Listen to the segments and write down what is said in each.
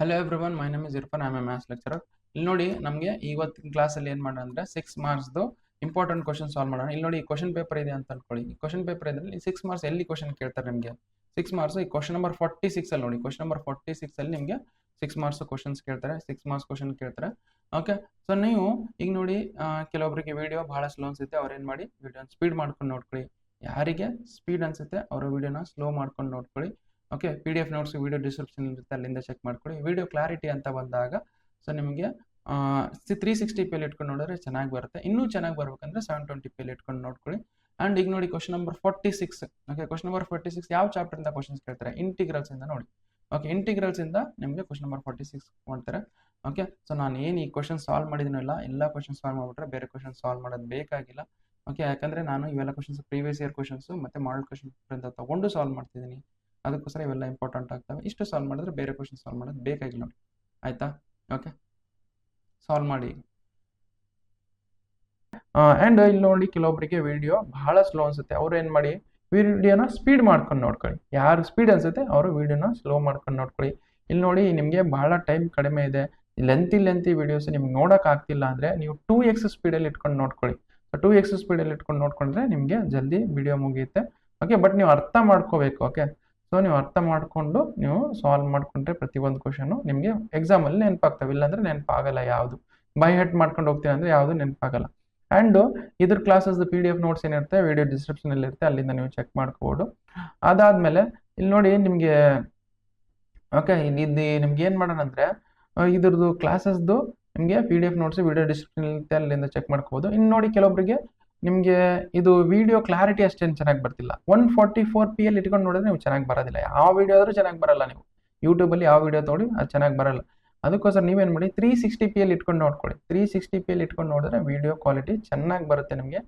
Hello everyone, my name is Irfan. I am A maths lecturer. ಇಲ್ಲಿ ನೋಡಿ, ನಮಗೆ ಇವತ್ತಿನ ಕ್ಲಾಸಲ್ಲಿ ಏನು ಮಾಡೋಣ ಅಂದರೆ 6 ಮಾರ್ಕ್ಸ್ದು ಇಂಪಾರ್ಟೆಂಟ್ ಕ್ವಶನ್ ಸಾಲ್ವ್ ಮಾಡೋಣ. ಇಲ್ಲಿ ನೋಡಿ, ಈ ಕ್ವಶನ್ ಪೇಪರ್ ಇದೆ ಅಂತ ಅನ್ಕೊಳ್ಳಿ. ಈ ಕ್ವಶನ್ ಪೇಪರ್ ಇದ್ರಲ್ಲಿ 6 ಮಾರ್ಕ್ಸ್ ಎಲ್ಲಿ ಕ್ವಶನ್ ಕೇಳ್ತಾರೆ ನಿಮಗೆ? 6 ಮಾರ್ಕ್ಸ್ ಈ ಕ್ವಶನ್ ನಂಬರ್ 46 ಅಲ್ಲಿ ನೋಡಿ. ಕ್ವಶನ್ ನಂಬರ್ 46 ಅಲ್ಲಿ ನಿಮಗೆ 6 ಮಾರ್ಕ್ಸ್ ಕ್ವಶನ್ಸ್ ಕೇಳ್ತಾರೆ. 6 ಮಾರ್ಕ್ಸ್ ಕ್ವಶನ್ ಕೇಳ್ತಾರೆ. ಓಕೆ, ಸೊ ನೀವು ಈಗ ನೋಡಿ, ಕೆಲವೊಬ್ಬರಿಗೆ ವಿಡಿಯೋ ಬಹಳ ಸ್ಲೋ ಅನ್ಸುತ್ತೆ. ಅವ್ರು ಏನು ಮಾಡಿ, ವಿಡಿಯೋನ ಸ್ಪೀಡ್ ಮಾಡ್ಕೊಂಡು ನೋಡ್ಕೊಳ್ಳಿ. ಯಾರಿಗೆ ಸ್ಪೀಡ್ ಅನ್ಸುತ್ತೆ ಅವರು ವಿಡಿಯೋನ ಸ್ಲೋ ಮಾಡ್ಕೊಂಡು ನೋಡ್ಕೊಳ್ಳಿ. Okay, PDF notes video description ಇರುತ್ತೆ, ಅಲ್ಲಿಂದ ಚೆಕ್ ಮಾಡ್ಕೊಳ್ಳಿ. ವಿಡಿಯೋ ಕ್ಲಾರಿಟಿ ಅಂತ ಬಂದಾಗ ಸೊ ನಿಮಗೆ 360p ಇಟ್ಕೊಂಡು ನೋಡಿದ್ರೆ ಚೆನ್ನಾಗಿ ಬರುತ್ತೆ. ಇನ್ನೂ ಚೆನ್ನಾಗಿ ಬರ್ಬೇಕಂದ್ರೆ 720p ಇಟ್ಕೊಂಡು ನೋಡ್ಕೊಳ್ಳಿ. ಆ್ಯಂಡ್ ಈಗ ನೋಡಿ, question number 46. Okay, question number 46 ಯಾವ ಚಾಪ್ಟರಿಂದ ಕ್ವಶನ್ಸ್ ಕೇಳ್ತಾರೆ? ಇಂಟಿಗ್ರಲ್ಸ್ ಇಂದ ನೋಡಿ. ಓಕೆ, ಇಂಟಿಗ್ರಲ್ಸ್ ಇಂದ ನಿಮಗೆ ಕ್ವಶನ್ ನಂಬರ್ 46 ಮಾಡ್ತಾರೆ. ಓಕೆ, ಸೊ ನಾನು ಏನು ಈ ಕ್ವಶನ್ ಸಾಲ್ವ್ ಮಾಡಿದ್ದೀನಲ್ಲ, ಎಲ್ಲ ಕ್ವಶನ್ ಸಾಲ್ವ್ ಮಾಡಿಬಿಟ್ರೆ ಬೇರೆ ಕ್ವಶನ್ ಸಾಲ್ವ್ ಮಾಡೋದು ಬೇಕಾಗಿಲ್ಲ. ಓಕೆ, ಯಾಕಂದರೆ ನಾನು ಇವೆಲ್ಲ ಕ್ವಶನ್ಸ್ ಪ್ರೀವಿಯಸ್ ಇಯರ್ ಕ್ವಶನ್ಸು ಮತ್ತು ಮಾಡಲ್ ಕ್ವಶನ್ ತಗೊಂಡು ಸಾಲ್ವ್ ಮಾಡ್ತಿದ್ದೀನಿ. ಅದಕ್ಕೋಸ್ಕರ ಇವೆಲ್ಲ ಇಂಪಾರ್ಟೆಂಟ್ ಆಗ್ತವೆ. ಇಷ್ಟು ಸಾಲ್ವ್ ಮಾಡಿದ್ರೆ ಬೇರೆ ಕ್ವಶನ್ ಸಾಲ್ವ್ ಮಾಡೋದು ಬೇಕಾಗಿಲ್ಲ ನೋಡಿ. ಆಯ್ತಾ? ಓಕೆ, ಸಾಲ್ವ್ ಮಾಡಿ. ಆ್ಯಂಡ್ ಇಲ್ಲಿ ನೋಡಿ, ಕೆಲವೊಬ್ಬರಿಗೆ ವಿಡಿಯೋ ಬಹಳ ಸ್ಲೋ ಅನ್ಸುತ್ತೆ. ಅವ್ರು ಏನು ಮಾಡಿ, ವಿಡಿಯೋನ ಸ್ಪೀಡ್ ಮಾಡ್ಕೊಂಡು ನೋಡ್ಕೊಳ್ಳಿ. ಯಾರು ಸ್ಪೀಡ್ ಅನ್ಸುತ್ತೆ ಅವರು ವಿಡಿಯೋನ ಸ್ಲೋ ಮಾಡ್ಕೊಂಡು ನೋಡ್ಕೊಳ್ಳಿ. ಇಲ್ಲಿ ನೋಡಿ, ನಿಮಗೆ ಬಹಳ ಟೈಮ್ ಕಡಿಮೆ ಇದೆ, ಲೆಂತಿ ವಿಡಿಯೋಸ್ ನಿಮ್ಗೆ ನೋಡೋಕೆ ಆಗ್ತಿಲ್ಲ ಅಂದರೆ ನೀವು 2x ಸ್ಪೀಡಲ್ಲಿ ಇಟ್ಕೊಂಡು ನೋಡ್ಕೊಳ್ಳಿ. 2x ಸ್ಪೀಡಲ್ಲಿ ಇಟ್ಕೊಂಡು ನೋಡ್ಕೊಂಡ್ರೆ ನಿಮಗೆ ಜಲ್ದಿ ವಿಡಿಯೋ ಮುಗಿಯುತ್ತೆ. ಓಕೆ, ಬಟ್ ನೀವು ಅರ್ಥ ಮಾಡ್ಕೋಬೇಕು. ಓಕೆ, ಸೊ ನೀವು ಅರ್ಥ ಮಾಡಿಕೊಂಡು ನೀವು ಸಾಲ್ವ್ ಮಾಡಿಕೊಂಡ್ರೆ ಪ್ರತಿಯೊಂದು ಕ್ವಶನು ನಿಮಗೆ ಎಕ್ಸಾಮಲ್ಲಿ ನೆನಪಾಗ್ತವೆ. ಇಲ್ಲಾಂದರೆ ನೆನಪಾಗಲ್ಲ. ಯಾವುದು ಬೈ ಹೆಡ್ ಮಾಡ್ಕೊಂಡು ಹೋಗ್ತೀನಿ ಅಂದರೆ ಯಾವುದು ನೆನಪಾಗಲ್ಲ. ಆ್ಯಂಡ್ ಇದ್ರ ಕ್ಲಾಸಸ್ದು PDF ನೋಟ್ಸ್ ಏನಿರುತ್ತೆ ವಿಡಿಯೋ ಡಿಸ್ಕ್ರಿಪ್ಷನಲ್ಲಿ ಇರುತ್ತೆ, ಅಲ್ಲಿಂದ ನೀವು ಚೆಕ್ ಮಾಡ್ಕೋಬೋದು. ಅದಾದಮೇಲೆ ಇಲ್ಲಿ ನೋಡಿ ನಿಮಗೆ, ಓಕೆ, ಇದು ನಿಮ್ಗೆ ಏನು ಮಾಡೋಣ ಅಂದರೆ ಇದ್ರದ್ದು ಕ್ಲಾಸಸ್ದು ನಿಮಗೆ PDF ನೋಟ್ಸ್ ವಿಡಿಯೋ ಡಿಸ್ಕ್ರಿಪ್ಷನ್ ಇರುತ್ತೆ, ಅಲ್ಲಿಂದ ಚೆಕ್ ಮಾಡ್ಕೋಬೋದು. ಇನ್ನು ನೋಡಿ, ಕೆಲವೊಬ್ಬರಿಗೆ ನಿಮಗೆ ಇದು ವಿಡಿಯೋ ಕ್ಲಾರಿಟಿ ಅಷ್ಟೇನು ಚೆನ್ನಾಗಿ ಬರ್ತಿಲ್ಲ. 144p ಅಲ್ಲಿ ಇಟ್ಕೊಂಡು ನೋಡಿದ್ರೆ ನೀವು ಚೆನ್ನಾಗಿ ಬರೋದಿಲ್ಲ. ಯಾವ ವಿಡಿಯೋ ಆದರೂ ಚೆನ್ನಾಗಿ ಬರಲ್ಲ. ನೀವು ಯೂಟ್ಯೂಬಲ್ಲಿ ಯಾವ ವಿಡಿಯೋ ತೊಗೊಳ್ಳಿ ಅದು ಚೆನ್ನಾಗಿ ಬರಲ್ಲ. ಅದಕ್ಕೋಸ್ಕರ ನೀವೇನು ಮಾಡಿ, 360p ಅಲ್ಲಿ ಇಟ್ಕೊಂಡು ನೋಡ್ಕೊಳ್ಳಿ. 360p ಅಲ್ಲಿ ಇಟ್ಕೊಂಡು ನೋಡಿದ್ರೆ ವಿಡಿಯೋ ಕ್ವಾಲಿಟಿ ಚೆನ್ನಾಗಿ ಬರುತ್ತೆ ನಿಮಗೆ.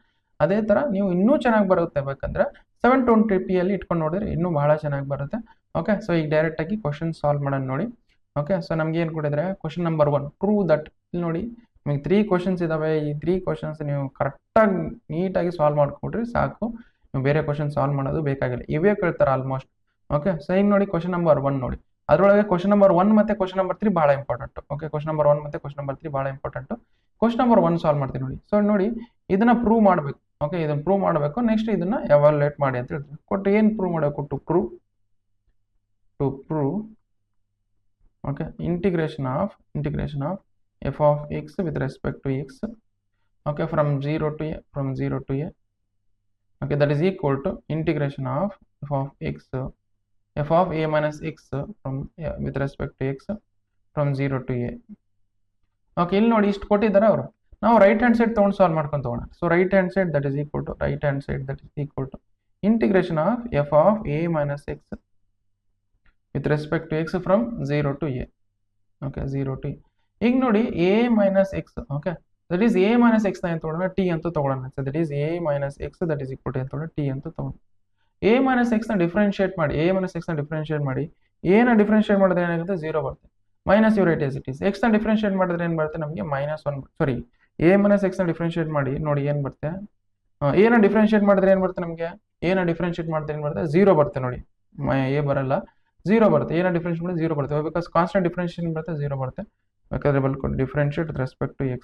ಅದೇ ಥರ ನೀವು ಇನ್ನೂ ಚೆನ್ನಾಗಿ ಬರುತ್ತೆ ಬೇಕಂದ್ರೆ 720p ಅಲ್ಲಿ ಇಟ್ಕೊಂಡು ನೋಡಿದ್ರೆ ಇನ್ನೂ ಭಾಳ ಚೆನ್ನಾಗಿ ಬರುತ್ತೆ. ಓಕೆ, ಸೊ ಈಗ ಡೈರೆಕ್ಟಾಗಿ ಕ್ವಶನ್ ಸಾಲ್ವ್ ಮಾಡೋಣ ನೋಡಿ. ಓಕೆ, ಸೊ ನಮ್ಗೆ ಏನು ಕೊಟ್ಟಿದ್ರೆ ಕ್ವಶನ್ ನಂಬರ್ 1, ಪ್ರೂವ್ ದಟ್. ಇಲ್ಲಿ ನೋಡಿ, ನಿಮಗೆ 3 ಕ್ವಶನ್ಸ್ ಇದಾವೆ. ಈ 3 ಕ್ವಶನ್ಸ್ ನೀವು ಕರೆಕ್ಟಾಗಿ ನೀಟಾಗಿ ಸಾಲ್ವ್ ಮಾಡ್ಕೊಬಿಟ್ರೆ ಸಾಕು. ನೀವು ಬೇರೆ ಕ್ವಶನ್ ಸಾಲ್ವ್ ಮಾಡೋದು ಬೇಕಾಗಿಲ್ಲ. ಇವೇ ಕೇಳ್ತಾರೆ ಆಲ್ಮೋಸ್ಟ್. ಓಕೆ, ಸೊ ಈಗ ನೋಡಿ, ಕ್ವಶನ್ ನಂಬರ್ 1 ನೋಡಿ. ಅದರೊಳಗೆ ಕ್ವಶನ್ ನಂಬರ್ 1 ಮತ್ತು ಕ್ವಶನ್ ನಂಬರ್ 3 ಭಾಳ ಇಂಪಾರ್ಟೆಂಟು. ಓಕೆ, ಕ್ವಶನ್ ನಂಬರ್ 1 ಮತ್ತು ಕ್ವಶನ್ ನಂಬರ್ 3 ಭಾಳ ಇಂಪಾರ್ಟೆಂಟು. ಕ್ವಶನ್ ನಂಬರ್ 1 ಸಾಲ್ವ್ ಮಾಡ್ತೀನಿ ನೋಡಿ. ಸೊ ನೋಡಿ, ಇದನ್ನು ಪ್ರೂವ್ ಮಾಡಬೇಕು. ಓಕೆ, ಇದನ್ನು ಪ್ರೂವ್ ಮಾಡಬೇಕು. ನೆಕ್ಸ್ಟ್ ಇದನ್ನು ಎವಾಲ್ಯುಯೇಟ್ ಮಾಡಿ ಅಂತ ಹೇಳ್ತೀವಿ. ಕೊಟ್ಟು ಏನು ಪ್ರೂವ್ ಮಾಡಬೇಕು? To prove okay, integration of f of x with respect to x, okay, from 0 to a, okay, that is equal to integration of f of a minus x from with respect to x from 0 to a. Okay, ಇಲ್ಲಿ ನೋಡಿ, ಇಷ್ಟು ಕೊಟ್ಟಿದ್ದಾರೆ ಅವರು. ನಾವು right hand side ತೊಗೊಂಡು solve ಮಾಡ್ಕೊಂಡು ತೊಗೋಣ. So right hand side that is equal to integration of f of a minus x with respect to x from 0 to a. Okay, 0 to a. ಈಗ ನೋಡಿ, a minus x, okay, that is a minus x ನ ಏನು ತೊಗೊಳ್ಳೋಣ? t ಅಂತ ತೊಗೊಳ್ಳೋಣ. So that is a minus x that is equal to ಏನು ತೊಗೊಳ್ಳೋಣ? t ಅಂತ ತೊಗೊಳ್ಳೋಣ. a minus x ನ ಡಿಫ್ರೆನ್ಷಿಯೇಟ್ ಮಾಡಿ. a ನ ಡಿಫ್ರೆನ್ಷಿಯೇಟ್ ಮಾಡಿದ್ರೆ ಏನಾಗುತ್ತೆ? 0 ಬರುತ್ತೆ. Minus you write as it is. x ನ ಡಿಫ್ರೆನ್ಷಿಯೇಟ್ ಮಾಡಿದ್ರೆ ಏನು ಬರುತ್ತೆ ನಮಗೆ? -1. ಸಾರಿ, a minus x ನ ಡಿಫ್ರೆನ್ಷಿಯೇಟ್ ಮಾಡಿ ನೋಡಿ ಏನು ಬರುತ್ತೆ. a ನ ಡಿಫ್ರೆನ್ಷಿಯೇಟ್ ಮಾಡಿದ್ರೆ ಏನು ಬರುತ್ತೆ ನಮಗೆ? a ನ ಡಿಫ್ರೆನ್ಷಿಯೇಟ್ ಮಾಡಿದ್ರೆ ಏನು ಬರುತ್ತೆ? 0 ಬರುತ್ತೆ ನೋಡಿ. a ಬರಲ್ಲ, 0 ಬರುತ್ತೆ. a ನ ಡಿಫ್ರೆನ್ಷಿಯೇಟ್ ಮಾಡಿದ್ರೆ 0 ಬರುತ್ತೆ. ಬಿಕಾಸ್ ಕಾನ್ಸ್ಟೆಂಟ್ ಡಿಫ್ರೆನ್ಷಿಯೇಟ್ ಬರುತ್ತೆ, 0 ಬರುತ್ತೆ. ಬೇಕಾದ್ರೆ ಬಲ್ಕೊಂಡು differentiate with respect to x.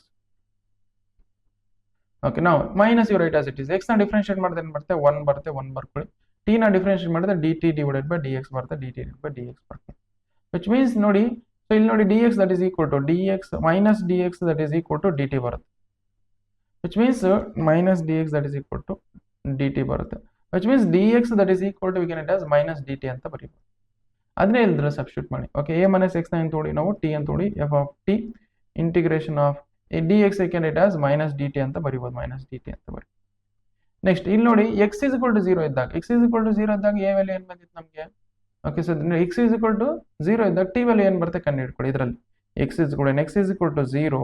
Okay, ನಾವು minus you write as it is. x ನ ಡಿಫ್ರೆನ್ಷಿಯೇಟ್ ಮಾಡಿದ್ರೆ ಏನು ಬರುತ್ತೆ? 1 ಬರುತ್ತೆ. 1 ಬರ್ಕೊಳ್ಳಿ. t ನ ಡಿಫ್ರೆನ್ಷಿಯೇಟ್ ಮಾಡಿದ್ರೆ dt ಡಿವೈಡೆಡ್ ಬೈ dx ಬರುತ್ತೆ. dt ಡಿವೈಡೆಡ್ ಬೈ dx ಬರುತ್ತೆ. ವಿಚ್ ಮೀನ್ಸ್ ನೋಡಿ, ಸೊ ಇಲ್ಲಿ ನೋಡಿ, dx that is equal to dx minus dx that is equal to dt ಬರುತ್ತೆ. Which means minus dx that is equal to dt ಬರುತ್ತೆ. Which means dx that is equal to we can it as minus dt ಅಂತ ಬರೀಬೋದು. ಅದನ್ನೇ ಇಲ್ದ್ರೆ substitute ಮಾಡಿ. Okay, a minus x ನ ಏನು ತೋಡಿ ನಾವು? t ಅಂತ ತೋಡಿ. f of t integration of dx can it as minus dt ಅಂತ ಬರೀಬೋದು. ಮೈನಸ್ dt ಅಂತ ಬರಿ. ನೆಕ್ಸ್ಟ್ ಇಲ್ಲಿ ನೋಡಿ, x is equal to 0 ಇದ್ದಾಗ a ವ್ಯಾಲ್ಯೂ ಏನು ಬಂದಿತ್ತು ನಮಗೆ? Okay, so x is equal to 0 ಇದ್ದಾಗ t ವ್ಯಾಲ್ಯೂ ಏನು ಬರುತ್ತೆ ಕಂಡು ಹಿಡ್ಕೊಳ್ಳಿ. ಇದರಲ್ಲಿ x is equal to 0,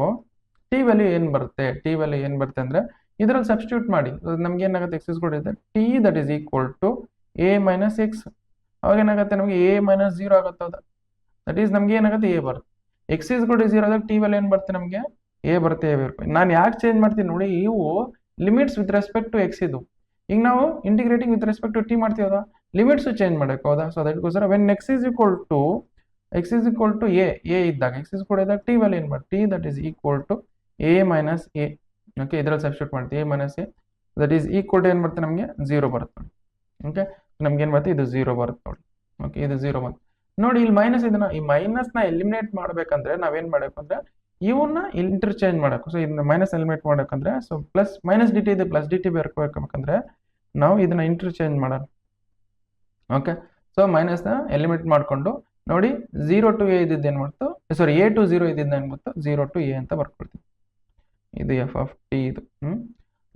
t value ಏನು ಬರುತ್ತೆ ಅಂದರೆ ಇದರಲ್ಲಿ ಸಬ್ಸ್ಟಿಟ್ಯೂಟ್ ಮಾಡಿ. ನಮ್ಗೆ ಏನಾಗುತ್ತೆ? x is equal to t that is equal to a minus x. ಅವಾಗ ಏನಾಗುತ್ತೆ ನಮಗೆ? a minus 0 ಆಗುತ್ತೆ. ಹೌದಾ? ದಟ್ ಈಸ್ ನಮ್ಗೆ ಏನಾಗುತ್ತೆ? a ಬರುತ್ತೆ. x is equal to 0 ಆದಾಗ t ವ್ಯಾಲ್ಯೂ ಏನು ಬರುತ್ತೆ ನಮಗೆ? a ಬರುತ್ತೆ. a ಬರುತ್ತೆ. ನಾನು ಯಾಕೆ ಚೇಂಜ್ ಮಾಡ್ತೀನಿ ನೋಡಿ, ಇವು limits with respect to x ಇದು. ಈಗ ನಾವು integrating with respect to t ಮಾಡ್ತೀವಿ, ಹೌದಾ? ಲಿಮಿಟ್ಸ್ ಚೇಂಜ್ ಮಾಡಬೇಕು, ಹೌದಾ? ಸೊ ಅದಕ್ಕೋಸ್ಕರ when x is equal to X is equal to A ಇದ್ದಾಗ ಎಕ್ಸ್ ಇಸ್ ಕೂಡ ಇದ್ದಾಗ ಟಿ ವ್ಯಾಲ್ಯೂ ಏನು ಮಾಡಿ T that is equal to A minus A. Okay, ಇದರಲ್ಲಿ ಸಬ್ಸ್ಟಿಟ್ಯೂಟ್ ಮಾಡ್ತೀವಿ A minus A that is equal to ಏನು ಬರುತ್ತೆ ನಮಗೆ 0 ಬರುತ್ತೆ ನೋಡಿ. ಓಕೆ, ನಮ್ಗೆ ಏನು ಬರುತ್ತೆ ಇದು 0 ಬರುತ್ತೆ ನೋಡಿ. ಓಕೆ, ಇದು 0 ಬಂತು ನೋಡಿ. ಇಲ್ಲಿ ಮೈನಸ್ ಇದನ್ನ ಈ ಮೈನಸ್ನ ಎಲಿಮಿನೇಟ್ ಮಾಡ್ಬೇಕಂದ್ರೆ ನಾವೇನು ಮಾಡಬೇಕು ಅಂದ್ರೆ ಇವನ್ನ ಇಂಟರ್ಚೇಂಜ್ ಮಾಡಬೇಕು. ಸೊ ಇದನ್ನ ಮೈನಸ್ ಎಲಿಮಿನೇಟ್ ಮಾಡಬೇಕಂದ್ರೆ so plus minus D T ಇದೆ ಪ್ಲಸ್ ಡಿ ಟಿ ಬರ್ಕೋಬೇಕಂದ್ರೆ ನಾವು ಇದನ್ನ ಇಂಟರ್ಚೇಂಜ್ ಮಾಡೋಣ. ಓಕೆ, ಸೊ ಮೈನಸ್ನ ಎಲಿಮಿನೇಟ್ ಮಾಡಿಕೊಂಡು ನೋಡಿ 0 to a ಇದ್ದಿದ್ದು ಏನು ಮಾಡ್ತು, ಸಾರಿ a to 0 ಇದ್ದಿದ್ದು ಏನು ಮಾಡ್ತು 0 to a ಅಂತ ಬರ್ಕೊಳ್ತೀವಿ. ಇದು ಎಫ್ ಆಫ್ ಟಿ ಇದು.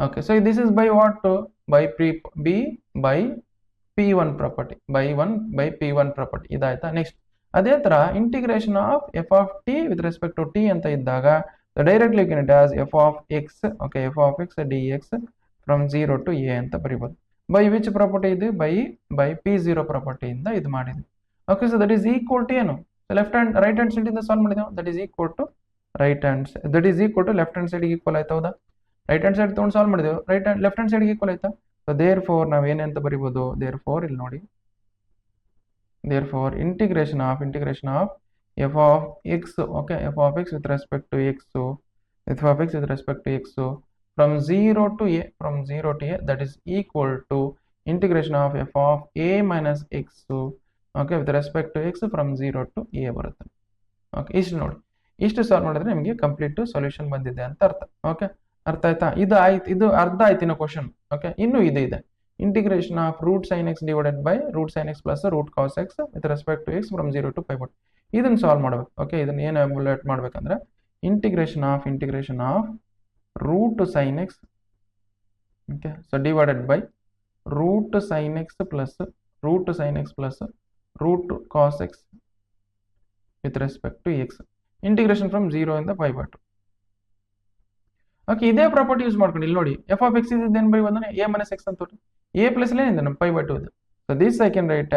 Okay, so this is by what by P1 property by P1 property ಇದಾಯ್ತಾ. ನೆಕ್ಸ್ಟ್ ಅದೇ ತರ integration of F of T with respect to T ಅಂತ ಇದ್ದಾಗ directly you can it as F of X. Okay, F of X D X from 0 to a ಅಂತ ಬರೀಬಹುದು. By which property ಇದೆ by P0 ಪ್ರಾಪರ್ಟಿಯಿಂದ ಇದು ಮಾಡಿದ್ವಿ. Okay, so that is equal to ಏನು left hand right hand side ಇಂದ solve ಮಾಡಿದೆವು. That is equal to right hand that is equal to left hand side equal ಆಯ್ತಾ. ಹೌದಾ, right hand side ತೊಗೊಂಡು solve ಮಾಡಿದೆವು, ಲೆಫ್ಟ್ ಹ್ಯಾಂಡ್ ಸೈಡ್ ಈಕ್ವಲ್ ಆಯ್ತಾ. So therefore ನಾವು ಏನಂತ ಬರಿಬೋದು, ದೇರ್ ಫೋರ್ ಇಲ್ಲಿ ನೋಡಿ, therefore integration of F of X. Okay, F of X with respect to X, F of X with respect to X from 0 to a that is equal to integration of f of a minus x. Okay, with respect to X from 0 to a ಬರುತ್ತೆ. Okay, ಇಷ್ಟು ನೋಡಿ, ಇಷ್ಟು solve ಮಾಡಿದ್ರೆ ನಿಮಗೆ complete solution ಬಂದಿದೆ ಅಂತ ಅರ್ಥ. Okay, ಅರ್ಥ ಆಯ್ತಾ. ಇದು ಆಯ್ತು, ಇದು ಅರ್ಧ ಆಯ್ತು ಇನ್ನು ಕ್ವಶನ್. ಓಕೆ, ಇನ್ನೂ ಇದೆ integration of root sine X divided by root sine X plus root cos X with respect to X from 0 to π. ಇದನ್ನ ಸಾಲ್ವ್ ಮಾಡ್ಬೇಕು. ಓಕೆ, ಇದನ್ನ ಏನು ಎಮ್ಯುಲೇಟ್ ಮಾಡ್ಬೇಕಂದ್ರೆ integration of root sine X. Okay, so divided by root sine X plus root cos X with respect to X integration from 0 ಇಂದ π/2. Okay, ಇದೇ property use ಮಾಡ್ಕೊಂಡು ಇಲ್ಲಿ ನೋಡಿ ಎಫ್ ಆಫ್ ಎಕ್ಸ್ ಇದೇನು ಬರೀಬೋದು ಎ ಮೈನಸ್ ಎಕ್ಸ್ ಅಂತ A plus ಏನಿದೆ ನಮ್ಮ π/2 ಇದೆ. So this second write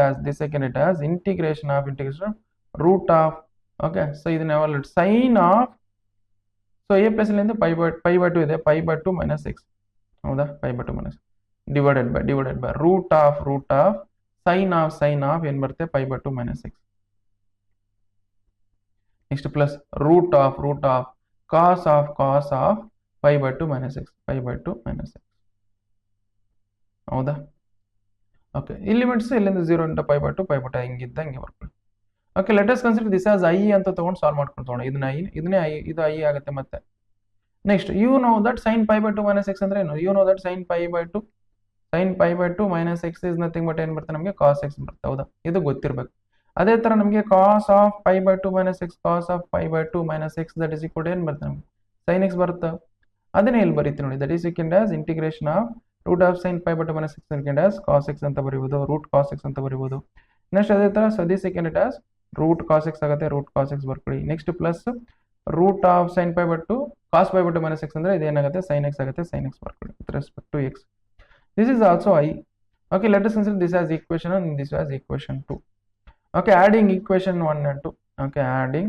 as integration of root of. Okay, so ಇದನ್ನ sine of. So A plus ಇಲ್ಲಿಂದ π/2 ಇದೆ, π/2 ಮೈನಸ್ ಎಕ್ಸ್. ಹೌದಾ, π/2 minus divided by root of sine of ಏನು ಬರುತ್ತೆ π/2 minus X. Next plus root of cos of π/2 minus X, π/2 minus X. ಹೌದಾ. Okay, ಈ limits ಇಲ್ಲಿಂದ 0 ಇಂದ π/2 ಹಿಂಗಿದ್ದ ಹಂಗೆ ಬರ್ಕೊಳ್ಳಿ. Okay, let us consider this as I ಅಂತ ತಗೊಂಡು ಸಾಲ್ವ್ ಮಾಡ್ಕೊಂಡು ತಗೊಂಡು ಇದನ್ನೇ ಐ, ಇದು ಐ ಆಗುತ್ತೆ ಮತ್ತೆ. Next you know that sine π/2 minus X ಅಂದ್ರೆ ಏನು, you know that sine π/2 minus X is nothing but ಏನು ಬರುತ್ತೆ ನಮಗೆ ಕಾಸ್ ಎಕ್ಸ್ ಬರುತ್ತೆ. ಹೌದಾ, ಇದು ಗೊತ್ತಿರಬೇಕು. ಅದೇ ತರ ನಮಗೆ cos of π/2 minus X that is equal ಏನು ಬರುತ್ತೆ ನಮಗೆ ಸೈನ್ ಎಕ್ಸ್ ಬರುತ್ತೆ. ಅದನ್ನೇ ಇಲ್ಲಿ ಬರೀತೀವಿ ನೋಡಿ, that is second as integration of root of sine π/2 minus X second as cos X ಅಂತ ಬರೀಬಹುದು, ರೂಟ್ ಕಾಸ್ ಎಕ್ಸ್ ಅಂತ ಬರೀಬಹುದು. ನೆಕ್ಸ್ಟ್ ಅದೇ ತರ so the second it as root cos X ಆಗುತ್ತೆ, ರೂಟ್ ಕಾಸ್ ಎಕ್ಸ್ ಬರ್ಕೊಳ್ಳಿ. Next plus root of sine π/2 cos π/2 minus X ಅಂದ್ರೆ ಇದೇನಾಗುತ್ತೆ sine X ಆಗುತ್ತೆ, ಸೈನ್ ಎಕ್ಸ್ ಬರ್ಕೊಳ್ಳಿ with respect to X. This is also I. Okay, let us consider this as equation and this as equation 2. Okay, adding equation 1 and 2. Okay, adding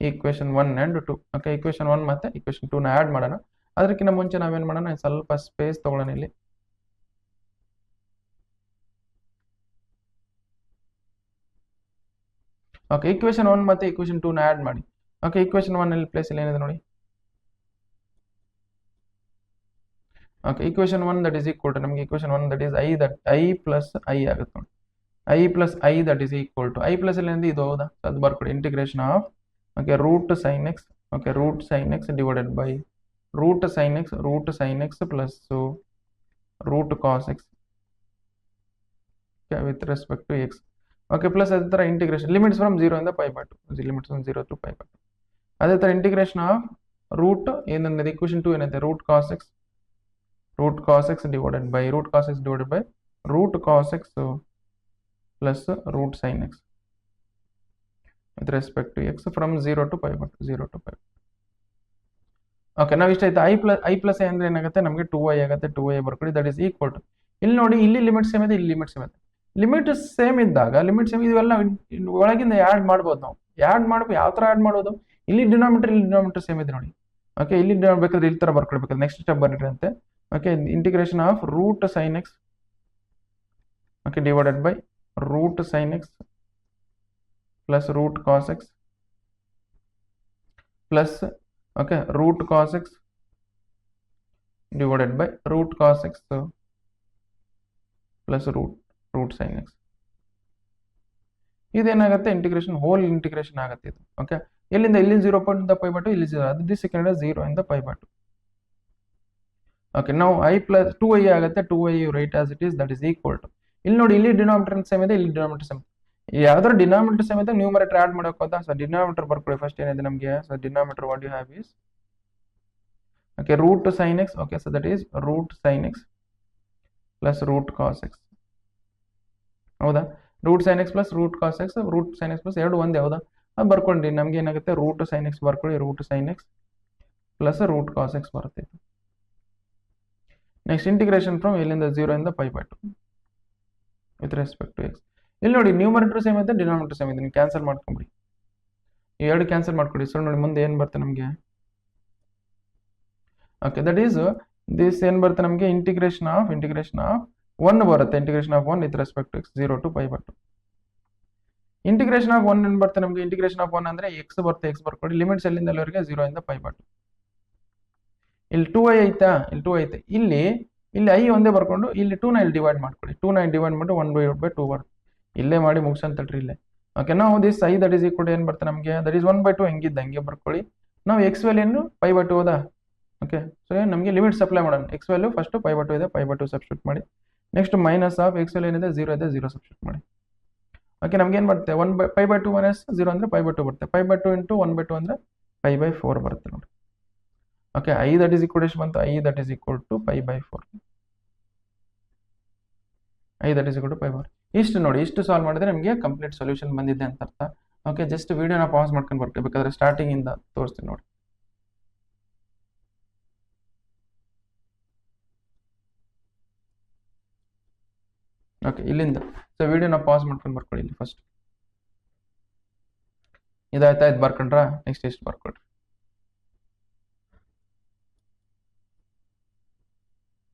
equation 1 and 2. Okay, equation 1 ಮತ್ತೆ equation 2 ನ add ಮಾಡೋಣ. ಅದಕ್ಕಿಂತ ಮುಂಚೆ ನಾವೇನ್ ಮಾಡೋಣ, ಸ್ವಲ್ಪ space ತಗೊಳ್ಳೋಣ ಇಲ್ಲಿ. ಓಕೆ, equation 1 ಮತ್ತೆ equation 2 ನ ಆಡ್ ಮಾಡಿ. ಓಕೆ, equation 1 ಅಲ್ಲಿ ಪ್ಲೇಸ್ ಇಲ್ಲಿ ಏನಿದೆ ನೋಡಿ. Okay, equation 1 that is equal to ನಮಗೆ equation 1 that is i plus i ಆಗುತ್ತೆ ನೋಡಿ. i plus i that is equal to i plus ಇಲ್ಲಿಂದ ಇದು ಹೌದಾ, ಅದು ಬರ್ಕೊಡಿ integration of. Okay, root sine X. Okay, root sine X divided by root sine X plus root cos X with respect to X. Okay, plus ಅದೇ ತರ integration limits from 0 ಇಂದ π/2, limits from 0 to π/2. ಅದೇ ತರ integration of root ಏನಂದ್ರೆ equation 2 ಏನಂತೆ root cos X divided by root cos X plus root sin x with respect to x from 0 to π/2. Okay, ನಾವು ಇಷ್ಟ ಆಯ್ತು. ಐ ಪ್ಲಸ್ ಐ ಅಂದ್ರೆ ಏನಾಗುತ್ತೆ ನಮಗೆ 2i ಆಗುತ್ತೆ, 2i ಬರ್ಕೊಳ್ಳಿ. ದಟ್ ಇಸ್ ಈಕ್ವಲ್ ಟು ಇಲ್ಲಿ ನೋಡಿ, ಇಲ್ಲಿ ಲಿಮಿಟ್ ಸೇಮ್ ಇದೆ, ಇಲ್ಲಿ ಲಿಮಿಟ್ ಸೇಮ್ ಇದೆ. ಲಿಮಿಟ್ ಸೇಮ್ ಇದ್ದಾಗ ಲಿಮಿಟ್ ಸೇಮ್ ಇವೆಲ್ಲ ಒಳಗಿಂದ ಆ್ಯಡ್ ಮಾಡ್ಬೋದು. ನಾವು ಆ್ಯಡ್ ಮಾಡ್ಬೇಕು. ಯಾವ ತರ ಆ್ಯಡ್ ಮಾಡೋದು, ಇಲ್ಲಿ ಡಿನಾಮಿನೇಟರ್ ಸೇಮ್ ಇದೆ ನೋಡಿ. ಓಕೆ, ಇಲ್ಲಿ ಬೇಕಾದ್ರೆ ಇಲ್ಲಿ ತರ ಬರ್ಕೊಳ್ಬೇಕಾದ್ರೆ ನೆಕ್ಸ್ಟ್ ಸ್ಟೆಪ್ ಬರೀರಿ ಅಂತೆ. Okay, integration of root sine X. Okay, divided by root sine X plus root cos X plus okay root cos X divided by root cos X plus root sine X. ಇದೇನಾಗುತ್ತೆ integration whole integration ಆಗುತ್ತೆ ಇದು. Okay ಎಲ್ಲಿಂದ ಇಲ್ಲಿ 0.5 ಪೈ/2 ಇಲ್ಲಿ 0 ಅದು this second 0 ಇಂದ π/2. Okay ನಾವು i plus 2i ಆಗುತ್ತೆ 2i you write as it is that is equal to ಇಲ್ಲಿ ನೋಡಿ ಇಲ್ಲಿ ಡಿನಾಮಿನೇಟರ್ ಸೇಮ್ ಇದೆ ಇಲ್ಲಿ ಡಿನಾಮಿನೇಟರ್ ಸೇಮ್ ಯಾವ್ದಾದ್ರು ಡಿನಾಮಿನೇಟರ್ ಸೇಮ್ ಇದೆ ನ್ಯೂಮರೇಟರ್ ಆಡ್ ಮಾಡಕ್ ಹೋದ ಸೊ ಡಿನಾಮಿನೇಟರ್ ಬರ್ಕೊಳ್ಳಿ ಫಸ್ಟ್ ಏನಿದೆ ನಮಗೆ so denominator what you have is okay root sin x okay so that is root sin x plus root cos X ಹೌದಾ root sin x plus root cos X root sin x plus ಎರಡು ಒಂದೇ ಹೌದಾ ಅದು ಬರ್ಕೊಂಡ್ರಿ ನಮ್ಗೆ ಏನಾಗುತ್ತೆ root sin x ಬರ್ಕೊಳ್ಳಿ root sin x plus root cos X ಬರುತ್ತೆ. ನೆಕ್ಸ್ಟ್ ಇಂಟಿಗ್ರೇಷನ್ ಫ್ರಮ್ ಇಲ್ಲಿಂದ 0 ಇಂದ π/2 ವಿತ್ ರೆಸ್ಪೆಕ್ಟ್ ಟು ಎಕ್ಸ್. ಇಲ್ಲಿ ನೋಡಿ ನ್ಯೂಮರೇಟರ್ ಸೇಮ್ ಇದೆ ಡಿನಾಮಿನೇಟರ್ ಸೇಮ್ ಇದೆ ನೀವು ಕ್ಯಾನ್ಸಲ್ ಮಾಡ್ಕೊಂಬಿಡಿ ಈ ಎರಡು ಕ್ಯಾನ್ಸಲ್ ಮಾಡ್ಕೊಡಿ. ಸೊ ನೋಡಿ ಮುಂದೆ ಏನು ಬರುತ್ತೆ ನಮಗೆ ಓಕೆ ದಟ್ ಈಸ್ ದಿಸ್ ಏನು ಬರುತ್ತೆ ನಮಗೆ ಇಂಟಿಗ್ರೇಷನ್ ಆಫ್ 1 ಬರುತ್ತೆ integration of 1 with respect to X 0 to π/2. Integration of 1 ಏನು ಬರುತ್ತೆ ನಮಗೆ ಇಂಟಿಗ್ರೇಷನ್ ಆಫ್ 1 ಅಂದ್ರೆ ಎಕ್ಸ್ ಬರುತ್ತೆ ಎಕ್ಸ್ ಬರ್ಕೊಡಿ ಲಿಮಿಟ್ಸ್ ಎಲ್ಲಿಂದ ಅಲ್ಲಿವರೆಗೆ 0 ಇಂದ π/2. ಇಲ್ಲಿ 2i ಐತಾ ಇಲ್ಲಿ 2 ಐತೆ ಇಲ್ಲಿ i ಒಂದೇ ಬರ್ಕೊಂಡು ಇಲ್ಲಿ 2 ನ ಇಲ್ಲಿ ಡಿವೈಡ್ ಮಾಡ್ಕೊಳ್ಳಿ 2 ನ ಡಿವೈಡ್ ಮಾಡಿ 1/2 ಬರುತ್ತೆ ಇಲ್ಲೇ ಮಾಡಿ ಮುಗಿಸಂತಲ್ರಿ ಇಲ್ಲೇ. ಓಕೆ ನಾವು this i that is equal ಏನು ಬರುತ್ತೆ ನಮಗೆ ದಟ್ ಈಸ್ 1/2 ಹೆಂಗಿದ್ದ ಹಂಗೆ ಬರ್ಕೊಳ್ಳಿ ನಾವು ಎಕ್ಸ್ ವ್ಯಾಲ್ಯೂ π/2 ಹೋದಾ ಓಕೆ ಸೊ ನಮಗೆ ಲಿಮಿಟ್ಸ್ ಅಪ್ಲೈ ಮಾಡೋಣ ಎಕ್ಸ್ ವ್ಯಾಲ್ಯೂ ಫಸ್ಟ್ π/2 ಇದೆ π/2 ಸಬ್ಸ್ಟಿಟ್ಯೂಟ್ ಮಾಡಿ next minus of X value ಏನಿದೆ 0 ಇದೆ 0 ಸಬ್ಸ್ಟಿಟ್ಯೂಟ್ ಮಾಡಿ. ಓಕೆ ನಮ್ಗೆ ಏನು ಬರುತ್ತೆ π/2 ಮೈನಸ್ 0 ಅಂದರೆ π/2 ಬರುತ್ತೆ π/2 ಇಂಟು 1/2 ಅಂದರೆ π/4 ಬರುತ್ತೆ ನೋಡಿ. Okay i that is equal ಎಷ್ಟು ಬಂತು i that is equal to π/4 i that is equal to π/4 ಇಷ್ಟು ನೋಡಿ ಇಷ್ಟು ಸಾಲ್ವ್ ಮಾಡಿದ್ರೆ ನಮಗೆ ಕಂಪ್ಲೀಟ್ ಸೊಲ್ಯೂಷನ್ ಬಂದಿದೆ ಅಂತ ಅರ್ಥ. ಓಕೆ ಜಸ್ಟ್ ವಿಡಿಯೋನ ಪಾಸ್ ಮಾಡ್ಕೊಂಡು ಬರ್ತೀವಿ ಬೇಕಾದ್ರೆ ಸ್ಟಾರ್ಟಿಂಗ್ ಇಂದ ತೋರಿಸ್ತೀನಿ ನೋಡಿ. ಓಕೆ ಇಲ್ಲಿಂದ ಸೊ ವಿಡಿಯೋನ ಪಾಸ್ ಮಾಡ್ಕೊಂಡು ಬರ್ಕೊಳ್ಳಿ ಇಲ್ಲಿ ಫಸ್ಟ್ ಇದಾಯ್ತಾ ಇದು ಬರ್ಕೊಂಡ್ರಾ ನೆಕ್ಸ್ಟ್ ಎಷ್ಟು ಬರ್ಕೊಳ್ರಿ.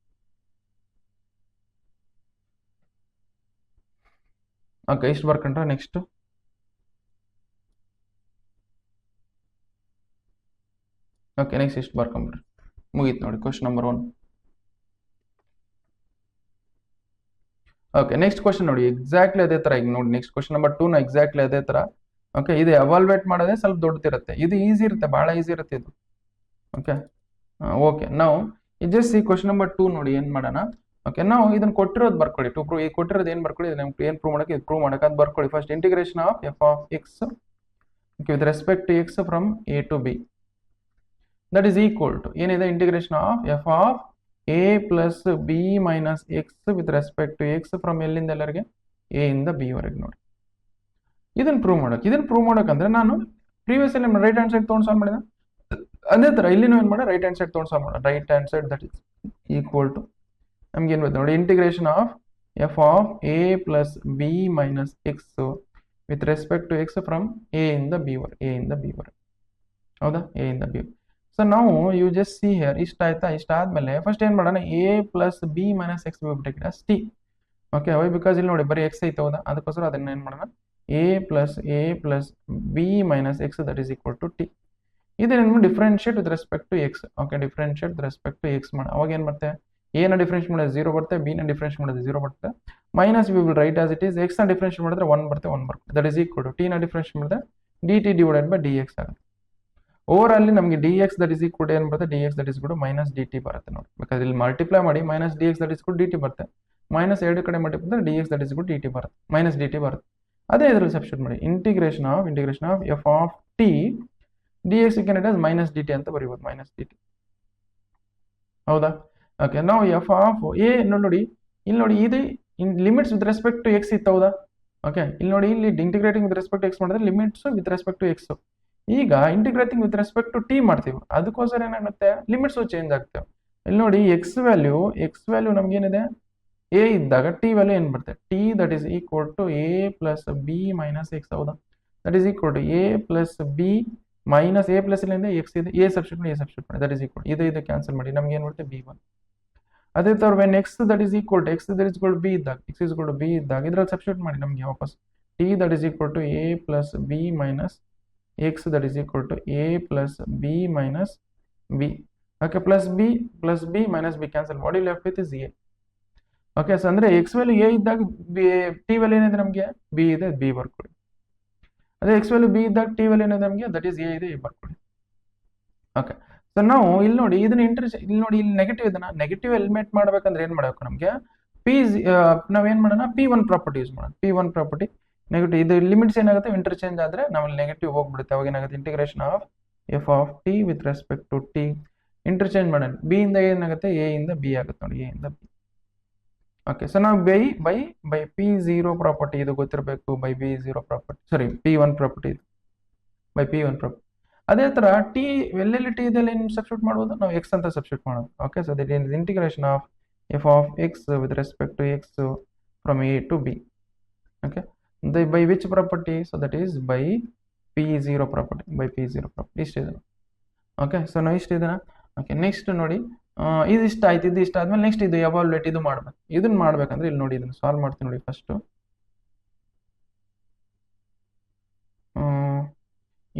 ಓಕೆ ಇಷ್ಟು ಬರ್ಕೊಂಡ್ರಾ ನೆಕ್ಸ್ಟ್ ಓಕೆ ನೆಕ್ಸ್ಟ್ ಇಷ್ಟು ಬರ್ಕೊಂಬಿಡ್ರಿ ಮುಗೀತು ನೋಡಿ question number 1. Okay next question ನೋಡಿ ಎಕ್ಸಾಕ್ಟ್ಲಿ ಅದೇ ಥರ ಈಗ ನೋಡಿ ನೆಕ್ಸ್ಟ್ ಕ್ವಶನ್ ನಂಬರ್ 2 ನ ಎಕ್ಸಾಕ್ಟ್ಲಿ ಅದೇ ಥರ. ಓಕೆ ಇದು ಎವಾಲ್ವೇಟ್ ಮಾಡೋದೇ ಸ್ವಲ್ಪ ದೊಡ್ಡದಿರುತ್ತೆ ಇದು ಈಸಿ ಇರುತ್ತೆ ಭಾಳ ಈಸಿ ಇರುತ್ತೆ ಇದು. ಓಕೆ ಓಕೆ ನಾವು ಜಸ್ಟ್ ಈ ಕ್ವಶನ್ ನಂಬರ್ 2 ನೋಡಿ ಏನು ಮಾಡೋಣ ಓಕೆ ನಾವು ಇದನ್ನ ಕೊಟ್ಟಿರೋದು ಬರ್ಕೊಳ್ಳಿ ಟು ಪ್ರೂವ್ ಈ ಕೊಟ್ಟಿರೋದು ಏನು ಬರ್ಕೊಳ್ಳಿ ನಮ್ಗೆ ಏನು ಪ್ರೂವ್ ಮಾಡೋಕೆ ಇದು ಪ್ರೂವ್ ಮಾಡೋಕೆ ಅದು ಬರ್ಕೊಳ್ಳಿ first integration of F of X okay with respect to X from A to B that is equal to ಏನಿದೆ integration of F of a plus B minus X with respect to X from ಎಲ್ಲಿಂದ ಎಲ್ಲರಿಗೆ A ಇಂದ B ವರೆಗೆ ನೋಡಿ. ಇದನ್ನು prove ಮಾಡೋಕಂದ್ರೆ ನಾನು previous ಅಲ್ಲಿ right hand side ತೊಗೊಂಡು ಸಾಲ್ವ್ ಮಾಡಿದೆ ಅದೇ ಥರ ಇಲ್ಲಿನೂ ಏನು ಮಾಡಿ ರೈಟ್ ಹ್ಯಾಂಡ್ ಸೈಡ್ ತೊಗೊಂಡು ಸಾಲ್ವ್ ಮಾಡೋಣ right hand side that is equal to ನಮ್ಗೆ ಏನು ಬರುತ್ತೆ ನೋಡಿ integration of F of A plus B minus X with respect to X from A ಇಂದ ಬಿ ವರೆಗೆ ಹೌದಾ ಎ ಇಂದ ಬಿ. ಸೊ ನಾವು ಯು ಜಸ್ಟ್ ಸಿ ಹಿಯರ್ ಇಷ್ಟ ಆಯ್ತಾ ಇಷ್ಟ ಆದ್ಮೇಲೆ ಫಸ್ಟ್ ಏನು ಮಾಡೋಣ A plus B minus X ಬಿಟ್ಟೆ ಟಿ ಓಕೆ ವೈ ಬಿಕಾಸ್ ಇಲ್ಲಿ ನೋಡಿ ಬರೀ ಎಕ್ಸ್ ಐತೆ ಹೌದಾ ಅದಕ್ಕೋಸ್ಕರ ಅದನ್ನ ಏನು ಮಾಡೋಣ A plus B minus X that is equal to T ಇದನ್ನು differentiate with respect to X okay differentiate with respect to X ಮಾಡಿ ಅವಾಗ ಏನು ಬರುತ್ತೆ ಎ ನ ಡಿಫ್ರೆನ್ಶಿಯೇಟ್ ಮಾಡಿದ್ರೆ 0 ಬರುತ್ತೆ ಬಿ ನ ಡಿಫ್ರೆನ್ಶಿಯೇಟ್ ಮಾಡಿದ್ರೆ 0 ಬರುತ್ತೆ minus we will write as it is X ನ ಡಿಫ್ರೆನ್ಶಿಯೇಟ್ ಮಾಡಿದ್ರೆ 1 ಬರುತ್ತೆ that is equal to T ನ ಡಿಫ್ರೆನ್ಶಿಯೇಟ್ ಮಾಡಿದ್ರೆ D T divided by D X ಆಗುತ್ತೆ. ಓವರ್ ಅಲ್ಲಿ ನಮಗೆ D X that is equal ಏನು ಬರುತ್ತೆ ಡಿ ಎಕ್ಸ್ ದಟ್ ಈಸ್ ಕೂಡ ಮೈನಸ್ ಡಿ ಟಿ ಬರುತ್ತೆ ನೋಡಿ ಬೇಕಾದ್ರೆ ಇಲ್ಲಿ ಮಲ್ಟಿಪ್ಲೈ ಮಾಡಿ minus D X that is ಕೂಡ ಡಿ ಟಿ ಬರುತ್ತೆ ಮೈನಸ್ ಎರಡು ಕಡೆ multiply D X that is ಕೂಡ ಡಿ ಟಿ ಬರುತ್ತೆ ಮೈನಸ್ ಡಿ ಟಿ ಬರುತ್ತೆ ಅದೇ ಇದರಲ್ಲಿ ಸಬ್ಸ್ಟಿಟ್ಯೂಟ್ ಮಾಡಿ integration of F of T D X can it as minus D T ಅಂತ ಬರೀಬೋದು ಮೈನಸ್ ಡಿ ಟಿ ಹೌದಾ. ಓಕೆ ನಾವು ಎಫ್ ಆಫ್ ಎ ನೋಡಿ ಇಲ್ಲಿ ನೋಡಿ ಇದು limits with respect to X ಇತ್ತು ಹೌದಾ ಓಕೆ ಇಲ್ಲಿ ನೋಡಿ ಇಲ್ಲಿ integrating with respect to X ಮಾಡಿದ್ರೆ limits with respect to X ಈಗ integrating with respect to T ಮಾಡ್ತೀವಿ ಅದಕ್ಕೋಸ್ಕರ ಏನಾಗುತ್ತೆ ಲಿಮಿಟ್ಸ್ ಚೇಂಜ್ ಆಗ್ತವೆ. ಇಲ್ಲಿ ನೋಡಿ ಎಕ್ಸ್ ವ್ಯಾಲ್ಯೂ ನಮ್ಗೇನಿದೆ ಎ ಇದ್ದಾಗ ಟಿ ವ್ಯಾಲ್ಯೂ ಏನು ಬರುತ್ತೆ T that is equal to A plus B minus X ಹೌದಾ that is equal to A plus B minus A plus ಇಲ್ಲಿಂದ ಎಕ್ಸ್ ಇದೆ ಎ ಸಬ್ಸ್ಟಿಟ್ಯೂಟ್ ಮಾಡಿ ದಟ್ ಈಸ್ ಈಕ್ವಲ್ ಇದು cancel ಮಾಡಿ ನಮ್ಗೆ ಏನು ಬರುತ್ತೆ ಬಿ 1 ಅದೇ ಥರ when X that is equal to B ಇದ್ದಾಗ ಇದ್ರಲ್ಲಿ ಸಬ್ಸ್ಟಿಟ್ಯೂಟ್ ಮಾಡಿ ನಮಗೆ ವಾಪಸ್ T that is equal to A plus B minus X that is equal to A plus B minus B. Okay, plus B minus B cancel, what you left with is A. Okay, so ಅಂದರೆ X value A ಇದ್ದಾಗ T value ಏನಿದೆ ನಮಗೆ B ಇದೆ, B ಬರ್ಕೊಳ್ಳಿ. ಅದೇ X value B ಇದ್ದಾಗ T value ಏನಿದೆ ನಮಗೆ ದಟ್ ಈಸ್ ಎ ಇದೆ, ಎ ಬರ್ಕೊಳ್ಳಿ. ಓಕೆ, ಸೊ ನಾವು ಇಲ್ಲಿ ನೋಡಿ ಇದನ್ನ ಇಲ್ಲಿ ನೋಡಿ ಇಲ್ಲಿ ನೆಗೆಟಿವ್ ಇದನ್ನ ನೆಗೆಟಿವ್ ಎಲಿಮಿನೇಟ್ ಮಾಡ್ಬೇಕಂದ್ರೆ ಏನು ಮಾಡಬೇಕು ನಮಗೆ ನಾವೇನು ಮಾಡೋಣ P1 ಪ್ರಾಪರ್ಟಿ ಯೂಸ್ ಮಾಡೋಣ. P1 ಪ್ರಾಪರ್ಟಿ ನೆಗೆಟಿವ್, ಇದು ಲಿಮಿಟ್ಸ್ ಏನಾಗುತ್ತೆ ಇಂಟರ್ಚೇಂಜ್ ಆದರೆ ನಾವು ನೆಗೆಟಿವ್ ಹೋಗ್ಬಿಡುತ್ತೆ. ಅವಾಗ ಏನಾಗುತ್ತೆ integration of F of T with respect to T interchange ಮಾಡೋಣ. ಬಿ ಇಂದ ಏನಾಗುತ್ತೆ ಎ ಇಂದ ಬಿ ಆಗುತ್ತೆ ನೋಡಿ, ಎ ಇಂದ ಬಿ. ಓಕೆ, ಸೊ ನಾವು ಬೈ P0 ಪ್ರಾಪರ್ಟಿ ಇದು ಗೊತ್ತಿರಬೇಕು, by B0 property, sorry P1 property ಇದು ಬೈ P1 ಪ್ರಾಪರ್ಟಿ. ಅದೇ ಥರ ಟಿ ಎಲ್ಲೆಲ್ಲಿ ಟಿ ಇದೆಲ್ಲ ಏನು ಸಬ್ಸ್ಟಿಟ್ಯೂಟ್ ಮಾಡ್ಬೋದು ನಾವು ಎಕ್ಸ್ ಅಂತ ಸಬ್ಸ್ಟಿಟ್ಯೂಟ್ ಮಾಡೋದು. Okay, so that is integration of F of X with respect to X from A to b. Okay, by which property, so that is by P0 property, by P0 property ಇಷ್ಟಿದೆ. Okay, so ನಾವು ಇಷ್ಟಿದೆನಾ. Okay, next ನೋಡಿ ಇದಿಷ್ಟ ಆಯ್ತು, ಇದು ಇಷ್ಟ ಆದ್ಮೇಲೆ next ಇದು ಎವಾಲ್ಯುಯೇಟ್ ಇದು ಮಾಡ್ಬೇಕು. ಇದನ್ನ ಮಾಡ್ಬೇಕಂದ್ರೆ ಇಲ್ಲಿ ನೋಡಿ ಇದನ್ನ ಸಾಲ್ವ್ ಮಾಡ್ತೀನಿ ನೋಡಿ. ಫಸ್ಟು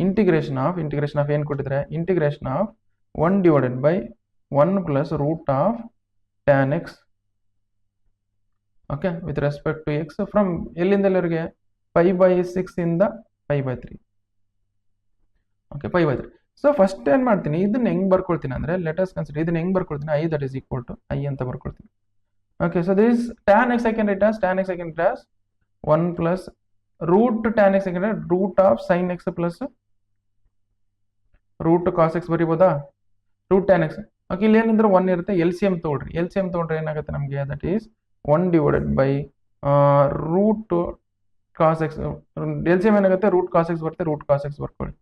ಇಂಟಿಗ್ರೇಷನ್ ಆಫ್ ಏನು ಕೊಟ್ಟಿದ್ರೆ integration of 1 divided by 1 plus root of tan X. Okay, with respect to X from ಎಲ್ಲಿಂದ ಎಲ್ಲರಿಗೆ 5/6 ಇಂದ 5/3. ಓಕೆ, 5/3. ಸೊ ಫಸ್ಟ್ ಏನು ಮಾಡ್ತೀನಿ ಇದನ್ನ ಹೆಂಗೆ ಬರ್ಕೊಳ್ತೀನಿ ಅಂದರೆ ಲೆಟಸ್ ಕನ್ಸಿಡರ್ ಇದನ್ನ ಹೆಂಗೆ ಬರ್ಕೊಳ್ತೀನಿ I that is equal to I ಅಂತ ಬರ್ಕೊಳ್ತೀನಿ. Okay, so this tan x second it as 1 plus root tan x second root of sine X plus root cos x ಬರಿಬೋದಾ, ರೂಟ್ ಟ್ಯಾನ್ ಎಕ್ಸ್. ಓಕೆ, ಇಲ್ಲಿ ಏನಂದ್ರೆ 1 ಇರುತ್ತೆ, L C M ತೊಗೊಳ್ರಿ ಏನಾಗುತ್ತೆ ನಮಗೆ that is 1 divided by root cos x. L C M ಏನಾಗುತ್ತೆ root cos X ಬರುತ್ತೆ, root cos X ಬರ್ಕೊಳ್ಳಿ.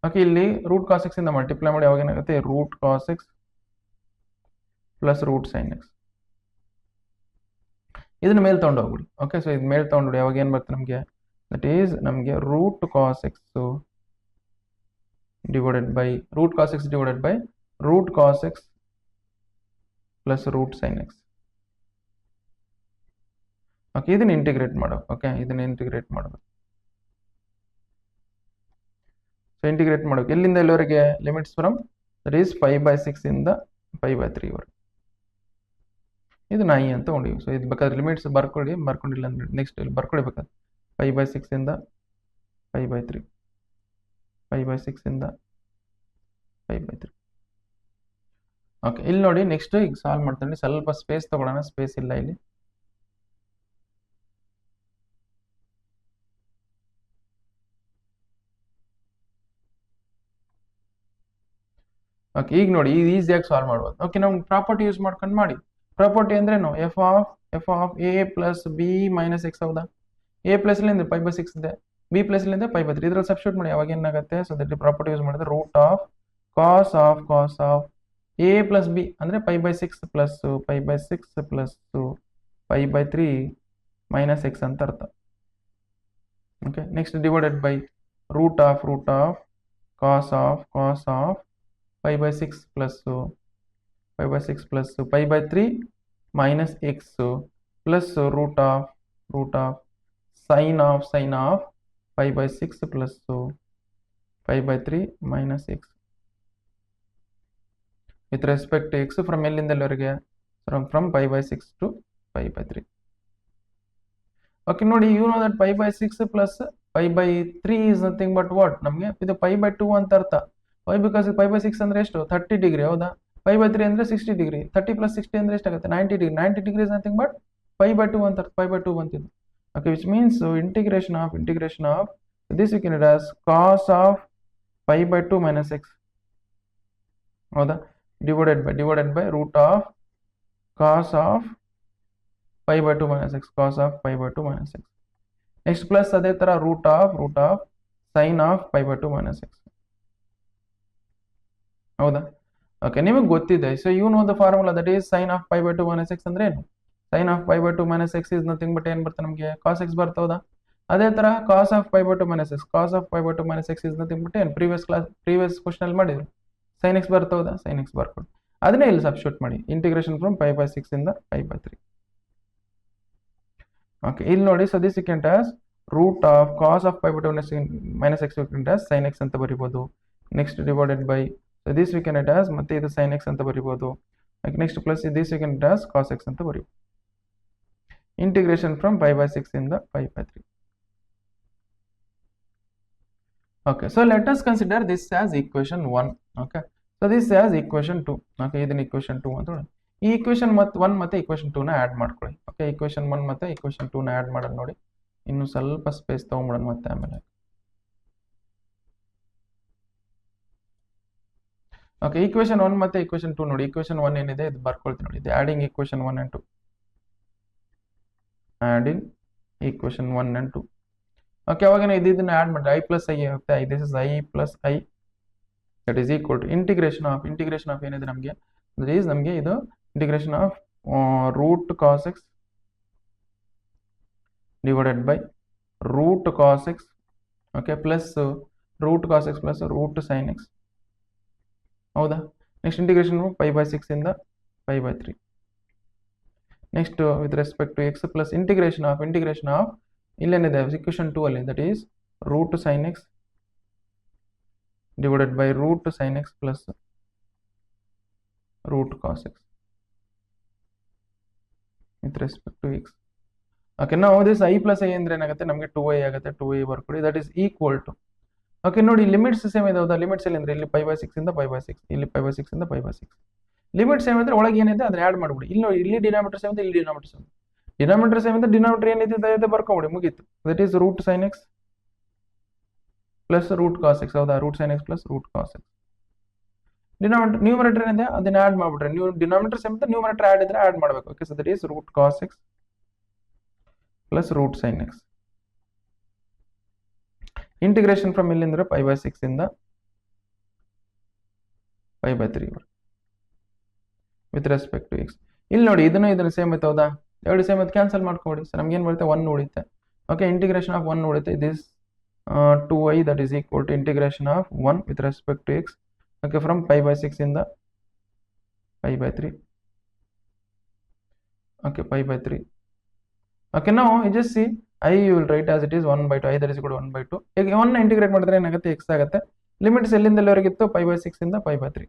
ಓಕೆ, ಇಲ್ಲಿ ರೂಟ್ ಕಾಸ್ ಎಕ್ಸ್ ಇಂದ ಮಲ್ಟಿಪ್ಲೈ ಮಾಡಿ ಅವಾಗ ಏನಾಗುತ್ತೆ root cos X plus root sine x. ಇದನ್ನ ಮೇಲೆ ತೊಗೊಂಡು ಹೋಗ್ಬಿಡಿ. ಓಕೆ, ಸೊ ಇದು ಮೇಲೆ ತೊಗೊಂಡು ಅವಾಗ ಏನು ಬರುತ್ತೆ ನಮಗೆ ದಟ್ ಈಸ್ ನಮಗೆ root cos X divided by root cos X plus root sine X. Okay, ಇದನ್ನ ಇಂಟಿಗ್ರೇಟ್ ಮಾಡಬೇಕು. ಓಕೆ, ಇದನ್ನ ಇಂಟಿಗ್ರೇಟ್ ಮಾಡಬೇಕು. ಸೊ ಇಂಟಿಗ್ರೇಟ್ ಮಾಡಬೇಕು ಎಲ್ಲಿಂದ ಎಲ್ಲಿವರೆಗೆ ಲಿಮಿಟ್ಸ್ ಫ್ರಮ್ ದಟ್ ಈಸ್ 5/6 ಇಂದ 5/3 ವರೆಗೆ. ಇದು ಐ ಅಂತ ತಗೊಂಡಿವಿ. ಸೊ ಇದು ಬೇಕಾದ್ರೆ ಲಿಮಿಟ್ಸ್ ಬರ್ಕೊಂಡಿಲ್ಲ ಅಂದ್ರೆ ನೆಕ್ಸ್ಟ್ ಇಲ್ಲಿ ಬರ್ಕೊಳ್ಳಿ ಬೇಕಾದ್ರೆ 5/6 ಇಂದ 5/3, 5/6 ಇಂದ 5/3. ಓಕೆ, ಇಲ್ಲಿ ನೋಡಿ ನೆಕ್ಸ್ಟ್ ಈಗ ಸಾಲ್ವ್ ಮಾಡ್ತೀನಿ. ಸ್ವಲ್ಪ ಸ್ಪೇಸ್ ತಗೊಳ್ಳೋಣ, ಸ್ಪೇಸ್ ಇಲ್ಲ ಇಲ್ಲಿ. ಓಕೆ, ಈಗ ನೋಡಿ ಇದು ಈಸಿಯಾಗಿ ಸಾಲ್ವ್ ಮಾಡ್ಬೋದು. ಓಕೆ, ನಾವು ಪ್ರಾಪರ್ಟಿ ಯೂಸ್ ಮಾಡ್ಕೊಂಡು ಮಾಡಿ. ಪ್ರಾಪರ್ಟಿ ಅಂದ್ರೇನು F of A plus B minus X. ಹೌದಾ, ಎ ಪ್ಲಸ್ ಇಲ್ಲಿಂದ 5/6 ಇದೆ, ಬಿ ಪ್ಲಸ್ ಇಲ್ಲಿಂದ 5/3. ಇದ್ರಲ್ಲಿ ಸಬ್ಸ್ಟಿಟ್ಯೂಟ್ ಮಾಡಿ ಅವಾಗ ಏನಾಗುತ್ತೆ ಸೊ ದಟ್ ಪ್ರಾಪರ್ಟಿ ಯೂಸ್ ಮಾಡಿದ್ರೆ root of cos of A plus b ಅಂದರೆ 5/6 ಪ್ಲಸ್ 5/3 ಮೈನಸ್ ಎಕ್ಸ್ ಅಂತ ಅರ್ಥ. Okay, next divided by root of cos of 5/6 plus 5/3 minus x plus root of sine of 5/6 plus 5/3 minus X with respect to X from ಎಲ್ಲಿಂದ ಎಲ್ಲಿವರೆಗೆ from 5/6 to 5/3. Okay, ನೋಡಿ you know that 5/6 plus 5/3 is nothing but what ನಮಗೆ ಇದು 5/2 ಅಂತ ಅರ್ಥ. Why because 5/6 ಅಂದ್ರೆ ಎಷ್ಟು 30 degree. ಹೌದಾ, 5/3 ಅಂದ್ರೆ 60 ಡಿಗ್ರಿ. 30 ಪ್ಲಸ್ 60 ಅಂದ್ರೆ ಎಷ್ಟಾಗುತ್ತೆ 90 degree. 90 degree is nothing but 5/2 ಅಂತ ಅರ್ಥ. 5/2 ಬಂತಿದ್ದು. Okay, which means integration of this you can it as cos of 5/2 minus X. ಹೌದಾ, divided by root of cos of 5/2 minus x, cos of 5/2 minus X. Next plus ಅದೇ ತರ root of sine of 5/2 minus X. ಹೌದಾ, okay, ನಿಮಗೆ ಗೊತ್ತಿದೆ. So you know the formula that is sine of 5/2 minus X ಅಂದ್ರೆ ಏನು. Sine of 5/2 minus X is nothing but ಏನು ಬರುತ್ತೆ ನಮಗೆ ಕಾಸ್ ಎಕ್ಸ್ ಬರ್ತಾ. ಹೌದಾ, ಅದೇ ತರ cos of 5/2 minus X is nothing but ಏನು ಪ್ರೀವಿಯಸ್ ಕ್ವಶನ್ ಅಲ್ಲಿ ಮಾಡಿದ್ರು ಸೈನ್ ಎಕ್ಸ್ ಬರ್ತಾ. ಹೌದಾ, ಸೈನ್ ಎಕ್ಸ್ ಬರ್ಕೊಂಡು ಅದನ್ನೇ ಇಲ್ಲಿ ಸಬ್ಸ್ಟಿಟ್ಯೂಟ್ ಮಾಡಿ ಇಂಟಿಗ್ರೇಷನ್ ಫ್ರಮ್ 5/6 ಇಂದ 5/3. ಓಕೆ ಇಲ್ಲಿ ನೋಡಿ, so this secant as root of cos of pi by 2 minus x secant as sine x ಅಂತ ಬರಿಬೋದು. Next divided by, so this secant as ಮತ್ತೆ ಇದು ಸೈನ್ ಎಕ್ಸ್ ಅಂತ ಬರಿಬೋದು. Next plus this secant as cos X ಅಂತ ಬರಿಬೋದು. Integration from 5/6 ಇಂದ 5/3. Okay, so let us consider this as equation 1. Okay, so this as equation 2. Okay, ಇದನ್ನ equation 2 ಅಂತ ನೋಡಿ. ಈ equation 1 ಮತ್ತೆ equation 2 ನ ಆಡ್ ಮಾಡ್ಕೊಳ್ಳಿ. Okay, equation 1 ಮತ್ತೆ equation 2 ನ ಆಡ್ ಮಾಡೋಣ ನೋಡಿ. ಇನ್ನು ಸ್ವಲ್ಪ ಸ್ಪೇಸ್ ತಗೊಂಡ್ಬಿಡೋಣ ಮತ್ತೆ ಆಮೇಲೆ. Okay, equation 1 ಮತ್ತೆ equation 2 ನೋಡಿ. equation 1 ಏನಿದೆ ಇದು ಬರ್ಕೊಳ್ತೀನಿ ನೋಡಿ. ಇದು adding equation 1 and 2. adding equation 1 and 2. Okay, ಅವಾಗ ಇದನ್ನ ಆಡ್ ಮಾಡಿ i ಪ್ಲಸ್ ಐ ಆಗುತ್ತೆ. This is i plus I that is equal to integration of ಏನಿದೆ ನಮಗೆ, ನಮಗೆ ಇದು integration of root cos X divided by root cos x. Okay, plus root cos X plus root sine x. ಹೌದಾ? Next integration 5/6 ಇಂದ 5/3. Next with respect to x plus integration of ಇಲ್ಲೇನಿದೆ equation 2 ಅಲ್ಲಿ, that is root sine X divided by root sine X plus root cos X with respect to X. Okay, ನಾವು this I plus I ಅಂದ್ರೆ ಏನಾಗುತ್ತೆ, ನಮಗೆ 2i ಆಗುತ್ತೆ. 2i ಬರ್ಕೊಡಿ, that is equal to. Okay, ನೋಡಿ limits same ಇದೆ. ಹೌದಾ? Limits ಎಲ್ಲಿ ಅಂದ್ರೆ ಇಲ್ಲಿ 5/6 ಇಂದ 5/6, ಇಲ್ಲಿ 5/6 ಇಂದ 5/6. ಲಿಮಿಟ್ಸ್ ಸೇಮ್ ಇದ್ರೆ ಒಳಗೆ ಏನಿದೆ ಅದನ್ನ ಆಡ್ ಮಾಡ್ಬಿಡಿ. ಇಲ್ಲಿ ನೋಡಿ, ಇಲ್ಲಿ ಡಿನಾಮಿನೇಟರ್ ಸೇಮ್ ಇದೆ, ಇಲ್ಲಿ ಡಿನಾಮಿನೇಟರ್ ಸೇಮ್ ಇದೆ. ಡಿನಾಮಿನೇಟರ್ ಸೇಮ್ ಇದೆ, ಡಿನಾಮಿನೇಟರ್ ಏನಿದೆ ಬರ್ಕೊಂಬಿಡಿ, ಮುಗೀತು. That is root sine X plus root cos X. ಹೌದಾ? Root sine X plus root cos x. Numerator ಏನಿದೆ ಅದನ್ನ ಆಡ್ ಮಾಡ್ಬಿಟ್ರೆ, ನೀವು ಡಿನಾಮಿನೇಟರ್ ಸೇಮ್ ಇದೆ, ನ್ಯೂಮರೇಟರ್ ಆಡ್ ಇದ್ರೆ ಆಡ್ ಮಾಡಬೇಕು. Okay, so that is root cos X plus root sine x. Integration from ಇಲ್ಲಿಂದ್ರೆ 5/6 ಇಂದ 5/3 ವಿತ್ ರೆಸ್ಪೆಕ್ಟ್ ಟು ಎಕ್ಸ್. ಇಲ್ಲಿ ನೋಡಿ, ಇದನ್ನ ಸೇಮ್ ಐತೆ. ಹೌದಾ? ಎರಡು ಸೇಮ್ ಐತೆ, ಕ್ಯಾನ್ಸಲ್ ಮಾಡ್ಕೊಡಿ. ಸೊ ನಮ್ಗೆ ಏನು ಬರುತ್ತೆ, 1 ಉಳಿತೆ. ಓಕೆ, ಇಂಟಿಗ್ರೇಷನ್ ಆಫ್ 1 ಉಳಿತೆ. This 2i that is equal to integration of 1 with respect to X. Okay, from 5/6 ಇಂದ 5/3. ಓಕೆ, 5/3. ಓಕೆ, ನಾವು just see i you will write as it is 1/2. i that is equal to 1/2. ಈಗ 1 integrate ಮಾಡಿದ್ರೆ ಏನಾಗುತ್ತೆ, x ಆಗುತ್ತೆ. Limits ಎಲ್ಲಿಂದ ಎಲ್ಲಿವರೆಗಿತ್ತು, 5/6 ಇಂದ 5/3.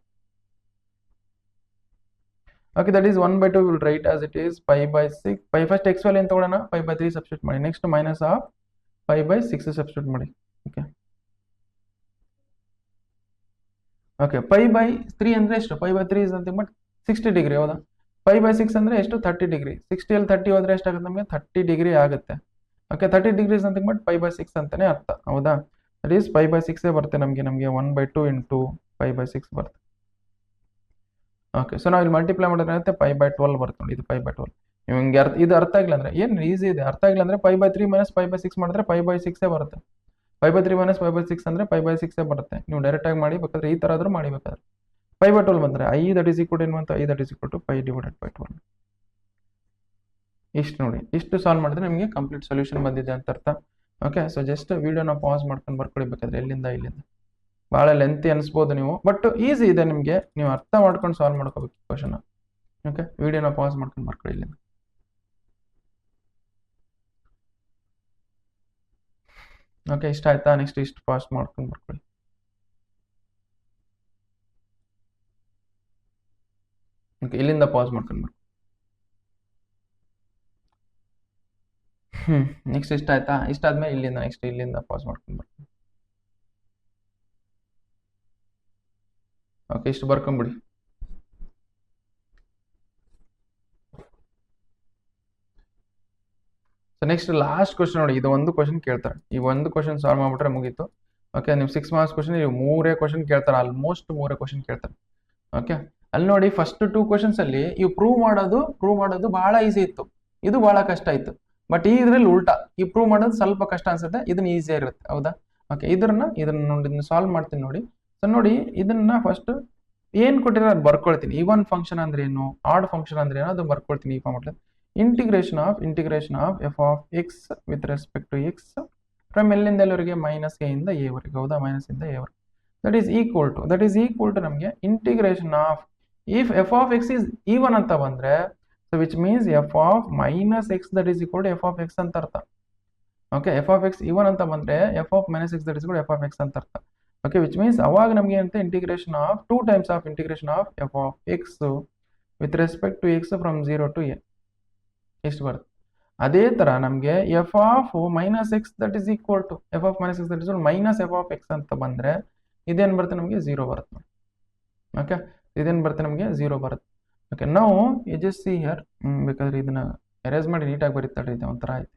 Okay, that is 1/2 will write as it is 5/6. First x value ಅಂತ ತಗೊಳ್ಳೋಣ, 5/3 ಸಬ್ಸ್ಟಿಟ್ಯೂಟ್ ಮಾಡಿ. ನೆಕ್ಸ್ಟ್ ಮೈನಸ್ ಆಫ್ 5/6 ಸಬ್ಸ್ಟಿಟ್ಯೂಟ್ ಮಾಡಿ. ಓಕೆ, ಓಕೆ, 5/3 ಅಂದ್ರೆ ಎಷ್ಟು, 5/3 ಇಸ್ ನಥಿಂಗ್ ಬಟ್ 60 ಡಿಗ್ರಿ. ಹೌದಾ? 5/6 ಅಂದ್ರೆ ಎಷ್ಟು, 30 ಡಿಗ್ರಿ. 60 ಅಲ್ಲಿ 30 ಹೋದ್ರೆ ಎಷ್ಟಾಗುತ್ತೆ ನಮಗೆ, 30 ಡಿಗ್ರಿ ಆಗುತ್ತೆ. Okay, 30 degree is nothing but 5/6 ಅಂತಾನೆ ಅರ್ಥ. ಹೌದಾ? ದಟ್ ಈಸ್ 5/6 ಬರುತ್ತೆ ನಮಗೆ 1/2 ಇಂಟು 5/6 ಬರುತ್ತೆ. ಓಕೆ, ಸೊ ನಾವು ಇಲ್ಲಿ ಮಲ್ಟಿಪ್ಲೈ ಮಾಡಿದ್ರೆ 5/12 ಬರುತ್ತೆ ನೋಡಿ. ಇದು 5/12. ನಿಮಗೆ ಇದು ಅರ್ಥ ಆಗಿಲ್ಲ ಅಂದ್ರೆ ಏನು ಈಸಿ ಇದೆ. ಅರ್ಥ ಆಗಿಲ್ಲ ಅಂದ್ರೆ 5/3 ಮೈನಸ್ 5/6 ಮಾಡಿದ್ರೆ 5/6 ಬರುತ್ತೆ. 5/3 ಮೈನಸ್ 5/6 ಅಂದ್ರೆ 5/6 ಬರುತ್ತೆ. ನೀವು ಡೈರೆಕ್ಟ್ ಆಗಿ ಮಾಡಿ ಬೇಕಾದ್ರೆ ಈ ತರ ಆದ್ರೂ ಮಾಡಿ ಬೇಕಾದ್ರೆ. 5/12 ಬಂದ್ರೆ i that is equal to ಏನು ಅಂತ, i that is equal to 5/12. ಇಷ್ಟು ನೋಡಿ, ಇಷ್ಟು ಸಾಲ್ವ್ ಮಾಡಿದ್ರೆ ನಿಮಗೆ ಕಂಪ್ಲೀಟ್ ಸೊಲ್ಯೂಷನ್ ಬಂದಿದೆ ಅಂತ ಅರ್ಥ. ಓಕೆ, ಸೊ ಜಸ್ಟ್ ವಿಡಿಯೋನ ಪಾಸ್ ಮಾಡ್ಕೊಂಡು ಬರ್ಕೊಳ್ಳಿ ಬೇಕಾದ್ರೆ, ಇಲ್ಲಿಂದ ಭಾಳ ಲೆಂತಿ ಅನಿಸ್ಬೋದು ನೀವು, ಬಟ್ ಈಸಿ ಇದೆ. ನಿಮಗೆ ನೀವು ಅರ್ಥ ಮಾಡ್ಕೊಂಡು ಸಾಲ್ವ್ ಮಾಡ್ಕೋಬೇಕು ಕ್ವಶನ್. ಓಕೆ, ವಿಡಿಯೋನ ಪಾಸ್ ಮಾಡ್ಕೊಂಡು ಬರ್ಕೊಳ್ಳಿ ಇಲ್ಲಿಂದ. ಓಕೆ, ಇಷ್ಟ ಆಯ್ತಾ? ನೆಕ್ಸ್ಟ್ ಇಷ್ಟು ಪಾಸ್ ಮಾಡ್ಕೊಂಡು ಬರ್ಕೊಳ್ಳಿ. ಓಕೆ, ಇಲ್ಲಿಂದ ಪಾಸ್ ಮಾಡ್ಕೊಂಡು ಬರ್ಕೊಳ್ಳಿ. ನೆಕ್ಸ್ಟ್ ಇಷ್ಟ ಆಯ್ತಾ? ಇಷ್ಟ ಆದ್ಮೇಲೆ ಇಲ್ಲಿಂದ ನೆಕ್ಸ್ಟ್ ಇಲ್ಲಿಂದ ಪಾಸ್ ಮಾಡ್ಕೊಂಡು ಬರ್ತೀನಿ. ಓಕೆ, ಇಷ್ಟು ಬರ್ಕೊಂಬಿಡಿ. ಸೊ ನೆಕ್ಸ್ಟ್ ಲಾಸ್ಟ್ ಕ್ವಶನ್ ನೋಡಿ. ಇದು ಒಂದು ಕ್ವಶನ್ ಕೇಳ್ತಾರೆ. ಈ ಒಂದು ಕ್ವಶನ್ ಸಾಲ್ವ್ ಮಾಡ್ಬಿಟ್ರೆ ಮುಗೀತು. ಓಕೆ, ನೀವು 6 ಮಾರ್ಕ್ಸ್ ಕ್ವಶನ್ ನೀವು 3 ಕ್ವಶನ್ ಕೇಳ್ತಾರೆ, ಆಲ್ಮೋಸ್ಟ್ 3 ಕ್ವಶನ್ ಕೇಳ್ತಾರೆ. ಓಕೆ, ಅಲ್ಲಿ ನೋಡಿ ಫಸ್ಟ್ 2 ಕ್ವಶನ್ಸ್ ಅಲ್ಲಿ ಇವು ಪ್ರೂವ್ ಮಾಡೋದು ಬಹಳ ಈಸಿ ಇತ್ತು, ಇದು ಬಹಳ ಕಷ್ಟ ಇತ್ತು. ಬಟ್ ಈ ಇದ್ರಲ್ಲಿ ಉಲ್ಟಾ, ಈ ಪ್ರೂವ್ ಮಾಡೋದು ಸ್ವಲ್ಪ ಕಷ್ಟ ಅನ್ಸುತ್ತೆ, ಇದನ್ನ ಈಸಿ ಇರುತ್ತೆ. ಹೌದಾ? ಓಕೆ, ಇದನ್ನ ನೋಡಿ, ಸಾಲ್ವ್ ಮಾಡ್ತೀನಿ ನೋಡಿ. ಸೊ ನೋಡಿ, ಇದನ್ನ ಫಸ್ಟ್ ಏನ್ ಕೊಟ್ಟಿರೋ ಅದು ಬರ್ಕೊಳ್ತೀನಿ. ಈವನ್ ಫಂಕ್ಷನ್ ಅಂದ್ರೆ ಏನು, ಆಡ್ ಫಂಕ್ಷನ್ ಅಂದ್ರೆ ಏನು, ಅದು ಬರ್ಕೊಳ್ತೀನಿ ಈ format. Integration of F of X with respect to X from ಎಲ್ಲಿಂದ ಎಲ್ಲಿವರೆಗೆ, ಮೈನಸ್ ಎ ಇಂದ ಎ ವರೆಗೆ. ಹೌದಾ? ಮೈನಸ್ ಇಂದ ಎ ವರೆಗೆ. ದಟ್ ಈಸ್ ಈಕ್ವಲ್ ಟು ನಮಗೆ integration of if f of x is even ಅಂತ ಬಂದ್ರೆ, so so which means f of minus X that is equal to f of x ಅಂತ ಅರ್ಥ. Okay, F of x even ಅಂತ ಬಂದರೆ f of minus X that is equal f of x ಅಂತ ಅರ್ಥ. Okay, which means ಅವಾಗ ನಮಗೆ ಅಂತ integration of 2 times of integration of F of X with respect to X from 0 to a ಎಷ್ಟು ಬರುತ್ತೆ. ಅದೇ ಥರ ನಮಗೆ f of minus X that is equal to f of minus X that is minus f of x ಅಂತ ಬಂದರೆ ಇದೇನು ಬರುತ್ತೆ ನಮಗೆ 0 ಬರುತ್ತೆ. ಓಕೆ, ಇದೇನು ಬರುತ್ತೆ ನಮಗೆ 0 ಬರುತ್ತೆ. ಓಕೆ, ನಾವು ಯು ಜಸ್ಟ್ ಸಿ ಹಿಯರ್, ಬೇಕಾದ್ರೆ ಇದನ್ನ ಎರೇಸ್ ಮಾಡಿ ನೀಟಾಗಿ ಬರೀತಾರೆ, ಇದೆ ಒಂಥರ ಆಯ್ತು.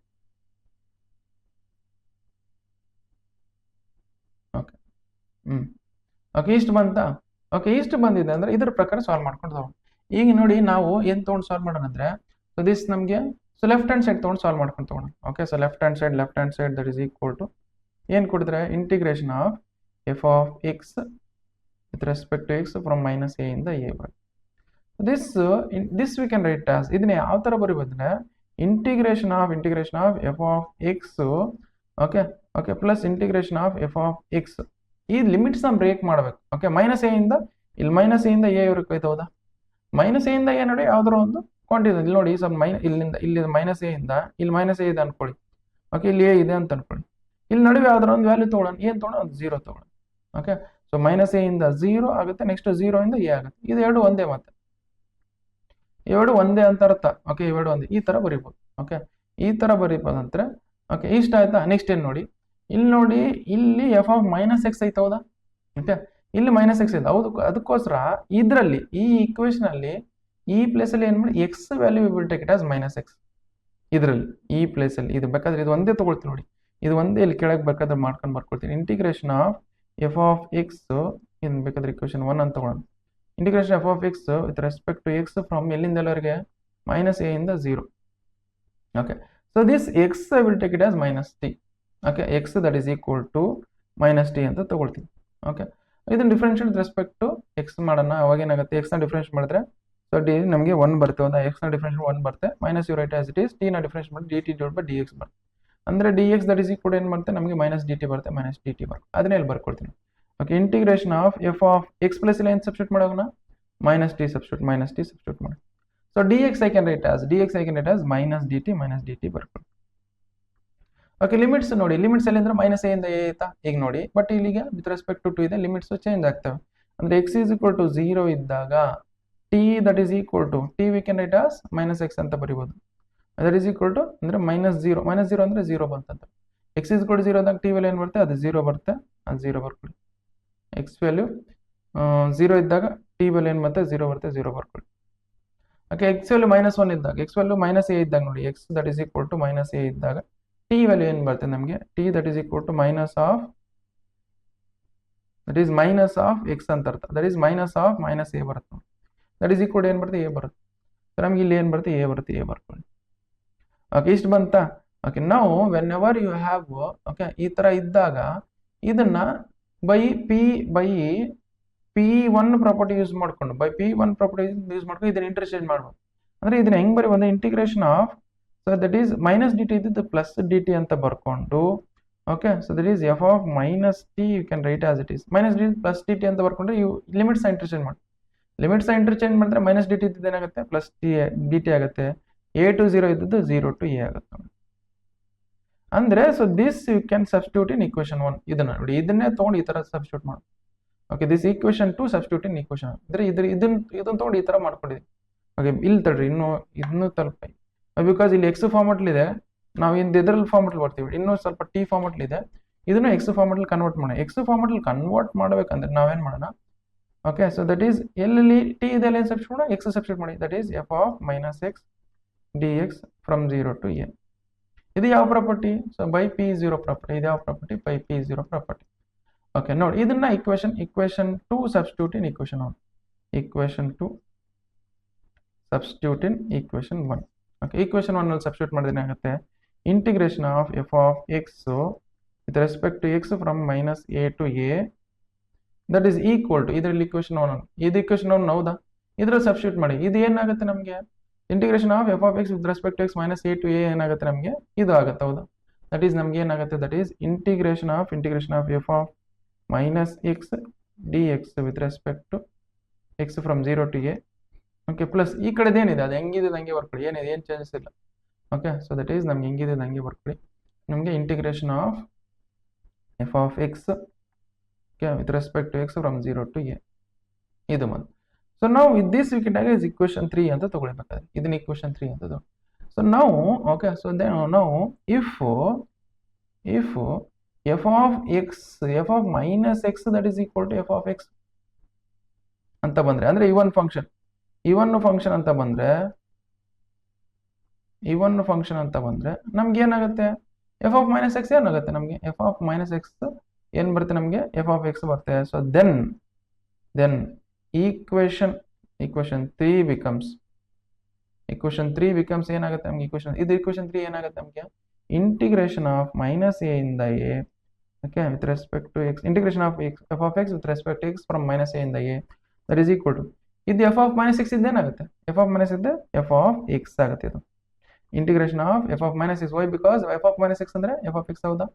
ಓಕೆ, ಓಕೆ, ಇಷ್ಟು ಬಂತಾ? ಓಕೆ, ಇಷ್ಟು ಬಂದಿದೆ ಅಂದರೆ ಇದ್ರ ಪ್ರಕಾರ ಸಾಲ್ವ್ ಮಾಡ್ಕೊಂಡು ತಗೊಂಡು ಈಗ ನೋಡಿ ನಾವು ಏನು ತೊಗೊಂಡು ಸಾಲ್ವ್ ಮಾಡೋಣ ಅಂದರೆ ಸೊ ದಿಸ್ ನಮಗೆ ಸೊ ಲೆಫ್ಟ್ ಹ್ಯಾಂಡ್ ಸೈಡ್ ತೊಗೊಂಡು ಸಾಲ್ವ್ ಮಾಡ್ಕೊಂಡು ತೊಗೊಳೋಣ. Okay, so left hand side that is equal to ಏನು ಕೊಡಿದ್ರೆ integration of F of X with respect to X from minus a ಇಂದ ಎ ಬರ್. This we can write as ಇದನ್ನ ಯಾವ ಥರ ಬರೀಬೋದ್ರೆ integration of F of X okay okay plus integration of F of x. ಈ ಲಿಮಿಟ್ಸ್ನ break ಮಾಡಬೇಕು. Okay, minus a ಇಂದ ಇಲ್ಲಿ ಮೈನಸ್ ಎ ಇಂದ ಎ ಇವ್ರಿಗೆ ಹೋಯ್ತು. ಹೌದಾ, ಮೈನಸ್ ಎ ಇಂದ ಎ ನೋಡಿ ಯಾವ್ದಾರ ಒಂದು ಕ್ವಾಂಟಿಟಿ ಇಲ್ಲಿ ನೋಡಿ, ಸ್ವಲ್ಪ ಇಲ್ಲಿ ಮೈನಸ್ ಎ ಇಂದ ಇಲ್ಲಿ ಮೈನಸ್ ಎ ಇದೆ ಅನ್ಕೊಳ್ಳಿ. ಓಕೆ, ಇಲ್ಲಿ ಎ ಇದೆ ಅಂತ ಅನ್ಕೊಳ್ಳಿ. ಇಲ್ಲಿ ನಡುವೆ ಯಾವ್ದಾರ ಒಂದು ವ್ಯಾಲ್ಯೂ ತೊಗೊಳ್ಳೋಣ. ಏನು ತೊಗೊಳ್ಳೋಣ? ಒಂದು 0 ತೊಗೊಳ್ಳೋಣ. ಓಕೆ, ಸೊ ಮೈನಸ್ ಎ ಇಂದ 0 ಆಗುತ್ತೆ, ನೆಕ್ಸ್ಟ್ 0 ಇಂದ ಎ ಆಗುತ್ತೆ. ಇದು ಎರಡು ಒಂದೇ, ಮತ್ತೆ ಇವೆರಡು ಒಂದೇ ಅಂತ ಅರ್ಥ. ಓಕೆ, ಇವೆರಡು ಒಂದೇ, ಈ ಥರ ಬರೀಬೋದು. ಓಕೆ, ಈ ಥರ ಬರೀಬೋದಂದ್ರೆ ಓಕೆ, ಇಷ್ಟ ಆಯ್ತಾ? ನೆಕ್ಸ್ಟ್ ಏನು ನೋಡಿ, ಇಲ್ಲಿ ನೋಡಿ, ಇಲ್ಲಿ ಎಫ್ ಆಫ್ ಮೈನಸ್ ಎಕ್ಸ್ ಐತೆ. ಹೌದಾ? ಓಕೆ, ಇಲ್ಲಿ ಮೈನಸ್ ಎಕ್ಸ್ ಇದೆ. ಹೌದು, ಅದಕ್ಕೋಸ್ಕರ ಇದರಲ್ಲಿ ಈ ಈಕ್ವೇಷನ್ ಅಲ್ಲಿ ಈ ಪ್ಲೇಸಲ್ಲಿ ಏನು ಮಾಡಿ X value will take it as minus X. ಇದರಲ್ಲಿ ಈ ಪ್ಲೇಸಲ್ಲಿ ಇದು ಬೇಕಾದ್ರೆ ಇದು ಒಂದೇ ತೊಗೊಳ್ತೀನಿ ನೋಡಿ, ಇದು ಒಂದೇ ಇಲ್ಲಿ ಕೆಳಗೆ ಬೇಕಾದ್ರೆ ಮಾಡ್ಕೊಂಡು ಬರ್ಕೊಳ್ತೀನಿ. Integration of F of x ಏನು ಬೇಕಾದ್ರೆ ಇಕ್ವೇಷನ್ 1 ಅಂತ ತಗೊಳ್ಳೋಣ. Integration f of X with respect to X from ಎಲ್ಲಿಂದ ಎಲ್ಲವರೆಗೆ ಮೈನಸ್ ಎ ಇಂದ 0. Okay, so this x I will take it as minus t. Okay, x that is equal to minus t ಅಂತ ತಗೊಳ್ತೀನಿ. Okay, ಇದನ್ನು differentiate respect to X ಮಾಡೋಣ. ಅವಾಗ ಏನಾಗುತ್ತೆ, ಎಕ್ಸ್ನ ಡಿಫ್ರೆನ್ಷಿಯೇಟ್ ಮಾಡಿದ್ರೆ ಸೊ ಡಿ ನಮಗೆ 1 ಬರುತ್ತೆ. ಹೌದಾ, ಎಕ್ಸ್ನ ಡಿಫ್ರೆನ್ಷಿಯೇಟ್ 1 ಬರುತ್ತೆ, minus you write as it is. ಟಿನ ಡಿಫ್ರೆನ್ಷಿಯೇಟ್ ಮಾಡಿ d t divide by D x ಬರುತ್ತೆ. ಅಂದರೆ d X that is equal ಏನು ಮಾಡುತ್ತೆ ನಮಗೆ ಮೈನಸ್ ಡಿ ಟಿ ಬರುತ್ತೆ, ಮೈನಸ್ ಡಿ ಟಿ ಬರುತ್ತೆ. ಅದನ್ನೇ ಇಲ್ಲಿ ಬರ್ಕೊಳ್ತೀನಿ. Okay, integration of F of x plus ಇಲ್ಲಿ ಏನು ಸಬ್ಸ್ಟಿಟ್ಯೂಟ್ ಮಾಡೋಣ, ಮೈನಸ್ ಟಿ ಸಬ್ಸ್ಟಿಟ್ಯೂಟ್ ಮಾಡಿ. So d x I can write as minus D t ಬರ್ಕೊಳ್ಳಿ. ಓಕೆ, ಲಿಮಿಟ್ಸ್ ನೋಡಿ, ಲಿಮಿಟ್ಸ್ ಎಲ್ಲಿ ಅಂದ್ರೆ ಮೈನಸ್ ಎ ಇಂದ ಎ ಆಯ್ತಾ ಈಗ ನೋಡಿ. ಬಟ್ ಇಲ್ಲಿಗೆ ವಿತ್ ರೆಸ್ಪೆಕ್ಟ್ ಟು 2 ಇದೆ, ಲಿಮಿಟ್ಸ್ ಚೇಂಜ್ ಆಗ್ತವೆ. ಅಂದ್ರೆ ಎಕ್ಸ್ ಈಸ್ ಈಕ್ವಲ್ ಟು 0 ಇದ್ದಾಗ t that is equal to t we can write as minus X ಅಂತ ಬರಿಬೋದು. ದಟ್ ಈಸ್ ಈಕ್ವಲ್ ಟು ಅಂದ್ರೆ -0 ಅಂದ್ರೆ 0 ಬಂತಂತ. ಎಕ್ಸ್ ಈಸ್ ಈಕ್ವಲ್ ಟು 0 ಆದಾಗ ಟಿ ವ್ಯಾಲ್ಯೂ ಏನು ಬರುತ್ತೆ, ಅದು 0 ಬರುತ್ತೆ, ಅದು 0 ಬರ್ಕೊಳ್ಳಿ. ಎಕ್ಸ್ ವ್ಯಾಲ್ಯೂ 0 ಇದ್ದಾಗ ಟಿ ವ್ಯಾಲ್ಯೂ ಏನು ಬರುತ್ತೆ, 0 ಬರುತ್ತೆ, 0 ಬರ್ಕೊಳ್ಳಿ. ಓಕೆ, ಎಕ್ಸ್ ವ್ಯಾಲ್ಯೂ -1 ಇದ್ದಾಗ, ಎಕ್ಸ್ ವ್ಯಾಲ್ಯೂ ಮೈನಸ್ ಎ ಇದ್ದಾಗ ನೋಡಿ, x that is equal to minus a ಇದ್ದಾಗ ಟಿ ವ್ಯಾಲ್ಯೂ ಏನು ಬರುತ್ತೆ ನಮಗೆ, t that is equal to minus of x ಅಂತ ಅರ್ಥ. ದಟ್ ಈಸ್ ಮೈನಸ್ ಎ ಬರುತ್ತೆ. ದಟ್ ಈಸ್ ಈಕ್ವಲ್ ಏನು ಬರುತ್ತೆ, ಎ ಬರುತ್ತೆ. ನಮ್ಗೆ ಇಲ್ಲಿ ಏನು ಬರುತ್ತೆ, ಎ ಬರ್ಕೊಳ್ಳಿ. ಓಕೆ, ಇಷ್ಟು ಬಂತಾ? ಓಕೆ, ನಾವು whenever you have okay ಈ ಥರ ಇದ್ದಾಗ ಇದನ್ನ ಬೈ P1 ಪ್ರಾಪರ್ಟಿ ಯೂಸ್ ಮಾಡ್ಕೊಂಡು ಇದನ್ನ ಇಂಟರ್ಚೇಂಜ್ ಮಾಡ್ಬೋದು. ಅಂದರೆ ಇದನ್ನ ಹೆಂಗೆ ಬರೀಬೋದು, integration of so that is minus D t ಇದ್ದಿದ್ದು ಪ್ಲಸ್ ಡಿ ಟಿ ಅಂತ ಬರ್ಕೊಂಡು okay, so that is f of minus t you can write as it is minus d plus d T ಅಂತ ಬರ್ಕೊಂಡ್ರೆ ಇವು ಲಿಮಿಟ್ಸ್ ಇಂಟರ್ಚೇಂಜ್ ಮಾಡಿ. Limits interchange ಮಾಡಿದ್ರೆ minus D t ಇದ್ದಿದ್ದು ಏನಾಗುತ್ತೆ, ಪ್ಲಸ್ ಡಿ ಟಿ ಆಗುತ್ತೆ. ಎ ಟು 0 ಇದ್ದದ್ದು 0 to a ಆಗುತ್ತೆ. ಅಂದರೆ so this you can substitute in equation 1. ಇದನ್ನ ನೋಡಿ, ಇದನ್ನೇ ತೊಗೊಂಡು ಈ ಥರ ಸಬ್ಸ್ಟಿಟ್ಯೂಟ್ ಮಾಡಿ. Okay, this equation 2 substitute in equation ಅಂದರೆ ಇದನ್ನ ತೊಗೊಂಡು ಈ ಥರ ಮಾಡ್ಕೊಂಡಿದ್ದೀವಿ. ಓಕೆ, ಇಲ್ಲಿ ತಡ್ರಿ, ಇನ್ನೂ ತಲುಪ ಬಿಕಾಸ್ ಇಲ್ಲಿ ಎಕ್ಸ್ ಫಾರ್ಮೆಟ್ಲಿದೆ, ನಾವು ಇದರಲ್ಲಿ ಫಾರ್ಮೆಟ್ಲಿ ಬರ್ತೀವಿ. ಇನ್ನೂ ಸ್ವಲ್ಪ ಟಿ ಫಾರ್ಮೆಟ್ಲಿದೆ, ಇದನ್ನು ಎಕ್ಸ್ ಫಾರ್ಮೆಟ್ಲಿ ಕನ್ವರ್ಟ್ ಮಾಡೋಣ. ಎಕ್ಸ್ ಫಾರ್ಮೆಟ್ಲಿ ಕನ್ವರ್ಟ್ ಮಾಡಬೇಕಂದ್ರೆ ನಾವೇನು ಮಾಡೋಣ, ಓಕೆ, ಸೊ ದಟ್ ಈಸ್ ಎಲ್ಲೆಲ್ಲಿ ಟಿ ಇದೆ ಏನು ಸಬ್ಸ್ಟಿಟ್ಯೂಟ್ ಮಾಡೋಣ, ಎಕ್ಸ್ ಸಬ್ಸ್ಟಿಟ್ಯೂಟ್ ಮಾಡಿ. That is f of minus x D X from 0 to a. ಇದು ಯಾವ property, so by P0 property. ಇದು ಯಾವ property, by P0 property. Okay, ನೋಡಿ ಇದನ್ನ equation 2 substitute in equation 1. Equation 2 substitute in equation 1. Okay, equation 1 ಅಲ್ಲಿ substitute ಮಾಡಿದ್ರೆ ಏನಾಗುತ್ತೆ, integration of F of X with respect to X from minus a to a that is equal to ಇದರಲ್ಲಿ equation 1. ಇದು equation 1 ಹೌದಾ, ಇದ್ರಲ್ಲಿ substitute ಮಾಡಿ. ಇದು ಏನಾಗುತ್ತೆ ನಮಗೆ, integration of F of X with respect to x minus a to a ಏನಾಗುತ್ತೆ ನಮಗೆ, ಇದು ಆಗುತ್ತೆ. ಹೌದಾ, ದಟ್ ಈಸ್ ನಮ್ಗೆ ಏನಾಗುತ್ತೆ, that is integration of F of minus x D x with respect to X from 0 to a okay plus ಈ ಕಡೆದು ಏನಿದೆ ಅದು ಹೆಂಗಿದೆ ಹಂಗೆ ಬರ್ಕೊಳ್ಳಿ, ಏನಿದೆ ಏನು ಚೇಂಜಸ್ ಇಲ್ಲ. ಓಕೆ ಸೊ ದಟ್ ಈಸ್ ನಮ್ಗೆ ಹೆಂಗಿದೆ ಹಂಗೆ ಬರ್ಕೊಳ್ಳಿ. ನಮಗೆ integration of F of X okay with respect to X from 0 to a ಇದು ಬಂತು. ಸೊ ನಾವು this we can is equation 3 ಅಂತ ತಗೊಳ್ಬೇಕಾದ್ರೆ ಇದನ್ನ ಇಕ್ವೇಷನ್ 3 ಅಂತ ತಗೊಳ್ಳಿ. ಸೊ ನಾವು ಓಕೆ ಸೊ ನಾವು if f of x F of minus X that is equal to f of x ಅಂತ ಬಂದ್ರೆ ಅಂದ್ರೆ ಇವನ್ ಫಂಕ್ಷನ್ ಅಂತ ಬಂದ್ರೆ ನಮ್ಗೆ ಏನಾಗುತ್ತೆ ಎಫ್ ಆಫ್ ಮೈನಸ್ ಎಕ್ಸ್ ಏನಾಗುತ್ತೆ ನಮಗೆ ಎಫ್ ಆಫ್ ಮೈನಸ್ ಎಕ್ಸ್ ಏನು ಬರುತ್ತೆ ನಮಗೆ ಎಫ್ ಆಫ್ ಎಕ್ಸ್ ಬರುತ್ತೆ. ಸೊ ದೆನ್ ಈಕ್ವೇಷನ್ 3 ಬಿಕಮ್ಸ್ ಏನಾಗುತ್ತೆ ನಮಗೆ ಈಕ್ವೇಷನ್ 3 ಏನಾಗುತ್ತೆ ನಮಗೆ ಇಂಟಿಗ್ರೇಷನ್ ಆಫ್ ಮೈನಸ್ ಎ ಇಂದ a okay with respect to X integration of F of X with respect to X from minus a ಇಂದ a that is equal to ಇದು F of minus x ಏನಾಗುತ್ತೆ f of minus ಇದ್ದ f of x ಆಗುತ್ತೆ. ಇದು integration of F of minus x why because F of minus X ಅಂದ್ರೆ f of x ಹೌದಾ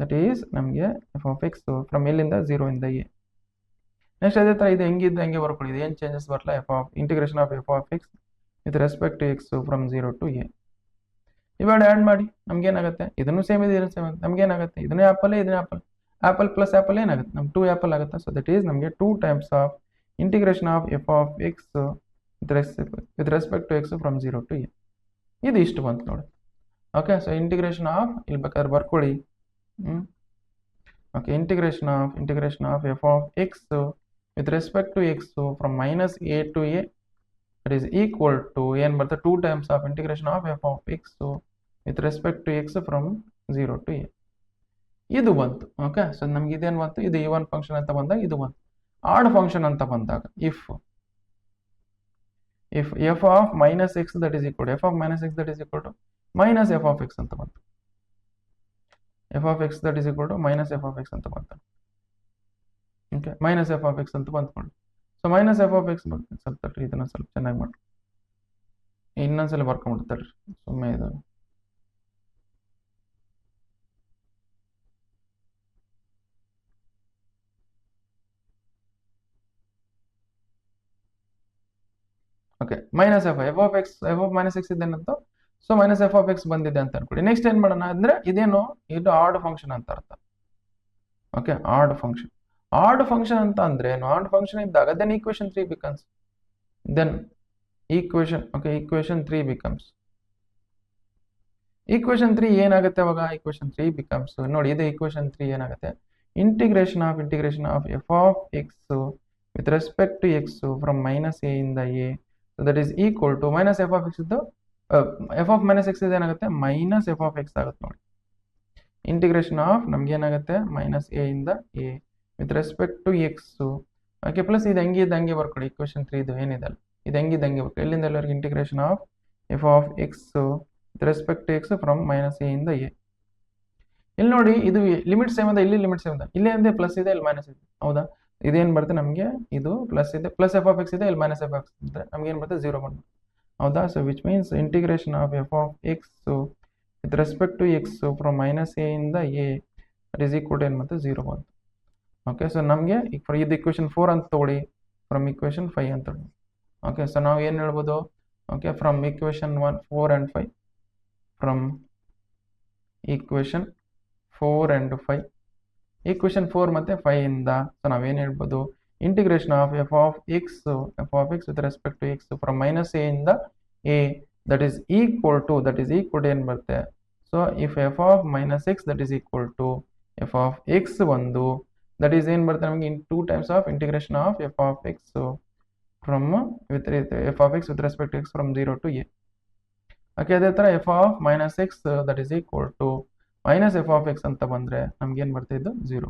that is ನಮಗೆ f of X from ಎಲ್ಲಿಂದ 0 ಇಂದ A. Next ಅದೇ ಥರ ಇದು ಹೆಂಗಿದ್ದು ಹಂಗೆ ಬರ್ಕೊಳ್ಳಿ, ಏನು ಚೇಂಜಸ್ ಬರಲ್ಲ. F of integration of F of X with respect to X from 0 to a ಇವಾಗ ಆ್ಯಡ್ ಮಾಡಿ ನಮ್ಗೇನಾಗುತ್ತೆ ಇದನ್ನು ಸೇಮ್ ಇದೆ ನಮ್ಗೇನಾಗುತ್ತೆ ಇದನ್ನೇ ಆ್ಯಪಲ್ ಪ್ಲಸ್ ಆ್ಯಪಲ್ ಏನಾಗುತ್ತೆ ನಮ್ಗೆ 2 ಆ್ಯಪಲ್ ಆಗುತ್ತೆ. ಸೊ ದಟ್ ಈಸ್ ನಮಗೆ 2 times of integration of F of X with respect to X from 0 to a ಇದು ಇಷ್ಟು ಬಂತು ನೋಡಿ. ಓಕೆ ಸೊ ಇಂಟಿಗ್ರೇಷನ್ ಆಫ್ ಇಲ್ಲಿ ಬೇಕಾದ್ರೆ ಬರ್ಕೊಳ್ಳಿ. Okay integration of F of X with respect to X from minus a to a that is equal to ಏನು ಬರುತ್ತೆ 2 times of integration of F of X with respect to X from 0 to a ಇದು ಬಂತು. Okay so ನಮ್ಗೆ ಇದೇನು ಬಂತು ಇದು even function ಅಂತ ಬಂದಾಗ ಇದು ಬಂತು. ಆಡ್ ಫಂಕ್ಷನ್ ಅಂತ ಬಂದಾಗ if f of minus X that is equal f of minus X that is equal to minus f of x ಅಂತ ಬಂತು. F of x that is equal to minus f of x ಅಂತ ಬಂತು. Okay minus f of x ಅಂತ ಬಂದ್ಕೊಂಡು so minus f of x ಬಂತು. ಸ್ವಲ್ಪ ಇದನ್ನ ಸ್ವಲ್ಪ ಚೆನ್ನಾಗಿ ಮಾಡಿ ಇನ್ನೊಂದ್ಸಲ ಬರ್ಕೊಂಡ್ಬಿಡ್ತಾರೆ ಸುಮ್ಮನೆ ಇದು. Okay minus f of x F of minus x ಇದೇನಂತ so minus f of x ಬಂದಿದೆ ಅಂತ ಅನ್ಕೊಳ್ಳಿ. ನೆಕ್ಸ್ಟ್ ಏನ್ ಮಾಡೋಣ ಅಂದ್ರೆ ಇದೇನು ಇದು ಆಡ್ ಫಂಕ್ಷನ್ ಅಂತ ಅರ್ಥ. ಓಕೆ ಆಡ್ ಫಂಕ್ಷನ್ ಅಂತ ಅಂದ್ರೆ ಆಡ್ ಫಂಕ್ಷನ್ ಇದ್ದಾಗ ದೆನ್ ಈಕ್ವೇಷನ್ 3 ಬಿಕಮ್ಸ್ ಈಕ್ವೇಷನ್ 3 ಏನಾಗುತ್ತೆ ಅವಾಗ ಈಕ್ವೇಷನ್ 3 ಬಿಕಮ್ಸ್ ನೋಡಿ ಇದು ಈಕ್ವೇಷನ್ 3 ಏನಾಗುತ್ತೆ integration of F of X with respect to X from minus a ಇಂದ a that is equal to minus f of x ಇದ್ದು ಎಫ್ ಆಫ್ ಮೈನಸ್ ಎಕ್ಸ್ ಏನಾಗುತ್ತೆ minus f of x ಆಗುತ್ತೆ ನೋಡಿ. Integration of ನಮ್ಗೆ ಏನಾಗುತ್ತೆ minus a ಇಂದ a with respect to X okay plus ಇದು ಹಂಗೆ ಬರ್ಕೊಳ್ಳಿ ಈಕ್ವೇಷನ್ 3 ಇದು ಏನಿದೆ ಇದು ಹಂಗೆ ಬರ್ಕೊಳ್ಳಿ ಎಲ್ಲಿಂದ ಎಲ್ಲರಿಗೆ integration of F of X with respect to X from minus a ಇಂದ ಎ. ಇಲ್ಲಿ ನೋಡಿ ಇದು ಲಿಮಿಟ್ ಸೇಮ್ ಇದೆ ಇಲ್ಲಿ ಲಿಮಿಟ್ ಸೇಮ್ ಇದೆ ಇಲ್ಲಿ ಅಂದ್ರೆ ಪ್ಲಸ್ ಇದೆ ಇಲ್ಲಿ ಮೈನಸ್ ಇದೆ ಹೌದಾ. ಇದೇನು ಬರುತ್ತೆ ನಮಗೆ ಇದು ಪ್ಲಸ್ ಇದೆ ಪ್ಲಸ್ ಎಫ್ ಆಫ್ ಎಕ್ಸ್ ಇದೆ ಇಲ್ಲಿ ಮೈನಸ್ ಎಫ್ ಆಫ್ ಎಕ್ಸ್ ಇದೆ ನಮ್ಗೆ ಏನು ಬರುತ್ತೆ 0 ಬಂದು ಹೌದಾ. So which means integration of F of X with respect to X from minus a ಇಂದ a that is equal to ಏನು ಮತ್ತೆ 0 ಬಂತು. ಓಕೆ ಸೊ ನಮಗೆ ಇದು ಇಕ್ವೇಷನ್ 4 ಅಂತ ತಗೊಳ್ಳಿ ಫ್ರಮ್ ಇಕ್ವೇಷನ್ 5 ಅಂತ ತಗೊಳ್ಳಿ. ಓಕೆ ಸೊ ನಾವು ಏನು ಹೇಳ್ಬೋದು okay from equation 4 and 5 from equation 4 and 5 equation 4 ಮತ್ತು 5 ಇಂದ ಸೊ ನಾವೇನು ಹೇಳ್ಬೋದು integration of F of X with respect to X from minus a ಇಂದ a that is equal to ಏನು ಬರುತ್ತೆ so if f of minus X that is equal to f of x ಒಂದು that is ಏನು ಬರುತ್ತೆ ನಮಗೆ 2 times of integration of F of X from f of X with respect to X from 0 to a. Okay ಅದೇ ಥರ f of minus X that is equal to minus f of x ಅಂತ ಬಂದರೆ ನಮ್ಗೆ ಏನು ಬರ್ತಾ ಇದ್ದು 0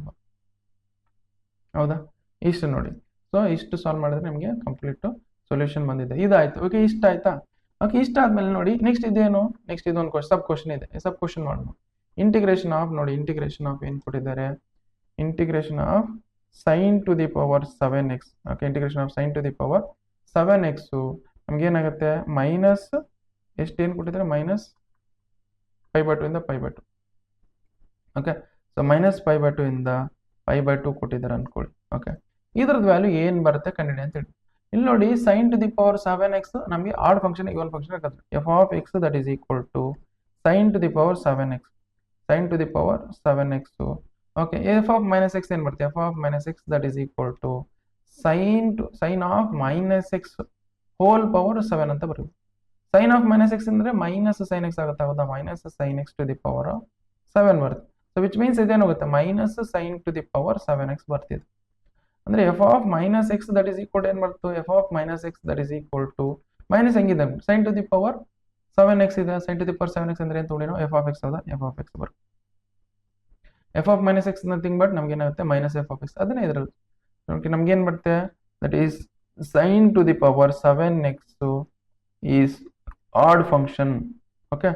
ಹೌದಾ. ಇಷ್ಟು ನೋಡಿ ಸೊ ಇಷ್ಟು ಸಾಲ್ವ್ ಮಾಡಿದ್ರೆ ನಿಮಗೆ ಕಂಪ್ಲೀಟು ಸೊಲ್ಯೂಷನ್ ಬಂದಿದೆ ಇದಾಯಿತು. ಓಕೆ ಇಷ್ಟ ಆಯ್ತಾ. ಓಕೆ ಇಷ್ಟ ಆದಮೇಲೆ ನೋಡಿ ನೆಕ್ಸ್ಟ್ ಇದೇನು ನೆಕ್ಸ್ಟ್ ಇದೊಂದು ಸಬ್ ಕ್ವಶನ್ ಇದೆ ಸಬ್ ಕ್ವಶನ್ ಮಾಡೋಣ. ಇಂಟಿಗ್ರೇಷನ್ ಆಫ್ ನೋಡಿ ಇಂಟಿಗ್ರೇಷನ್ ಆಫ್ ಏನು ಕೊಟ್ಟಿದ್ದಾರೆ integration of sine to the power 7x okay integration of sine to the power 7x ನಮಗೇನಾಗುತ್ತೆ ಮೈನಸ್ ಎಷ್ಟು ಏನು ಕೊಟ್ಟಿದ್ದಾರೆ ಮೈನಸ್ π/2 ಇಂದ π/2 ಓಕೆ ಸೊ ಮೈನಸ್ π/2 ಇಂದ π/2 ಕೊಟ್ಟಿದ್ದಾರೆ ಅಂದ್ಕೊಳ್ಳಿ. ಓಕೆ ಇದ್ರದ್ದು ವ್ಯಾಲ್ಯೂ ಏನು ಬರುತ್ತೆ ಕಂಡಿಡಿ ಅಂತ ಹೇಳಿ ಇಲ್ಲಿ ನೋಡಿ sin to the power 7x ನಮಗೆ ಆಡ್ ಫಂಕ್ಷನ್ ಇವನ್ ಫಂಕ್ಷನ್ ಆಗುತ್ತೆ. f of x that is equal to sin to the power 7x, sin to the power 7x. Okay, f of minus x ಏನು ಬರುತ್ತೆ? f of minus x that is equal to sin of minus x whole power 7 ಅಂತ ಬರುತ್ತೆ. sin of minus x ಅಂದ್ರೆ minus sin x ಆಗುತ್ತೆ, ಹೌದಾ? Minus sin x to the power 7 ಬರುತ್ತೆ. So which means ಇದೇನಾಗುತ್ತೆ? Minus sin to the power 7x ಬರ್ತಿದೆ. ಅಂದ್ರೆ f of minus x that is equal to ಏನು ಮಾಡ್ತು? f of minus x that is equal to minus ಹೆಂಗಿದೆ? sin to the power 7x ಇದೆ. sin to the power 7x ಅಂದ್ರೆ ಏನು ತಗೊಂಡಿನೋ? f of x ಹೌದಾ? f of x ಬರುತ್ತೆ. f of minus x nothing but ನಮ್ಗೆ ಏನಾಗುತ್ತೆ? Minus f of x. ಅದನ್ನೇ ಇದ್ರಲ್ಲಿ ನಮ್ಗೆ ಏನ್ ಬರುತ್ತೆ? That is sin to the power 7x is odd function. Okay,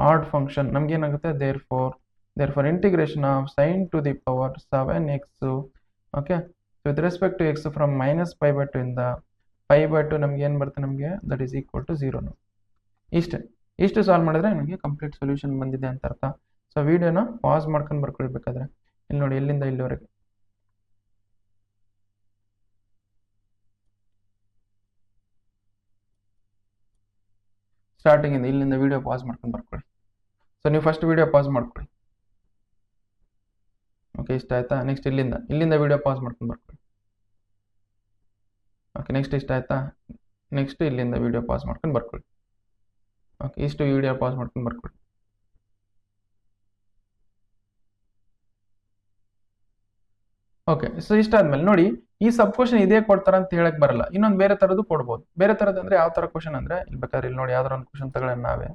odd function ನಮ್ಗೆ ಏನಾಗುತ್ತೆ? therefore integration of sin to the power 7x, okay, with respect to x from minus pi by 2 ಇಂದ pi by 2 ನಮ್ಗೆ ಏನು ಬರುತ್ತೆ? ನಮಗೆ that is equal to 0. ಇಷ್ಟು solve ಮಾಡಿದ್ರೆ ನಿಮಗೆ ಕಂಪ್ಲೀಟ್ ಸೊಲ್ಯೂಷನ್ ಬಂದಿದೆ ಅಂತ ಅರ್ಥ. ಸೊ ವಿಡಿಯೋನ ಪಾಸ್ ಮಾಡ್ಕೊಂಡು ಬರ್ಕೊಳ್ಬೇಕಾದ್ರೆ ಇಲ್ಲಿ ನೋಡಿ, ಇಲ್ಲಿಂದ ಇಲ್ಲಿವರೆಗೆ ಸ್ಟಾರ್ಟಿಂಗ್ ಇಂದ ಇಲ್ಲಿಂದ ವಿಡಿಯೋ ಪಾಸ್ ಮಾಡ್ಕೊಂಡು ಬರ್ಕೊಳ್ಳಿ. ಸೊ ನೀವು ಫಸ್ಟ್ ವಿಡಿಯೋ ಪಾಸ್ ಮಾಡ್ಕೊಳ್ಳಿ. ಓಕೆ, ಇಷ್ಟ ಆಯ್ತಾ? ನೆಕ್ಸ್ಟ್ ಇಲ್ಲಿಂದ ವಿಡಿಯೋ ಪಾಸ್ ಮಾಡ್ಕೊಂಡು ಬರ್ಕೊಳ್ಳಿ. ಓಕೆ, ನೆಕ್ಸ್ಟ್ ಇಷ್ಟ ಆಯ್ತಾ? ನೆಕ್ಸ್ಟ್ ಇಲ್ಲಿಂದ ವಿಡಿಯೋ ಪಾಸ್ ಮಾಡ್ಕೊಂಡು ಬರ್ಕೊಳ್ಳಿ. ಓಕೆ, ಇಷ್ಟು ವಿಡಿಯೋ ಪಾಸ್ ಮಾಡ್ಕೊಂಡು ಬರ್ಕೊಳ್ಳಿ. ಓಕೆ, ಸೊ ಇಷ್ಟಾದ್ಮೇಲೆ ನೋಡಿ, ಈ ಸಬ್ ಕ್ವಶನ್ ಇದೇ ಕೊಡ್ತಾರ ಅಂತ ಹೇಳಕ್ ಬರಲ್ಲ, ಇನ್ನೊಂದು ಬೇರೆ ತರದ್ದು ಕೊಡ್ಬೋದು. ಬೇರೆ ತರದ್ದು ಅಂದ್ರೆ ಯಾವ ತರ ಕ್ವಶನ್ ಅಂದ್ರೆ, ಇಲ್ಲಿ ಬೇಕಾದ್ರೆ ಇಲ್ಲಿ ನೋಡಿ ಯಾವ್ದಾರ ಒಂದು ಕ್ವಶನ್ ತಗೊಳ್ಳೋಣ ನಾವೇ.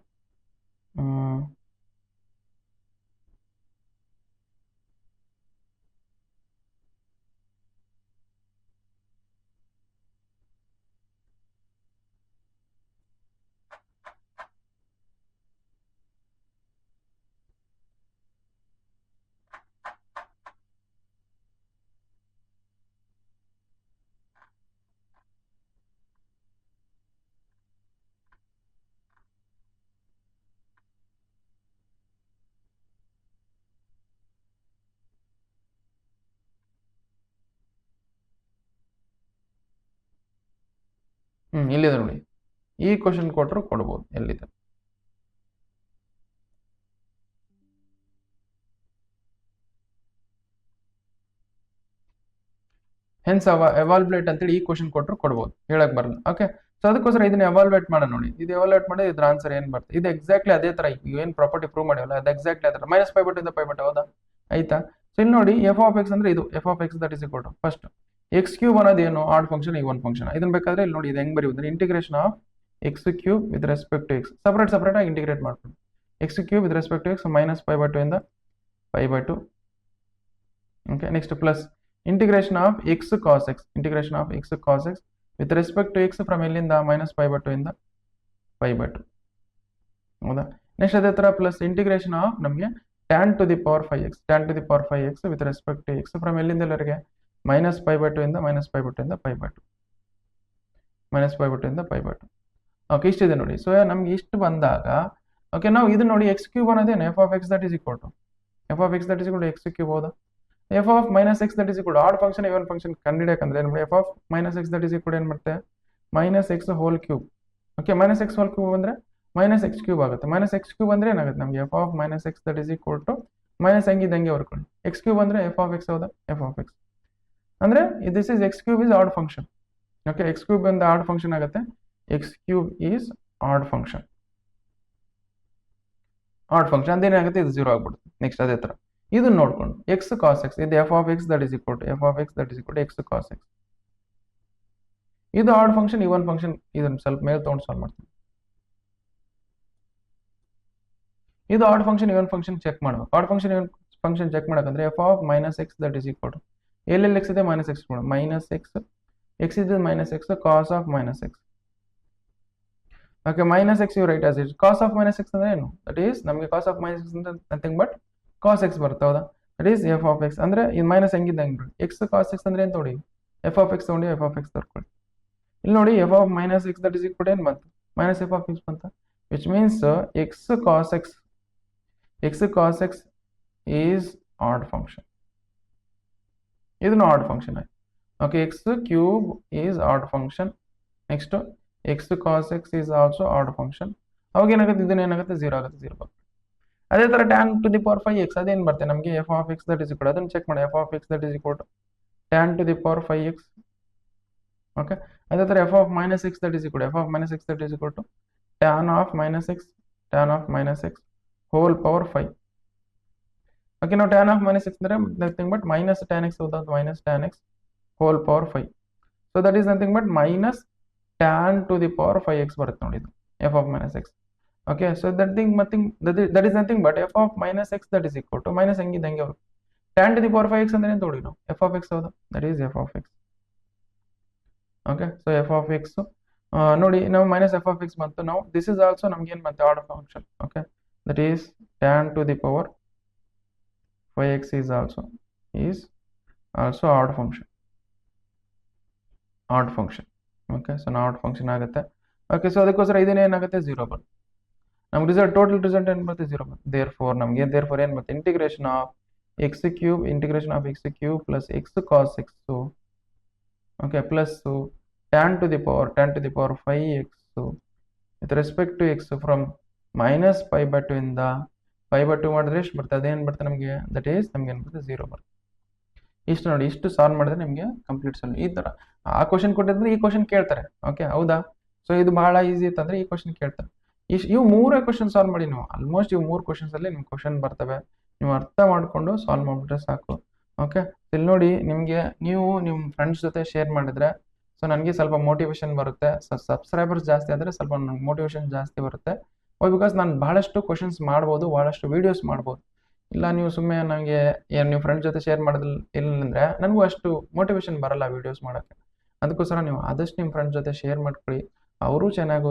ಇಲ್ಲಿದೆ ನೋಡಿ, ಈ ಕ್ವಶನ್ ಕೊಟ್ಟರು ಕೊಡ್ಬೋದು. ಎಲ್ಲಿದೆ? ಹೆನ್ಸ್ ಎವಾಲ್ಯುಯೇಟ್ ಅಂತೇಳಿ ಈ ಕ್ವಶನ್ ಕೊಟ್ಟರು ಕೊಡ್ಬೋದು, ಹೇಳಕ್ ಬರಲ್ಲ. ಓಕೆ, ಸೊ ಅದಕ್ಕೋಸ್ಕರ ಇದನ್ನ ಎವಾಲ್ಯುಯೇಟ್ ಮಾಡೋಣ. ನೋಡಿ, ಇದು ಎವಾಲ್ಯುಯೇಟ್ ಮಾಡಿ ಇದ್ರ ಆನ್ಸರ್ ಏನ್ ಬರ್ತದೆ? ಇದು ಎಕ್ಸಾಕ್ಟ್ಲಿ ಅದೇ ತರ ಏನ್ ಪ್ರಾಪರ್ಟಿ ಪ್ರೂವ್ ಮಾಡಿವಲ್ಲ, ಅದು ಎಕ್ಸಾಕ್ಟ್ಲಿ ಅದೇ ಮೈನಸ್ ಪೈ ಬಟ್ ಇಂದ ಪೈ ಬಟ್, ಹೌದಾ? ಆಯ್ತಾ? ಸೊ ಇಲ್ಲಿ ನೋಡಿ, ಎಫ್ ಆಫ್ ಎಕ್ಸ್ ಅಂದ್ರೆ ಇದು F of x that is equal to first x cube ಅನ್ನೋದು ಏನು? Odd function, even function. ಇದನ್ನ ಬೇಕಾದ್ರೆ ಇಲ್ಲಿ ನೋಡಿ, ಇದು ಹೆಂಗ್ ಬರೀಬೋದು? Integration of x cube with respect to x, separate ಆಗಿ ಇಂಟಿಗ್ರೇಟ್ ಮಾಡ್ಕೊಂಡು x cube with respect to x minus pi by 2 ಇಂದ pi by 2. Okay, next plus integration of x cos x, integration of x cos X with respect to X from ಎಲ್ಲಿಂದ? Minus pi by 2 ಇಂದ pi by 2, ಹೌದಾ? Next ಅದೇ ತರ plus integration of ನಮಗೆ tan to the power 5x, tan to the power 5x with respect to x from ಎಲ್ಲಿಂದ ಎಲ್ಲರಿಗೆ? Minus pi by 2 ಇಂದ minus pi by 2 ಇಂದ pi by 2, minus pi by 2 ಇಂದ pi by 2. Okay, ಇಷ್ಟಿದೆ ನೋಡಿ. So ನಮ್ಗೆ ಇಷ್ಟು ಬಂದಾಗ, ಓಕೆ, ನಾವು ಇದು ನೋಡಿ ಎಕ್ಸ್ ಕ್ಯೂಬ್ ಅನ್ನೋದೇನು? F of x that is equal to f of x that is equal to x cube, ಹೌದಾ? F of minus X that is equal to odd function even function ಕಂಡಿಡಿಯಕಂದ್ರೆ ಏನು? F of minus X that is equal ಏನು ಮಾಡುತ್ತೆ? Minus x whole cube. Okay, minus x whole cube ಅಂದ್ರೆ minus x cube ಆಗುತ್ತೆ. Minus x cube ಅಂದ್ರೆ ಏನಾಗುತ್ತೆ ನಮಗೆ? F of minus X that is equal to minus ಹಂಗೆ ಬರ್ಕೊಳ್ಳಿ, x cube ಅಂದ್ರೆ ಎಫ್ ಆಫ್ ಎಕ್ಸ್, ಹೌದಾ? ಎಫ್ ಆಫ್ ಎಕ್ಸ್ ಅಂದ್ರೆ this is x cube is odd function. Okay, x cube ಇಂದ ಆಡ್ ಫಂಕ್ಷನ್ ಆಗುತ್ತೆ. X cube is odd function, ಅದೇನಾಗುತ್ತೆ? ಇದು 0 ಆಗ್ಬಿಡುತ್ತೆ. ನೆಕ್ಸ್ಟ್ ಅದೇ ತರ ಇದನ್ನ ನೋಡ್ಕೊಂಡು ಎಕ್ಸ್ ಕಾಸ್ ಎಕ್ಸ್, ಇದು F of x that is equal to f of x that is equal to x cos x. ಇದು ಆಡ್ ಫಂಕ್ಷನ್ ಇವನ್ ಫಂಕ್ಷನ್, ಇದನ್ನ ಸ್ವಲ್ಪ ಮೇಲೆ ತಗೊಂಡು ಸಾಲ್ವ್ ಮಾಡ್ತೀನಿ. ಇದು odd function even function check ಮಾಡಬೇಕು. Odd function even function check ಮಾಡಕಂದ್ರೆ f of minus X that is equal to ಎಲ್ಲೆಲ್ಲಿ ಎಕ್ಸ್ ಇದೆ? ಮೈನಸ್ ಎಕ್ಸ್ ಮಾಡು, ಮೈನಸ್ ಎಕ್ಸ್, ಎಕ್ಸ್ ಇದೆ minus x, cos of minus x. Okay, minus x you write as it. Cos of minus X ಅಂದ್ರೆ ಏನು? That is ನಮಗೆ cos of minus X ಅಂದ್ರೆ nothing but cos x ಬರುತ್ತೆ, ಹೌದಾ? That is f of x. ಅಂದ್ರೆ ಇದು minus ಹೆಂಗಿದೆ ಹಂಗೆ ಎಕ್ಸ್ ಕಾಸ್ ಎಕ್ಸ್ ಅಂದ್ರೆ ಏನು ತೋಡಿ? ಎಫ್ ಆಫ್ ಎಕ್ಸ್ ತಗೊಂಡು ಎಫ್ ಆಫ್ ಎಕ್ಸ್ ತರ್ಕೊಳ್ಳಿ. ಇಲ್ಲಿ ನೋಡಿ, f of minus X that is equal ಏನು ಬಂತು? ಮೈನಸ್ ಎಫ್ ಆಫ್ ಎಕ್ಸ್ ಬಂತ, which means x cos x, x cos x is odd function. ಇದನ್ನು ಆಡ್ ಫಂಕ್ಷನ್ ಆಯ್ತು. Okay, x cube is odd function next x cos x is also odd function. ಅವಾಗ ಏನಾಗುತ್ತೆ, ಇದನ್ನೇನಾಗುತ್ತೆ 0 ಆಗುತ್ತೆ, 0 ಬರುತ್ತೆ. ಅದೇ ಥರ tan to the power 5x ಅದೇನು ಬರುತ್ತೆ ನಮಗೆ f of x that is equal, ಅದನ್ನು ಚೆಕ್ ಮಾಡಿ, f of x that is equal to tan to the power 5x. Okay, ಅದೇ ಥರ f of minus X that is equal, f of minus X that is equal to tan of minus x whole power 5. Okay, ನಾವು tan of minus x ಅಂದರೆ nothing but minus tan x ಹೌದಾ, minus tan x whole power 5. So that is nothing but minus tan to the power 5x ಬರುತ್ತೆ ನೋಡಿ, ಇದು F of minus x. Okay, so that is nothing but f of minus X that is equal to minus ಹೆಂಗಿದೆ ಹಂಗೆ ಅವರು tan to the power 5x ಅಂದ್ರೆ ಏನು ತಗೊಳ್ಳಿ ನಾವು ಎಫ್ ಆಫ್ ಎಕ್ಸ್ ಹೌದಾ, that is f of X. Okay, so F of X ನೋಡಿ ನಾವು ಮೈನಸ್ ಎಫ್ ಆಫ್ ಎಕ್ಸ್ ಬಂತು, ನಾವು ದಿಸ್ ಇಸ್ ಆಲ್ಸೋ ನಮ್ಗೆ ಏನು ಮತ್ತೆ odd function. Okay, that is tan to the power 5x is also odd function. Okay, so odd function ಆಗುತ್ತೆ. Okay, so ಅದಕ್ಕೋಸ್ಕರ ಇದನ್ನೇನಾಗುತ್ತೆ 0 ಬರುತ್ತೆ. ನಮ್ಗೆ ರಿಸಲ್ಟ್ ಟೋಟಲ್ ರಿಸಲ್ಟ್ ಏನು ಬರುತ್ತೆ 0 ಬರುತ್ತೆ. ದೇರ್ಫೋರ್ ನಮ್ಗೆ ಏನು ಬರುತ್ತೆ, integration of x cube plus x cos x, okay, plus tan to the power 5x with respect to X from minus π/2 ಇಂದ π/2 ಮಾಡಿದ್ರೆ ಎಷ್ಟು ಬರುತ್ತೆ, ಅದೇನು ಬರುತ್ತೆ ನಮಗೆ, ದಟ್ ಈಸ್ ನಮ್ಗೆ ಏನು ಬರುತ್ತೆ 0 ಬರುತ್ತೆ. ಇಷ್ಟು ನೋಡಿ, ಇಷ್ಟು ಸಾಲ್ವ್ ಮಾಡಿದ್ರೆ ನಿಮಗೆ ಕಂಪ್ಲೀಟ್ ಸಾಲ್ವ್. ಈ ಥರ ಆ ಕ್ವಶನ್ ಕೊಟ್ಟಿದ್ರೆ ಈ ಕ್ವಶನ್ ಕೇಳ್ತಾರೆ. ಓಕೆ, ಹೌದಾ, ಸೊ ಇದು ಬಹಳ ಈಸಿ ಇತ್ತಂದ್ರೆ ಈ ಕ್ವಶನ್ ಕೇಳ್ತಾರೆ. ಇವು ಮೂರೇ ಕ್ವಶನ್ ಸಾಲ್ವ್ ಮಾಡಿ ನೀವು, ಆಲ್ಮೋಸ್ಟ್ ಇವು 3 ಕ್ವಶನ್ಸಲ್ಲಿ ನಿಮ್ಗೆ ಕ್ವಶನ್ ಬರ್ತವೆ, ನೀವು ಅರ್ಥ ಮಾಡಿಕೊಂಡು ಸಾಲ್ವ್ ಮಾಡಿಬಿಟ್ರೆ ಸಾಕು. ಓಕೆ, ಇಲ್ಲಿ ನೋಡಿ, ನೀವು ನಿಮ್ಮ ಫ್ರೆಂಡ್ಸ್ ಜೊತೆ ಶೇರ್ ಮಾಡಿದ್ರೆ ಸೊ ನನಗೆ ಸ್ವಲ್ಪ ಮೋಟಿವೇಶನ್ ಬರುತ್ತೆ. ಸಬ್ಸ್ಕ್ರೈಬರ್ಸ್ ಜಾಸ್ತಿ ಆದರೆ ಸ್ವಲ್ಪ ನನಗೆ ಮೋಟಿವೇಶನ್ ಜಾಸ್ತಿ ಬರುತ್ತೆ. ಬಿಕಾಸ್ ನಾನು ಬಹಳಷ್ಟು ಕ್ವಶನ್ಸ್ ಮಾಡ್ಬೋದು, ಬಹಳಷ್ಟು ವೀಡಿಯೋಸ್ ಮಾಡ್ಬೋದು. ಇಲ್ಲ ನೀವು ಸುಮ್ಮನೆ ನನಗೆ ನೀವು ಫ್ರೆಂಡ್ಸ್ ಜೊತೆ ಶೇರ್ ಮಾಡೋದಿಲ್ಲ ಇಲ್ಲಂದರೆ ನನಗೂ ಅಷ್ಟು ಮೋಟಿವೇಶನ್ ಬರಲ್ಲ ವೀಡಿಯೋಸ್ ಮಾಡೋಕ್ಕೆ. ಅದಕ್ಕೋಸ್ಕರ ನೀವು ಆದಷ್ಟು ನಿಮ್ಮ ಫ್ರೆಂಡ್ಸ್ ಜೊತೆ ಶೇರ್ ಮಾಡ್ಕೊಳ್ಳಿ, ಅವರು ಚೆನ್ನಾಗಿ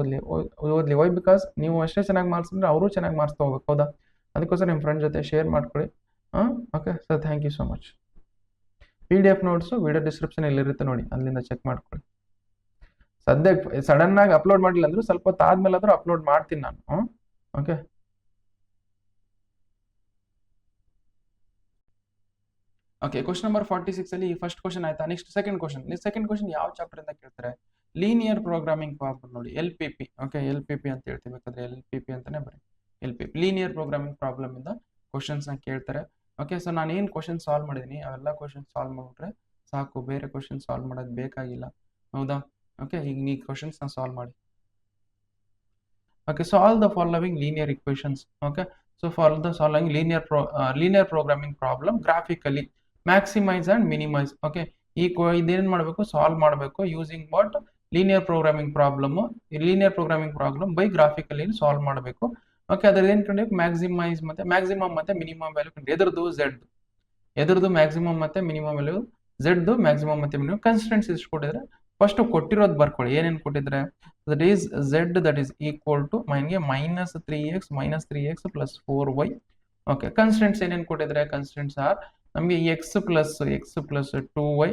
ಓದಲಿ. ವೈ ಬಿಕಾಸ್ ನೀವು ಅಷ್ಟೇ ಚೆನ್ನಾಗಿ ಮಾರ್ಕ್ಸ್ ಅಂದರೆ ಅವರು ಚೆನ್ನಾಗಿ ಮಾರ್ಕ್ಸ್ ತೊಗೋಬೇಕು, ಹೌದಾ. ಅದಕ್ಕೋಸ್ಕರ ನಿಮ್ಮ ಫ್ರೆಂಡ್ ಜೊತೆ ಶೇರ್ ಮಾಡ್ಕೊಳ್ಳಿ. Okay, so thank you so much. PDF notes video description ಇಲ್ಲಿರುತ್ತೆ ನೋಡಿ, ಅಲ್ಲಿಂದ ಚೆಕ್ ಮಾಡ್ಕೊಳ್ಳಿ. ಸದ್ಯಕ್ಕೆ ಸಡನ್ನಾಗಿ ಅಪ್ಲೋಡ್ ಮಾಡಿಲ್ಲ ಅಂದರೂ ಸ್ವಲ್ಪ ಹೊತ್ತು ಆದ್ಮೇಲೆ ಆದರೂ ಅಪ್ಲೋಡ್ ಮಾಡ್ತೀನಿ ನಾನು. ಓಕೆ, ಕ್ವಶನ್ ನಂಬರ್ 46 ಅಲ್ಲಿ ಫಸ್ಟ್ ಕ್ವಶನ್ ಆಯ್ತಾ. ನೆಕ್ಸ್ಟ್ ಸೆಕೆಂಡ್ ಕ್ವಶನ್ ಯಾವ ಚಾಪ್ಟರ್ ಇಂದ ಕೇಳ್ತಾರೆ, ಲೀನಿಯರ್ ಪ್ರೋಗ್ರಾಮಿಂಗ್ ಪ್ರಾಬ್ಲಮ್ ನೋಡಿ, LPP. ಓಕೆ, LPP ಅಂತ ಹೇಳ್ತೀವಿ, ಬೇಕಾದ್ರೆ LPP ಅಂತಾನೆ ಬರೀ, LPP ಲೀನಿಯರ್ ಪ್ರೋಗ್ರಾಮಿಂಗ್ ಪ್ರಾಬ್ಲಮ್ ಇಂದ ಕ್ವಶನ್ಸ್ ನ ಕೇಳ್ತಾರೆ. ಓಕೆ, ಸೊ ನಾನು ಏನು ಕ್ವಶನ್ ಸಾಲ್ವ್ ಮಾಡಿದ್ದೀನಿ ಅವೆಲ್ಲ ಕ್ವಶನ್ ಸಾಲ್ವ್ ಮಾಡಿಬಿಟ್ರೆ ಸಾಕು, ಬೇರೆ ಕ್ವಶನ್ ಸಾಲ್ವ್ ಮಾಡೋದು ಬೇಕಾಗಿಲ್ಲ, ಹೌದಾ. ಓಕೆ, ಈಗ ನೀವು ಕ್ವಶನ್ಸ್ ನ ಸಾಲ್ವ್ ಮಾಡಿ. Okay, solve the following linear equations. Okay, so for the solving linear programming problem graphically maximise and minimise. Okay, ಇದೇನು ಮಾಡಬೇಕು, ಸಾಲ್ವ್ ಮಾಡಬೇಕು using what, linear programming problem by graphically solve ಮಾಡಬೇಕು. Okay, ಅದ್ರ ಏನು ಕಂಡು maximise maximum ಮತ್ತೆ minimum value ಕಂಡು, ಎದ್ರದ್ದು ಮ್ಯಾಕ್ಸಿಮಮ್ ಮತ್ತೆ ಮಿನಿಮಮ್ ವ್ಯಾಲ್ಯೂ, ಝೆಡ್ದು ಮ್ಯಾಕ್ಸಿಮಮ್ ಮತ್ತೆ ಮಿನಿಮಮ್. ಕನ್ಸ್ಟೆಂಟ್ಸ್ ಎಷ್ಟು ಕೊಟ್ಟಿದ್ರೆ ಫಸ್ಟ್ ಕೊಟ್ಟಿರೋದು ಬರ್ಕೊಳ್ಳಿ, ಏನೇನು ಕೊಟ್ಟಿದ್ರೆ that is z that is equal to minus 3x plus 4y. Okay, constants ಏನೇನು ಕೊಟ್ಟಿದ್ರೆ, ಕನ್ಸ್ಟೆಂಟ್ಸ್ ಆರ್ ನಮಗೆ x plus 2y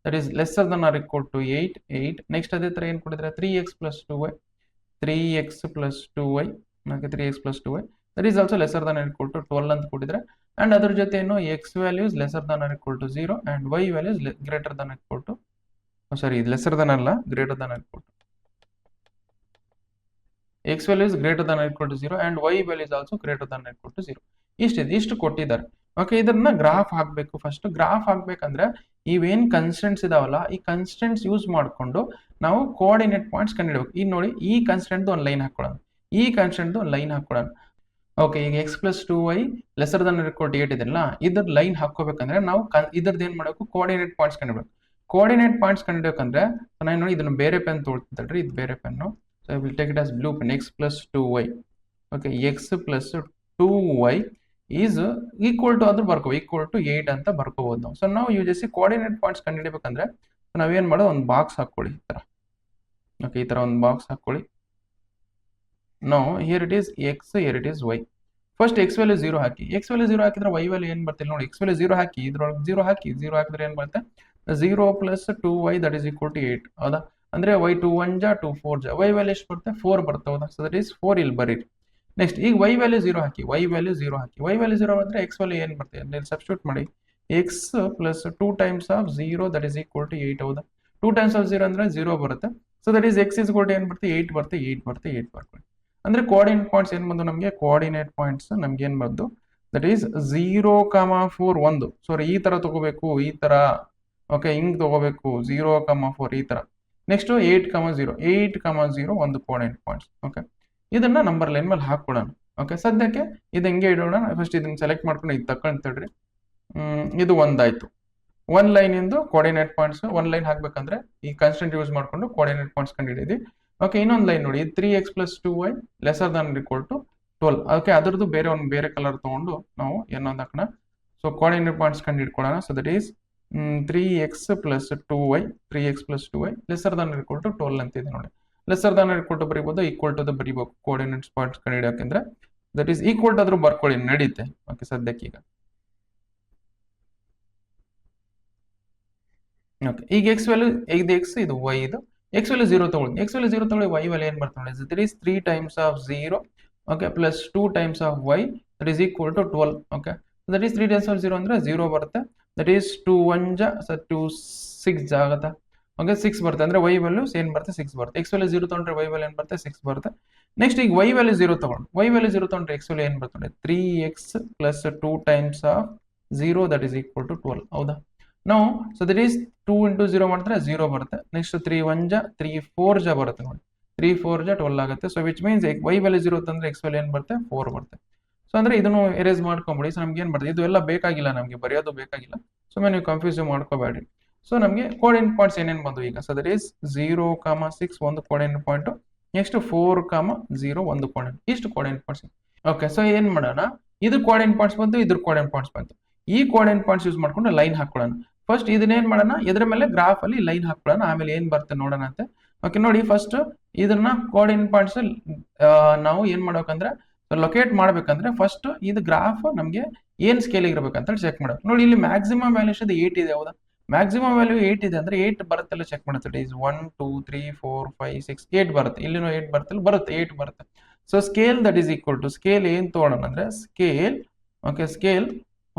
that is lesser than or equal to 8. Next ಅದೇ ಥರ ಏನು ಕೊಟ್ಟಿದ್ರೆ 3x plus 2y okay, 3x plus 2y that is also lesser than or equal to 12 ಅಂತ ಕೊಟ್ಟಿದ್ರೆ. And ಅದ್ರ ಜೊತೆ ಏನು x values lesser than or equal to 0 and y values greater than equal to, sorry lesser than ಅಲ್ಲ, greater than or equal to, x values greater than or equal to 0 and y values also greater than or equal to 0. ಇಷ್ಟು ಕೊಟ್ಟಿದ್ದಾರೆ. Okay, ಇದನ್ನ graph ಹಾಕಬೇಕು. First graph ಹಾಕ್ಬೇಕಂದ್ರೆ ಇವೇನ್ constants ಇದಾವಲ್ಲ, ಈ constants use ಮಾಡಿಕೊಂಡು ನಾವು ಕೋಆರ್ಡಿನೇಟ್ ಪಾಯಿಂಟ್ಸ್ ಕಂಡುಹಿಡಬೇಕು. ಈಗ ನೋಡಿ, ಈ ಕನ್ಸ್ಟೆಂಟ್ ಒಂದು ಲೈನ್ ಹಾಕೊಳ್ಳೋಣ, ಈ ಕನ್ಸ್ಟೆಂಟ್ ಒಂದು ಲೈನ್ ಹಾಕೊಳ್ಳೋಣ. ಓಕೆ, ಈಗ x plus 2y lesser than equal to 8 ಇದೆಲ್ಲ, ಇದ್ರ ಲೈನ್ ಹಾಕೋಬೇಕಂದ್ರೆ ನಾವು ಇದ್ರದ್ದು ಏನ್ ಮಾಡಬೇಕು, ಕೋಆರ್ಡಿನೇಟ್ ಪಾಯಿಂಟ್ಸ್ ಕಂಡುಹಿಡಬೇಕು. ಕೋಆರ್ಡಿನೇಟ್ ಪಾಯಿಂಟ್ಸ್ ಕಂಡುಹಿಡಬೇಕಂದ್ರೆ ನಾನು ನೋಡಿ ಇದನ್ನು ಬೇರೆ ಪೆನ್ ತೊಗೊಳ್ತಿದ್ರಿ, ಇದು ಬೇರೆ pen. So I will take it as blue pen. X plus 2y, okay, x plus 2y is equal to ಆದ್ರೂ ಬರ್ಕೋ, ಈಕ್ವಲ್ ಟು 8 ಅಂತ ಬರ್ಕೋಬಹುದು ನಾವು. ಸೊ ನಾವು ಯೂಸ್ ಕೋಆರ್ಡಿನೇಟ್ ಪಾಯಿಂಟ್ಸ್ ಕಂಡುಹಿಡಬೇಕಂದ್ರೆ ನಾವೇನ್ ಮಾಡೋದು, ಒಂದು ಬಾಕ್ಸ್ ಹಾಕೊಳ್ಳಿ ಈ ತರ. ಓಕೆ, ಈ ತರ ಒಂದು ಬಾಕ್ಸ್ ಹಾಕೊಳ್ಳಿ. ನಾವು here it is x, here it is y. First x value 0 ಹಾಕಿ, ಎಕ್ಸ್ ವ್ಯಾಲ್ಯೂ 0 ಹಾಕಿದ್ರೆ ವೈ ವ್ಯಾಲ್ಯೂ ಏನ್ ಬರ್ತಿಲ್ಲ ನೋಡಿ, ಎಕ್ಸ್ ವ್ಯಾಲ್ಯೂ 0 ಹಾಕಿ, ಇದ್ರೊಳಗೆ 0 ಹಾಕಿದ್ರೆ ಏನ್ ಬರುತ್ತೆ, 0 plus 2y that is equal to 8, ಹೌದಾ. ಅಂದ್ರೆ y 2 1 ಜಾ 2 4 ಜಾ, ವೈ ವ್ಯಾಲ್ಯೂ ಎಷ್ಟು ಬರುತ್ತೆ, 4 ಬರುತ್ತೆ, ಹೌದಾ. ಸೊ ದಟ್ ಈಸ್ 4 ಇಲ್ಲಿ ಬರೀರಿ. ನೆಕ್ಸ್ಟ್ ಈಗ ವೈ ವ್ಯಾಲ್ಯೂ 0 ಹಾಕಿ, ವೈ ವ್ಯಾಲ್ಯೂ 0 ಅಂದ್ರೆ ಎಕ್ಸ್ ವ್ಯಾಲ್ಯೂ ಏನ್ ಬರ್ತದೆ, ಸಬ್ಸ್ಟಿಟ್ಯೂಟ್ ಮಾಡಿ, x plus 2 times of 0 that is equal to 8, ಹೌದಾ. 2 ಟೈಮ್ಸ್ ಆಫ್ 0 ಅಂದ್ರೆ 0 ಬರುತ್ತೆ. So that is x is gold ಏನು ಬರುತ್ತೆ 8 ಬರುತ್ತೆ 8 ಬರುತ್ತೆ 8 ಬರ್ಕೊಳ್ಳಿ. ಅಂದ್ರೆ ಕೋಆರ್ಡಿನೇಟ್ ಪಾಯಿಂಟ್ಸ್ ಏನು ಬಂದು ನಮಗೆ ಕೋಆರ್ಡಿನೇಟ್ ಪಾಯಿಂಟ್ಸ್ ನಮ್ಗೆ ಏನು ಬಂದು ದಟ್ ಈಸ್ 0, 4 1. ಸಾರಿ ಈ ತರ ತಗೋಬೇಕು ಈ ತರ. ಓಕೆ ಹಿಂಗ್ ತಗೋಬೇಕು 0, 4 ಈ ತರ. ನೆಕ್ಸ್ಟ್ 8, 0 8, 0 ಒಂದು ಕೋಆರ್ಡಿನೇಟ್ ಪಾಯಿಂಟ್ಸ್. ಓಕೆ ಇದನ್ನ ನಂಬರ್ ಲೈನ್ ಮೇಲೆ ಹಾಕೊಳ್ಳೋಣ. ಓಕೆ ಸದ್ಯಕ್ಕೆ ಇದು ಹೆಂಗೆ ಇಡೋಣ. ಫಸ್ಟ್ ಇದನ್ನ ಸೆಲೆಕ್ಟ್ ಮಾಡ್ಕೊಂಡು ಇದು ತಕೊಂಡ್ತೇಳ್ರಿ. ಇದು ಒಂದಾಯ್ತು. ಒನ್ ಲೈನ್ ಇಂದು ಕೋಆರ್ಡಿನೇಟ್ ಪಾಯಿಂಟ್ಸ್ ಒನ್ ಲೈನ್ ಹಾಕ್ಬೇಕಂದ್ರೆ ಈ ಕಾನ್ಸ್ಟೆಂಟ್ ಯೂಸ್ ಮಾಡ್ಕೊಂಡು ಕೋಆರ್ಡಿನೇಟ್ ಪಾಯಿಂಟ್ಸ್ ಕಂಡು ಹಿಡಿದಿ. ಓಕೆ ಇನ್ನೊಂದು ಲೈನ್ ನೋಡಿ 3x + 2y ≤ 12. ಓಕೆ ಅದ್ರದ್ದು ಬೇರೆ ಕಲರ್ ತಗೊಂಡು ನಾವು ಏನೊಂದು ಹಾಕೋಣ. ಸೊ ಕೋಆರ್ಡಿನೇಟ್ ಪಾಯಿಂಟ್ಸ್ ಕಂಡು ಹಿಡ್ಕೊಳ್ಳೋಣ. So that is 3x + 2y 3x + 2y ≤ 12 ಅಂತ ಇದೆ ನೋಡಿ. ಲೆಸರ್ ಬರೀಬಹುದು ಈಕ್ವಲ್ ಟು ಬರೀಬೇಕು ಕೋಆರ್ಡಿನೇಟ್ಸ್ ಪಾಯಿಂಟ್ಸ್ ಕಂಡು ಹಿಡಿಯೋಕೆಂದ್ರೆ ದಟ್ ಈಸ್ ಈಕ್ವಲ್ ಟು ಆದ್ರೂ ಬರ್ಕೊಳ್ಳಿ ನಡೀತೆ. ಓಕೆ ಸದ್ಯಕ್ಕೆ ಈಗ ಓಕೆ ಈಗ ಎಕ್ಸ್ ವ್ಯಾಲ್ಯೂ ಇದು ಎಕ್ಸ್ ಇದು ವೈ ಇದು ಎಕ್ಸ್ ವ್ಯಾಲ್ಯೂ 0 ತಗೊಳ್ಳಿ. ಎಕ್ಸ್ ವ್ಯಾಲ್ಯೂ 0 ತಗೊಳ್ಳಿ. ವೈ ವ್ಯಾಲ್ಯೂ ಏನು ಬರ್ತದೆ that is 3 times of 0 okay plus 2 times of y that is equal to 12. Okay that is 3 times of 0 ಅಂದ್ರೆ 0 ಬರುತ್ತೆ. ದಟ್ ಈಸ್ 2 1 2 6 ಆಗುತ್ತೆ. ಓಕೆ 6 ಬರುತ್ತೆ ಅಂದ್ರೆ ವೈ ವ್ಯಾಲ್ಯೂಸ್ ಏನು ಬರುತ್ತೆ 6 ಬರುತ್ತೆ. ಎಕ್ಸ್ ವ್ಯಾಲ್ಯೂ 0 ತಗೊಂಡ್ರೆ ವೈ ವ್ಯಾಲ್ಯೂ ಏನು ಬರುತ್ತೆ 6 ಬರುತ್ತೆ. ನೆಕ್ಸ್ಟ್ ಈಗ ವೈ ವ್ಯಾಲ್ಯೂ 0 ತಗೊಂಡು ವೈ ವ್ಯಾಲ್ಯೂ 0 ತಗೊಂಡ್ರೆ ಎಕ್ಸ್ ವ್ಯಾಲ್ಯೂ ಏನು ಬರ್ತದೆ 3x + 2 times of 0 that is equal to 12. ಹೌದಾ ನಾವು ಸೊ ದಟ್ ಈಸ್ 2 × 0 ಮಾಡಿದ್ರೆ 0 ಬರುತ್ತೆ. ನೆಕ್ಸ್ಟ್ 3 1 3 4 ಬರುತ್ತೆ ನೋಡಿ 3 4 12 ಆಗುತ್ತೆ. So which means y value 0 ತಂದ್ರೆ ಎಕ್ಸ್ ವ್ಯಾಲ್ಯೂ ಏನು ಬರುತ್ತೆ 4 ಬರುತ್ತೆ. ಸೊ ಅಂದ್ರೆ ಇದನ್ನು ಎರೇಸ್ ಮಾಡ್ಕೊಂಬಿಡಿ. ಸೊ ನಮ್ಗೆ ಏನು ಬರ್ತದೆ ಇದು ಎಲ್ಲ ಬೇಕಾಗಿಲ್ಲ ನಮಗೆ ಬರೆಯೋದು ಬೇಕಾಗಿಲ್ಲ. ಸುಮ್ಮನೆ ನೀವು ಕನ್ಫ್ಯೂಸ್ ಮಾಡ್ಕೋಬೇಡಿ. ಸೊ ನಮಗೆ ಕೋಆರ್ಡಿನೇಟ್ ಪಾಯಿಂಟ್ಸ್ ಏನೇನು ಬಂದು ಈಗ ಸೊ ದಟ್ ಈಸ್ 0, 6 ಒಂದು ಕೋಆರ್ಡಿನೇಟ್ ಪಾಯಿಂಟ್. ನೆಕ್ಸ್ಟ್ 4, 0 ಒಂದು ಕೋಆರ್ಡಿನೇಟ್. ಇಷ್ಟು ಕೋಆರ್ಡಿನೇಟ್ ಪಾಯಿಂಟ್ಸ್. ಓಕೆ ಸೊ ಏನ್ ಮಾಡೋಣ ಇದು ಕೋಆರ್ಡಿನೇಟ್ ಪಾಯಿಂಟ್ಸ್ ಬಂತು ಇದ್ರ ಕೋಆರ್ಡಿನೇಟ್ ಪಾಯಿಂಟ್ಸ್ ಬಂತು. ಈ ಕೋಆರ್ಡಿನೇಟ್ ಪಾಯಿಂಟ್ಸ್ ಯೂಸ್ ಮಾಡ್ಕೊಂಡು ಲೈನ್ ಹಾಕೊಳ್ಳೋಣ. ಫಸ್ಟ್ ಇದನ್ನೇನ್ ಮಾಡೋಣ ಎದ್ರ ಮೇಲೆ ಗ್ರಾಫ್ ಅಲ್ಲಿ ಲೈನ್ ಹಾಕೊಳ್ಳೋಣ. ಆಮೇಲೆ ಏನ್ ಬರುತ್ತೆ ನೋಡೋಣ ಅಂತೆ. ಓಕೆ ನೋಡಿ ಫಸ್ಟ್ ಇದನ್ನ ಕೋಆರ್ಡಿನೇಟ್ ಪಾಯಿಂಟ್ಸ್ ನಾವು ಏನ್ ಮಾಡ್ಬೇಕಂದ್ರೆ ಲೊಕೇಟ್ ಮಾಡ್ಬೇಕಂದ್ರೆ ಫಸ್ಟ್ ಇದು ಗ್ರಾಫ್ ನಮಗೆ ಏನ್ ಸ್ಕೇಲ್ ಇರಬೇಕಂತ ಚೆಕ್ ಮಾಡಬೇಕು. ನೋಡಿ ಇಲ್ಲಿ ಮ್ಯಾಕ್ಸಿಮಮ್ ವ್ಯಾಲ್ಯೂ 8 ಇದೆ. ಹೌದಾ ಮ್ಯಾಕ್ಸಿಮಮ್ ವ್ಯಾಲ್ಯೂ 8 ಇದೆ ಅಂದ್ರೆ 8 ಬರುತ್ತಲ್ಲ ಚೆಕ್ ಮಾಡುತ್ತೆ. ಇಸ್ 1 2 3 4 5 6 8 ಬರುತ್ತೆ. ಇಲ್ಲಿನೂ 8 ಬರುತ್ತಲ್ಲ ಬರುತ್ತೆ 8 ಬರುತ್ತೆ. So scale that is equal to scale ಏನ್ ತಗೊಳ್ಳೋಣ ಅಂದ್ರೆ scale okay scale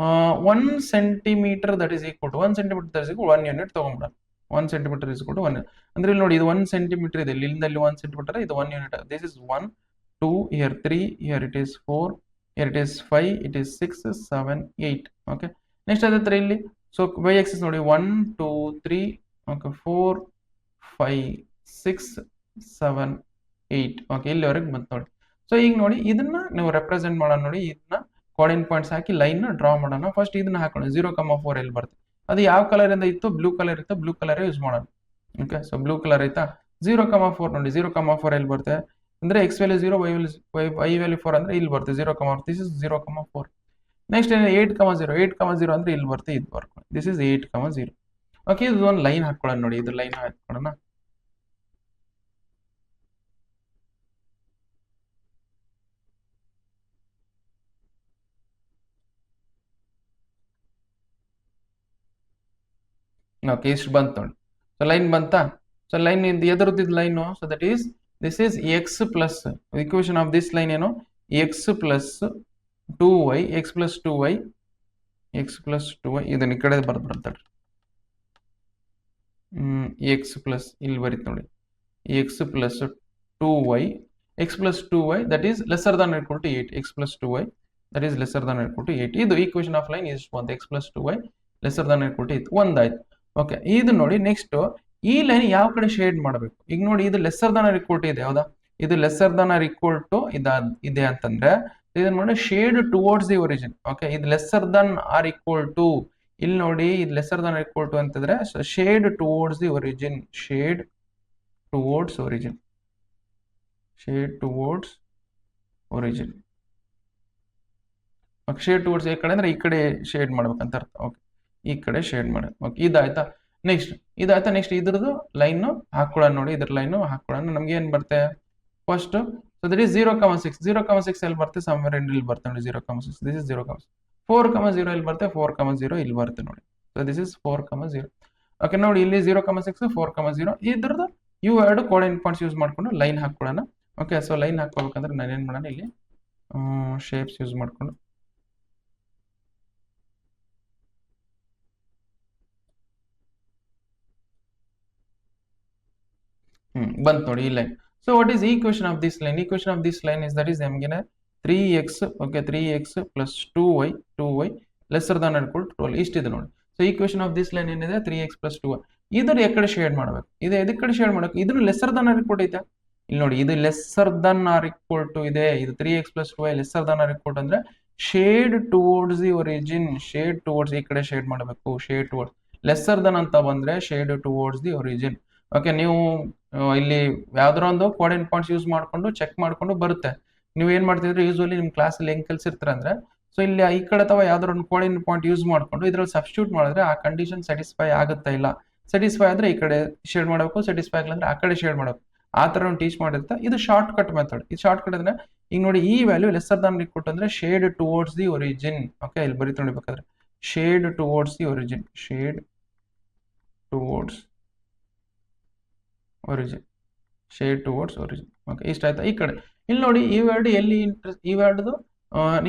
1 centimetre that is equal to 1 centimetre that is equal 1 unit ತಗೊಂಡ್ಬಿಡೋಣ. 1 ಸೆಂಟಿಮೀಟರ್ ಈಸ್ ಈಕ್ವಲ್ ಟು 1 ಅಂದ್ರೆ ಇಲ್ಲಿ ನೋಡಿ ಇದು 1 ಸೆಂಟಿಮೀಟರ್ ಇದೆ. ಇಲ್ಲಿಂದ ಇಲ್ಲಿ 1 ಸೆಂಟಿಮೀಟರ್ ಇದು 1 unit. This is 1 2 here 3 here it is 4 here it is 5 it is 6 7 8. Okay next ಅದೇ ತರ ಇಲ್ಲಿ ಸೊ y axis ನೋಡಿ 1 2 3 ಓಕೆ 4 5 6 7 8 ಓಕೆ ಇಲ್ಲಿವರೆಗೆ ಬಂತು ನೋಡಿ. ಸೊ ಈಗ ನೋಡಿ ಇದನ್ನ ನೀವು ರೆಪ್ರೆಸೆಂಟ್ ಮಾಡೋಣ. ನೋಡಿ ಇದನ್ನ ಕೋಆರ್ಡಿನೇಟ್ ಪಾಯಿಂಟ್ಸ್ ಹಾಕಿ ಲೈನ್ ಡ್ರಾ ಮಾಡೋಣ. ಫಸ್ಟ್ ಇದನ್ನ ಹಾಕೋಣ 0, 4 ಎಲ್ಲಿ ಬರುತ್ತೆ ಅದು ಯಾವ ಕಲರ್ ಇಂದ ಇತ್ತು ಬ್ಲೂ ಕಲರ್ ಇತ್ತು ಬ್ಲೂ ಕಲರ್ ಯೂಸ್ ಮಾಡೋಣ. ಓಕೆ ಸೊ ಬ್ಲೂ ಕಲರ್ ಆಯ್ತಾ 0, 4 ನೋಡಿ 0, 4 ಎಲ್ಲಿ ಬರುತ್ತೆ ಅಂದ್ರೆ ಎಕ್ಸ್ ವ್ಯಾಲ್ಯೂ 0 ವೈ ವ್ಯಾಲ್ಯೂ 4 ಅಂದ್ರೆ ಇಲ್ಲಿ ಬರುತ್ತೆ 0, 4 ದಿಸ್ ಇಸ್ 0, 4. ನೆಕ್ಸ್ಟ್ 8, 0 ಅಂದ್ರೆ ಇಲ್ಲಿ ಬರುತ್ತೆ ಇದು ಬರ್ಕೊಳ್ಳಿ ದಿಸ್ ಇಸ್ 8, 0. ಓಕೆ ಇದು ಒಂದು ಲೈನ್ ಹಾಕೊಳ್ಳೋಣ. ನೋಡಿ ಇದು ಲೈನ್ ಹಾಕೊಳ್ಳೋಣ. ಓಕೆ ಇಷ್ಟು ಬಂತು ನೋಡಿ. ಸೊ ಲೈನ್ ಬಂತಾ. ಸೊ ಲೈನ್ ಎದುರುದಿದ್ line so that is this is x plus equation of this line ಏನು x plus 2y x plus 2y ಇದನ್ನ ಈ ಕಡೆ ಬರ್ದ್ಬಿಡುತ್ತೆ x plus ಇಲ್ಲಿ ಬರೀತು ನೋಡಿ x plus 2y that is lesser than or equal to 8 x plus 2y that is lesser than or equal to 8 ಇದು equation of line is one x plus 2y lesser than or equal to 8 ಒಂದಾಯ್ತು. Okay ಇದು ನೋಡಿ next ಈ line ಯಾವ ಕಡೆ shade ಮಾಡಬೇಕು. ಈಗ ನೋಡಿ ಇದು lesser than or equal to ಇದೆ. ಹೌದಾ ಇದು lesser than or equal to ಇದೆ ಅಂತಂದ್ರೆ ಇದನ್ನ ನೋಡಿ shade towards the origin. Okay ಇದು lesser than or equal to ಇಲ್ಲಿ ನೋಡಿ ಇದು lesser than or equal to ಅಂತಂದ್ರೆ shade towards the origin shade towards origin okay shade towards ಈ ಕಡೆ ಅಂದ್ರೆ ಈ ಕಡೆ ಶೇಡ್ ಮಾಡ್ಬೇಕಂತ ಅರ್ಥ. ಓಕೆ ಈ ಕಡೆ ಶೇಡ್ ಮಾಡಿ. ಓಕೆ ಇದಾಯ್ತಾ. ನೆಕ್ಸ್ಟ್ ಇದ್ರದ್ದು ಲೈನ್ ಹಾಕೊಳ್ಳೋಣ. ನೋಡಿ ಇದ್ರ ಲೈನ್ ಹಾಕೊಳ್ಳೋಣ. ನಮ್ಗೆ ಏನ್ ಬರುತ್ತೆ ಫಸ್ಟ್ ಸೊ ದಟ್ ಈಸ್ 0, 6 ಎಲ್ಲಿ ಬರುತ್ತೆ ಸಮ್ವೇರ್ ಇಲ್ಲಿ ಬರುತ್ತೆ ನೋಡಿ 0, 6 ದಿಸ್ ಇಸ್ 0, 4, 0 ಇಲ್ಲಿ ಬರುತ್ತೆ 4, 0 ಇಲ್ಲಿ ಬರುತ್ತೆ ನೋಡಿ. So this is 4, 0. ಓಕೆ ನೋಡಿ ಇಲ್ಲಿ 0, 6 4, 0 ಇದ್ರದ್ದು ಇವು ಎರಡು ಕೋಆರ್ಡಿನೇಟ್ ಪಾಯಿಂಟ್ಸ್ ಯೂಸ್ ಮಾಡ್ಕೊಂಡು ಲೈನ್ ಹಾಕೊಳ್ಳೋಣ. ಓಕೆ ಸೊ ಲೈನ್ ಹಾಕೋಬೇಕಂದ್ರೆ ನಾನು ಏನ್ ಮಾಡೋಣ ಇಲ್ಲಿ ಶೇಪ್ಸ್ ಯೂಸ್ ಮಾಡ್ಕೊಂಡು ಬಂತು ನೋಡಿ ಈ line. So what is equation of this line? Equation of this line is that is ನಮಗೇನೆ 3x, okay 3x plus 2y lesser than equal to 12 ಇಷ್ಟಿದೆ ನೋಡಿ. So equation of this line ಏನಿದೆ 3x plus 2y. ಇದನ್ನ ಎಕಡೆ shade ಮಾಡಬೇಕು? ಇದು ಎದಕ್ಕೆ ಕಡೆ ಶೇಡ್ ಮಾಡಬೇಕು? ಇದನ್ನು ಲೆಸ್ಸರ್ ದಾನ್ ಆರ್ ಈಕ್ವಲ್ ಐತೆ ಇಲ್ಲಿ ನೋಡಿ, ಇದು lesser than or equal to ಇದೆ, ಇದು 3x plus 2y lesser than or equal ಅಂದ್ರೆ shade towards the origin, shade towards ಈ ಕಡೆ ಶೇಡ್ ಮಾಡಬೇಕು, ಶೇಡ್ ಟುವರ್ಡ್ಸ್. ಲೆಸ್ಸರ್ ದನ್ ಅಂತ ಬಂದ್ರೆ shade towards the origin. Okay, ನೀವು ಇಲ್ಲಿ ಯಾವ್ದಾರ ಒಂದು ಕೋಆರ್ಡಿನೇಟ್ ಪಾಯಿಂಟ್ಸ್ ಯೂಸ್ ಮಾಡ್ಕೊಂಡು ಚೆಕ್ ಮಾಡ್ಕೊಂಡು ಬರುತ್ತೆ. ನೀವು ಏನ್ ಮಾಡ್ತಿದ್ರೆ ಯೂಶುವಲಿ ನಿಮ್ ಕ್ಲಾಸ್ ಅಲ್ಲಿ ಹೆಂಗ್ ಕಲ್ಸಿರ್ತಾರೆ ಅಂದ್ರೆ, ಸೊ ಇಲ್ಲಿ ಈ ಕಡೆ ಅಥವಾ ಯಾವ್ದಾರ ಒಂದು ಕೋಆರ್ಡಿನೇಟ್ ಪಾಯಿಂಟ್ ಯೂಸ್ ಮಾಡ್ಕೊಂಡು ಇದ್ರಲ್ಲಿ ಸಬ್ಸ್ಟಿಟ್ಯೂಟ್ ಮಾಡಿದ್ರೆ ಆ ಕಂಡೀಷನ್ ಸ್ಯಾಟಿಸ್ಫೈ ಆಗುತ್ತಾ ಇಲ್ಲ. ಸ್ಯಾಟಿಸ್ಫೈ ಆದ್ರೆ ಈ ಕಡೆ ಶೇಡ್ ಮಾಡಬೇಕು, ಸ್ಯಾಟಿಸ್ಫೈ ಆಗಿಲ್ಲ ಅಂದ್ರೆ ಆ ಕಡೆ ಶೇಡ್ ಮಾಡಬೇಕು. ಆ ತರ ಒಂದು ಟೀಚ್ ಮಾಡಿರ್ತಾ. ಇದು ಶಾರ್ಟ್ ಕಟ್ ಮೆಥಡ್. ಈ ಶಾರ್ಟ್ ಕಟ್ ಅಂದ್ರೆ ಈಗ ನೋಡಿ, ಈ ವ್ಯಾಲ್ಯೂ ಲೆಸ್ಸರ್ ದಾನ್ ಈಕ್ವಲ್ ಅಂದ್ರೆ shade towards the origin. Okay, ಇಲ್ಲಿ ಬರೀತಾ ನೋಡ್ಬೇಕಾದ್ರೆ shade towards the origin, shade towards origin, shade towards origin. Okay, ಇಷ್ಟ ಆಯ್ತಾ? ಈ ಕಡೆ ಇಲ್ಲಿ ನೋಡಿ, ಈ ವರ್ಡ್ ಎಲ್ಲಿ ಈ ವರ್ಡ್ದು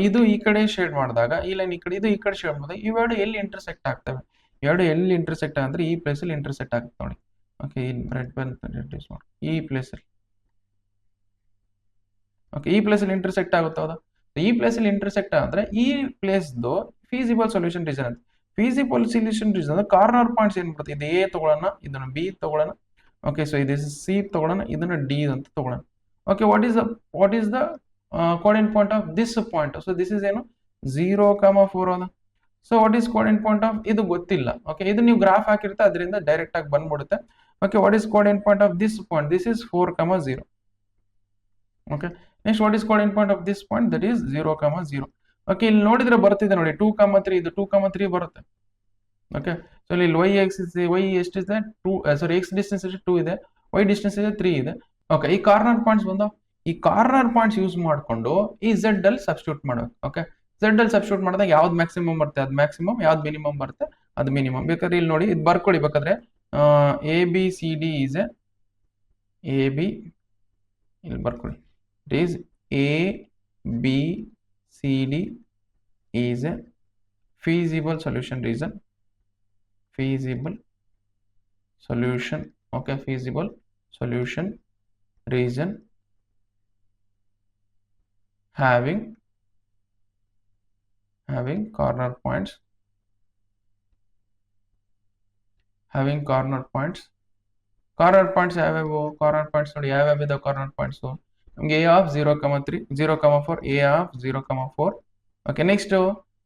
ಇದು ಈ ಕಡೆ ಶೇಡ್ ಮಾಡಿದಾಗ ಈ ಲೈನ್ ಈ ಕಡೆ, ಇದು ಈ ಕಡೆ ಶೇಡ್ ಮಾಡಿದಾಗ ಈ ವರ್ಡ್ ಎಲ್ಲಿ ಇಂಟರ್ಸೆಕ್ಟ್ ಆಗ್ತವೆ? ಎರಡು ಎಲ್ಲಿ ಇಂಟರ್ಸೆಕ್ಟ್ ಅಂದ್ರೆ ಈ ಪ್ಲೇಸ್ ಅಲ್ಲಿ ಇಂಟರ್ಸೆಕ್ಟ್ ಆಗುತ್ತೆ ನೋಡಿ. ಓಕೆ, ರೆಡ್ ಪೆನ್ ರಿಡ್ಯೂಸ್ ಮಾಡಿ ಈ ಪ್ಲೇಸ್ ಅಲ್ಲಿ. ಓಕೆ, ಈ ಪ್ಲೇಸ್ ಅಲ್ಲಿ ಇಂಟರ್ಸೆಕ್ಟ್ ಆಗುತ್ತೆ ಹೌದಾ? ಈ ಪ್ಲೇಸ್ ಅಲ್ಲಿ ಇಂಟರ್ಸೆಕ್ಟ್ ಆದ್ರೆ ಈ ಪ್ಲೇಸ್ದು ಫೀಸಿಬಲ್ ಸೊಲ್ಯೂಷನ್ ರೀಸನ್ ಅಂತ. Feasible solution reason corner points ಏನ್ ಬರುತ್ತೆ? ಇದು ಎ ತಗೊಳ್ಳೋಣ, ಇದನ್ನ ಬಿ ತಗೊಳ್ಳೋಣ. ಓಕೆ, ಸೊ ಇದು ಸಿ ತಗೊಳ್ಳೋಣ, ಇದನ್ನ ಡಿ ಅಂತ ತಗೊಳ್ಳೋಣ. Okay, what is the coordinate point of this point? So this is ಏನು 0,4 ಅದ. So what is coordinate point of ಇದು ಗೊತ್ತಿಲ್ಲ. ಓಕೆ, ಇದು ನೀವು ಗ್ರಾಫ್ ಹಾಕಿರುತ್ತೆ, ಅದರಿಂದ ಡೈರೆಕ್ಟ್ ಆಗಿ ಬಂದ್ಬಿಡುತ್ತೆ. Okay, what is coordinate point of this point? This is 4,0. Okay, next what is coordinate point of this point? That is 0,0. Okay, ಇಲ್ಲಿ ನೋಡಿದ್ರೆ ಬರ್ತಿದೆ ನೋಡಿ 2,3, ಇದು 2,3 ಬರುತ್ತೆ. ಓಕೆ, ಸೊ ಇಲ್ಲಿ y ಎಷ್ಟಿದೆ? 2, ಸಾರಿ x ಡಿಸ್ಟೆನ್ಸ್ 2 ಇದೆ, y ಡಿಸ್ಟೆನ್ಸ್ ಇದೆ 3 ಇದೆ. ಓಕೆ, ಈ ಕಾರ್ನರ್ ಪಾಯಿಂಟ್ಸ್ ಬಂದು ಈ ಕಾರ್ನರ್ ಪಾಯಿಂಟ್ಸ್ ಯೂಸ್ ಮಾಡ್ಕೊಂಡು ಈ z ಅಲ್ಲಿ ಸಬ್ಸ್ಟಿಟ್ಯೂಟ್ ಮಾಡಬೇಕು. ಓಕೆ, z ಅಲ್ಲಿ ಸಬ್ಸ್ಟಿಟ್ಯೂಟ್ ಮಾಡಿದಾಗ ಯಾವ್ದು ಮ್ಯಾಕ್ಸಿಮಮ್ ಬರುತ್ತೆ ಅದು ಮ್ಯಾಕ್ಸಿಮಮ್, ಯಾವ್ದು ಮಿನಿಮಮ್ ಬರುತ್ತೆ ಅದು ಮಿನಿಮಮ್. ಬೇಕಾದ್ರೆ ಇಲ್ಲಿ ನೋಡಿ, ಇದು ಬರ್ಕೊಳ್ಳಿ ಬೇಕಾದ್ರೆ. A B C D is A B, ಇಲ್ಲಿ ಬರ್ಕೊಳ್ಳಿ, it is A B C D is a feasible solution reason, feasible solution. Okay, feasible solution reason having corner points, corner points ಯಾವ್ಯಾವು? ಕಾರ್ನರ್ ಪಾಯಿಂಟ್ಸ್ ನೋಡಿ ಯಾವ್ಯಾವ ಇದಾವೆ corner points? ನಮಗೆ a of 0,3, 0,4, a of 0,4. Okay, next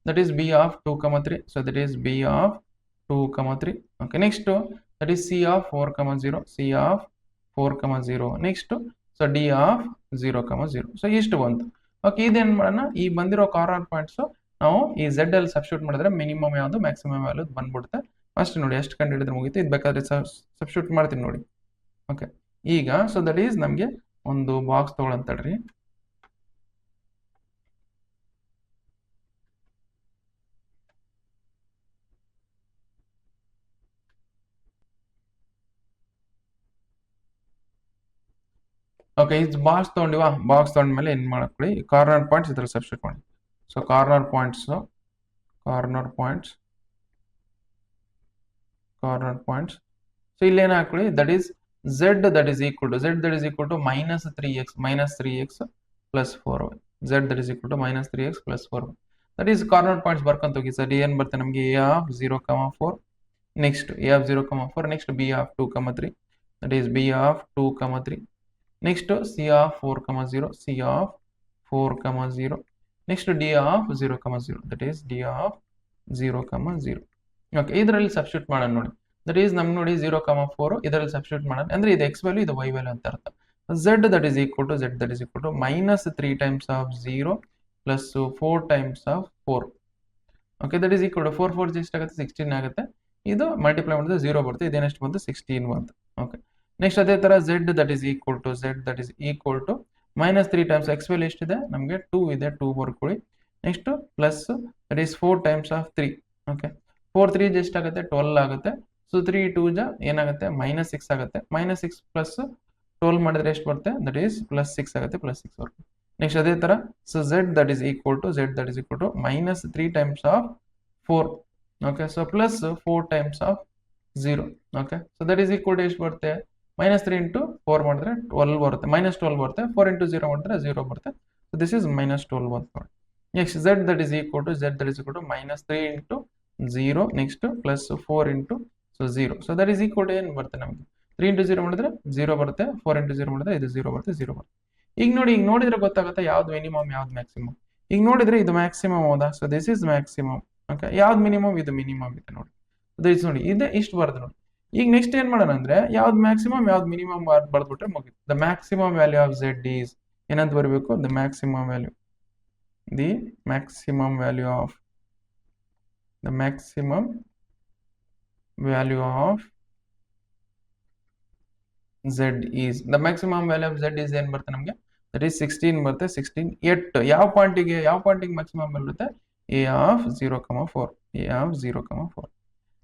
that is b of 2,3, so that is b of 2,3. okay, next that is c of 4,0, c of 4,0. next so d of 0,0. so ಇಷ್ಟು ಬಂತು. Okay, ಇದೇನ್ ಮಾಡೋಣ, ಈ ಬಂದಿರೋ corner points ನಾವು ಈ z ಅಲ್ಲಿ substitute ಮಾಡಿದ್ರೆ ಮಿನಿಮಮ್ ಯಾವುದು ಮ್ಯಾಕ್ಸಿಮಮ್ ವ್ಯಾಲ್ಯೂ ಬಂದ್ಬಿಡುತ್ತೆ. ಫಸ್ಟ್ ನೋಡಿ ಎಷ್ಟು ಕಂಡು ಹಿಡಿದ್ರೆ ಮುಗಿತು. ಇದು ಬೇಕಾದ್ರೆ ಸಬ್ಸ್ಟಿಟ್ಯೂಟ್ ಮಾಡ್ತೀನಿ ನೋಡಿ. ಓಕೆ, ಈಗ ಸೊ ದಟ್ ಈಸ್ ನಮಗೆ ಒಂದು ಬಾಕ್ಸ್ ತಗೊಳ್ಳಂತಡ್ರಿ. ಓಕೆ, ಇದು ಬಾಕ್ಸ್ ತಗೊಂಡಿವಾ? ಬಾಕ್ಸ್ ತಗೊಂಡ್ಮೇಲೆ ಏನ್ ಮಾಡ್ಕೊಳ್ಳಿ, ಕಾರ್ನರ್ ಪಾಯಿಂಟ್ಸ್ ಇದ್ರಲ್ಲಿ ಸಬ್ಸ್ಟಿಟ್ಯೂಟ್ ಮಾಡಿ. ಸೊ ಕಾರ್ನರ್ ಪಾಯಿಂಟ್ಸ್ ಸೊ ಇಲ್ಲಿ ಏನ್ ಹಾಕೊಳ್ಳಿ, that is z that is equal to -3x plus 4y. z that is equal to -3x plus 4y. that is corner points ಬರ್ಕೊಂತ ಹೋಗಿ. Sir ಏನ್ ಬರುತ್ತೆ ನಮಗೆ? a of 0,4, next a of 0,4, next b of 2,3, that is b of 2,3, next c of 4,0, c of 4,0, next d of 0,0, that is d of 0,0. Okay, ಇದರಲ್ಲಿ substitute ಮಾಡೋಣ ನೋಡಿ. That is ನಮ್ಗೆ ನೋಡಿ 0,4 ಇದರಲ್ಲಿ ಸಬ್ಸ್ಟಿಟ್ಯೂಟ್ ಮಾಡೋಣ ಅಂದ್ರೆ ಇದು x ವ್ಯಾಲ್ಯೂ, ಇದು y ವ್ಯಾಲ್ಯೂ ಅಂತ ಅರ್ಥ. z that is equal to -3 times of 0 plus 4 times of 4. Okay, that is equal to 4 4 ಎಷ್ಟಾಗುತ್ತೆ? 16 ಆಗುತ್ತೆ. ಇದು ಮಲ್ಟಿಪ್ಲೈ ಮಾಡಿದ್ರೆ 0 ಬರುತ್ತೆ. ಇದೇನೆಷ್ಟು ಬಂತು? 16 ಬಂತು. ಓಕೆ, ನೆಕ್ಸ್ಟ್ ಅದೇ ತರ z that is equal to -3 times x value ಎಷ್ಟಿದೆ ನಮಗೆ? 2 ಇದೆ, 2 ಬರ್ಕೊಳ್ಳಿ. Next plus that is 4 times of 3. Okay, 4 3 ಎಷ್ಟಾಗುತ್ತೆ? 12 ಆಗುತ್ತೆ. ಸೊ 3 2 ಏನಾಗುತ್ತೆ? -6 ಆಗುತ್ತೆ. -6 ಪ್ಲಸ್ 12 ಮಾಡಿದ್ರೆ ಎಷ್ಟು ಬರುತ್ತೆ? ದಟ್ ಈಸ್ +6 ಆಗುತ್ತೆ, +6 ಬರುತ್ತೆ. ನೆಕ್ಸ್ಟ್ ಅದೇ ತರ so z that is equal to -3 times of 4. Okay, so plus 4 times of 0. Okay, so that is equal to ಎಷ್ಟು ಬರುತ್ತೆ? -3 ಇಂಟು 4 ಮಾಡಿದ್ರೆ 12 ಬರುತ್ತೆ, -12 ಬರುತ್ತೆ. 4 ಇಂಟು 0 ಮಾಡಿದ್ರೆ 0 ಬರುತ್ತೆ. ಸೊ ದಿಸ್ ಇಸ್ -12 ಅಂತ ನೋಡಿ. Next z that is equal to -3 into 0 next plus 4 into 0. So that is equal to ಏನು ಬರುತ್ತೆ ನಮಗೆ 3 ಇಂಟು 0 ಮಾಡಿದ್ರೆ 0 ಬರುತ್ತೆ, 4 ಇಂಟು 0 ಮಾಡಿದ್ರೆ ಇದು 0 ಬರುತ್ತೆ, 0 ಬರುತ್ತೆ. ಈಗ ನೋಡಿದ್ರೆ ಗೊತ್ತಾಗುತ್ತೆ ಯಾವ್ದು ಮಿನಿಮಮ್ ಯಾವ್ದು ಮ್ಯಾಕ್ಸಿಮಮ್. ಈಗ ನೋಡಿದ್ರೆ ಇದು ಮ್ಯಾಕ್ಸಿಮಮ್ ಹೌದಾ? So this is maximum. Okay, ಯಾವ್ದು ಮಿನಿಮಮ್? ಇದು ಮಿನಿಮಮ್ ಇದೆ ನೋಡಿ. ಇದು ನೋಡಿ, ಇದೆ ಇಷ್ಟು ಬರುತ್ತೆ ನೋಡಿ. ಈಗ ನೆಕ್ಸ್ಟ್ ಏನ್ ಮಾಡೋಣ ಅಂದ್ರೆ ಯಾವ್ದು ಮ್ಯಾಕ್ಸಿಮಮ್ ಯಾವ್ದು ಮಿನಿಮಮ್ ಬರ್ದ್ಬಿಟ್ರೆ ಮುಗಿತು. The maximum value of z is ಏನಂತ ಬರಬೇಕು? The maximum value of z is ಏನ್ ಬರುತ್ತೆ ನಮಗೆ? ದಟ್ ಈಸ್ 16 ಬರುತ್ತೆ. 16 ಎಟ್ ಯಾವ ಪಾಯಿಂಟಿಗೆ ಮ್ಯಾಕ್ಸಿಮಮ್ ಬರುತ್ತೆ? a of 0,4.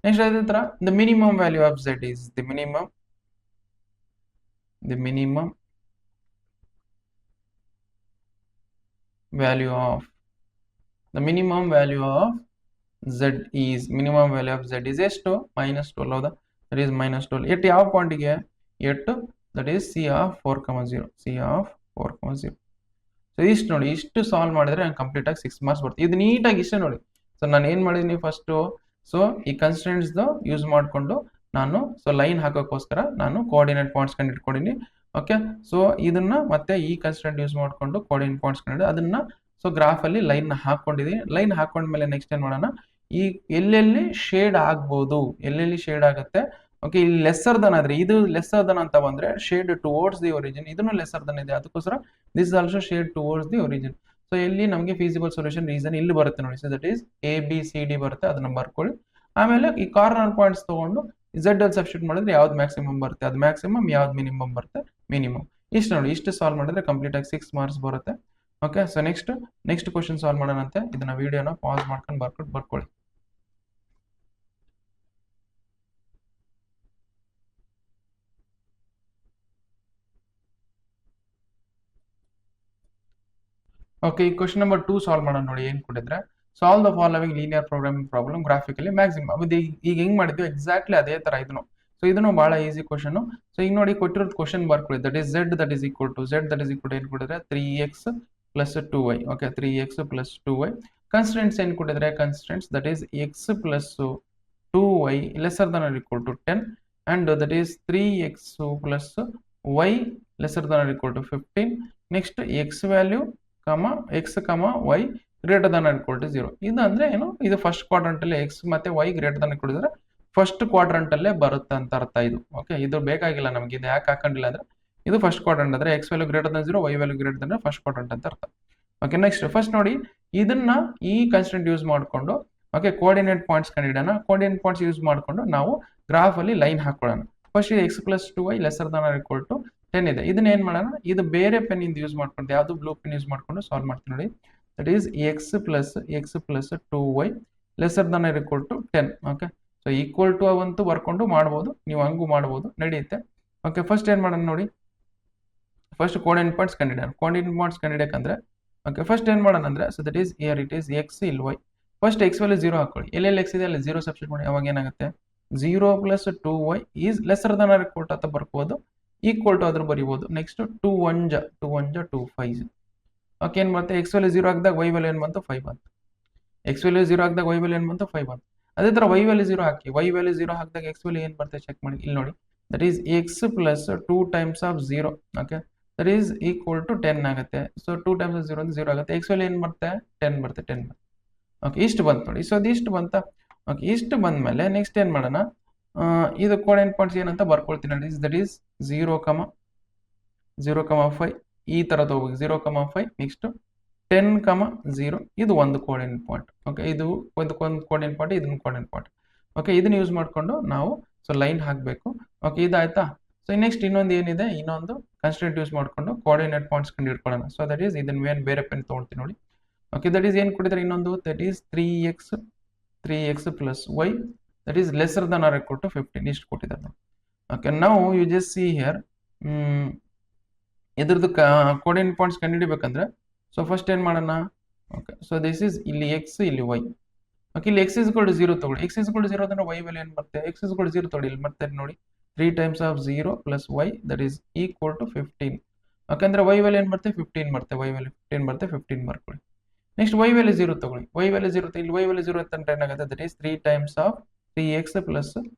ನೆಕ್ಸ್ಟ್ ಅದೇ ತರ the minimum value of z is the minimum value of z is ಎಷ್ಟು? -12 ಹೌದಾ? ದಟ್ ಈಸ್ -12 ಎಟ್ ಯಾವ ಪಾಯಿಂಟಿಗೆ? At that is c of 4,0. So ಇಷ್ಟು ನೋಡಿ, ಇಷ್ಟು ಸಾಲ್ವ್ ಮಾಡಿದ್ರೆ ನಂಗೆ ಕಂಪ್ಲೀಟ್ ಆಗಿ 6 ಮಾರ್ಕ್ಸ್ ಬರುತ್ತೆ. ಇದು ನೀಟಾಗಿ ಇಷ್ಟೇ ನೋಡಿ. ಸೊ ನಾನು ಏನ್ ಮಾಡಿದೀನಿ ಫಸ್ಟ್, ಸೊ ಈ ಕನ್ಸ್ಟೆಂಟ್ಸ್ ಯೂಸ್ ಮಾಡಿಕೊಂಡು ನಾನು ಲೈನ್ ಹಾಕೋಕ್ಕೋಸ್ಕರ ನಾನು ಕೋಆರ್ಡಿನೇಟ್ ಪಾಯಿಂಟ್ಸ್ ಕಂಡು ಇಟ್ಕೊಂಡಿನಿ. ಓಕೆ, ಸೊ ಇದನ್ನ ಮತ್ತೆ ಈ ಕನ್ಸ್ಟೆಂಟ್ ಯೂಸ್ ಮಾಡಿಕೊಂಡು ಕೋಆರ್ಡಿನೇಟ್ ಪಾಯಿಂಟ್ಸ್ ಕಂಡು ಅದನ್ನ ಗ್ರಾಫ್ ಅಲ್ಲಿ ಲೈನ್ ಹಾಕೊಂಡಿದೀನಿ. ಲೈನ್ ಹಾಕೊಂಡ್ಮೇಲೆ ನೆಕ್ಸ್ಟ್ ಏನ್ ಮಾಡೋಣ, ಈ ಎಲ್ಲೆಲ್ಲಿ ಶೇಡ್ ಆಗ್ಬೋದು, ಎಲ್ಲೆಲ್ಲಿ ಶೇಡ್ ಆಗುತ್ತೆ. ಓಕೆ, ಇಲ್ಲಿ ಲೆಸ್ಸರ್ ದನ್ ಆದ್ರೆ ಇದು ಲೆಸ್ಸರ್ ದನ್ ಅಂತ ಬಂದ್ರೆ ಶೇಡ್ ಟುವರ್ಡ್ಸ್ ದಿ ಒರಿಜಿನ್, ಇದನ್ನು ಲೆಸ್ಸರ್ ದನ್ ಇದೆ, ಅದಕ್ಕೋಸ್ಕರ this is also shade towards the origin. So ಇಲ್ಲಿ ನಮಗೆ ಫೀಸಿಬಲ್ ಸೊಲ್ಯೂಷನ್ ರೀಸನ್ ಇಲ್ಲಿ ಬರುತ್ತೆ ನೋಡಿ. ಸೊ ದಟ್ ಈಸ್ ABCD ಬರುತ್ತೆ, ಅದನ್ನ ಬರ್ಕೊಳ್ಳಿ. ಆಮೇಲೆ ಈ ಕಾರ್ನರ್ ಪಾಯಿಂಟ್ಸ್ ತಗೊಂಡು z ಅಲ್ಲಿ ಸಬ್ಸ್ಟಿಟ್ಯೂಟ್ ಮಾಡಿದ್ರೆ ಯಾವ್ದು ಮ್ಯಾಕ್ಸಿಮಮ್ ಬರುತ್ತೆ ಅದು ಮ್ಯಾಕ್ಸಿಮಮ್, ಯಾವ್ದು ಮಿನಿಮಮ್ ಬರುತ್ತೆ ಮಿನಿಮಮ್. ಇಷ್ಟು ನೋಡಿ, ಇಷ್ಟು ಸಾಲ್ವ್ ಮಾಡಿದ್ರೆ ಕಂಪ್ಲೀಟ್ ಆಗಿ 6 ಮಾರ್ಕ್ಸ್ ಬರುತ್ತೆ. Okay, so next question solve ಮಾಡೋಣಂತೆ. ಇದನ್ನ ವಿಡಿಯೋನ ಪಾಸ್ ಮಾಡ್ಕೊಂಡು ಬರ್ಕೊಳ್ಳಿ. ಓಕೆ, ಈ ಕ್ವಶನ್ ನಂಬರ್ 2 ಸಾಲ್ವ್ ಮಾಡೋಣ ನೋಡಿ. ಏನ್ ಕೊಟ್ಟಿದ್ರೆ solve the following linear programming problem graphically maximum. ಈಗ ಹೆಂಗ್ ಮಾಡಿದ್ವಿ ಎಕ್ಸಾಕ್ಟ್ಲಿ ಅದೇ ತರ ಇದನ್ನು. ಸೊ ಇದನ್ನು ಬಹಳ ಈಸಿ ಕ್ವಶನ್. ಸೊ ಈಗ ನೋಡಿ ಕೊಟ್ಟಿರೋದು ಕ್ವಶನ್ ಬರ್ಕೊಳ್ಳಿ. That is z that is equal to ಏನ್ ಕೊಟ್ಟಿದ್ರೆ 3x plus 2y. Okay, 3x plus 2y. Constants ಏನ್ ಕೊಟ್ಟಿದ್ರೆ constants that is x plus 2y lesser than or equal to 10 and that is 3x plus y lesser than or equal to 15. Next x value x y greater than or equal to 0. ಇದು ಅಂದ್ರೆ ಏನು, ಇದು first quadrant ಅಲ್ಲಿ x ಮತ್ತೆ y greater than equal ಇದ್ರೆ first quadrant ಅಲ್ಲೇ ಬರುತ್ತೆ ಅಂತ ಅರ್ಥ ಇದು. ಓಕೆ, ಇದು ಬೇಕಾಗಿಲ್ಲ ನಮಗೆ, ಇದು ಯಾಕೆ ಹಾಕೊಂಡಿಲ್ಲ ಅಂದ್ರೆ ಇದು ಫಸ್ಟ್ ಕ್ವಾಡ್ರಂಟ್ ಅಂದ್ರೆ x value greater than 0, y value greater than first quadrant ಅಂತ ಅರ್ಥ. ಓಕೆ, ನೆಕ್ಸ್ಟ್ ಫಸ್ಟ್ ನೋಡಿ ಇದನ್ನ ಈ ಕನ್ಸ್ಟೆಂಟ್ ಯೂಸ್ ಮಾಡಿಕೊಂಡು ಓಕೆ ಕೋಆರ್ಡಿನೇಟ್ ಪಾಯಿಂಟ್ಸ್ ಕಂಡಿಡೋಣ. ಕೋಆರ್ಡಿನೇಟ್ ಪಾಯಿಂಟ್ಸ್ ಯೂಸ್ ಮಾಡಿಕೊಂಡು ನಾವು ಗ್ರಾಫ್ ಅಲ್ಲಿ ಲೈನ್ ಹಾಕೊಳ್ಳೋಣ. ಫಸ್ಟ್ ಇದು x plus 2y lesser than or equal to 10 ಇದೆ. ಇದನ್ನ ಏನ್ ಮಾಡೋಣ, ಇದು ಬೇರೆ ಪೆನ್ ಇಂದ ಯೂಸ್ ಮಾಡ್ಕೊಂಡು ಯಾವುದು ಬ್ಲೂ ಪೆನ್ ಯೂಸ್ ಮಾಡ್ಕೊಂಡು ಸಾಲ್ವ್ ಮಾಡ್ತೀನಿ ನೋಡಿ. That is x plus 2y lesser than or equal to 10. Okay, so equal to ಅವಂತೂ ಬರ್ಕೊಂಡು ಮಾಡ್ಬೋದು, ನೀವು ಹಂಗೂ ಮಾಡ್ಬೋದು, ನಡೆಯುತ್ತೆ. ಓಕೆ, ಫಸ್ಟ್ ಏನ್ ಮಾಡೋಣ ನೋಡಿ, ಫಸ್ಟ್ ಕೋಆರ್ಡಿನೇಟ್ ಪಾಯಿಂಟ್ಸ್ ಕಂಡಿಡೋಣ. ಕೋಆರ್ಡಿನೇಟ್ ಪಾಯಿಂಟ್ಸ್ ಕಂಡಿಡಕಂದ್ರೆ ಓಕೆ ಫಸ್ಟ್ ಏನ್ ಮಾಡೋಣ ಅಂದ್ರೆ so that is here it is x ಇಲ್ಲಿ y. ಫಸ್ಟ್ x ವ್ಯಾಲ್ಯೂ 0 ಹಾಕೊಳ್ಳಿ, ಎಲ್ಲೆಲ್ಲಿ x ಇದೆ ಅಲ್ಲಿ 0 ಸಬ್ಸ್ಟಿಟ್ಯೂಟ್ ಮಾಡಿ. ಅವಾಗ ಏನಾಗುತ್ತೆ 0 plus 2y is lesser than or equal to ಅಂತ ಬರ್ಕೋಬಹುದು, ಈಕ್ವಲ್ ಟು ಆದ್ರೂ ಬರೀಬಹುದು. ನೆಕ್ಸ್ಟ್ 2 1 2 5. ಓಕೆ, ಏನ್ ಬರುತ್ತೆ x ವ್ಯಾಲ್ಯೂ 0 ಹಾಕಿದಾಗ y ವ್ಯಾಲ್ಯೂ ಏನ್ ಬಂತು 5 ಬಂತು. x ವ್ಯಾಲ್ಯೂ 0 ಹಾಕಿದಾಗ y ವ್ಯಾಲ್ಯೂ ಏನ್ ಬಂತು 5 ಬಂತು. ಅದೇ ತರ y ವ್ಯಾಲ್ಯೂ 0 ಹಾಕಿ, y ವ್ಯಾಲ್ಯೂ 0 ಹಾಕಿದಾಗ x ವ್ಯಾಲ್ಯೂ ಏನ್ ಬರುತ್ತೆ ಚೆಕ್ ಮಾಡಿ. ಇಲ್ಲಿ ನೋಡಿ that is x plus 2 times of 0. Okay, that is equal to 10 ಆಗುತ್ತೆ. ಸೊ 2 times of 0 ಅಂದ್ರೆ 0 ಆಗುತ್ತೆ. x ವ್ಯಾಲ್ಯೂ ಏನ್ ಬರುತ್ತೆ 10 ಬರುತ್ತೆ. 10 ಬರುತ್ತೆ. ಓಕೆ, ಇಷ್ಟು ಬಂತು ನೋಡಿ. ಸೊ ಅದಿಷ್ಟು ಬಂತ. ಓಕೆ, ಇಷ್ಟು ಬಂದ್ಮೇಲೆ ನೆಕ್ಸ್ಟ್ ಏನ್ ಮಾಡೋಣ, ಇದು ಕೋಆರ್ಡಿನೇಟ್ ಪಾಯಿಂಟ್ಸ್ ಏನಂತ ಬರ್ಕೊಳ್ತೀನಿ ನೋಡಿ. ದಟ್ ಈಸ್ 0, 5 ಈ ತರ ತಗೋಬೇಕು. 0, 5 ನೆಕ್ಸ್ಟ್ 10, 0 ಇದು ಒಂದು ಕೋಆರ್ಡಿನೇಟ್ ಪಾಯಿಂಟ್. ಓಕೆ, ಇದು ಒಂದು ಕೋಆರ್ಡಿನೇಟ್ ಪಾಯಿಂಟ್, ಇದನ್ನ ಕೋಆರ್ಡಿನೇಟ್ ಪಾಯಿಂಟ್. ಓಕೆ, ಇದನ್ನ ಯೂಸ್ ಮಾಡ್ಕೊಂಡು ನಾವು ಸೊ ಲೈನ್ ಹಾಕಬೇಕು. ಓಕೆ, ಇದಾಯ್ತಾ. ಸೊ ನೆಕ್ಸ್ಟ್ ಇನ್ನೊಂದು ಏನಿದೆ, ಇನ್ನೊಂದು ಕನ್ಸ್ಟೆಂಟ್ ಯೂಸ್ ಮಾಡ್ಕೊಂಡು ಕೋಆರ್ಡಿನೇಟ್ ಪಾಯಿಂಟ್ಸ್ ಕಂಡು ಹಿಡ್ಕೊಳ್ಳೋಣ. ಸೊ ದಟ್ ಈಸ್ ಇದನ್ನ ಬೇರೆ ಪೆನ್ ತಗೊಳ್ತೀನಿ ನೋಡಿ. ಓಕೆ, ದಟ್ ಈಸ್ ಏನ್ ಕೊಟ್ಟಿದ್ರೆ ಇನ್ನೊಂದು that is 3x plus y that is lesser than or equal to 15 ಇಷ್ಟು ಕೊಟ್ಟಿದ್ದಾರೆ. ಓಕೆ, ನಾವು ಯು ಜಸ್ಟ್ ಸಿ ಹಿಯರ್ ಇದ್ರದ್ದು ಕೋಆರ್ಡಿನೇಟ್ ಪಾಯಿಂಟ್ಸ್ ಕಂಡುಹಿಡಿಬೇಕಂದ್ರೆ ಸೊ ಫಸ್ಟ್ ಏನ್ ಮಾಡೋಣ. ಓಕೆ, ಸೊ ದಿಸ್ ಇಸ್ ಇಲ್ಲಿ x ಇಲ್ಲಿ y. ಓಕೆ, ಇಲ್ಲಿ x is equal to 0 ತಗೊಳ್ಳಿ. x is equal to 0 ಅಂದ್ರೆ y ವ್ಯಾಲ್ಯೂ ಏನ್ ಬರುತ್ತೆ x is equal to 0 ತಗೊಳ್ಳಿ. ಇಲ್ಲಿ ಮತ್ತೆ ನೋಡಿ 3 times of 0 plus y that is equal to 15. ಯಾಕಂದ್ರೆ ವೈ ವ್ಯಾಲ್ಯೂ ಏನು ಬರುತ್ತೆ 15 ಬರುತ್ತೆ, ವೈ ವ್ಯಾಲ್ಯೂ 15 ಬರುತ್ತೆ, 15 ಬರ್ಕೊಳ್ಳಿ. ನೆಕ್ಸ್ಟ್ ವೈ ವ್ಯಾಲ್ಯೂ 0 ತಗೊಳ್ಳಿ, ವೈ ವ್ಯಾಲ್ಯೂ 0 ಇಲ್ಲಿ ವೈ ವ್ಯಾಲ್ಯೂ 0 ಅಂತ ಏನಾಗುತ್ತೆ that is 3 times of 3x plus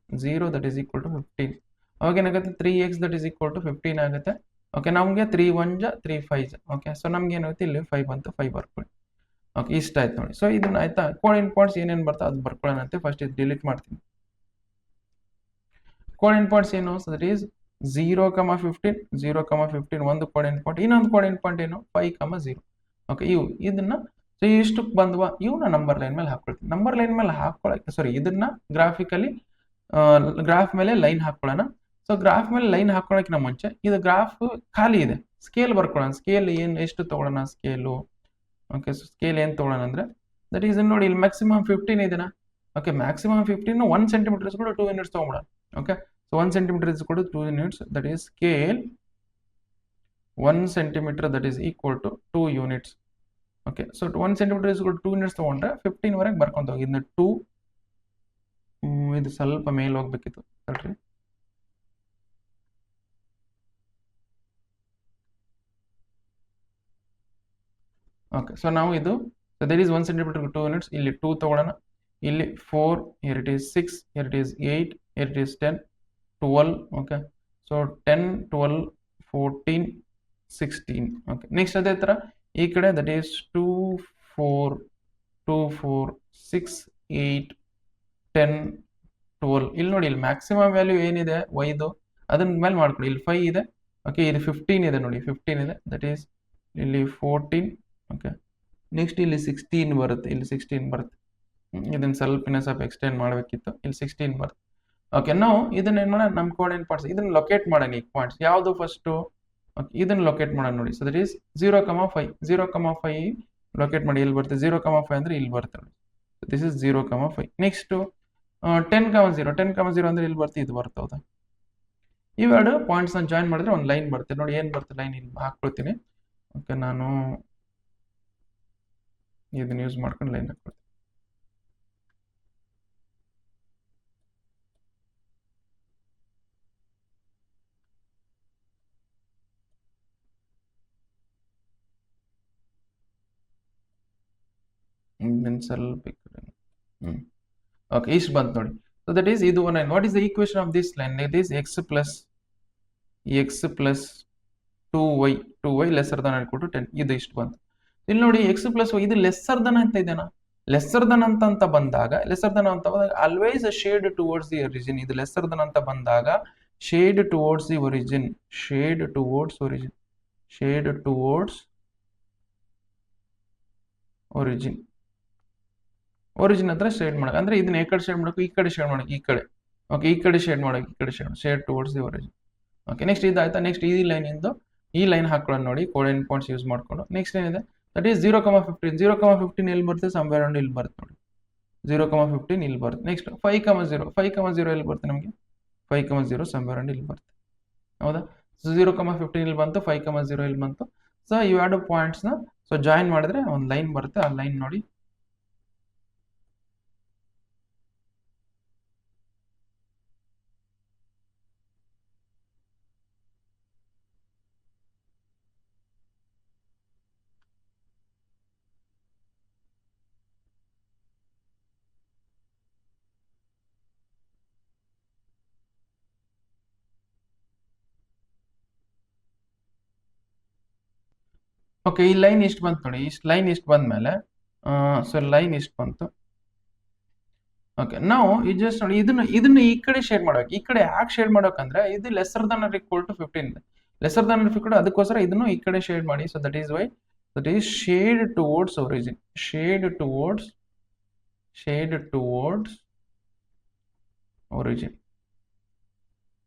0 that is equal to 15. ಅವಾಗ ಏನಾಗುತ್ತೆ 3x that is equal to 15 ಆಗುತ್ತೆ. ಓಕೆ, ನಮಗೆ 3 1 3 5. ಓಕೆ, ಸೊ ನಮ್ಗೆ ಏನಾಗುತ್ತೆ ಇಲ್ಲಿ 5 ಬಂತು, 5 ಬರ್ಕೊಳ್ಳಿ. ಓಕೆ, ಇಷ್ಟ ಆಯ್ತು ನೋಡಿ. ಸೊ ಇದನ್ನ ಆಯ್ತಾ, ಕೋಡ್ ಪಾಯಿಂಟ್ಸ್ ಏನೇನು ಬರ್ತಾ ಅದು ಬರ್ಕೊಳ್ಳೋಣ ಅಂತ ಫಸ್ಟ್ ಇದು ಡಿಲೀಟ್ ಮಾಡ್ತೀನಿ. ಕೋಡ್ ಪಾಯಿಂಟ್ಸ್ ಏನು, ಸೊ ದಟ್ ಈಸ್ 0, 15, 0, 15 ಒಂದು ಕೋಡ್ ಪಾಯಿಂಟ್, ಇನ್ನೊಂದು ಕೋಡ್ ಪಾಯಿಂಟ್ ಏನು 5, 0. ಓಕೆ, ಇದನ್ನ ಸೊ ಇಷ್ಟಕ್ಕೆ ಬಂದ್ವಾ ಇವನ್ನ ನಂಬರ್ ಲೈನ್ ಮೇಲೆ ಹಾಕೊಳ್ತೀನಿ. ನಂಬರ್ ಲೈನ್ ಮೇಲೆ ಹಾಕೊಳ್ಳೋಕೆ ಇದನ್ನ ಗ್ರಾಫಿಕಲಿ ಗ್ರಾಫ್ ಮೇಲೆ ಲೈನ್ ಹಾಕೊಳ್ಳೋಣ. ಸೊ ಗ್ರಾಫ್ ಮೇಲೆ ಲೈನ್ ಹಾಕೊಳ್ಳೋಕೆ ಮುಂಚೆ ಇದು ಗ್ರಾಫ್ ಖಾಲಿ ಇದೆ, ಸ್ಕೇಲ್ ಬರ್ಕೊಳ್ಳೋಣ. ಸ್ಕೇಲ್ ಏನು ಎಷ್ಟು ತಗೊಳ್ಳೋಣ ಸ್ಕೇಲು. ಓಕೆ, ಸೊ ಸ್ಕೇಲ್ ಏನು ತಗೊಳ್ಳೋಣ ಅಂದ್ರೆ ದಟ್ ಈಸ್ ನೋಡಿ ಇಲ್ಲಿ ಮ್ಯಾಕ್ಸಿಮಮ್ 15 ಇದೆನಾ. ಓಕೆ, ಮ್ಯಾಕ್ಸಿಮಮ್ 15 1 ಸೆಂಟಿಮೀಟರ್ ಕೂಡ 2 ಯೂನಿಟ್ಸ್ ತಗೊಂಬಿಡೋಣ. ಓಕೆ, ಸೊ 1 ಸೆಂಟಿಮೀಟರ್ ಇಸ್ ಕೂಡ 2 units, that is scale 1 centimetre that is equal to 2 units. Okay, so 1 centimetre is ಕೂಡ 2 ಯೂನಿಟ್ಸ್ ತಗೊಂಡ್ರೆ 15 ವರೆಗೆ ಬರ್ಕೊಂತ ಹೋಗಿ. ಇದನ್ನ 2 ಇದು ಸ್ವಲ್ಪ ಮೇಲೆ ಹೋಗ್ಬೇಕಿತ್ತು ತಡ್ರಿ. ಓಕೆ, ಸೊ ನಾವು ಇದು ದಟ್ ಈಸ್ 1 ಸೆಂಟಿಮೀಟರ್ 2 ಯೂನಿಟ್ಸ್, ಇಲ್ಲಿ 2 ತಗೊಳ್ಳೋಣ, ಇಲ್ಲಿ 4, here it is 6, here it is 8, here it is 10, 12. Okay, so 10, 12, 14, 16. Okay, next ಅದೇ ಥರ ಈ ಕಡೆ ದಟ್ ಈಸ್ 2, 4, 2, 4, 6, 8, 10, 12. ಇಲ್ಲಿ ನೋಡಿ ಇಲ್ಲಿ ಮ್ಯಾಕ್ಸಿಮಮ್ ವ್ಯಾಲ್ಯೂ ಏನಿದೆ ವೈದು ಅದನ್ನ ಮೇಲೆ ಮಾಡ್ಕೊಳ್ಳಿ. ಇಲ್ಲಿ 5 ಇದೆ. ಓಕೆ, ಇದು 15 ಇದೆ ನೋಡಿ, 15 ಇದೆ, ದಟ್ ಈಸ್ ಇಲ್ಲಿ 14. ಓಕೆ, ನೆಕ್ಸ್ಟ್ ಇಲ್ಲಿ 16 ಬರುತ್ತೆ, ಇಲ್ಲಿ 16 ಬರುತ್ತೆ. ಇದನ್ನ ಸ್ವಲ್ಪ ಎಕ್ಸ್ಟೆಂಡ್ ಮಾಡಬೇಕಿತ್ತು, ಇಲ್ಲಿ 16 ಬರುತ್ತೆ. ಓಕೆ, ನಾವು ಇದನ್ನ ಏನು ಮಾಡೋಣ, ನಮ್ಮ ಕೋಡ್ ಪಾಯಿಂಟ್ಸ್ ಇದನ್ನ ಲೊಕೇಟ್ ಮಾಡೋಣ. ಈ ಪಾಯಿಂಟ್ಸ್ ಯಾವುದು ಫಸ್ಟು, ಇದನ್ನ ಲೊಕೇಟ್ ಮಾಡೋಣ ನೋಡಿ. ಸೊ ದಟ್ ಈಸ್ 0, 5, 0, 5 ಲೊಕೇಟ್ ಮಾಡಿ. ಇಲ್ಲಿ ಬರುತ್ತೆ 0, 5 ಅಂದ್ರೆ ಇಲ್ಲಿ ಬರುತ್ತೆ ನೋಡಿ. This is 0, 5. ನೆಕ್ಸ್ಟ್ 10, 0, 10, 0 ಅಂದ್ರೆ ಇಲ್ಲಿ ಬರುತ್ತೆ, ಇದು ಬರುತ್ತೆ. ಹೌದಾ, ಇವೆರಡು ಪಾಯಿಂಟ್ಸ್ ನ ಜಾಯಿನ್ ಮಾಡಿದ್ರೆ ಒಂದು ಲೈನ್ ಬರುತ್ತೆ ನೋಡಿ. ಏನ್ ಬರುತ್ತೆ ಲೈನ್ ಇಲ್ಲಿ ಹಾಕ್ಕೊಳ್ತೀನಿ. ಓಕೆ, ನಾನು ಇದನ್ನ ಯೂಸ್ ಮಾಡ್ಕೊಂಡು ಲೈನ್ ಹಾಕ್ಕೊಳ್ತೀನಿ. ಸ್ವಲ್ಪ ಓಕೆ, ಇಷ್ಟು ಬಂತು ನೋಡಿ. ಸೊ ದಟ್ ಈಸ್ ಇದು what is the equation of this line, it is x plus 2y lesser than ಅನ್ಕೊಟ್ಟು 10. ಇದು ಇಷ್ಟು ಬಂತು. ಇಲ್ಲಿ ನೋಡಿ x plus y ಇದು ಲೆಸರ್ ದನ್ ಅಂತ ಇದೆನಾ, ಲೆಸರ್ ದನ್ ಅಂತ ಬಂದಾಗ always shade towards the origin. ಇದು ಲೆಸರ್ ದನ್ ಅಂತ ಬಂದಾಗ shade towards the origin, shade towards origin, shade towards origin, origin ಹತ್ರ ಶೇಡ್ ಮಾಡಕ್ಕೆ ಅಂದ್ರೆ ಇದನ್ನ ಈ ಕಡೆ ಶೇಡ್ ಮಾಡಬೇಕು, ಈ ಕಡೆ ಶೇಡ್ ಮಾಡಕ್ಕೆ, ಈ ಕಡೆ. ಓಕೆ, ಈ ಕಡೆ ಶೇಡ್ ಮಾಡಕ್ಕೆ, ಈ ಕಡೆ shade towards the origin. Okay, next ಇದಾಯ್ತಾ. ನೆಕ್ಸ್ಟ್ ಈ ಲೈನ್ ಇಂದು ಈ ಲೈನ್ ಹಾಕೊಳ್ಳೋಣ ನೋಡಿ, ಕೋಡ್ ಪಾಯಿಂಟ್ಸ್ ಯೂಸ್ ಮಾಡ್ಕೊಂಡು. ನೆಕ್ಸ್ಟ್ ಏನಿದೆ ದಟ್ ಈಸ್ 0, 15, 0, 15 ಎಲ್ಲಿ ಬರುತ್ತೆ, ಸಂವೇರ್ ಅರೌಂಡ್ ಇಲ್ಲಿ ಬರುತ್ತೆ ನೋಡಿ. 0, 15 ಇಲ್ಲಿ ಬರುತ್ತೆ. ನೆಕ್ಸ್ಟ್ 5, 0, 5, 0 ಎಲ್ಲಿ ಬರುತ್ತೆ ನಮಗೆ, 5, 0 ಸಂವೇರ್ ಅರೌಂಡ್ ಇಲ್ಲಿ ಬರುತ್ತೆ. ಹೌದಾ, ಸೊ 0, 15 ಇಲ್ಲಿ ಬಂತು, 5, 0 ಇಲ್ಲಿ ಬಂತು. ಸೊ ಇವೆರಡು ಪಾಯಿಂಟ್ಸ್ ನ ಸೊ ಜಾಯಿನ್ ಮಾಡಿದ್ರೆ ಒಂದು ಲೈನ್ ಬರುತ್ತೆ. ಆ ಲೈನ್ ನೋಡಿ, ಓಕೆ, ಈ ಲೈನ್ ಇಷ್ಟು ಬಂತು ನೋಡಿ. ಇಷ್ಟು ಲೈನ್ ಇಷ್ಟು ಬಂದ್ಮೇಲೆ ಸೊ ಲೈನ್ ಇಷ್ಟು ಬಂತು. ಓಕೆ, ನಾವು ಇದು ಜಸ್ಟ್ ನೋಡಿ ಇದನ್ನ ಈ ಕಡೆ ಶೇಡ್ ಮಾಡ್ಬೇಕು. ಈ ಕಡೆ ಯಾಕೆ ಶೇಡ್ ಮಾಡ್ಬೇಕಂದ್ರೆ ಇದು lesser than or equal to 15 ಇದೆ. Lesser than or equal to ಅದಕ್ಕೋಸ್ಕರ ಇದನ್ನು ಈ ಕಡೆ ಶೇಡ್ ಮಾಡಿ. So that is y that is shade towards origin, shade towards origin.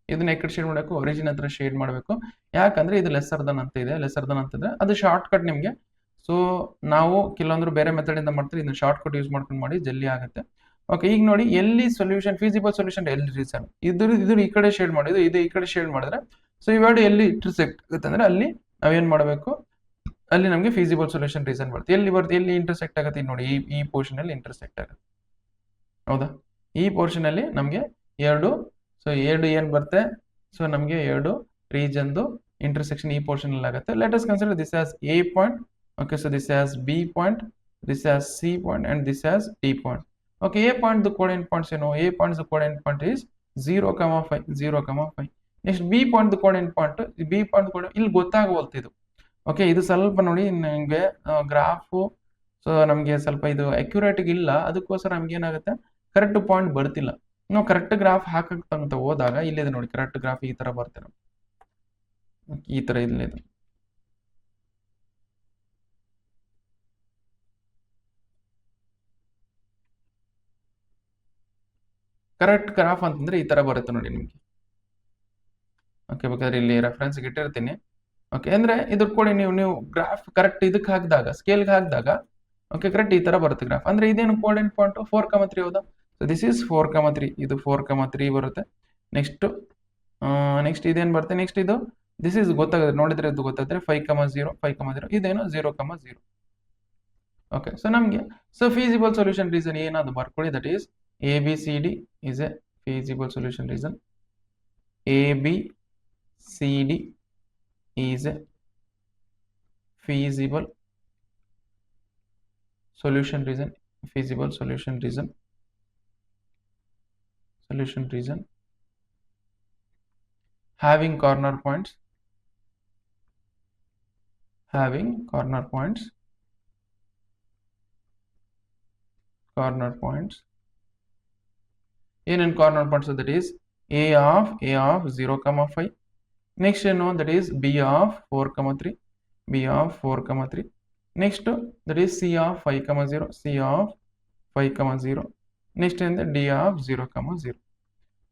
ಇದನ್ನ ಈ ಕಡೆ ಶೇಡ್ ಮಾಡಬೇಕು, ಒರಿಜಿನ್ ಹತ್ರ ಶೇಡ್ ಮಾಡಬೇಕು. ಯಾಕಂದ್ರೆ ಇದು ಲೆಸರ್ ದನ್ ಅಂತ ಇದೆ, ಲೆಸರ್ ದನ್ ಅಂತ ಇದೆ, ಅದು ಶಾರ್ಟ್ ಕಟ್ ನಿಮಗೆ. ಸೊ ನಾವು ಕೆಲವೊಂದ್ರು ಬೇರೆ ಮೆಥಡ್ ಇಂದ ಮಾಡ್ತೀವಿ, ಇದನ್ನ ಶಾರ್ಟ್ ಕಟ್ ಯೂಸ್ ಮಾಡ್ಕೊಂಡು ಮಾಡಿ ಜಲ್ದಿ ಆಗುತ್ತೆ. ಓಕೆ, ಈಗ ನೋಡಿ ಎಲ್ಲಿ ಸೊಲ್ಯೂಷನ್ ಫೀಸಿಬಲ್ ಸೊಲ್ಯೂಷನ್ ಎಲ್ಲಿ ರೀಸನ್ ಇದು ಈ ಕಡೆ ಶೇಡ್ ಮಾಡಿದ್ದು, ಇದು ಈ ಕಡೆ ಶೇಡ್ ಮಾಡಿದ್ರೆ ಸೊ ಇವೆರಡು ಎಲ್ಲಿ ಇಂಟರ್ಸೆಕ್ಟ್ ಆಗುತ್ತೆ ಅಂದ್ರೆ ಅಲ್ಲಿ ನಾವೇನ್ ಮಾಡಬೇಕು, ಅಲ್ಲಿ ನಮಗೆ ಫೀಸಿಬಲ್ ಸೊಲ್ಯೂಷನ್ ರೀಸನ್ ಬರುತ್ತೆ. ಎಲ್ಲಿ ಬರುತ್ತೆ, ಎಲ್ಲಿ ಇಂಟರ್ಸೆಕ್ಟ್ ಆಗುತ್ತೆ ನೋಡಿ, ಈ ಪೋರ್ಷನ್ ಅಲ್ಲಿ ಇಂಟರ್ಸೆಕ್ಟ್ ಆಗುತ್ತೆ. ಹೌದಾ, ಈ ಪೋರ್ಷನ್ ಅಲ್ಲಿ ನಮಗೆ ಎರಡು ಸೊ ಎರಡು ಏನು ಬರುತ್ತೆ, ಸೊ ನಮಗೆ ಎರಡು ರೀಜನ್ದು ಇಂಟರ್ಸೆಕ್ಷನ್ ಈ ಪೋರ್ಷನ್ ಅಲ್ಲಿ ಆಗುತ್ತೆ. Let us consider this as A point. Okay, so this as B point, this as C point and this as D point. Okay, A point coordinate points ಏನು? A point coordinate point is 0,5 0,5. Next B point coordinate point, B point ಇಲ್ಲಿ ಗೊತ್ತಾಗವಲ್ತು ಇದು. Okay, ಇದು ಸ್ವಲ್ಪ ನೋಡಿ ನಿಮಗೆ graph, so ನಮಗೆ ಸ್ವಲ್ಪ ಇದು ಅಕ್ಯುರೇಟ್ ಇಲ್ಲ, ಅದಕ್ಕೋಸ್ಕರ ನಮ್ಗೆ ಏನಾಗುತ್ತೆ, ಕರೆಕ್ಟ್ ಪಾಯಿಂಟ್ ಬರ್ತಿಲ್ಲ. ನಾವು ಕರೆಕ್ಟ್ ಗ್ರಾಫ್ ಹಾಕಂತ ಹೋದಾಗ ಇಲ್ಲಿದೆ ನೋಡಿ, ಕರೆಕ್ಟ್ ಗ್ರಾಫ್ ಈ ತರ ಬರ್ತೇನೆ, ಈ ತರ ಇಲ್ಲಿದೆ. ಕರೆಕ್ಟ್ ಗ್ರಾಫ್ ಅಂತಂದ್ರೆ ಈ ತರ ಬರುತ್ತೆ ನೋಡಿ ನಿಮ್ಗೆ. ಓಕೆ, ಬೇಕಾದ್ರೆ ಇಲ್ಲಿ ರೆಫರೆನ್ಸ್ ಇಟ್ಟಿರ್ತೀನಿ. ಓಕೆ, ಅಂದ್ರೆ ಇದ್ರ ಕೂಡ ನೀವು ಗ್ರಾಫ್ ಕರೆಕ್ಟ್ ಇದಕ್ಕೆ ಹಾಕಿದಾಗ, ಸ್ಕೇಲ್ಗೆ ಹಾಕಿದಾಗ, ಓಕೆ, ಕರೆಕ್ಟ್ ಈ ತರ ಬರುತ್ತೆ ಗ್ರಾಫ್. ಅಂದ್ರೆ ಇದೇನು ಕೋಆರ್ಡಿನೇಟ್ ಪಾಯಿಂಟ್ 4,3 ಹೌದಾ? ಸೊ ದಿಸ್ ಇಸ್ 4,3, ಇದು 4,3 ಬರುತ್ತೆ. ನೆಕ್ಸ್ಟ್ ಇದೇನು ಬರುತ್ತೆ, ನೆಕ್ಸ್ಟ್ ಇದು ದಿಸ್ ಇಸ್ ಗೊತ್ತಾಗುತ್ತೆ, ನೋಡಿದ್ರೆ ಇದು ಗೊತ್ತಾದ್ರೆ 5,0 5,0, ಇದೇನು 0,0. ಓಕೆ, ಸೊ ನಮಗೆ ಸೊ ಫೀಸಿಬಲ್ ಸೊಲ್ಯೂಷನ್ ರೀಸನ್ ಏನಾದ್ರು ಬರ್ಕೊಳ್ಳಿ, that is ABCD is a feasible solution reason. ABCD is a feasible solution reason. Feasible solution reason. Solution reason having corner points. Having corner points. Corner points. In corner points, so that is A of 0,5. Next, you know, that is B of 4,3. B of 4,3. Next, that is C of 5,0. C of 5,0. Next, in the D of 0,0.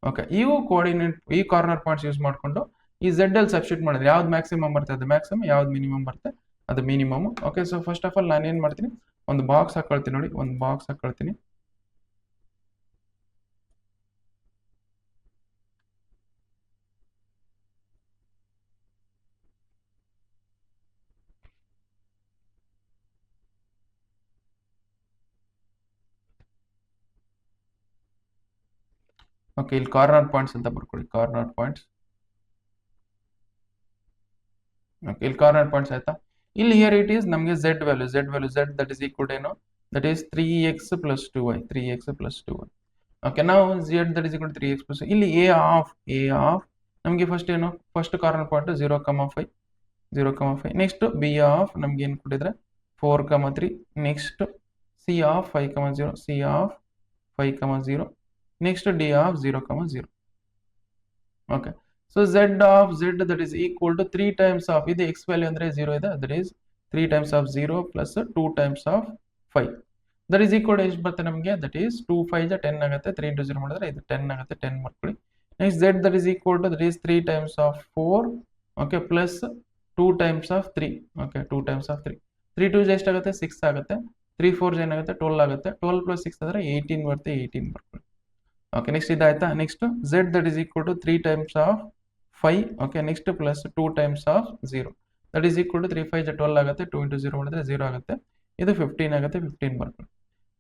Okay, ಇವು coordinate ಈ corner points use ಮಾಡಿಕೊಂಡು ಈ Z ಅಲ್ಲಿ substitute ಮಾಡಿದ್ರೆ ಯಾವ್ದು maximum ಬರುತ್ತೆ ಅದು maximum, ಯಾವ್ದು ಮಿನಿಮಮ್ ಬರುತ್ತೆ ಅದು minimum. Okay, so first of all ನಾನು ಏನು ಮಾಡ್ತೀನಿ, ಒಂದು ಬಾಕ್ಸ್ ಹಾಕೊಳ್ತೀನಿ ನೋಡಿ, ಒಂದು ಬಾಕ್ಸ್ ಹಾಕೊಳ್ತೀನಿ. ಓಕೆ, ಇಲ್ಲಿ ಕಾರ್ನರ್ ಪಾಯಿಂಟ್ಸ್ ಅಂತ ಬರ್ಕೊಳ್ಳಿ, ಕಾರ್ನರ್ ಪಾಯಿಂಟ್ಸ್. ಓಕೆ, ಇಲ್ಲಿ ಕಾರ್ನರ್ ಪಾಯಿಂಟ್ಸ್ ಆಯ್ತಾ. ಇಲ್ಲಿ ಹಿಯರ್ ಇಟ್ ಈಸ್ ನಮಗೆ Z value that is equal to ಏನು, that is 3x + 2y, 3x + 2y. Okay, ನಾವು Z that is equal to 3x + ಇಲ್ಲಿ A ಆಫ್ ನಮಗೆ ಫಸ್ಟ್ ಏನು, first corner point 0,5. Next B of ನಮ್ಗೆ ಏನು ಕೊಟ್ಟಿದ್ರೆ 4,3. Next C of 5,0, C of 5,0. Next D of 0,0. Okay, so Z of Z that is equal to 3 times of ಇದು x value ಅಂದ್ರೆ 0 ಇದೆ, that is 3 times of 0 plus 2 times of 5, that is equal to ಎಷ್ಟು ಬರುತ್ತೆ ನಮಗೆ, that is 2 5 10 ಆಗುತ್ತೆ, 3 into 0 ಮಾಡಿದ್ರೆ ಇದು 10 ಆಗುತ್ತೆ, 10 ಮಾಡ್ಕೊಳ್ಳಿ. Next Z that is equal to, that is 3 times of 4, okay, plus 2 times of 3, okay, 2 times of 3, 3 2 ಎಷ್ಟಾಗುತ್ತೆ 6 ಆಗುತ್ತೆ, 3 4 ಏನಾಗುತ್ತೆ 12 ಆಗುತ್ತೆ, 12 plus 6 ಅಂದ್ರೆ 18 ಬರುತ್ತೆ, 18 ಬರ್ಕೊಳ್ಳಿ. ಓಕೆ, ನೆಕ್ಸ್ಟ್ ಇದಾಯ್ತಾ. Next Z that is equal to 3 times of 5. Okay, next plus 2 times of 0 that is equal to 3 5 12 ಆಗುತ್ತೆ, 2 into 0 ಮಾಡಿದ್ರೆ 0 ಆಗುತ್ತೆ, ಇದು 15 ಆಗುತ್ತೆ, 15 ಬರ್ಕೊಳ್ಳಿ.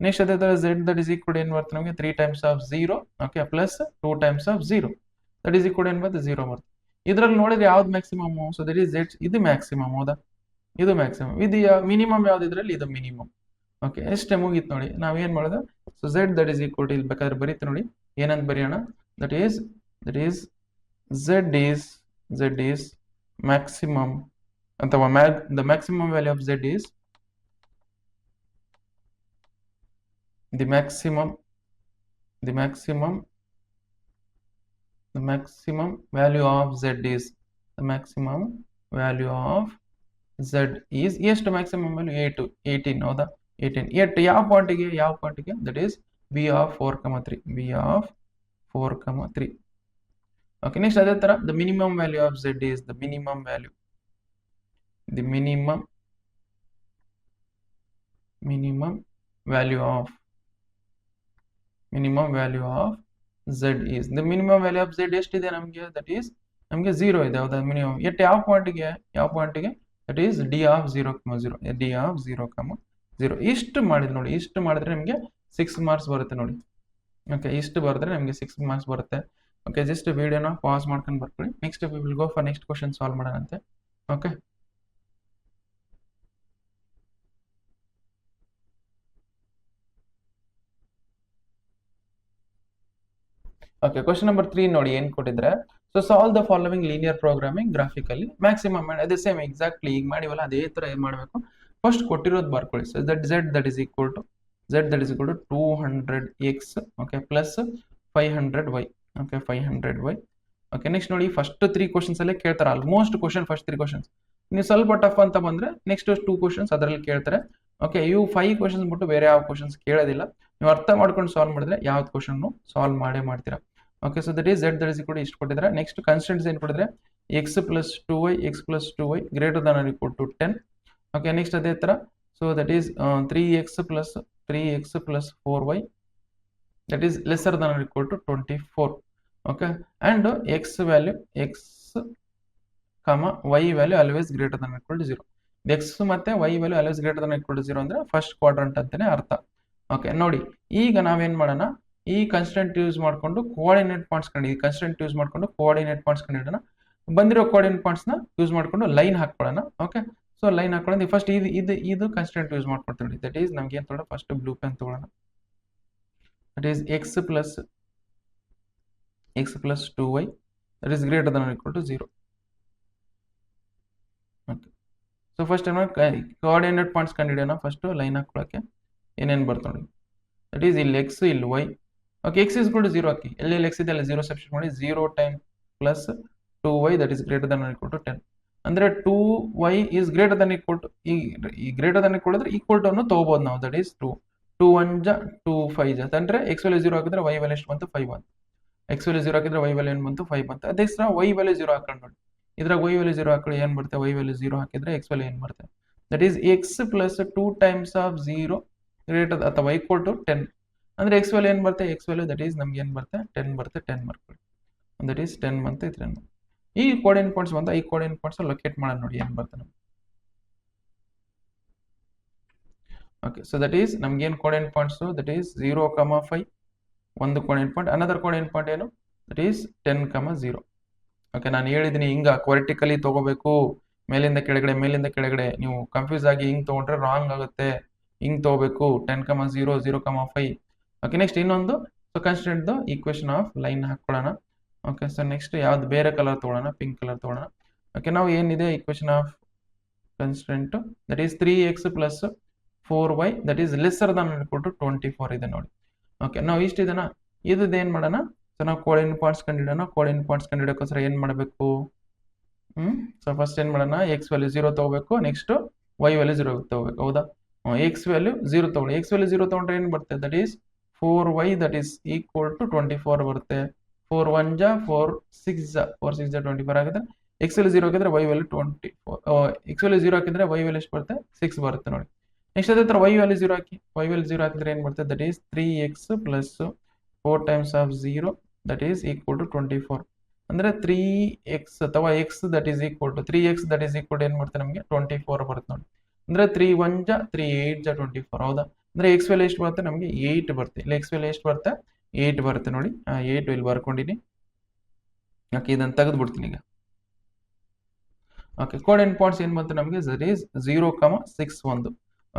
ನೆಕ್ಸ್ಟ್ ಅದೇ ತರ Z ದಟ್ ಇಸ್ ಈಕ್ವಲ್ ಏನು ಬರುತ್ತೆ ನಮಗೆ 3 times of 0, okay, plus 2 times of 0 that is equal ಏನು ಬರುತ್ತೆ 0 ಬರುತ್ತೆ. ಇದರಲ್ಲಿ ನೋಡಿದ್ರೆ ಯಾವ್ದು maximum, so that is Z, ಇದು ಮ್ಯಾಕ್ಸಿಮಮ್ ಹೌದಾ, ಇದು ಮ್ಯಾಕ್ಸಿಮಮ್, ಇದು ಮಿನಿಮಮ್ ಯಾವ್ದು ಇದ್ರಲ್ಲಿ, ಇದು ಮಿನಿಮಮ್. ಓಕೆ, ಎಷ್ಟೇ ಮುಗೀತು ನೋಡಿ, ನಾವೇನು ಮಾಡೋದು, so Z that is equal to ಇಲ್ಲಿ ಬೇಕಾದ್ರೆ ಬರೀತು ನೋಡಿ, ಏನಂತ ಬರೆಯೋಣ, that is Z is maximum ಅಥವಾ the maximum value of Z is the maximum value of Z is the maximum value of Z is ಎಷ್ಟು maximum value 18 ಹೌದಾ, 18 ಯಾವ ಪಾಯಿಂಟಿಗೆ that is B of 4,3, B of 4,3. Okay, next ಅದೇ ತರ the minimum value of Z is the minimum value value of Z is the minimum value of Z ಎಷ್ಟಿದೆ ನಮಗೆ, that is ನಮಗೆ 0 ಇದೆ ಹೌದಾ, ಮಿನಿಮಮ್ ಎಟ್ ಯಾವ ಪಾಯಿಂಟಿಗೆ that is D of 0,0, D of 0,0. ಇಷ್ಟು ಮಾಡಿದ್ರೆ ನೋಡಿ, ಇಷ್ಟು ಮಾಡಿದ್ರೆ ನಿಮಗೆ 6 ಮಾರ್ಕ್ಸ್ ಬರುತ್ತೆ ನೋಡಿ. ಓಕೆ, ಇಷ್ಟು ಬರೆದ್ರೆ ನಮಗೆ 6 ಮಾರ್ಕ್ಸ್ ಬರುತ್ತೆ. ಓಕೆ, ಜಸ್ಟ್ ವಿಡಿಯೋನ ಪಾಸ್ ಮಾಡ್ಕೊಂಡು ಬರ್ಕೊಳ್ಳಿ. Next we will go for next question solve ಮಾಡೋಣಂತೆ. ಓಕೆ, ಓಕೆ, ಕ್ವಶನ್ ನಂಬರ್ 3 ನೋಡಿ ಏನು ಕೊಟ್ಟಿದ್ರೆ. So solve the following linear programming graphically maximum ಮಾಡಿ. ಅದೇ ಸೇಮ್ ಎಕ್ಸಾಕ್ಟ್ಲಿ ಈಗ ಮಾಡಿವಲ್ಲ ಅದೇ ಥರ ಏನು ಮಾಡಬೇಕು, ಫಸ್ಟ್ ಕೊಟ್ಟಿರೋದು ಬರ್ಕೊಳ್ಳಿ. So that is equal to 200x, okay, plus 500y, okay, 500y. Okay, next ನೋಡಿ ಫಸ್ಟ್ 3 ಕ್ವಶನ್ಸ್ ಅಲ್ಲೇ ಕೇಳ್ತಾರೆ. Almost question first 3 questions. ನೀವು ಸ್ವಲ್ಪ ಟಫ್ ಅಂತ ಬಂದ್ರೆ ನೆಕ್ಸ್ಟ್ 2 ಕ್ವಶನ್ಸ್ ಅದರಲ್ಲಿ ಕೇಳ್ತಾರೆ. ಓಕೆ, ಇವು 5 ಕ್ವಶನ್ಸ್ ಬಿಟ್ಟು ಬೇರೆ ಯಾವ ಕ್ವಶನ್ಸ್ ಕೇಳೋದಿಲ್ಲ. ನೀವು ಅರ್ಥ ಮಾಡ್ಕೊಂಡು ಸಾಲ್ವ್ ಮಾಡಿದ್ರೆ ಯಾವ್ದು ಕ್ವಶನ್ ಸಾಲ್ವ್ ಮಾಡ್ತೀರಾ. ಓಕೆ, ಸೊ ದಟ್ ಈಸ್ ಕೂಡ ಇಷ್ಟು ಕೊಟ್ಟಿದ್ದಾರೆ. ನೆಕ್ಸ್ಟ್ ಕನ್ಸ್ಟೆಂಟ್ಸ್ ಏನು ಕೊಟ್ಟಿದ್ರೆ, x plus 2y greater than or equal to 10. Okay, next ಅದೇ ಥರ. So that is 3x plus 4y that is lesser than or equal to 24. Okay, and x y value always greater than equal to 0. x ಮತ್ತೆ y value always greater than equal to 0 ಅಂದ್ರೆ first quadrant ಅಂತಾನೆ ಅರ್ಥ. Okay, ನೋಡಿ ಈಗ ನಾವೇನ್ ಮಾಡೋಣ, ಈ constant use ಮಾಡ್ಕೊಂಡು ಕೋಆರ್ಡಿನೇಟ್ ಪಾಯಿಂಟ್ಸ್ ಕಂಡು, ಈ ಕನ್ಸ್ಟೆಂಟ್ ಯೂಸ್ ಮಾಡ್ಕೊಂಡು ಕೋಆರ್ಡಿನೇಟ್ ಪಾಯಿಂಟ್ಸ್ ಕಂಡಿಡೋಣ. ಬಂದಿರೋ ಕೋಆರ್ಡಿನೇಟ್ ಪಾಯಿಂಟ್ಸ್ ನ ಯೂಸ್ ಮಾಡ್ಕೊಂಡು ಲೈನ್ ಹಾಕೊಳ್ಳೋಣ. ಓಕೆ, ಸೊ ಲೈನ್ ಹಾಕೊಳ್ಳೋದು ಫಸ್ಟ್ ಇದು ಕನ್ಸ್ಟೆಂಟ್ ಯೂಸ್ ಮಾಡ್ಕೊಳ್ತೀವಿ. ದಟ್ ಈಸ್ ನಮ್ಗೆ ಏನು ತಗೊಳ್ಳೋಣ, ಫಸ್ಟ್ ಬ್ಲೂ ಪೆನ್ ತಗೊಳ್ಳೋಣ. That is x plus 2y that is greater than equal to 0. Okay, so first coordinate points ಕಂಡಿಡಿಯೋಣ. ಫಸ್ಟ್ ಲೈನ್ ಹಾಕೊಳ್ಳೋಕೆ ಏನೇನು ಬರ್ತಾ ನೋಡಿ. ದಟ್ ಈಸ್ ಇಲ್ಲಿ x ಇಲ್ಲಿ y. Okay, x is equal to 0 ಹಾಕಿ. ಎಲ್ಲಿ x ಇದೆ ಅಲ್ಲಿ 0 ಸಬ್ಸ್ಟಿಟ್ಯೂಟ್ ಮಾಡಿ. 0 time plus 2y that is greater than equal to 10. ಅಂದ್ರೆ 2y is greater than equal to, ಈ ಗ್ರೇಟರ್ ದನ್ ಈಕ್ವಲ್ ಅಂದ್ರೆ ಈಕ್ವಲ್ ಟು ಅನ್ನು ತಗೋಬಹುದು ನಾವು. ದಟ್ ಈಸ್ 2 1 ಜ 2 5 ಜ ಅಂದ್ರೆ x ವ್ಯಾಲ್ಯೂ 0 ಹಾಕಿದ್ರೆ y ವ್ಯಾಲ್ಯೂ ಎಷ್ಟು ಬಂತು, 5 ಬಂತು. x ವ್ಯಾಲ್ಯೂ 0 ಹಾಕಿದ್ರೆ y ವ್ಯಾಲ್ಯೂ ಏನು ಬಂತು, 5 ಬಂತು. ಅದೇ ತರ y ವ್ಯಾಲ್ಯೂ 0 ಹಾಕೊಂಡು ನೋಡಿ. ಇದ್ರಾಗ y ವ್ಯಾಲ್ಯೂ 0 ಹಾಕೊಳ್ಳಿ, ಏನು ಬರುತ್ತೆ, y ವ್ಯಾಲ್ಯೂ 0 ಹಾಕಿದ್ರೆ x ವ್ಯಾಲ್ಯೂ ಏನು ಬರುತ್ತೆ. That is x plus 2 times of 0 greater ಅಥವಾ ಈಕ್ವಲ್ ಟು 10. ಅಂದ್ರೆ x ವ್ಯಾಲ್ಯೂ ಏನು ಬರುತ್ತೆ, x ವ್ಯಾಲ್ಯೂ ದಟ್ ಈಸ್ ನಮ್ಗೆ ಏನು ಬರುತ್ತೆ, 10 ಬರುತ್ತೆ. 10 ಮಾಡ್ಕೊಳ್ಳಿ. ದಟ್ ಈಸ್ 10 ಬಂತು, 10. ಈ ಕೋಆರ್ಡಿನೇಟ್ ಪಾಯಿಂಟ್ಸ್ ಬಂತು, ಈ ಕೋಆರ್ಡಿನೇಟ್ ಪಾಯಿಂಟ್ಸ್ ಲೊಕೇಟ್ ಮಾಡೋಣ ನೋಡಿ ಏನು ಬರುತ್ತೆ ನಮ್ಗೆ. ಓಕೆ, ಸೊ ದಟ್ ಈಸ್ ನಮ್ಗೆ ಏನು ಕೋಆರ್ಡಿನೇಟ್ ಪಾಯಿಂಟ್ಸ್, ದಟ್ ಈಸ್ 0, 5 ಒಂದು coordinate point. Another coordinate point ಏನು, ದಟ್ ಈಸ್ 10, 0. ಓಕೆ, ನಾನು ಹೇಳಿದ್ದೀನಿ ಹಿಂಗ ವರ್ಟಿಕಲಿ ತಗೋಬೇಕು, ಮೇಲಿಂದ ಕೆಳಗಡೆ. ನೀವು ಕನ್ಫ್ಯೂಸ್ ಆಗಿ ಹಿಂಗ್ ತಗೊಂಡ್ರೆ ರಾಂಗ್ ಆಗುತ್ತೆ. ಹಿಂಗ್ ತಗೋಬೇಕು 10, 0, 0, 5. ಓಕೆ, ನೆಕ್ಸ್ಟ್ ಇನ್ನೊಂದು, so constant equation of line ಹಾಕೊಳ್ಳೋಣ. ಓಕೆ, ಸೊ ನೆಕ್ಸ್ಟ್ ಯಾವ್ದು ಬೇರೆ ಕಲರ್ ತಗೊಳ್ಳೋಣ, ಪಿಂಕ್ ಕಲರ್ ತಗೊಳ್ಳೋಣ. ಓಕೆ, ನಾವು ಏನಿದೆ equation of constant that is 3x plus 4y that is lesser than equal to 24 ಇದೆ ನೋಡಿ. ಓಕೆ, ನಾವು ಇಷ್ಟಿದೆನಾ, ಇದ್ದು ಏನು ಮಾಡೋಣ. ಸೊ ನಾವು ಕೋಆರ್ಡಿನೇಟ್ ಪಾಯಿಂಟ್ಸ್ ಕಂಡಿಡೋಣ. ಕೋಆರ್ಡಿನೇಟ್ ಪಾಯಿಂಟ್ಸ್ ಕಂಡಿಡೋಕ್ಕೋಸ್ಕರ ಏನು ಮಾಡಬೇಕು, ಸೊ ಫಸ್ಟ್ ಏನು ಮಾಡೋಣ, x ವ್ಯಾಲ್ಯೂ 0 ತಗೋಬೇಕು. ನೆಕ್ಸ್ಟ್ y ವ್ಯಾಲ್ಯೂ 0 ತಗೋಬೇಕು. ಹೌದಾ, x ವ್ಯಾಲ್ಯೂ 0 ತಗೊಳ್ಳಿ. x ವ್ಯಾಲ್ಯೂ 0 ತಗೊಂಡ್ರೆ ಏನು ಬರುತ್ತೆ, that is 4y that is equal to 24 ಬರುತ್ತೆ. 4 1 ಜ 4 6 ಜ 24 ಆಗುತ್ತೆ. x ವ್ಯಾಲ್ಯೂ 0 ಹಾಕಿದ್ರೆ y ವ್ಯಾಲ್ಯೂ 24. x ವ್ಯಾಲ್ಯೂ 0 ಹಾಕಿದ್ರೆ y ವ್ಯಾಲ್ಯೂ ಎಷ್ಟು ಬರುತ್ತೆ, 6 ಬರುತ್ತೆ ನೋಡಿ. ನೆಕ್ಸ್ಟ್ ಅದೇ ಥರ y ವ್ಯಾಲ್ಯೂ 0 ಹಾಕಿ. y ವ್ಯಾಲ್ಯೂ 0 ಹಾಕಿದ್ರೆ ಏನು ಬರುತ್ತೆ, that is 3x plus 4 times of 0 that is equal to 24. ಅಂದ್ರೆ 3x ಅಥವಾ x that is equal to 3x that is equal to ಏನು ಬರುತ್ತೆ ನಮಗೆ 24 ಬರುತ್ತೆ ನೋಡಿ. ಅಂದ್ರೆ 3 1 ಜ 3 8 ಜ 24. ಹೌದಾ, ಅಂದ್ರೆ x ವ್ಯಾಲ್ಯೂ ಎಷ್ಟು ಬರುತ್ತೆ ನಮಗೆ 8 ಬರುತ್ತೆ. ಇಲ್ಲ x ವ್ಯಾಲ್ಯೂ ಎಷ್ಟು ಬರುತ್ತೆ, 8 ಬರುತ್ತೆ ನೋಡಿ. 8 ಇಲ್ಲಿ ಬರ್ಕೊಂಡಿನಿ. ಓಕೆ, ಇದನ್ನು ತೆಗೆದು ಬಿಡ್ತೀನಿ ಈಗ. ಓಕೆ, ಕೋಆರ್ಡಿನೇಟ್ ಪಾಯಿಂಟ್ಸ್ ಏನು ಬಂತು ನಮಗೆ, ದಟ್ ಈಸ್ 0, 6 ಒಂದು.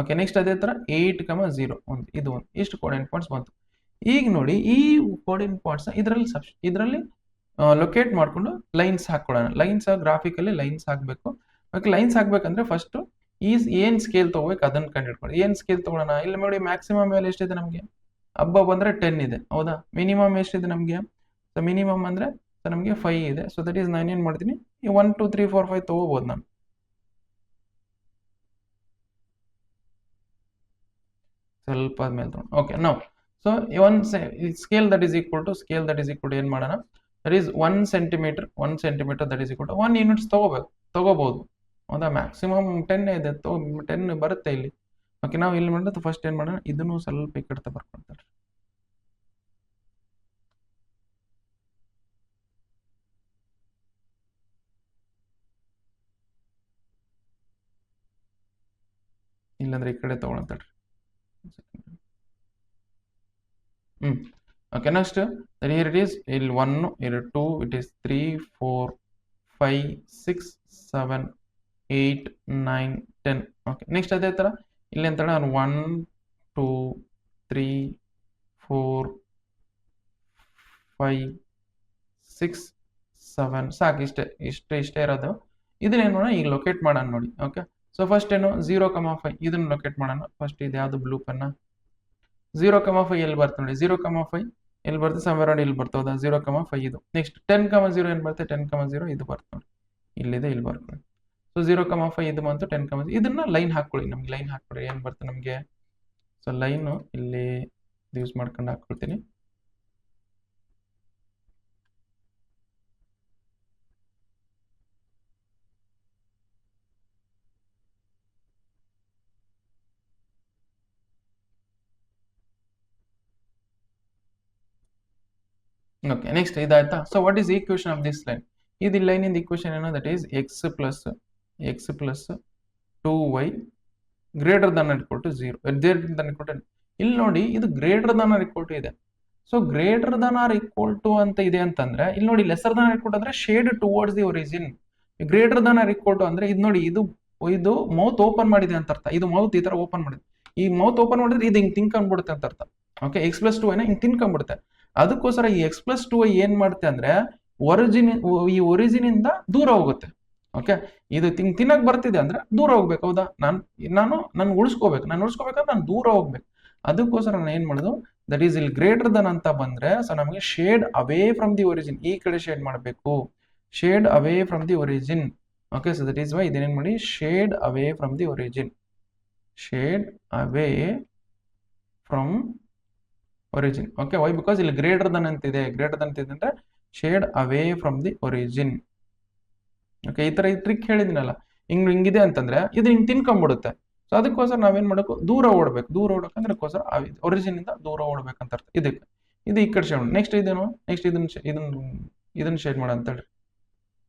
ಓಕೆ, ನೆಕ್ಸ್ಟ್ ಅದೇ ಥರ 8, 0 ಒಂದು, ಇದು ಒಂದು. ಇಷ್ಟು ಕೋಆರ್ಡಿನೇಟ್ ಪಾಯಿಂಟ್ಸ್ ಬಂತು. ಈಗ ನೋಡಿ ಈ ಕೋಆರ್ಡಿನೇಟ್ ಪಾಯಿಂಟ್ಸ್ ಇದರಲ್ಲಿ ಲೊಕೇಟ್ ಮಾಡ್ಕೊಂಡು ಲೈನ್ಸ್ ಹಾಕೊಳ್ಳೋಣ. ಲೈನ್ಸ್ ಗ್ರಾಫಿಕಲ್ಲಿ ಲೈನ್ಸ್ ಹಾಕಬೇಕು. ಓಕೆ, ಲೈನ್ಸ್ ಹಾಕ್ಬೇಕಂದ್ರೆ ಫಸ್ಟ್ ಏನು ಸ್ಕೇಲ್ ತಗೋಬೇಕು ಅದನ್ನು ಕಂಡುಹಿಡ್ಕೊಳ್ಳಿ. ಏನು ಸ್ಕೇಲ್ ತಗೊಳ್ಳೋಣ, ಇಲ್ಲಿ ನೋಡಿ ಮ್ಯಾಕ್ಸಿಮಮ್ ವ್ಯಾಲ್ಯೂ ಎಷ್ಟಿದೆ ನಮಗೆ, ಹಬ್ಬ ಬಂದರೆ 10 ಇದೆ. ಹೌದಾ, ಮಿನಿಮಮ್ ಎಷ್ಟಿದೆ ನಮಗೆ, ಸೊ ಮಿನಿಮಮ್ ಅಂದರೆ ಸೊ ನಮಗೆ 5 ಇದೆ. ಸೊ ದಟ್ ಈಸ್ ನಾನು ಏನು ಮಾಡ್ತೀನಿ, ಈ 1 2 3 4 5 ತಗೋಬೋದು ನಾನು. ಸ್ವಲ್ಪ ಆದ್ಮೇಲೆ ತಗೊಂಡು. ಓಕೆ, ನಾವು so scale that is equal to ಏನು ಮಾಡೋಣ, that is 1 centimetre that is equal to 1 units ತಗೋಬಹುದು. ಹೌದಾ, ಮ್ಯಾಕ್ಸಿಮಮ್ 10 ಇದೆ, 10 ಬರುತ್ತೆ ಇಲ್ಲಿ. ಓಕೆ, ನಾವು ಇಲ್ಲಿ ಮಾಡಿದ್ರೆ ಫಸ್ಟ್ ಏನು ಮಾಡೋಣ, ಇದನ್ನು ಸ್ವಲ್ಪ ಈ ಕಡೆ ಬರ್ಕೊಳ್ತಾರೆ. ಇಲ್ಲಾಂದ್ರೆ ಈ ಕಡೆ ತಗೊಳ್ತಾರೆ. Okay, next then here it is ಇಲ್ಲಿ 1 here 2 it is 3 4 5 6 7 8 9 10 okay next ಅದೇ ತರ ಇಲ್ಲಿ ಅಂತ 1 2 3 4 5 6 7 ಸಾಕು ಇಷ್ಟೇ ಇರೋದು ಇದನ್ನೇನು ಮಾಡೋಣ ಈಗ ಲೊಕೇಟ್ ಮಾಡೋಣ ನೋಡಿ ಓಕೆ ಸೊ ಫಸ್ಟ್ ಏನು 0,5 ಇದನ್ನ ಲೊಕೇಟ್ ಮಾಡೋಣ ಫಸ್ಟ್ ಇದು ಯಾವುದು ಬ್ಲೂ ಪೆನ್ನ 0,5 ಎಲ್ಲಿ ಬರ್ತದೆ ನೋಡಿ 0,5 ಎಲ್ಲಿ ಬರ್ತದೆ ಸಮ್ವೇರ್ ಅರೌಂಡ್ ಇಲ್ಲಿ ಬರ್ತದ 0,5 ಇದು ನೆಕ್ಸ್ಟ್ 10,0 ಏನು ಬರುತ್ತೆ 10,0 ಇದು ಬರ್ತದೆ ನೋಡಿ ಇಲ್ಲಿದೆ ಇಲ್ಲಿ ಬರ್ತದೆ ಸೊ 0,5 ಇದು ಬಂತು 10,0 ಇದನ್ನ ಲೈನ್ ಹಾಕೊಳ್ಳಿ ನಮ್ಗೆ ಲೈನ್ ಹಾಕೊಳ್ಳಿ ಏನು ಬರ್ತದೆ ನಮಗೆ ಸೊ ಲೈನು ಇಲ್ಲಿ ಯೂಸ್ ಮಾಡ್ಕೊಂಡು ಹಾಕೊಳ್ತೀನಿ Okay, next idaita. So what is the equation of this line? This line in the equation that is x plus 2y greater than or equal to 0. Greater than or equal to ಇಲ್ಲಿ ನೋಡಿ ಇದು greater than or equal to ಇದೆ so greater than or equal to ಅಂತ ಇದೆ ಅಂತಂದ್ರೆ ಇಲ್ಲಿ ನೋಡಿ lesser than or equal to ಅಂದ್ರೆ shade towards the origin greater than or equal to ಅಂದ್ರೆ ಇದು ನೋಡಿ ಇದು ಮೌತ್ ಓಪನ್ ಮಾಡಿದೆ ಅಂತ ಅರ್ಥ ಇದು ಮೌತ್ ಈ ತರ ಓಪನ್ ಮಾಡಿದೆ ಈ ಮೌತ್ ಓಪನ್ ಮಾಡಿದ್ರೆ ಇದು ಹಿಂಗ್ ತಿನ್ಕೊಂಡ್ಬಿಡುತ್ತೆ ಅಂತ ಅರ್ಥ ಓಕೆ ಎಕ್ಸ್ ಪ್ಲಸ್ 2 ಹಿಂಗ್ ತಿನ್ಕೊಂಡ್ಬಿಡುತ್ತೆ ಅದಕ್ಕೋಸ್ಕರ ಈ ಎಕ್ಸ್ ಪ್ಲಸ್ 2 ಏನ್ ಮಾಡುತ್ತೆ ಅಂದ್ರೆ ಈ ಒರಿಜಿನ್ ಇಂದ ದೂರ ಹೋಗುತ್ತೆ ಓಕೆ ಇದು ತಿನ್ನಕ್ ಬರ್ತಿದೆ ಅಂದ್ರೆ ದೂರ ಹೋಗ್ಬೇಕು ಹೌದಾ ನಾನು ಉಳಿಸ್ಕೋಬೇಕಂದ್ರೆ ನಾನು ದೂರ ಹೋಗ್ಬೇಕು ಅದಕ್ಕೋಸ್ಕರ ನಾನು ಏನ್ ಮಾಡೋದು ದಟ್ ಈಸ್ ಇಲ್ಲಿ ಗ್ರೇಟರ್ ದನ್ ಅಂತ ಬಂದ್ರೆ ಸೊ ನಮಗೆ shade away from the origin ಈ ಕಡೆ ಶೇಡ್ ಮಾಡಬೇಕು shade away from the origin okay so that is why ಇದೇನೇನ್ ಮಾಡಿ shade away from the origin shade away from origin okay why because ಇಲ್ಲಿ greater than ಅಂತಿದೆ ಅಂದ್ರೆ shade away from the origin okay ಈ ತರ ಈ trick ಹೇಳಿದಿನಲ್ಲ ಹಿಂಗಿದೆ ಅಂತಂದ್ರೆ ಇದು ಹಿಂಗ್ ತಿನ್ಕೊಂಡ್ಬಿಡುತ್ತೆ ಸೊ ಅದಕ್ಕೋಸ್ಕರ ನಾವೇನ್ ಮಾಡಬೇಕು ದೂರ ಓಡಬೇಕಂದ್ರೆ ಒರಿಜಿನ್ ಇಂದ ದೂರ ಓಡಬೇಕಂತ ಅರ್ಥ ಇದು ಈ ಕಡೆ ಶೇಡ್ ನೆಕ್ಸ್ಟ್ ಇದನ್ನ ಶೇಡ್ ಮಾಡ ಅಂತ ಹೇಳಿ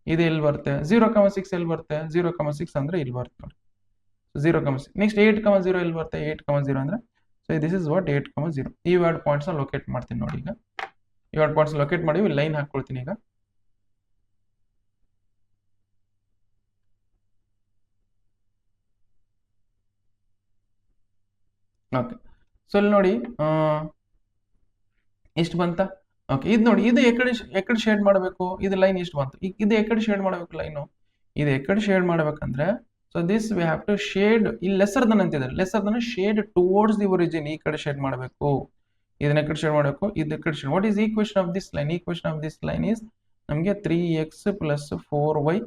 ಇದು ಎಲ್ಲಿ ಬರುತ್ತೆ 0,6 ಎಲ್ಲಿ ಬರುತ್ತೆ 0,6 ಅಂದ್ರೆ ಇಲ್ಲಿ ಬರುತ್ತೆ ನೋಡಿ 0,6 ನೆಕ್ಸ್ಟ್ 8,0 ಎಲ್ಲಿ ಬರುತ್ತೆ 8,0 ಅಂದ್ರೆ ಸೊ ದಿಸ್ ಇಸ್ ವಾಟ್ 8,0 ಈ ಎರಡು ಪಾಯಿಂಟ್ಸ್ ಲೊಕೇಟ್ ಮಾಡ್ತೀನಿ ನೋಡಿ ಈಗ ಈ ಎರಡು ಪಾಯಿಂಟ್ಸ್ ಲೊಕೇಟ್ ಮಾಡಿ ಲೈನ್ ಹಾಕೊಳ್ತೀನಿ ಈಗ ಓಕೆ ಸೊ ಇಲ್ಲಿ ನೋಡಿ ಎಷ್ಟು ಬಂತ ಓಕೆ ಇದು ನೋಡಿ ಇದು ಎಕಡೆ ಶೇಡ್ ಮಾಡಬೇಕು ಇದು ಲೈನ್ ಎಷ್ಟು ಬಂತು ಇದು ಎಕಡೆ ಶೇಡ್ ಮಾಡಬೇಕು ಲೈನು ಇದು ಎಕಡೆ ಶೇಡ್ ಮಾಡ್ಬೇಕಂದ್ರೆ so this we have to shade ಇಲ್ಲಿ ಲೆಸರ್ ದನ್ ಅಂತಿದ್ದಾರೆ lesser than shade towards the origin ಈ ಕಡೆ ಶೇಡ್ ಮಾಡಬೇಕು ಇದನ್ನ ಕಡೆ ಶೇಡ್ ಮಾಡಬೇಕು ಇದು ಕಡೆ shade what is equation of this line is ನಮಗೆ 3x plus 4y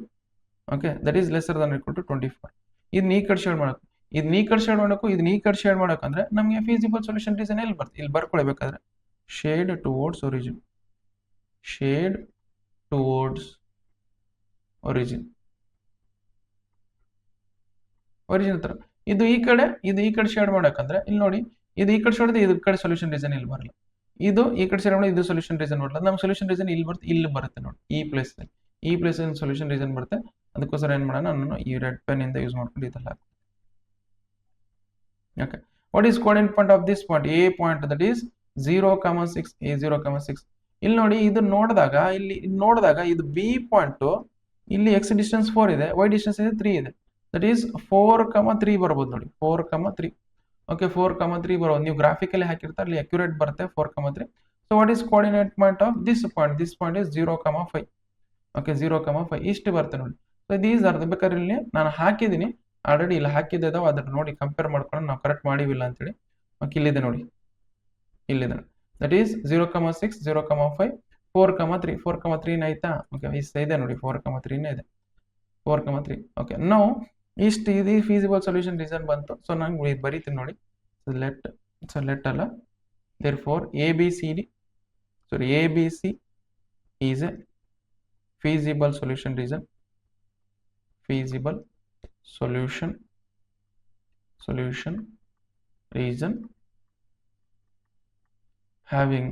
okay that is lesser than equal to 24 ಇದನ್ನ ಈ ಕಡೆ ಶೇಡ್ ಮಾಡಬೇಕು ಇದನ್ನ ಈ ಕಡೆ ಶೇಡ್ ಮಾಡಬೇಕು ಇದನ್ನ ಈ ಕಡೆ ಶೇಡ್ ಮಾಡಬೇಕಂದ್ರೆ ನಮಗೆ ಫೀಸಿಬಲ್ ಸೊಲ್ಯೂಷನ್ ರೀಸನ್ ಎಲ್ಲಿ ಬರುತ್ತೆ ಇಲ್ಲಿ ಬರ್ಕೊಳ್ಬೇಕಾದ್ರೆ ಶೇಡ್ ಟುವರ್ಡ್ಸ್ ಒರಿಜಿನ್ ಹತ್ರ ಇದು ಈ ಕಡೆ ಶೇಡ್ ಮಾಡಕಂದ್ರೆ ಇಲ್ಲಿ ನೋಡಿ ಇದು ಈ ಕಡೆ ಶೇಡ್ ಇದು ಕಡೆ ಸೊಲ್ಯೂಷನ್ ರೀಸನ್ ಇಲ್ಲಿ ಬರಲ್ಲ ಇದು ಈ ಕಡೆ ಶೇಡ್ ಮಾಡಿ ಇದು ಸೊಲ್ಯೂಷನ್ ರೀಸನ್ ಬರಲ್ಲ ನಮ್ಗೆ ಸೊಲ್ಯೂಷನ್ ರೀಸನ್ ಇಲ್ಲಿ ಬರುತ್ತೆ ನೋಡಿ ಈ ಪ್ಲೇಸ್ ಸೊಲ್ಯೂಷನ್ ರೀಸನ್ ಬರುತ್ತೆ ಅದಕ್ಕೋಸ್ಕರ ಏನ್ ಮಾಡೋಣ ನಾನು ಈ ರೆಡ್ ಪೆನ್ ಇಂದ ಯೂಸ್ ಮಾಡ್ಕೊಂಡು ಇದೆಲ್ಲ okay what is coordinate point of this point A point that is 0,6 a 0,6 ಇಲ್ಲಿ ನೋಡಿ ಇದು ನೋಡಿದಾಗ ಇದು ಬಿ ಪಾಯಿಂಟ್ ಇಲ್ಲಿ ಎಕ್ಸ್ ಡಿಸ್ಟೆನ್ಸ್ 4 ಇದೆ ವೈ ಡಿಸ್ಟೆನ್ಸ್ ಇದೆ 3 ಇದೆ ದಟ್ ಈಸ್ 4,3 ಬರ್ಬೋದು ನೋಡಿ 4,3 ಓಕೆ 4,3 ಬರೋದು ನೀವು ಗ್ರಾಫಿಕಲ್ಲಿ ಹಾಕಿರ್ತಾರೆ ಅಲ್ಲಿ ಅಕ್ಯುರೇಟ್ ಬರುತ್ತೆ 4,3 so what is coordinate point of this point is 0,5 okay 0,5 ಇಷ್ಟು ಬರುತ್ತೆ ನೋಡಿ ಸೊ ದೀಸ್ ಆರ್ ಬೇಕಾದ್ರೆ ಇಲ್ಲಿ ನಾನು ಹಾಕಿದ್ದೀನಿ ಆಲ್ರೆಡಿ ಇಲ್ಲಿ ಹಾಕಿದ್ದೆ ಅದನ್ನ ನೋಡಿ ಕಂಪೇರ್ ಮಾಡ್ಕೊಂಡು ನಾವು ಕರೆಕ್ಟ್ ಮಾಡಿವಿಲ್ಲ ಅಂತೇಳಿ ಓಕೆ ಇಲ್ಲಿದೆ ನೋಡಿ ಇಲ್ಲಿದೆ ದಟ್ ಈಸ್ 0,6 0,5 4,3 ಆಯ್ತಾ ಓಕೆ ಇಷ್ಟ ಇದೆ ನೋಡಿ 4,3 ಇದೆ 4,3 ಓಕೆ ನಾವು ಇಷ್ಟು ಇದು ಫೀಸಿಬಲ್ ಸೊಲ್ಯೂಷನ್ ರೀಸನ್ ಬಂತು ಸೊ ನಾನು ಬರೀತೀನಿ ನೋಡಿ ಲೆಟ್ ಅಲ್ಲ therefore ABCD is a feasible solution reason having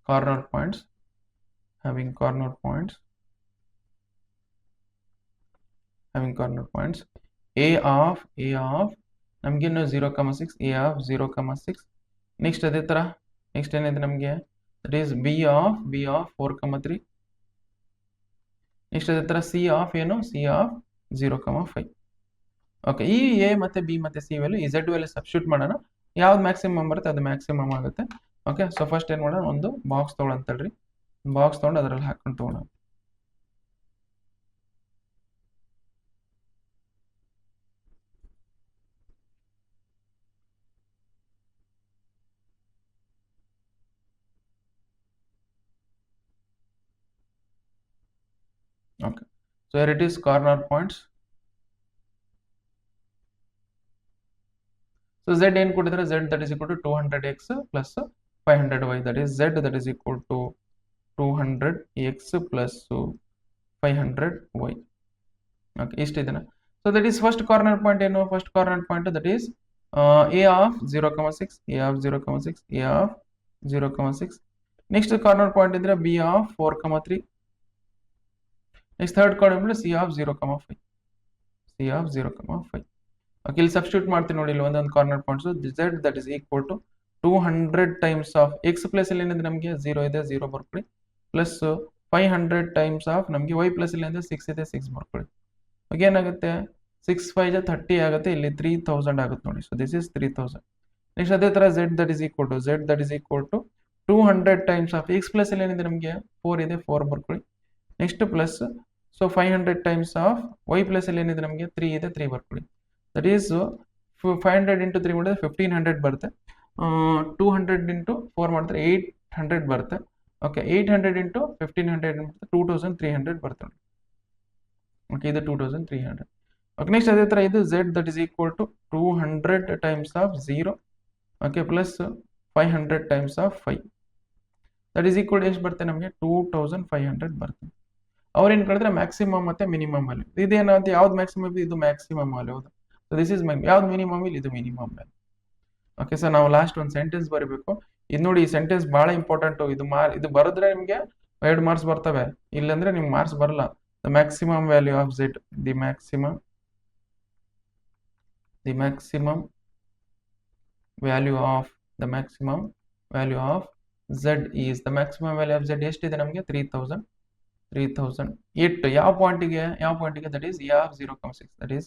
corner points a of ನಮಗಿನ್ನು 0,6 a of 0,6 next ಅದೇ ತರ ನೆಕ್ಸ್ಟ್ ಏನಿದೆ ನಮಗೆ that is B of 4,3. Next ಅದೇ ಥರ ಸಿ ಆಫ್ ಏನು ಸಿ ಆಫ್ 0,5. ಓಕೆ, ಈ ಎ ಮತ್ತೆ ಬಿ ಮತ್ತೆ ಸಿ ವ್ಯಾಲ್ಯೂ ಈ ಝೆಡ್ ವ್ಯಾಲ್ಯೂ ಸಬ್ಸ್ಟಿಟ್ಯೂಟ್ ಮಾಡೋಣ. ಯಾವ್ದು ಮ್ಯಾಕ್ಸಿಮಮ್ ಬರುತ್ತೆ ಅದು ಮ್ಯಾಕ್ಸಿಮಮ್ ಆಗುತ್ತೆ. ಓಕೆ, ಸೊ ಫಸ್ಟ್ ಏನು ಮಾಡೋಣ, ಒಂದು ಬಾಕ್ಸ್ ತೊಗೊಳಂತೇಳ್ರಿ. ಬಾಕ್ಸ್ ತೊಗೊಂಡು ಅದರಲ್ಲಿ ಹಾಕೊಂಡು ತೊಗೊಳ. Okay, so here it is corner points. So z ಏನು ಕೊಟ್ಟಿದ್ದಾರೆ, z that is equal to 200x plus 500y, that is z that is equal to 200x plus 500y. Okay, ಇಷ್ಟಿದೆನಾ? So that is first corner point ಏನು, first corner point that is a of 0,6, a of 0,6, a of 0,6. next corner point ಇದ್ರೆ b of 4,3. next third corner ಇದ್ರೆ c of 0,5, c of 0,5. Okay, ಇಲ್ಲಿ substitute ಮಾಡ್ತೀನಿ ನೋಡಿ, ಇಲ್ಲಿ ಒಂದೊಂದು corner points. z that is equal to 200 times of x plus ಇಲ್ಲಿ ಏನಿದೆ ನಮಗೆ 0 ಇದೆ, 0 ಬರ್ಕೊಳ್ಳಿ, ಪ್ಲಸ್ 500 ಟೈಮ್ಸ್ ಆಫ್ ನಮಗೆ y ಪ್ಲಸ್ ಇಲ್ಲಿ ಏನಿದೆ 6 ಇದೆ, 6 ಬರ್ಕೊಳ್ಳಿ. ಓಕೆ, ಏನಾಗುತ್ತೆ 6 5 30 ಆಗುತ್ತೆ, ಇಲ್ಲಿ 3000 ಆಗುತ್ತೆ ನೋಡಿ. So this is 3000. ನೆಕ್ಸ್ಟ್ ಅದೇ ತರ z that is equal to 200 times of x plus ಇಲ್ಲಿ ಏನಿದೆ ನಮಗೆ 4 ಇದೆ, 4 ಬರ್ಕೊಳ್ಳಿ. Next plus so 500 times of y plus ಇಲ್ಲಿ ಏನಿದೆ ನಮಗೆ 3 ಇದೆ, 3 ಬರ್ಕೊಳ್ಳಿ. ದಟ್ ಈಸ್ 500 ಇಂಟು 3 ಮಾಡಿದ್ರೆ 1500 ಬರುತ್ತೆ. 200 ಇಂಟು 4 ಮಾಡಿದ್ರೆ 800 ಬರುತ್ತೆ. ಓಕೆ, 800 ಇಂಟು 1500 2300 ಬರುತ್ತೆ. ಓಕೆ, ಇದು 2300. ಓಕೆ, ನೆಕ್ಸ್ಟ್ ಅದೇ ಥರ ಇದು z that is equal to 200 times of 0. Okay, plus 500 times of 5, that is equal ಎಷ್ಟು ಬರುತ್ತೆ ನಮಗೆ 2500 ಬರುತ್ತೆ. ಅವ್ರೇನು ಕೇಳಿದ್ರೆ ಮ್ಯಾಕ್ಸಿಮಮ್ ಮತ್ತೆ ಮಿನಿಮಮ್ ವ್ಯಾಲ್ಯೂ. ಇದೇನಂತ ಯಾವ್ದು ಮ್ಯಾಕ್ಸಿಮಮ್ ಇದೆ, ಇದು ಮ್ಯಾಕ್ಸಿಮಮ್ ವ್ಯಾಲ್ಯೂ. ಹೌದು, ಸೊ ದಿಸ್ ಇಸ್ ಯಾವ್ದು ಮಿನಿಮಮ್ ಇಲ್ಲಿ, ಇದು ಮಿನಿಮಮ್ ವ್ಯಾಲ್ಯೂ. ಓಕೆ, ಸೊ ನಾವು ಲಾಸ್ಟ್ ಒಂದು ಸೆಂಟೆನ್ಸ್ ಬರೀಬೇಕು. ಇದು ನೋಡಿ, ಈ ಸೆಂಟೆನ್ಸ್ ಬಹಳ ಇಂಪಾರ್ಟೆಂಟ್. ಇದು ಬರೆದ್ರೆ ನಿಮಗೆ 2 ಮಾರ್ಕ್ಸ್ ಬರ್ತವೆ, ಇಲ್ಲಾಂದ್ರೆ ನಿಮ್ಗೆ ಮಾರ್ಕ್ಸ್ ಬರಲ್ಲ. The maximum value of z, the maximum value of z is the maximum value of z ಎಷ್ಟಿದೆ ನಮಗೆ 3000. ಎಟ್ ಯಾವ ಪಾಯಿಂಟಿಗೆ that is a of 0,6, that is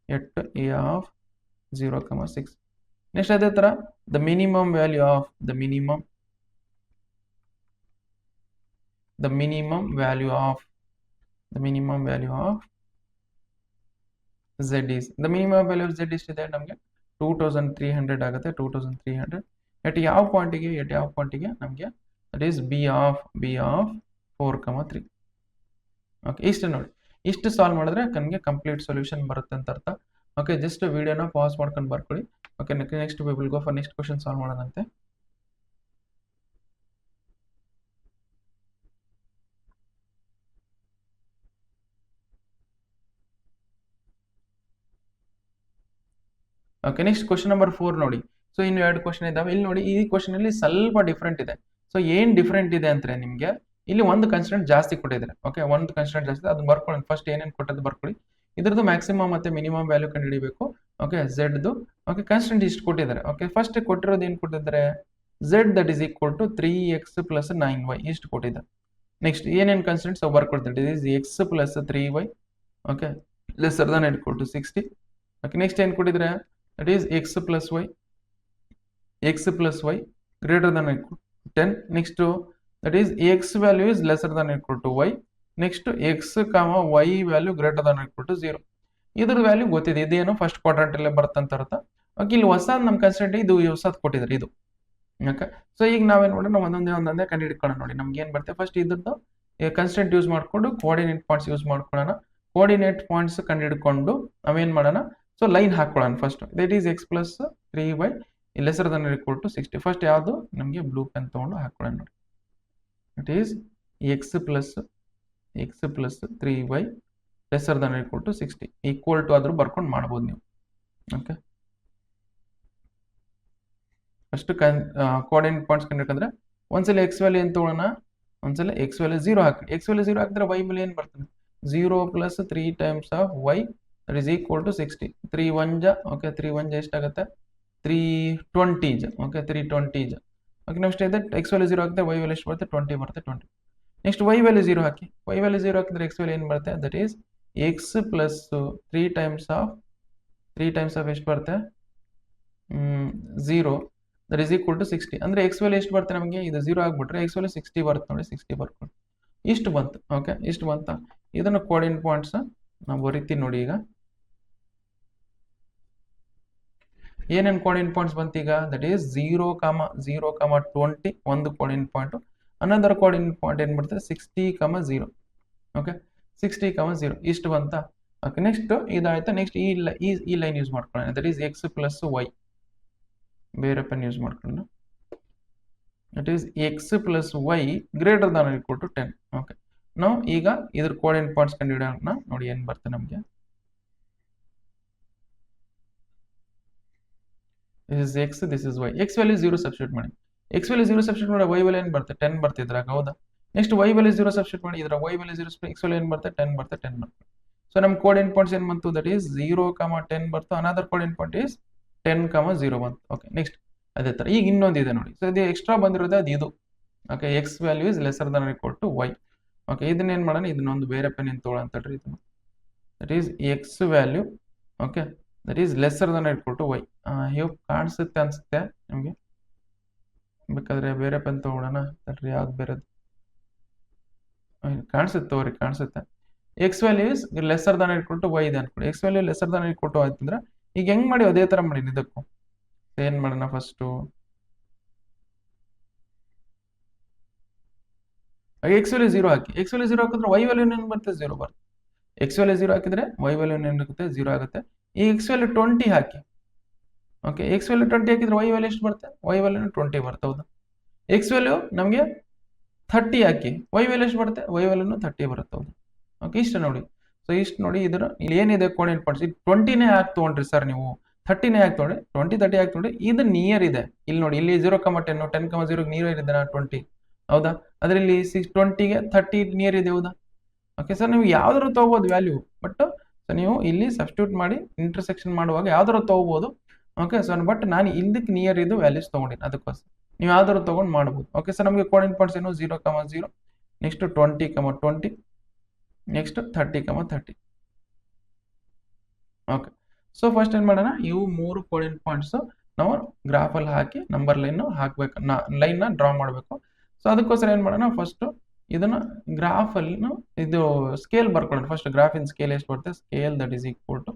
at a of 0,6. Next ಅದೇ ತರ the minimum value of z is the minimum value of z ಎಷ್ಟಿದೆ ನಮಗೆ 2300 ಆಗುತ್ತೆ. 2300 ಎಟ್ ಯಾವ ಪಾಯಿಂಟಿಗೆ ನಮಗೆ that is b of 4,3. Okay, ಇಷ್ಟು ನೋಡಿ, ಇಷ್ಟು ಸಾಲ್ವ್ ಮಾಡಿದ್ರೆ ನಮಗೆ ಕಂಪ್ಲೀಟ್ ಸೊಲ್ಯೂಷನ್ ಬರುತ್ತೆ ಅಂತ ಅರ್ಥ. ಓಕೆ, ಜಸ್ಟ್ ವಿಡಿಯೋನ ಪಾಸ್ ಮಾಡ್ಕೊಂಡು ಬರ್ಕೊಳ್ಳಿ. Okay, next we will go for next question solve ಮಾಡೋಣಂತೆ. ಓಕೆ, ನೆಕ್ಸ್ಟ್ ಕ್ವಶನ್ ನಂಬರ್ 4 ನೋಡಿ. ಸೊ ಇನ್ನು 2 ಕ್ವಶನ್ ಇದಾವೆ. ಇಲ್ಲಿ ನೋಡಿ, ಈ ಕ್ವಶನ್ ಅಲ್ಲಿ ಸ್ವಲ್ಪ ಡಿಫ್ರೆಂಟ್ ಇದೆ. ಸೊ ಏನ್ ಡಿಫ್ರೆಂಟ್ ಇದೆ ಅಂದ್ರೆ ನಿಮಗೆ ಇಲ್ಲಿ ಒಂದು ಕನ್ಸ್ಟೆಂಟ್ ಜಾಸ್ತಿ ಕೊಟ್ಟಿದ್ದಾರೆ. ಓಕೆ, ಒಂದು ಕನ್ಸ್ಟೆಂಟ್ ಜಾಸ್ತಿ, ಅದನ್ನ ಬರ್ಕೊಳ್ಳಿ. ಫಸ್ಟ್ ಏನೇನು ಕೊಟ್ಟದ್ದು ಬರ್ಕೊಳ್ಳಿ. ಇದ್ರದ್ದು ಮ್ಯಾಕ್ಸಿಮಮ್ ಮತ್ತೆ ಮಿನಿಮಮ್ ವ್ಯಾಲ್ಯೂ ಕಂಡುಹಿಡಿಬೇಕು. ಓಕೆ, ಝೆಡ್ದು ಓಕೆ ಕನ್ಸ್ಟೆಂಟ್ ಇಷ್ಟು ಕೊಟ್ಟಿದ್ದಾರೆ. ಓಕೆ, ಫಸ್ಟ್ ಕೊಟ್ಟಿರೋದು ಏನು ಕೊಟ್ಟಿದ್ದಾರೆ, z that is equal to 3x plus 9y ಇಷ್ಟು ಕೊಟ್ಟಿದ್ದಾರೆ. ನೆಕ್ಸ್ಟ್ ಏನೇನು ಕನ್ಸ್ಟೆಂಟ್ಸ್ ಅವು ಬರ್ಕೊಳ್ತಾರೆ. It is x plus 3y okay lesser than equal to 60. Okay, next ಏನು ಕೊಟ್ಟಿದ್ದಾರೆ, that is x plus y greater than or equal to 10. Next that is x value is lesser than or equal to y. next x y value greater than or equal to 0. ಇದ್ರ value ಗೊತ್ತಿದೆ, ಇದೇನು first quadrant ಅಲ್ಲೇ ಬರ್ತಂತ ಅರ್ಥ. Okay, ಇಲ್ಲಿ ಹೊಸದು ನಮ್ಮ constant ಇದು ಹೊಸದು ಕೊಟ್ಟಿದ್ದಾರೆ ಇದು. ಓಕೆ, ಸೊ ಈಗ ನಾವೇನು ಮಾಡೋಣ, ಒಂದೊಂದೇ ಕಂಡು ಹಿಡ್ಕೊಳ್ಳೋಣ. ನೋಡಿ, ನಮ್ಗೆ ಏನು ಬರುತ್ತೆ, ಫಸ್ಟ್ ಇದ್ರದ್ದು ಕನ್ಸ್ಟೆಂಟ್ ಯೂಸ್ ಮಾಡಿಕೊಂಡು ಕೋಆರ್ಡಿನೇಟ್ ಪಾಯಿಂಟ್ಸ್ ಯೂಸ್ ಮಾಡ್ಕೊಳ್ಳೋಣ. ಕೋಆರ್ಡಿನೇಟ್ ಪಾಯಿಂಟ್ಸ್ ಕಂಡು ಹಿಡ್ಕೊಂಡು ನಾವೇನು ಮಾಡೋಣ, ಸೊ ಲೈನ್ ಹಾಕೊಳ್ಳೋಣ. First that is x plus 3y lesser than or equal to 60. ಫಸ್ಟ್ ಯಾವುದು ನಮಗೆ ಬ್ಲೂ ಪೆನ್ ತೊಗೊಂಡು ಹಾಕೊಳ್ಳೋಣ. ನೋಡಿ, it is x plus 3y lesser than or equal to 60. Equal to ಆದ್ರೂ ಬರ್ಕೊಂಡು ಮಾಡ್ಬೋದು ನೀವು. ಓಕೆ, ಫಸ್ಟ್ ಕೋಆರ್ಡಿನೇಟ್ ಪಾಯಿಂಟ್ಸ್ ಕಂಡಿಡ್ಕಂದ್ರೆ ಒಂದ್ಸಲ ಎಕ್ಸ್ ವ್ಯಾಲ್ಯೂ ಏನು ತೊಗೊಳ್ಳೋಣ, ಒಂದ್ಸಲ ಎಕ್ಸ್ ವ್ಯಾಲ್ಯೂ 0 ಹಾಕಿ. ಎಕ್ಸ್ ವ್ಯಾಲ್ಯೂ 0 ಹಾಕಿದ್ರೆ y ಮೇಲೆ ಏನು ಬರ್ತದೆ, 0 plus 3 times of y that is equal to 60. 3 1 ಜ ಓಕೆ 3 1 ಜ ಎಷ್ಟಾಗುತ್ತೆ 320 ಜ ಓಕೆ 320 ಜ ಓಕೆ ನೆಕ್ಸ್ಟ್ ಇದೆ ಎಕ್ಸ್ ವ್ಯಾಲ್ಯೂ 0 ಹಾಕಿದ್ರೆ ವೈ ವ್ಯಾಲ್ಯೂ ಎಷ್ಟು ಬರುತ್ತೆ 20 ಬರುತ್ತೆ 20. ನೆಕ್ಸ್ಟ್ ವೈ ವ್ಯಾಲ್ಯೂ 0 ಹಾಕಿ, ವೈ ವ್ಯಾಲ್ಯೂ 0 ಹಾಕಿದ್ರೆ ಎಕ್ಸ್ ವ್ಯಾಲ್ಯೂ ಏನು ಬರುತ್ತೆ that is x plus 3 times of ಎಷ್ಟು ಬರುತ್ತೆ 0 ದಟ್ ಈಸ್ ಈಕ್ವಲ್ ಟು 60. ಅಂದರೆ ಎಕ್ಸ್ ವ್ಯಾಲ್ಯೂ ಎಷ್ಟು ಬರುತ್ತೆ ನಮಗೆ ಇದು 0 ಆಗಿಬಿಟ್ರೆ ಎಕ್ಸ್ ವ್ಯಾಲ್ಯೂ 60 ಬರುತ್ತೆ ನೋಡಿ, 60 ಬರ್ಕೊಂಡು ಇಷ್ಟು ಬಂತು. ಓಕೆ ಇಷ್ಟು ಬಂತ, ಇದನ್ನು ಕೋಆರ್ಡಿನೇಟ್ ಪಾಯಿಂಟ್ಸ್ ನಾವು ಬರಿತೀವಿ ನೋಡಿ. ಈಗ ಏನೇನು ಕೋಆರ್ಡಿನೇಟ್ ಪಾಯಿಂಟ್ಸ್ ಬಂತು ಈಗ ದಟ್ ಈಸ್ 0, 20 ಒಂದು coordinate point, another coordinate point ಏನು ಬರ್ತದೆ 60, 0. ಓಕೆ 60, 0 ಇಷ್ಟು ಬಂತ. ಓಕೆ ನೆಕ್ಸ್ಟ್ ಇದಾಯ್ತಾ. ನೆಕ್ಸ್ಟ್ ಈ ಲೈನ್ ಯೂಸ್ ಮಾಡ್ಕೊಳ್ಳೋಣ that is x plus y, ಬೇರೆ ಪೆನ್ ಯೂಸ್ ಮಾಡ್ಕೊಂಡು that is x plus y greater than equal to 10. Okay ನಾವು ಈಗ ಇದ್ರ ಕೋಆರ್ಡಿನೇಟ್ ಪಾಯಿಂಟ್ಸ್ ಕಂಡುಹಿಡಿಯೋಣ. ನೋಡಿ ಏನು ಬರ್ತದೆ ನಮಗೆ this is x, this is y. x value 0 substitute ಮಾಡಿ, x value 0 ಸಬ್ಸ್ಟಿಟ್ಯೂಟ್ ಮಾಡಿ y value ಏನು ಬರುತ್ತೆ 10 ಬರುತ್ತೆ ಇದ್ರಾಗ, ಹೌದಾ. ನೆಕ್ಸ್ಟ್ y value 0 ಸಬ್ಸ್ಟಿಟ್ಯೂಟ್ ಮಾಡಿ, ಇದರ y value 0 x value ಏನು ಬರುತ್ತೆ 10 ಬರುತ್ತೆ 10 ಬರುತ್ತೆ. ಸೊ ನಮ್ಮ ಕೋಆರ್ಡಿನೇಟ್ ಪಾಯಿಂಟ್ಸ್ ಏನು ಬಂತು that is 0, 10 birth, another coordinate point is 10, 0 ಬಂತು. ಓಕೆ ನೆಕ್ಸ್ಟ್ ಅದೇ ಥರ ಈಗ ಇನ್ನೊಂದು ಇದೆ ನೋಡಿ. ಸೊ ಇದು ಎಕ್ಸ್ಟ್ರಾ ಬಂದಿರೋದು ಅದು ಇದು. Okay x value is lesser than equal to y. Okay ಇದನ್ನ ಏನು ಮಾಡೋಣ, ಇದನ್ನೊಂದು ಬೇರೆ ಪೆನ್ ಏನು ತೊಗೊಳ ಅಂತೇಳ್ರಿ, ಇದನ್ನು that is x value okay that is lesser than equal to y. ಹೇಗೆ ಕಾಣಿಸುತ್ತೆ ಅನ್ಸುತ್ತೆ ನಿಮಗೆ, ಬೇಕಾದ್ರೆ ಬೇರೆ ಪೆನ್ ತೊಗೊಳೋಣ ತಡ್ರಿ, ಯಾವ್ದು ಬೇರೆದು ಕಾಣಿಸುತ್ತೆ ತಗೋರಿ, ಕಾಣಿಸುತ್ತೆ. X value is lesser than equal to y ಇದೆ ಅನ್ಕೊಳ್ಳಿ. X value lesser than equal to ಆಯ್ತಂದ್ರೆ ಈಗ ಹೆಂಗ್ ಮಾಡಿ ಅದೇ ತರ ಮಾಡಿ ಇದಕ್ಕೂ ಏನ್ ಮಾಡೋಣ, ಫಸ್ಟು ಎಕ್ಸ್ ವ್ಯಾಲ್ಯೂ 0 ಹಾಕಿ, ಎಕ್ಸ್ ವ್ಯಾಲ್ಯೂ 0 ಹಾಕಿದ್ರೆ ವೈ ವ್ಯಾಲ್ಯೂ ಏನು ಬರುತ್ತೆ 0 ಬರುತ್ತೆ. ಎಕ್ಸ್ ವ್ಯಾಲ್ಯೂ 0 ಹಾಕಿದ್ರೆ ವೈ ವ್ಯಾಲ್ಯೂ ಏನಾಗುತ್ತೆ 0 ಆಗುತ್ತೆ. ಈ ಎಕ್ಸ್ ವ್ಯಾಲ್ಯೂ 20 ಹಾಕಿ, ಓಕೆ ಎಕ್ಸ್ ವ್ಯಾಲ್ಯೂ 20 ಹಾಕಿದ್ರೆ ವೈ ವ್ಯಾಲ್ಯೂ ಎಷ್ಟು ಬರುತ್ತೆ ವೈ ವ್ಯಾಲ್ಯೂ 20 ಬರುತ್ತೆ, ಹೌದಾ. ಎಕ್ಸ್ ವ್ಯಾಲ್ಯೂ ನಮಗೆ 30 ಹಾಕಿ, ವೈ ವ್ಯಾಲ್ಯೂ ಎಷ್ಟು ಬರುತ್ತೆ ವೈ ವ್ಯಾಲ್ಯೂ 30 ಬರುತ್ತೆ, ಹೌದು. ಓಕೆ ಇಷ್ಟು ನೋಡಿ. ಸೊ ಇಷ್ಟು ನೋಡಿ, ಇದರ ಇಲ್ಲಿ ಏನಿದೆ ಕೋಆರ್ಡಿನೇಟ್ ಪಾಯಿಂಟ್ಸ್, ಇದು 20ನೇ ಹಾಕಿ ತೊಗೊಂಡ್ರಿ ಸರ್ ನೀವು, 30ನೇ ಹಾಕಿ ತೊಗೊಂಡ್ರಿ, 20, 30 ಹಾಕಿ ತೊಗೊಂಡ್ರಿ, ಇದು ನಿಯರ್ ಇದೆ. ಇಲ್ಲಿ ನೋಡಿ, ಇಲ್ಲಿ 0, 10, 10, 0 ನಿಯರ್ ಇದೆ 20, ಹೌದಾ. ಅದರಲ್ಲಿ 20ಗೆ 30 ನಿಯರ್ ಇದೆ, ಹೌದಾ. ಓಕೆ ಸರ್ ನೀವು ಯಾವ್ದಾದ್ರು ತಗೋಬಹುದು ವ್ಯಾಲ್ಯೂ, ಬಟ್ ಸೊ ನೀವು ಇಲ್ಲಿ ಸಬ್ಸ್ಟಿಟ್ಯೂಟ್ ಮಾಡಿ ಇಂಟರ್ಸೆಕ್ಷನ್ ಮಾಡುವಾಗ ಯಾವ್ದಾದ್ರು ತಗೋಬಹುದು. ಓಕೆ ಸರ್ ಬಟ್ ನಾನು ಇದಕ್ಕೆ ನಿಯರ್ ಇದು ವ್ಯಾಲ್ಯೂಸ್ ತೊಗೊಂಡಿನಿ, ಅದಕ್ಕೋಸ್ಕರ ನೀವು ಯಾವ್ದಾದ್ರು ತೊಗೊಂಡು ಮಾಡ್ಬೋದು. ಓಕೆ ಸರ್ ನಮಗೆ ಕೋಆರ್ಡಿನೇಟ್ ಪಾಯಿಂಟ್ಸ್ ಏನು 0, 0 next 20, 20 next 30, 30. Okay so first ಏನು ಮಾಡೋಣ, ಇವು 3 ಕೋಆರ್ಡಿನೇಟ್ ಪಾಯಿಂಟ್ಸ್ ನಾವು ಗ್ರಾಫಲ್ಲಿ ಹಾಕಿ ನಂಬರ್ ಲೈನ್ ಹಾಕ್ಬೇಕು, ಲೈನ್ನ ಡ್ರಾ ಮಾಡಬೇಕು. ಸೊ ಅದಕ್ಕೋಸ್ಕರ ಏನು ಮಾಡೋಣ, ಫಸ್ಟ್ ಇದನ್ನ ಗ್ರಾಫಲ್ಲಿ ಇದು ಸ್ಕೇಲ್ ಬರ್ಕೊಳ್ಳೋಣ. ಫಸ್ಟ್ ಗ್ರಾಫಿನ ಸ್ಕೇಲ್ ಎಷ್ಟು ಬರುತ್ತೆ, scale that is equal to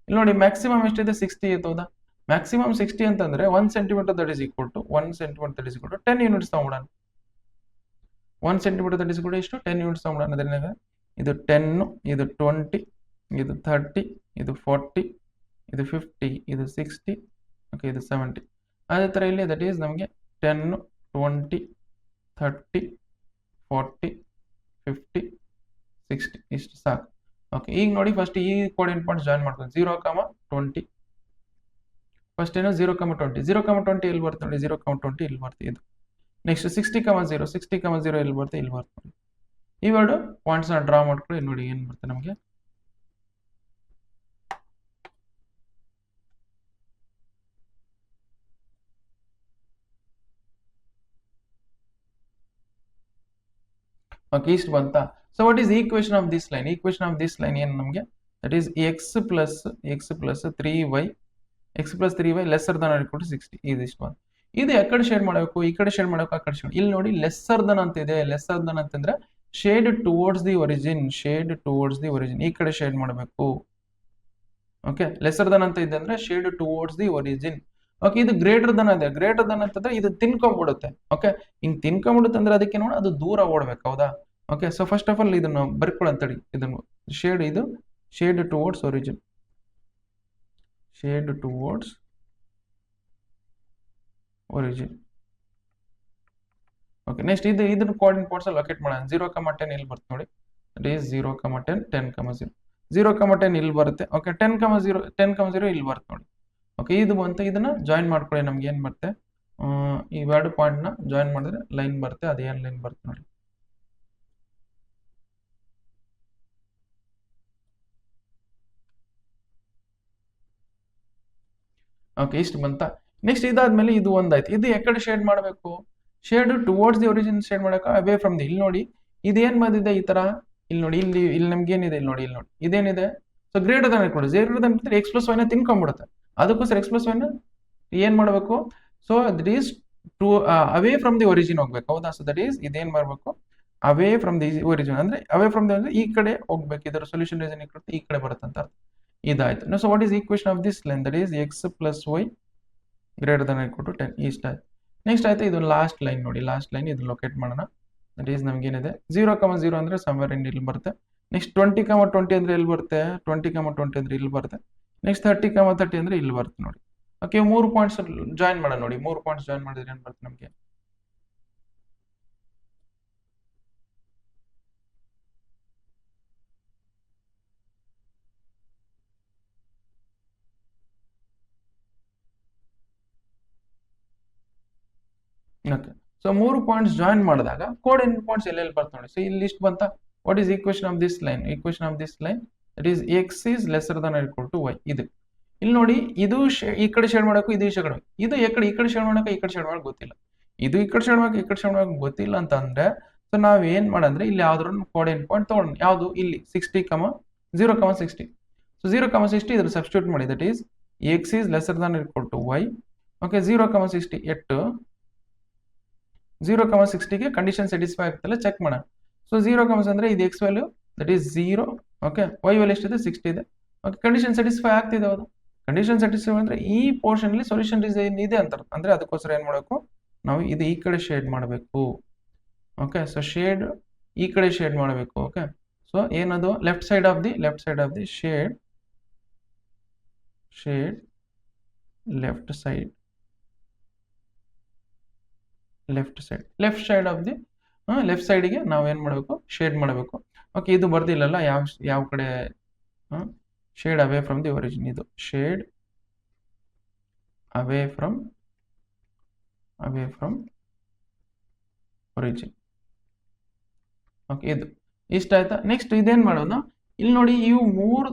ಇಲ್ಲಿ ನೋಡಿ ಮ್ಯಾಕ್ಸಿಮಮ್ ಎಷ್ಟಿದೆ 60 ಐತೆ, ಹೌದಾ. ಮ್ಯಾಕ್ಸಿಮಮ್ 60 ಅಂತಂದ್ರೆ 1 centimetre that is equal to 1 centimetre that is equal to 10 units ತಗೊಂಡೋಣ. 1 centimetre that is equal to ಎಷ್ಟು 10 ಯೂನಿಟ್ಸ್ ತಗೊಂಡೋಣ. ಅದರಿಂದ ಇದು 10, ಇದು 20, ಇದು 30, ಇದು 40, ಇದು 50, ಇದು 60, ಓಕೆ ಇದು 70. ಅದೇ ಥರ ಇಲ್ಲಿ ದಟ್ ಈಸ್ ನಮಗೆ 10, 20, 30, 40, 50, 60 ಇಷ್ಟು ಸಾಕು. ಓಕೆ ಈಗ ನೋಡಿ ಫಸ್ಟ್ ಈ ಕೋಆರ್ಡಿನೇಟ್ ಪಾಯಿಂಟ್ಸ್ ಜಾಯಿನ್ ಮಾಡ್ಕೊಂಡು 0, 20 ಫಸ್ಟ್ ಏನು 0, 20, 0, 20 ಇಲ್ಲಿ ಬರುತ್ತೆ ನೋಡಿ, 0, 20 ಇಲ್ಲಿ ಬರುತ್ತೆ ಇದು. ನೆಕ್ಸ್ಟ್ 60, 0, 60, 0 ಇಲ್ಲಿ ಬರುತ್ತೆ, ಇಲ್ಲಿ ಬರುತ್ತೆ ನೋಡಿ. ಇವೆರಡು ಪಾಯಿಂಟ್ಸ್ ನ ಡ್ರಾ ಮಾಡ್ಕೊಳ್ಳಿ. ನೋಡಿ ಏನ್ ಬರುತ್ತೆ ನಮಗೆ, ಓಕೆ ಇಷ್ಟು ಬಂತ. So what is equation of this line, equation of this line ಏನು ನಮಗೆ that is x plus 3y lesser than equal to 60 ಇದಿಷ್ಟು ಬಂತು. ಇದು ಯಾಕಡೆ ಶೇಡ್ ಮಾಡಬೇಕು, ಈ ಕಡೆ ಶೇಡ್ ಮಾಡಬೇಕು, ಆ ಕಡೆ ಶೇಡ್. ಇಲ್ಲಿ ನೋಡಿ ಲೆಸ್ಸರ್ ದನ್ ಅಂತ ಇದೆ, ಲೆಸ್ಸರ್ ದನ್ ಅಂತಂದ್ರೆ shade towards the origin, shade towards the origin, ಈ ಕಡೆ ಶೇಡ್ ಮಾಡಬೇಕು. ಓಕೆ ಲೆಸ್ಸರ್ ದನ್ ಅಂತ ಇದೆ ಅಂದ್ರೆ shade towards the origin. Okay ಇದು ಗ್ರೇಟರ್ ದನ್ ಇದೆ, ಗ್ರೇಟರ್ ದನ್ ಅಂತಂದ್ರೆ ಇದು ತಿನ್ಕೊಂಡ್ಬಿಡುತ್ತೆ. ಓಕೆ ಹಿಂಗ್ ತಿನ್ಕೊಂಡ್ಬಿಡುತ್ತೆ ಅಂದ್ರೆ ಅದಕ್ಕೆ ನೋಡಿ ಅದು ದೂರ ಓಡ್ಬೇಕು, ಹೌದಾ. Okay so first of all ಇದನ್ನು ಬರ್ಕೊಳ್ಳಂತಡಿ, ಇದನ್ನು ಶೇಡ್, ಇದು shade towards origin, shade towards origin. Okay next ಇದನ್ನ ಕೋಆರ್ಡಿನೇಟ್ ಪಾಯಿಂಟ್ಸ್ ಅಲ್ಲಿ ಲೊಕೇಟ್ ಮಾಡೋಣ. 0, 10 ಇಲ್ಲಿ ಬರುತ್ತೆ ನೋಡಿ, ದಟ್ ಈಸ್ 0, 10, 10, 0, 0, 10 ಇಲ್ಲಿ ಬರುತ್ತೆ. ಓಕೆ 10, 0 ಇಲ್ಲಿ ಬರುತ್ತೆ ನೋಡಿ. ಓಕೆ ಇದು ಬಂತು, ಇದನ್ನ ಜಾಯಿನ್ ಮಾಡ್ಕೊಳ್ಳಿ. ನಮ್ಗೆ ಏನ್ ಬರುತ್ತೆ, ಈ ಎರಡು ಪಾಯಿಂಟ್ ನ ಜಾಯಿನ್ ಮಾಡಿದ್ರೆ ಲೈನ್ ಬರುತ್ತೆ, ಅದೇನ್ ಲೈನ್ ಬರುತ್ತೆ ನೋಡಿ. ಓಕೆ ಇಷ್ಟು ಬಂತ. ನೆಕ್ಸ್ಟ್ ಇದಾದ್ಮೇಲೆ ಇದು ಒಂದಾಯ್ತು, ಇದು ಯಾಕಡೆ ಶೇಡ್ ಮಾಡಬೇಕು, shade towards the origin shade ಮಾಡಕ ಅವೇ ಫ್ರಮ್ ದಿ. ಇಲ್ಲಿ ನೋಡಿ ಇದೇನ್ ಬಂದಿದೆ ಈ ತರ, ಇಲ್ಲಿ ನೋಡಿ ಇಲ್ಲಿ ನಮ್ಗೆ ಏನಿದೆ, ಇಲ್ಲಿ ನೋಡಿ ಇದೇನಿದೆ, ಸೊ ಗ್ರೇಟರ್ ದನ್ ಇಟ್ಕೊಳ್ಳಿ. ಗ್ರೇಟರ್ ದನ್ ಎಕ್ಸ್ ಪ್ಲಸ್ ವೈನ ತಿನ್ಕೊಂಡ್ಬಿಡುತ್ತೆ. ಅದಕ್ಕೋಸ್ಕರ ಎಕ್ಸ್ ಪ್ಲಸ್ ವೈನ ಏನ್ ಮಾಡಬೇಕು, so that is to away from the origin ಹೋಗ್ಬೇಕು. ಹೌದಾ? ಸೊ ದಟ್ ಈಸ್ ಇದೇನ್ ಮಾಡ್ಬೇಕು, ಅವೇ ಫ್ರಮ್ ದಿ ಒರಿಜಿನ್ ಅಂದ್ರೆ ಅವೇ ಫ್ರಮ್ ದಿ ಅಂದ್ರೆ ಈ ಕಡೆ ಹೋಗ್ಬೇಕು. ಇದರ ಸೊಲ್ಯೂಷನ್ ರೀಸನ್ ಈ ಕಡೆ ಬರುತ್ತೆ ಅಂತ ಅರ್ಥ. ಇದಾಯ್ತು. So what is equation of this line, that is x plus y greater than equal to 10 ಇಷ್ಟ ಆಯ್ತು. ನೆಕ್ಸ್ಟ್ ಆಯ್ತು ಇದು ಲಾಸ್ಟ್ ಲೈನ್ ನೋಡಿ, ಲಾಸ್ಟ್ ಲೈನ್ ಇದು ಲೊಕೇಟ್ ಮಾಡೋಣ. ದಟ್ ಈಸ್ ನಮ್ಗೆ ಏನಿದೆ 0,0 ಅಂದ್ರೆ ಸಮ್ವೇರ್ ಇನ್ ಇಲ್ಲಿ ಬರುತ್ತೆ. ನೆಕ್ಸ್ಟ್ 20,20 ಅಂದ್ರೆ ಇಲ್ಲಿ ಬರುತ್ತೆ, 20,20 ಅಂದ್ರೆ ಇಲ್ಲಿ ಬರುತ್ತೆ. ನೆಕ್ಸ್ಟ್ 30,30 ಅಂದ್ರೆ ಇಲ್ಲಿ ಬರುತ್ತೆ ನೋಡಿ. ಓಕೆ, 3 ಪಾಯಿಂಟ್ಸ್ ಜಾಯಿನ್ ಮಾಡೋಣ ನೋಡಿ. 3 ಪಾಯಿಂಟ್ಸ್ ಜಾಯಿನ್ ಮಾಡಿದ್ರೆ ಏನ್ ಬರುತ್ತೆ ನಮಗೆ, ಓಕೆ. ಸೊ 3 ಪಾಯಿಂಟ್ಸ್ ಜಾಯಿನ್ ಮಾಡಿದಾಗ ಕೋಆರ್ಡಿನೇಟ್ ಪಾಯಿಂಟ್ಸ್ ಎಲ್ಲೆಲ್ಲಿ ಬರ್ತದೆ ನೋಡಿ. ಸೊ ಇಲ್ಲಿ ಇಷ್ಟು ಬಂತ. What is equation of this line, equation of this line that is x is lesser than equal to y. ಇದು ಇಲ್ಲಿ ನೋಡಿ, ಇದು ಈ ಕಡೆ ಶೇಡ್ ಮಾಡಬೇಕು, ಇದು ಈ ಕಡೆ, ಇದು ಈ ಕಡೆ ಶೇಡ್ ಮಾಡಕ್ಕೆ, ಈ ಕಡೆ ಶೇಡ್ ಮಾಡಕ್ಕೆ ಗೊತ್ತಿಲ್ಲ. ಇದು ಈ ಕಡೆ ಶೇಡ್ ಮಾಡಕ್ಕೆ, ಈ ಕಡೆ ಶೇಡ್ ಮಾಡಕ್ಕೆ ಗೊತ್ತಿಲ್ಲ ಅಂತ ಅಂದ್ರೆ, ಸೊ ನಾವ್ ಏನ್ ಮಾಡಂದ್ರೆ ಇಲ್ಲಿ ಯಾವ್ದಾದ್ರು ಕೋಆರ್ಡಿನೇಟ್ ಪಾಯಿಂಟ್ ತಗೊಳ್ಳೋಣ. ಯಾವುದು ಇಲ್ಲಿ 60, 0,60. ಸೊ 0,60 ಇದ್ರ ಸಬ್ಸ್ಟಿಟ್ಯೂಟ್ ಮಾಡಿ. That is x is lesser than equal to y. Okay, 0,60 at 0,60ಗೆ ಕಂಡೀಷನ್ ಸ್ಯಾಟಿಸ್ಫೈ ಆಗ್ತಲ್ಲ ಚೆಕ್ ಮಾಡೋಣ. ಸೊ 0, ಅಂದ್ರೆ ಇದು x value that is 0. Okay, y value ಎಷ್ಟಿದೆ 60 ಇದೆ. ಓಕೆ, ಕಂಡೀಷನ್ ಸ್ಯಾಟಿಸ್ಫೈ ಆಗ್ತಿದೆ. ಹೌದು, ಕಂಡೀಷನ್ ಸ್ಯಾಟಿಸ್ಫೈ ಅಂದ್ರೆ ಈ ಪೋರ್ಷನ್ ಅಲ್ಲಿ ಸೊಲ್ಯೂಷನ್ ಡಿಸೈನ್ ಇದೆ ಅಂತ ಅಂದ್ರೆ ಅದಕ್ಕೋಸ್ಕರ ಏನ್ ಮಾಡಬೇಕು ನಾವು, ಇದು ಈ ಕಡೆ ಶೇಡ್ ಮಾಡಬೇಕು. ಓಕೆ, ಸೊ ಶೇಡ್ ಈ ಕಡೆ ಶೇಡ್ ಮಾಡಬೇಕು. ಓಕೆ, ಸೊ ಏನದು left side of the shade left side of the left ಸೈಡ್ಗೆ ನಾವು ಏನ್ ಮಾಡಬೇಕು, ಶೇಡ್ ಮಾಡಬೇಕು. ಓಕೆ, ಇದು ಬರ್ದಿಲ್ಲಲ್ಲ ಯಾವ ಕಡೆ shade away from the origin. ಇದು shade away from origin. Okay, ಇದು ಇಷ್ಟ ಆಯ್ತಾ. ನೆಕ್ಸ್ಟ್ ಇದೇನ್ ಮಾಡೋದು, ಇಲ್ಲಿ ನೋಡಿ ಇವು 4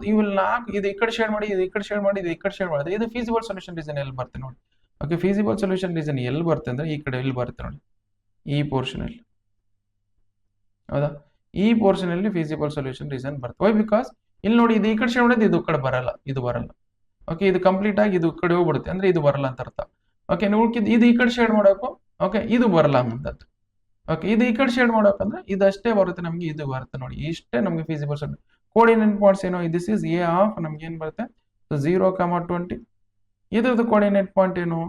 ಇದು ಈ ಕಡೆ ಶೇಡ್ ಮಾಡಿ, ಇದು ಈ ಕಡೆ ಶೇಡ್ ಮಾಡಿ, ಇದು ಈ ಕಡೆ ಶೇಡ್ ಮಾಡಿದ್ರೆ ಇದು ಫೀಸಿಬಲ್ ಸೊಲ್ಯೂಷನ್ ರೀಸನ್ ಎಲ್ಲಿ ಬರುತ್ತೆ ನೋಡಿ. ಓಕೆ, ಫೀಸಿಬಲ್ ಸೊಲ್ಯೂಷನ್ ರೀಸನ್ ಎಲ್ಲಿ ಬರುತ್ತೆ ಅಂದ್ರೆ ಈ ಕಡೆ ಎಲ್ಲಿ ಬರುತ್ತೆ ನೋಡಿ, ಈ ಪೋರ್ಷನ್ ಅಲ್ಲಿ. ಹೌದಾ, ಈ ಪೋರ್ಷನ್ ಅಲ್ಲಿ ಫೀಸಿಬಲ್ ಸೊಲ್ಯೂಷನ್ ರೀಸನ್ ಬರುತ್ತೆ. ವೈ ಬಿಕಾಸ್ ಇಲ್ಲಿ ನೋಡಿ ಇದು ಈ ಕಡೆ ಶೇಡ್ ಮಾಡಿದ್ರೆ ಇದು ಕಡೆ ಬರಲ್ಲ, ಇದು ಬರಲ್ಲ. ಓಕೆ, ಇದು ಕಂಪ್ಲೀಟ್ ಆಗಿ ಇದು ಕಡೆ ಹೋಗ್ಬಿಡುತ್ತೆ ಅಂದ್ರೆ ಇದು ಬರಲ್ಲ ಅಂತ ಅರ್ಥ. ಓಕೆ, ಉಳ್ಕಿದ್ದು ಇದು ಈ ಕಡೆ ಶೇಡ್ ಮಾಡೋಕು. ಓಕೆ, ಇದು ಬರಲ್ಲ ಅಂತದ್ದು. ಓಕೆ, ಇದು ಈ ಕಡೆ ಶೇಡ್ ಮಾಡೋಕಂದ್ರೆ ಇದಷ್ಟೇ ಬರುತ್ತೆ ನಮ್ಗೆ, ಇದು ಬರುತ್ತೆ ನೋಡಿ. ಇಷ್ಟೇ ನಮ್ಗೆ ಫೀಸಿಬಲ್ ಸೊಲ್ಯೂಷನ್. ಕೋಆರ್ಡಿನೇಟ್ ಪಾಯಿಂಟ್ಸ್ ಏನು, ದಿಸ್ ಇಸ್ ಎ ಆಫ್ ನಮ್ಗೆ ಏನ್ ಬರುತ್ತೆ 0,20. ಇದ್ರದ್ದು ಕೋಆರ್ಡಿನೇಟ್ ಪಾಯಿಂಟ್ ಏನು,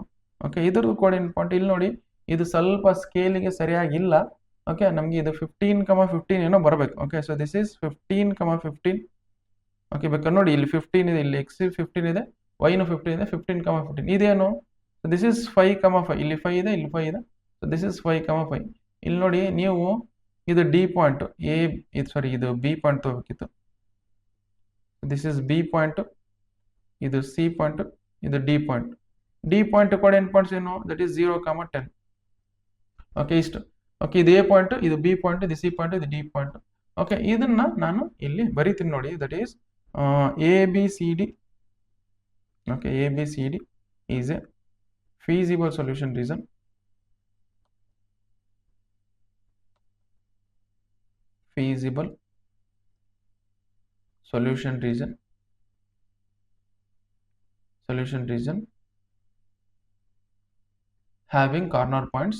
ಓಕೆ, ಇದ್ರದ್ದು ಕೋಆರ್ಡಿನೇಟ್ ಪಾಯಿಂಟ್ ಇಲ್ಲಿ ನೋಡಿ, ಇದು ಸ್ವಲ್ಪ ಸ್ಕೇಲಿಗೆ ಸರಿಯಾಗಿಲ್ಲ. ಓಕೆ, ನಮ್ಗೆ ಇದು 15,15 ಏನೋ ಬರಬೇಕು. Okay, so this is 15,15. Okay, ಬೇಕಾದ್ರೆ ನೋಡಿ ಇಲ್ಲಿ 15 ಇದೆ, ಇಲ್ಲಿ ಎಕ್ಸ್ 15 ಇದೆ, ವೈನು 15 ಇದೆ, 15,15. ಇದೇನು, ದಿಸ್ ಇಸ್ 5,5. ಇಲ್ಲಿ 5 ಇದೆ, ಇಲ್ಲಿ 5 ಇದೆ. So this is 5,5. ಇಲ್ಲಿ ನೋಡಿ ನೀವು ಇದು ಡಿ ಪಾಯಿಂಟ್ ಇದು ಬಿ ಪಾಯಿಂಟ್ ತಗೋಬೇಕಿತ್ತು. ದಿಸ್ ಇಸ್ ಬಿ ಪಾಯಿಂಟ್, ಇದು ಸಿ ಪಾಯಿಂಟ್, ಇದು ಡಿ ಪಾಯಿಂಟ್ ಕೋಆರ್ಡಿನೇಟ್ ಪಾಯಿಂಟ್ಸ್ ಏನು, ದಟ್ ಈಸ್ 0,10. ಓಕೆ, ಇಷ್ಟು. ಓಕೆ, ಇದು ಎ ಪಾಯಿಂಟ್, ಇದು ಬಿ ಪಾಯಿಂಟ್, ಇದು ಸಿ ಪಾಯಿಂಟ್, ಇದು ಡಿ ಪಾಯಿಂಟ್. ಓಕೆ, ಇದನ್ನ ನಾನು ಇಲ್ಲಿ ಬರೀತೀನಿ ನೋಡಿ. That is ABCD. Okay, ABCD is a feasible solution reason. Feasible solution reason having corner points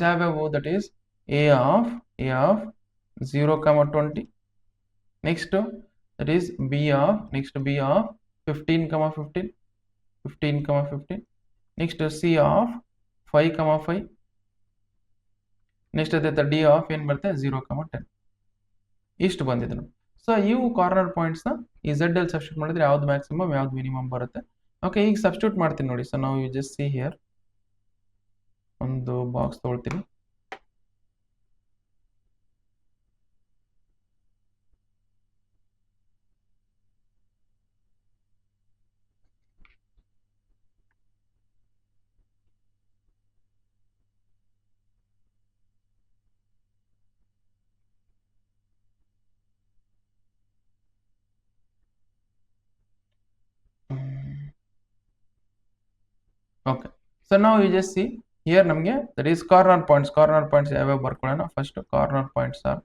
ಯಾವ್ಯಾವು, that is a of 0,20. next that is b of 15,15. next c of 5,5. next ಅದೇ d of ಏನ್ ಬರುತ್ತೆ 0,10. ಇಷ್ಟು ಬಂದಿದೆ ನೋಡಿ. So ಇವು corner points ನ ಈ z ಅಲ್ಲಿ ಸಬ್ಸ್ಟಿಟ್ಯೂಟ್ ಮಾಡಿದ್ರೆ ಯಾವ್ದು ಮ್ಯಾಕ್ಸಿಮಮ್ ಯಾವ್ದು ಮಿನಿಮಮ್ ಬರುತ್ತೆ. ಓಕೆ, ಈಗ ಸಬ್ಸ್ಟಿಟ್ಯೂಟ್ ಮಾಡ್ತೀನಿ ನೋಡಿ. ಸೊ ನಾವು ಜಸ್ಟ್ ಸಿ ಹಿಯರ್, ಒಂದು ಬಾಕ್ಸ್ ತಗೊಳ್ತೀನಿ. ಓಕೆ, ಸೊ ನಾವು ಯು ಜಸ್ಟ್ ಸಿ ಹಿಯರ್ ನಮಗೆ ದಟ್ ಈಸ್ ಕಾರ್ನರ್ ಪಾಯಿಂಟ್ಸ್ ಯಾವ್ಯಾವ ಬರ್ಕೊಳ್ಳೋಣ. First corner points are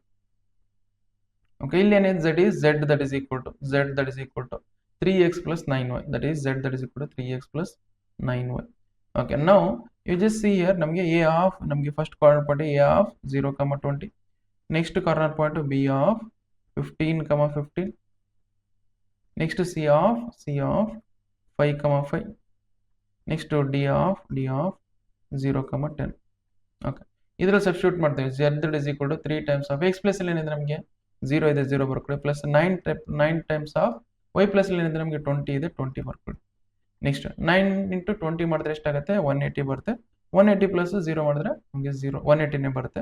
okay, ಇಲ್ಲಿ ಏನಿದೆ z that is equal to 3x plus 9y, that is z that is equal to 3x plus 9y. Okay, now you just see here ನಮಗೆ a of ನಮಗೆ first corner point a of 0, 20, next corner point b of 15, 15, next c of 5, 5, next d of 0, 10. Okay, ಇದರಲ್ಲಿ substitute ಮಾಡ್ತೇವೆ. z that is equal to 3 times of x plus ಅಲ್ಲಿ ಏನಿದೆ ನಮಗೆ 0 ಇದೆ, 0 ಬರ್ಕೊಳ್ಳಿ, plus 9 times of y plus ಅಲ್ಲಿ ಏನಿದೆ ನಮಗೆ 20 ಇದೆ, 20 ಬರ್ಕೊಳ್ಳಿ. ನೆಕ್ಸ್ಟ್ 9 into 20 ಮಾಡಿದ್ರೆ ಎಷ್ಟಾಗುತ್ತೆ, 180 ಬರುತ್ತೆ. 180 ಪ್ಲಸ್ 0 ಮಾಡಿದ್ರೆ ನಮಗೆ 180ನೇ ಬರುತ್ತೆ.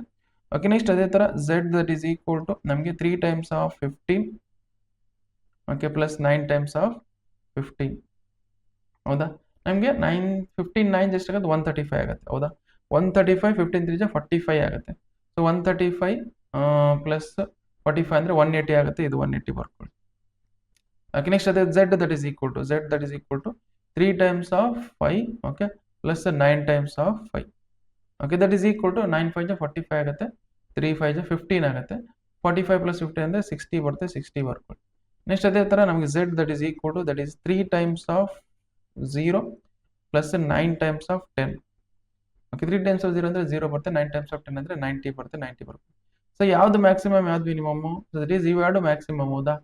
ಓಕೆ, ನೆಕ್ಸ್ಟ್ ಅದೇ ಥರ z that is equal to ನಮಗೆ 3 times of 15, okay, plus 9 times of 15. ಹೌದಾ, ನಮಗೆ 9 ಎಷ್ಟಾಗುತ್ತೆ, 135 ಆಗುತ್ತೆ. ಹೌದಾ, 135 15 3 45 ಆಗುತ್ತೆ. ಸೊ 135 ಪ್ಲಸ್ 45 ಅಂದರೆ 180 ಆಗುತ್ತೆ, ಇದು 180 ಬರ್ಕೊಳ್ಳಿ. ಓಕೆ, ನೆಕ್ಸ್ಟ್ ಅದೇ z that is equal to 3 times of 5, okay, plus 9 times of 5. Okay, that is equal to 9 5 45 ಆಗುತ್ತೆ, 3 5 15 ಆಗುತ್ತೆ. 45 ಪ್ಲಸ್ 15 ಅಂದರೆ 60 ಬರುತ್ತೆ, 60 ಬರ್ಕೊಳ್ಳಿ. ನೆಕ್ಸ್ಟ್ ಅದೇ ಥರ ನಮಗೆ z that is equal to 3 times of 0 plus 9 times of 10. Okay, 3 times of 0 ಅಂದರೆ 0 ಬರುತ್ತೆ, 9 times of 10 ಅಂದರೆ 90 ಬರುತ್ತೆ, 90 ಬರುತ್ತೆ. ಸೊ ಯಾವ್ದು ಮ್ಯಾಕ್ಸಿಮಮ್ ಯಾವ್ದು ಮಿನಿಮಮ್, ದಟ್ ಈಸ್ ಇವೆರಡು ಮ್ಯಾಕ್ಸಿಮಮ್. ಹೌದಾ,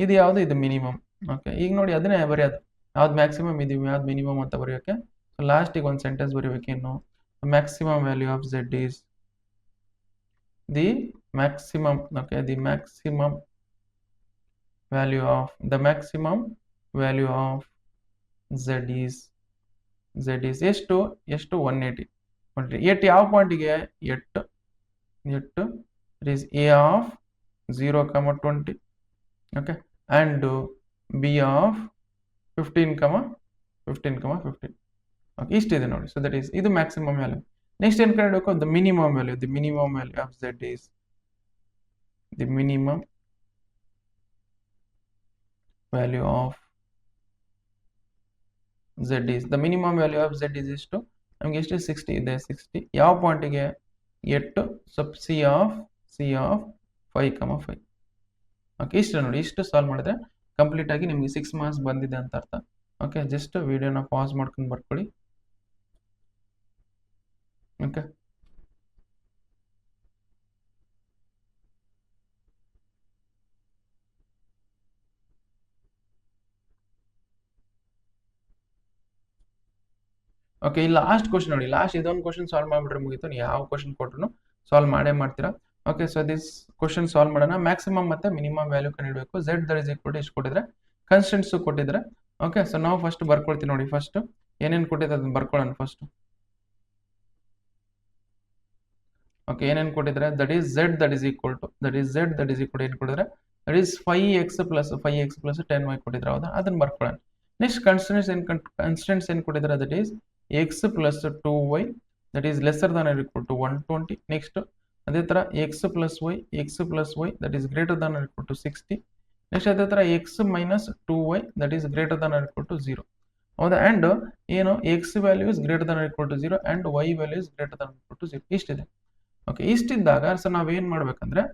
ಇದು ಯಾವುದು, ಇದು ಮಿನಿಮಮ್. ಓಕೆ, ಈಗ ನೋಡಿ ಅದನ್ನೇ ಬರೆಯೋದು, ಯಾವ್ದು ಮ್ಯಾಕ್ಸಿಮಮ್ ಇದು ಯಾವ್ದು ಮಿನಿಮಮ್ ಅಂತ ಬರೆಯೋಕೆ. ಸೊ ಲಾಸ್ಟಿಗೆ ಒಂದು ಸೆಂಟೆನ್ಸ್ ಬರೆಯೋಕೇನು, maximum value of z is the maximum. Okay, the maximum value of z is ಎಷ್ಟು 180. 8 ಯಾವ ಪಾಯಿಂಟಿಗೆ, 8 it is a of 0, 20, okay, and b of 15, 15. Okay, ಇಷ್ಟಿದೆ ನೋಡಿ. ಸೊ ದಟ್ ಈಸ್ ಇದು ಮ್ಯಾಕ್ಸಿಮಮ್ ವ್ಯಾಲ್ಯೂ. ನೆಕ್ಸ್ಟ್ ಏನು ಕಂಡುಹಿಡಬೇಕು, the minimum value of z is the minimum value of z is the minimum value of z is ಎಷ್ಟು, ನಮಗೆ ಎಷ್ಟು 60 ಇದೆ, 60 ಯಾವ ಪಾಯಿಂಟಿಗೆ, 8, ಸಬ್ ಸಿ ಆಫ್ 5, 5. ಓಕೆ, ಇಷ್ಟು ನೋಡಿ, ಇಷ್ಟು ಸಾಲ್ವ್ ಮಾಡಿದ್ರೆ ಕಂಪ್ಲೀಟ್ ಆಗಿ ನಿಮಗೆ 6 ಮಾರ್ಕ್ಸ್ ಬಂದಿದೆ ಅಂತ ಅರ್ಥ. ಓಕೆ, ಜಸ್ಟ್ ವಿಡಿಯೋನ ಪಾಸ್ ಮಾಡ್ಕೊಂಡು ಬರ್ಕೊಳ್ಳಿ. ಓಕೆ, ಓಕೆ, ಈ ಲಾಸ್ಟ್ ಕ್ವಶನ್ ನೋಡಿ, ಲಾಸ್ಟ್ ಇದೊಂದು ಕ್ವಶನ್ ಸಾಲ್ವ್ ಮಾಡಿಬಿಟ್ರೆ ಮುಗೀತು. ನೀವು ಯಾವ ಕ್ವಶನ್ ಕೊಟ್ಟರು ಸಾಲ್ವ್ ಮಾಡೇ ಮಾಡ್ತೀರಾ. Okay, so this question solve ಮಾಡೋಣ. ಮ್ಯಾಕ್ಸಿಮಮ್ ಮತ್ತೆ ಮಿನಿಮಮ್ ವ್ಯಾಲ್ಯೂ ಕಂಡುಹಿಡಬೇಕು. z that is equal to ಎಷ್ಟು ಕೊಟ್ಟಿದ್ರೆ, ಕನ್ಸ್ಟೆಂಟ್ಸ್ ಕೊಟ್ಟಿದ್ರೆ. ಓಕೆ, ಸೊ ನಾವು ಫಸ್ಟ್ ಬರ್ಕೊಳ್ತೀವಿ ನೋಡಿ. ಫಸ್ಟ್ ಏನೇನು ಕೊಟ್ಟಿದ್ರೆ ಅದನ್ನ ಬರ್ಕೊಳ್ಳೋಣ ಫಸ್ಟ್. ಓಕೆ, ಏನೇನು ಕೊಟ್ಟಿದ್ರೆ, that is z that is equal to ಏನು ಕೊಟ್ಟಿದ್ರೆ, that is 5x plus 10y ಕೊಟ್ಟಿದ್ರೆ. ಹೌದಾ, ಅದನ್ನ ಬರ್ಕೊಳ್ಳೋಣ. ನೆಕ್ಸ್ಟ್ ಕನ್ಸ್ಟೆಂಟ್ಸ್ ಏನು ಕೊಟ್ಟಿದ್ರೆ, that is x plus 2y that is lesser than or equal to 120. Next ಅದೇ ಥರ x plus y that is greater than or equal to 60. Next ಅದೇ ಥರ x minus 2y that is greater than or equal to 0. ಹೌದಾ, and ಏನು x value is greater than or equal to 0 and y value is greater than or equal to 0. ಇಷ್ಟಿದೆ. Okay, ಇಷ್ಟಿದ್ದಾಗ so ನಾವೇನು ಮಾಡ್ಬೇಕಂದ್ರೆ,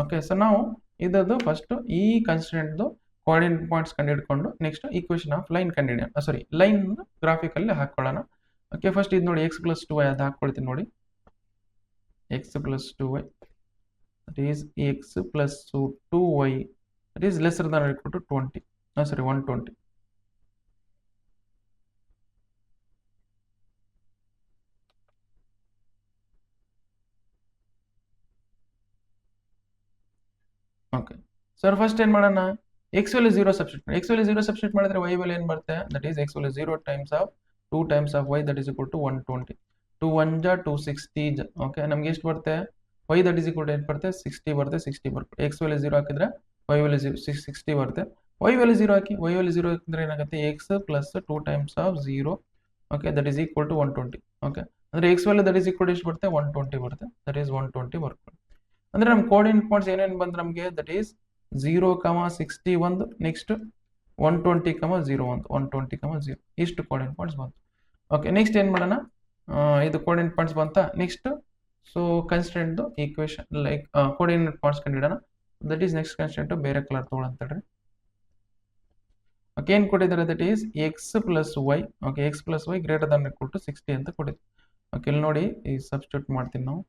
okay, so ನಾವು ಇದದ್ದು first ಈ ಕನ್ಸ್ಟೆಂಟ್ದು ಕೋಆರ್ಡಿನೇಟ್ ಪಾಯಿಂಟ್ಸ್ ಕಂಡುಹಿಡ್ಕೊಂಡು ನೆಕ್ಸ್ಟ್ ಈಕ್ವೇಷನ್ ಆಫ್ ಲೈನ್ ಕಂಡುಹಿಡಿಯೋಣ. ಲೈನ್ ಗ್ರಾಫಿಕಲ್ಲಿ ಹಾಕೊಳ್ಳೋಣ. ಓಕೆ, ಫಸ್ಟ್ ಇದು ನೋಡಿ, x plus 2y ಅದು ಹಾಕ್ಕೊಳ್ತೀನಿ ನೋಡಿ. x plus 2y that is x plus 2y that is lesser than or equal to 20. 120. Okay, sir first ಏನು ಮಾಡೋಣ, x ವ್ಯಾಲ್ಯೂ 0 ಸಬ್ಸ್ಟಿಟ್ಯೂಟ್ ಮಾಡಿದ್ರೆ y ವ್ಯಾಲ್ಯೂ ಏನು ಬರುತ್ತೆ, that is x value 0 times of 2 times of y that is equal to 120. 2 1 ja 260. Okay, ನಮ್ಗೆ ಎಷ್ಟು ಬರುತ್ತೆ, y that is equal to ಏನು ಬರುತ್ತೆ, 60 ಬರುತ್ತೆ. 60 ಬರುತ್ತೆ. x ವ್ಯಾಲ್ಯೂ 0 ಹಾಕಿದ್ರೆ y ವ್ಯಾಲ್ಯೂ 60 ಬರುತ್ತೆ. y ವ್ಯಾಲ್ಯೂ 0 ಹಾಕಿ, y ವ್ಯಾಲ್ಯೂ 0 ಹಾಕಿದ್ರೆ ಏನಾಗುತ್ತೆ, x plus 2 times of 0, okay, that is equal to 120. Okay, ಅಂದರೆ x value that is equal to ಎಷ್ಟು ಬರುತ್ತೆ, 120 ಬರುತ್ತೆ. ದಟ್ ಈಸ್ 120 ಬರುತ್ತೆ. ಅಂದರೆ ನಮ್ಮ ಕೋಆರ್ಡಿನೇಟ್ ಪಾಯಿಂಟ್ಸ್ ಏನೇನು ಬಂದ್ರೆ ನಮಗೆ, ದಟ್ ಈಸ್ 0, 60 ಒಂದು, ನೆಕ್ಸ್ಟ್ 120, 0 1, 120, 0 ಇಷ್ಟು ಕೋಆರ್ಡಿನೇಟ್ ಪಾಯಿಂಟ್ಸ್ ಬಂತು. ಓಕೆ, ನೆಕ್ಸ್ಟ್ ಏನು ಮಾಡೋಣ, ಇದು ಕೋಆರ್ಡಿನೇಟ್ ಪಾಯಿಂಟ್ಸ್ ಬಂತ. ನೆಕ್ಸ್ಟ್ ಸೊ ಕನ್ಸ್ಟೆಂಟ್ದು ಈಕ್ವೇಶನ್ ಲೈಕ್ ಕೋಆರ್ಡಿನೇಟ್ ಪಾಯಿಂಟ್ಸ್ ಕಂಡಿಡೋಣ. ದಟ್ ಈಸ್ ನೆಕ್ಸ್ಟ್ ಕನ್ಸ್ಟೆಂಟ್ ಬೇರೆ ಕಲರ್ ತೊಗೊಳಂತೇಳ್ರಿ. ಓಕೆ, ಏನು ಕೊಟ್ಟಿದ್ದಾರೆ, that is x plus y. Okay, x plus y greater than equal to 60 ಅಂತ ಕೊಟ್ಟಿದ್ದು. ಓಕೆ, ಇಲ್ಲಿ ನೋಡಿ ಈ ಸಬ್ಸ್ಟಿಟ್ಯೂಟ್ ಮಾಡ್ತೀವಿ ನಾವು.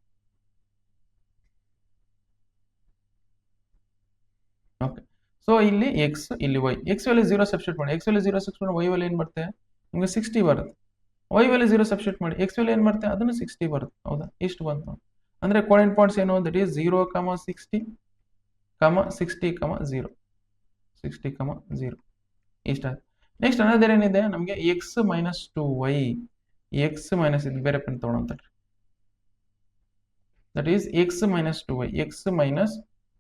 ಓಕೆ, ಸೊ ಇಲ್ಲಿ ಎಕ್ಸ್, ಇಲ್ಲಿ ವೈ. ಎಕ್ಸ್ ವ್ಯಾಲ್ಯೂ 0 ಸಬ್ಸ್ಟಿಟ್ಯೂಟ್ ಮಾಡಿ. ಎಕ್ಸ್ ವ್ಯಾಲ್ಯೂ 0 ಸಬ್ಸ್ಟಿಟ್ಯೂಟ್ ಮಾಡಿ, ವೈ ವ್ಯಾಲ್ಯೂ ಏನು ಬರುತ್ತೆ ನಿಮಗೆ 60 ಬರುತ್ತೆ. ವೈ ವ್ಯಾಲ್ಯೂ 0 ಸಬ್ಸ್ಟಿಟ್ಯೂಟ್ ಮಾಡಿ, ಎಕ್ಸ್ ವ್ಯಾಲ್ಯೂ ಏನು ಬರುತ್ತೆ ಅದನ್ನು 60 ಬರುತ್ತೆ. ಹೌದಾ, ಇಷ್ಟು ಬಂತು. ಅಂದರೆ ಕೋಆರ್ಡಿನೇಟ್ ಪಾಯಿಂಟ್ಸ್ ಏನು, ದಟ್ ಈಸ್ 0, 60, 60, 0, 60, 0 ಇಷ್ಟ. ನೆಕ್ಸ್ಟ್ ಅನ್ನೋದು ಏನಿದೆ ನಮಗೆ X minus 2y. X minus ಇದು ಬೇರೆ ಪೆನ್ ತೊಗೊಳಂತ. That is x minus 2y. X minus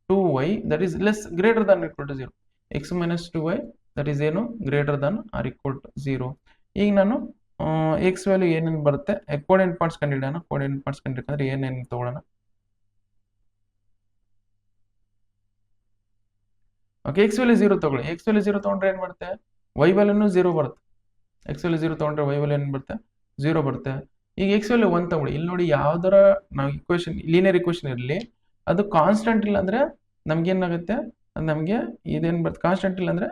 2y that is less greater than equal to 0. X minus 2y that is ಏನು greater than or equal to 0. ಈಗ ನಾನು x value ಏನೇನು ಬರುತ್ತೆ coordinate points ಕಂಡಿಡೋಣ. Coordinate points ಕಂಡಿಡ್ಬೇಕಂದ್ರೆ ಏನೇನು ತೊಗೊಳ್ಳೋಣ. Okay, x value 0 ತೊಗೊಳ್ಳಿ. ಎಕ್ಸ್ ವ್ಯಾಲ್ಯೂ 0 ತೊಗೊಂಡ್ರೆ ಏನು ಬರುತ್ತೆ, ವೈ ವ್ಯಾಲ್ಯೂನು 0 ಬರುತ್ತೆ. ಎಕ್ಸ್ ವ್ಯಾಲ್ಯೂ 0 ತೊಗೊಂಡ್ರೆ ವೈ ವ್ಯಾಲ್ಯೂ ಏನು ಬರುತ್ತೆ 0 ಬರುತ್ತೆ. ಈಗ ಎಕ್ಸ್ ವ್ಯಾಲ್ಯೂ 1 ತಗೊಳ್ಳಿ. ಇಲ್ಲಿ ನೋಡಿ ಯಾವ್ದಾರ ನಾವು ಇಕ್ವೇಶನ್ ಲೀನಿಯರ್ ಇಕ್ವೇಶನ್ ಇರಲಿ, ಅದು ಕಾನ್ಸ್ಟೆಂಟ್ ಇಲ್ಲ ಅಂದರೆ ನಮ್ಗೆ ಏನಾಗುತ್ತೆ, ನಮಗೆ ಇದೇನು ಬರುತ್ತೆ ಕಾನ್ಸ್ಟೆಂಟ್ ಇಲ್ಲ ಅಂದರೆ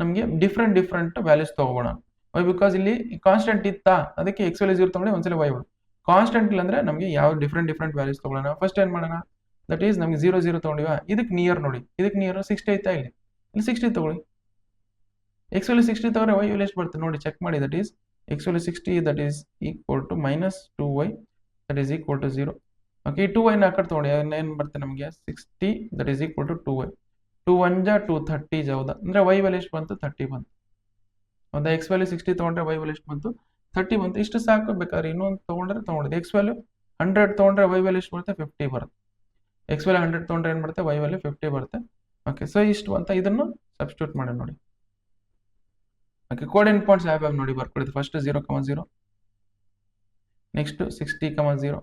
ನಮಗೆ ಡಿಫ್ರೆಂಟ್ ವ್ಯಾಲ್ಯೂಸ್ ತೊಗೋಬೋಣ. ವೈ ಬಿಕಾಸ್ ಇಲ್ಲಿ ಕಾನ್ಸ್ಟೆಂಟ್ ಇತ್ತಾ, ಅದಕ್ಕೆ ಎಕ್ಸ್ ವ್ಯಾಲ್ಯೂ 0 ತೊಗೊಂಡು ಒಂದ್ಸಲ ವೈ ಬರುತ್ತೆ. ಕಾನ್ಸ್ಟೆಂಟ್ ಇಲ್ಲ ಅಂದರೆ ನಮಗೆ ಯಾವ ಡಿಫ್ರೆಂಟ್ ವ್ಯಾಲ್ಯೂಸ್ ತೊಗೊಳ್ಳೋಣ. ಫಸ್ಟ್ ಏನು ಮಾಡೋಣ, ದಟ್ ಈಸ್ ನಮಗೆ 0, 0 ತೊಗೊಂಡಿವ. ಇದಕ್ಕೆ ನಿಯರ್ ನೋಡಿ, ಇದಕ್ಕೆ ನಿಯರ್ 60 ಐತಾ, ಇಲ್ಲಿ 60 ತೊಗೊಳ್ಳಿ. ಎಕ್ಸ್ ವ್ಯಾಲ್ಯೂ 60 ತಗೊಂಡ್ರೆ ವೈ ವ್ಯಾಲ್ಯೂ ಎಷ್ಟು ಬರುತ್ತೆ ನೋಡಿ, ಚೆಕ್ ಮಾಡಿ. That is x value 60 that is equal to minus 2y that is equal to 0. Okay, ಈ 2y ನ ಆ ಕಡೆ ತೊಗೊಂಡು ಏನು ಬರುತ್ತೆ ನಮಗೆ 60 that is equal to 2y. 2 1 ಜಾ 2 30 ಹೌದಾ, ಅಂದರೆ ವೈ ವ್ಯಾಲ್ಯೂ ಎಷ್ಟು ಬಂತು 30 ಬಂತು. ಹೌದಾ, ಎಕ್ಸ್ ವ್ಯಾಲ್ಯೂ 60 ತೊಗೊಂಡ್ರೆ ವೈ ವ್ಯಾಲ್ಯೂ ಎಷ್ಟು ಬಂತು 30 ಬಂತು. ಇಷ್ಟು ಸಾಕು, ಬೇಕಾದ್ರೆ ಇನ್ನೊಂದು ತೊಗೊಂಡಿದ್ದು. ಎಕ್ಸ್ ವ್ಯಾಲ್ಯೂ 100 ತೊಗೊಂಡ್ರೆ ವೈ ವ್ಯಾಲ್ಯೂ ಎಷ್ಟು ಬರುತ್ತೆ 50 ಬರುತ್ತೆ. ಎಕ್ಸ್ ವ್ಯಾಲ್ಯೂ 100 ತೊಗೊಂಡ್ರೆ ಏನು ಬರುತ್ತೆ ವೈ ವ್ಯಾಲ್ಯೂ 50 ಬರುತ್ತೆ. ಓಕೆ, ಸೊ ಇಷ್ಟು ಅಂತ ಇದನ್ನು ಸಬ್ಸ್ಟಿಟ್ಯೂಟ್ ಮಾಡಿ ನೋಡಿ. ಓಕೆ, ಕೋಆರ್ಡಿನೇಟ್ ಪಾಯಿಂಟ್ಸ್ ಯಾವ್ಯಾವ ನೋಡಿ ಬರ್ಕೊಡಿದ್ದು. First 0, 0, next 60, 0,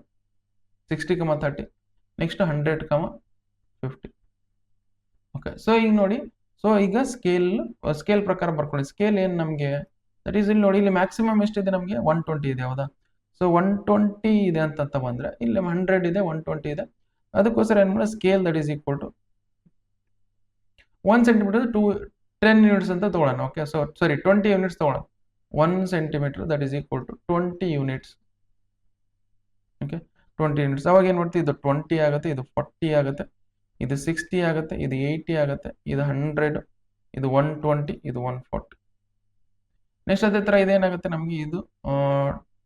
60, 30, next 100, 50. Okay, so ಈಗ ನೋಡಿ, ಸೊ ಈಗ ಸ್ಕೇಲ್ ಪ್ರಕಾರ ಬರ್ಕೊಳ್ಳಿ. ಸ್ಕೇಲ್ ಏನು ನಮಗೆ ದಟ್ ಈಸ್ ಇಲ್ಲಿ ನೋಡಿ, ಇಲ್ಲಿ ಮ್ಯಾಕ್ಸಿಮಮ್ ಎಷ್ಟಿದೆ ನಮಗೆ 120 ಇದೆ. ಹೌದಾ, ಸೊ 120 ಇದೆ ಅಂತ ಬಂದರೆ ಇಲ್ಲಿ 100 ಇದೆ, 120 ಇದೆ. ಅದಕ್ಕೋಸ್ಕರ ಏನು ಮಾಡೋದು, scale that is equal to 1 centimetre 10 units ಅಂತ ತೊಗೊಳ್ಳೋಣ. ಓಕೆ, ಸೊ ಸಾರಿ 20 ಯೂನಿಟ್ಸ್ ತೊಗೊಳ್ಳೋಣ. 1 centimetre that is equal to 20 units. Okay, 20 units. ಅವಾಗ ಏನು ಮಾಡ್ತೀವಿ, ಇದು 20 ಆಗುತ್ತೆ, ಇದು 40 ಆಗುತ್ತೆ, ಇದು 60 ಆಗುತ್ತೆ, ಇದು 80 ಆಗುತ್ತೆ, ಇದು 100, ಇದು 120, ಇದು 140. ನೆಕ್ಸ್ಟ್ ಅದೇ ಥರ ಇದೇನಾಗುತ್ತೆ ನಮಗೆ, ಇದು